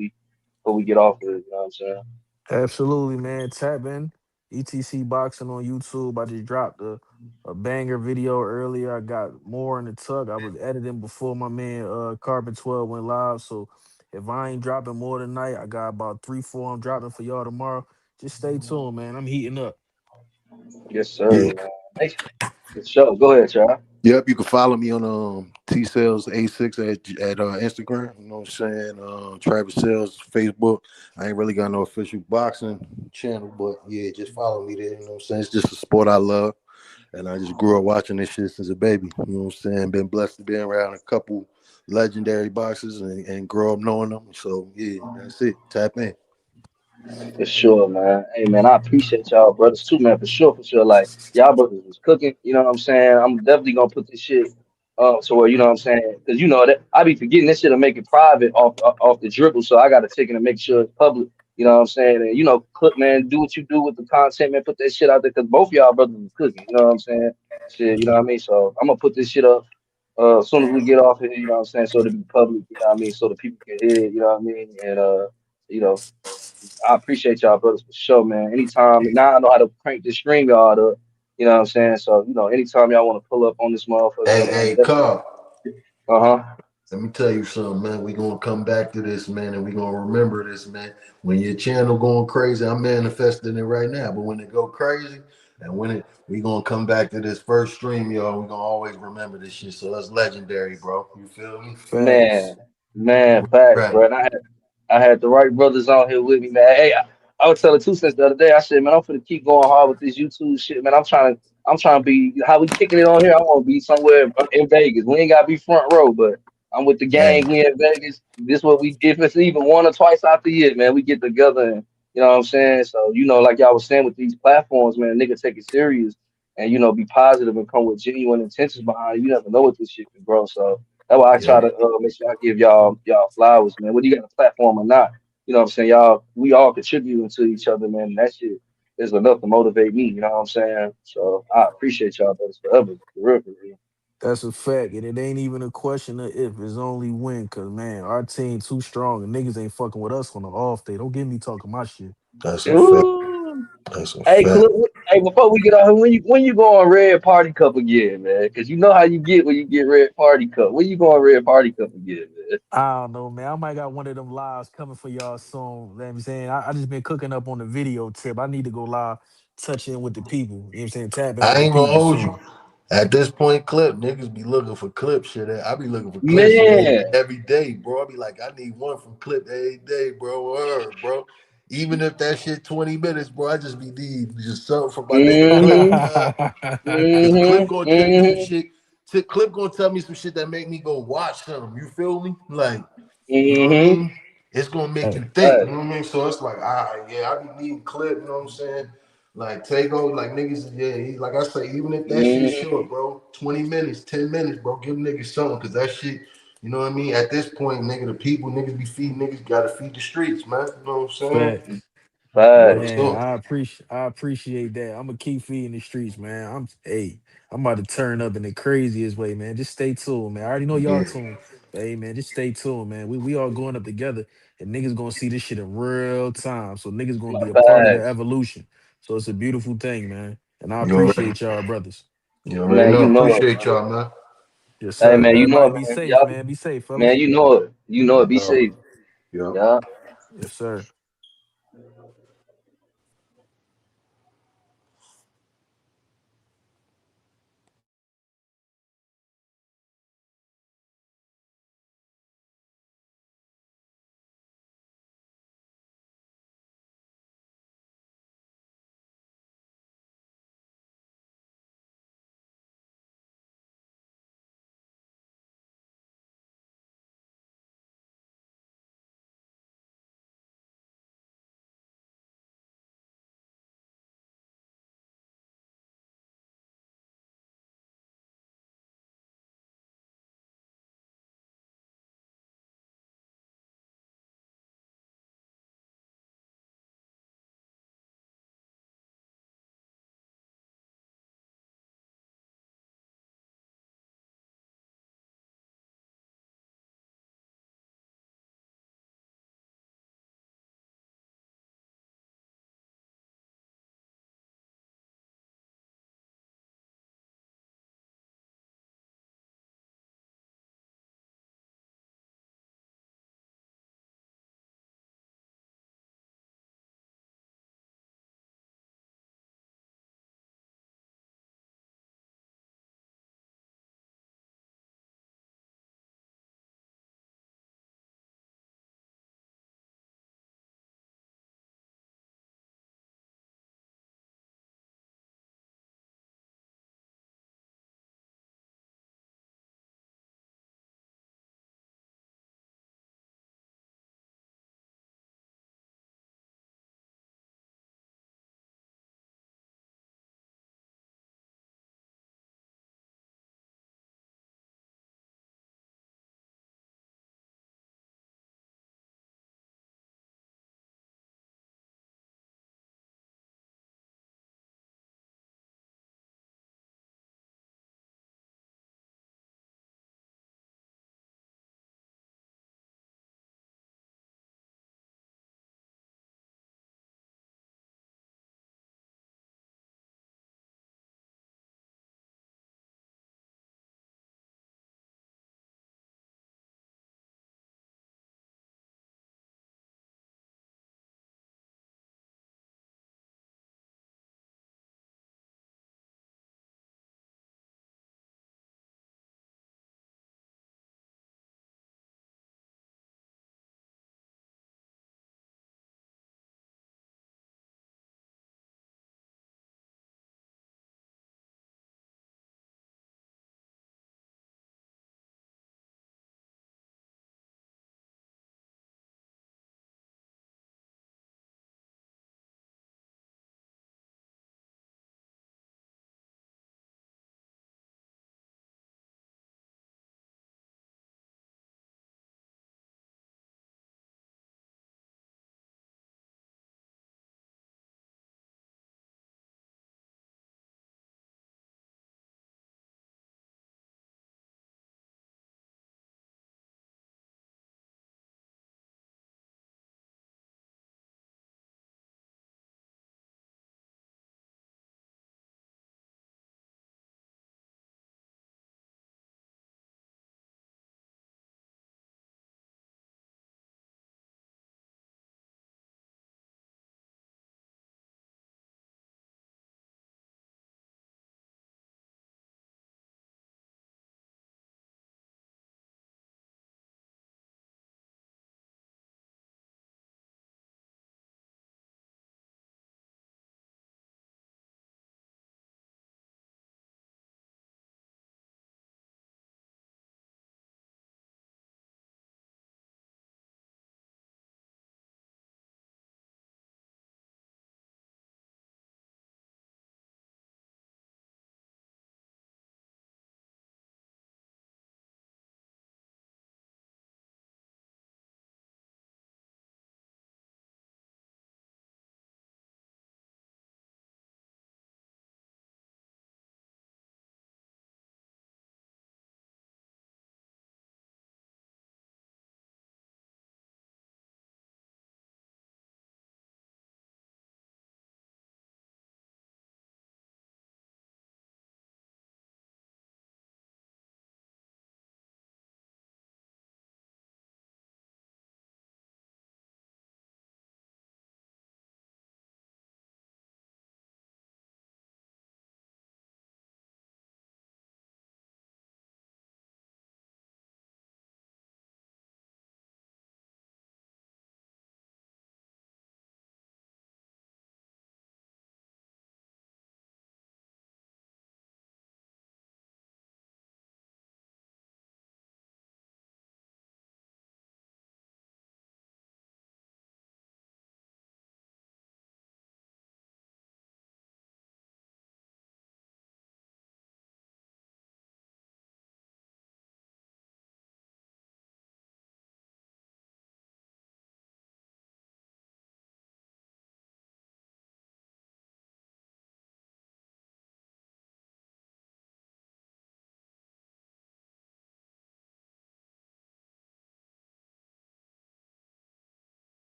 we get off of it, you know what I'm saying? Absolutely, man. Tap in ETC Boxing on YouTube. I just dropped a banger video earlier. I got more in the tuck. I was editing before my man Carbon 12 went live. So if I ain't dropping more tonight, I got about 3, 4 I'm dropping for y'all tomorrow. Just stay tuned, man. I'm heating up. Yes, sir, Yeah. man. Thanks for sure. Go ahead, Trav. Yep, you can follow me on T Sales A6 at Instagram. You know what I'm saying? Travis Sales Facebook. I ain't really got no official boxing channel, but yeah, just follow me there. You know what I'm saying? It's just a sport I love, and I just grew up watching this shit since a baby. You know what I'm saying? Been blessed to be around a couple legendary boxers and grow up knowing them. So yeah, that's it. Tap in. For sure, man. Hey, man, I appreciate y'all brothers too, man. For sure, for sure. Like y'all brothers was cooking. You know what I'm saying? I'm definitely gonna put this shit so where you know what I'm saying, because that I be forgetting this shit and make it private off the dribble. So I got to take it and make sure it's public. You know what I'm saying? And cook, man. Do what you do with the content, man. Put that shit out there because both y'all brothers was cooking. You know what I'm saying? Shit, you know what I mean? So I'm gonna put this shit up as soon as we get off here. You know what I'm saying? So to be public. You know what I mean? So the people can hear it. You know what I mean? And you know. I appreciate y'all brothers for sure, man. Anytime now I know how to crank this stream y'all up. You know what I'm saying? So, anytime y'all want to pull up on this motherfucker, man. Hey, Carl. Uh-huh. Let me tell you something, man. We gonna come back to this, man, and we gonna remember this, man. When your channel going crazy, I'm manifesting it right now. But when it go crazy, and we gonna come back to this first stream, y'all. We gonna always remember this shit. So that's legendary, bro. You feel me? Facts. Man, man, facts, Right. bro. And I had the right brothers on here with me, man. Hey, I was telling Two Cents the other day. I said, man, I'm finna keep going hard with this YouTube shit, man. I'm trying to be how we kicking it on here. I want to be somewhere in Vegas. We ain't gotta be front row, but I'm with the Hey, gang. We in Vegas. This what we if it's even one or twice out the year, man. We get together and you know what I'm saying. So like y'all was saying with these platforms, man, nigga take it serious and be positive and come with genuine intentions behind it. You never know what this shit can grow. So. That's why I try yep. to make sure I give y'all flowers, man. Whether you got a platform or not, you know what I'm saying? Y'all, we all contributing to each other, man. And that shit is enough to motivate me, you know what I'm saying? So I appreciate y'all brothers forever. For real, for real. That's a fact. And it ain't even a question of if, it's only when. Cause man, our team too strong and niggas ain't fucking with us on the off day. Don't get me talking my shit. That's a fact. Ooh. That's a Hey, fact. hey, before we get out here, when you go on Red Party Cup again, man? Because you know how you get when you get Red Party Cup. When you go on Red Party Cup again, man? I don't know, man. I might got one of them lives coming for y'all soon. Let me saying, I just been cooking up on the video tip. I need to go live, touch in with the people. You know what I'm saying? Tap in with I the ain't gonna people hold soon. you. At this point, niggas be looking for clip shit. I be looking for clip shit Man. every day, bro. I be like, I need one from clip every day, bro. Bro. Even if that shit 20 minutes, bro, I just be need just something from my nigga clip. Mm-hmm. Cause clip Mm-hmm. gonna give me some Mm-hmm. shit. Clip gonna tell me some shit that make me go watch something. You feel me? Like, you know what I Mm-hmm. mean? It's gonna make you Hey, think. You know what I mean? So it's like, yeah, I be needing clip. You know what I'm saying? Like Tago, like niggas, yeah. Like I say, even if that shit Mm-hmm. short, bro, 20 minutes, 10 minutes, bro, give niggas something, cause that shit. You know what I mean? At this point, nigga, the people niggas be feeding niggas gotta feed the streets, man. You know what I'm saying? facts. Word Facts. Man, up. I appreciate that. I'm gonna keep feeding the streets, man. I'm about to turn up in the craziest way, man. Just stay tuned, man. I already know y'all Yeah. tuned. But hey man, just stay tuned, man. We all going up together and niggas gonna see this shit in real time. So niggas gonna be a part of the Facts. evolution. So it's a beautiful thing, man. And I You already, appreciate y'all, brothers. you already Man, know. you know it, Appreciate brother. y'all, man. Yes, Hey sir. man, you know Everybody it, be man. safe, Y'all man. Be safe, man, fellas. you know it. You know it. Be Yo, safe. yo. Yeah. Yes, sir.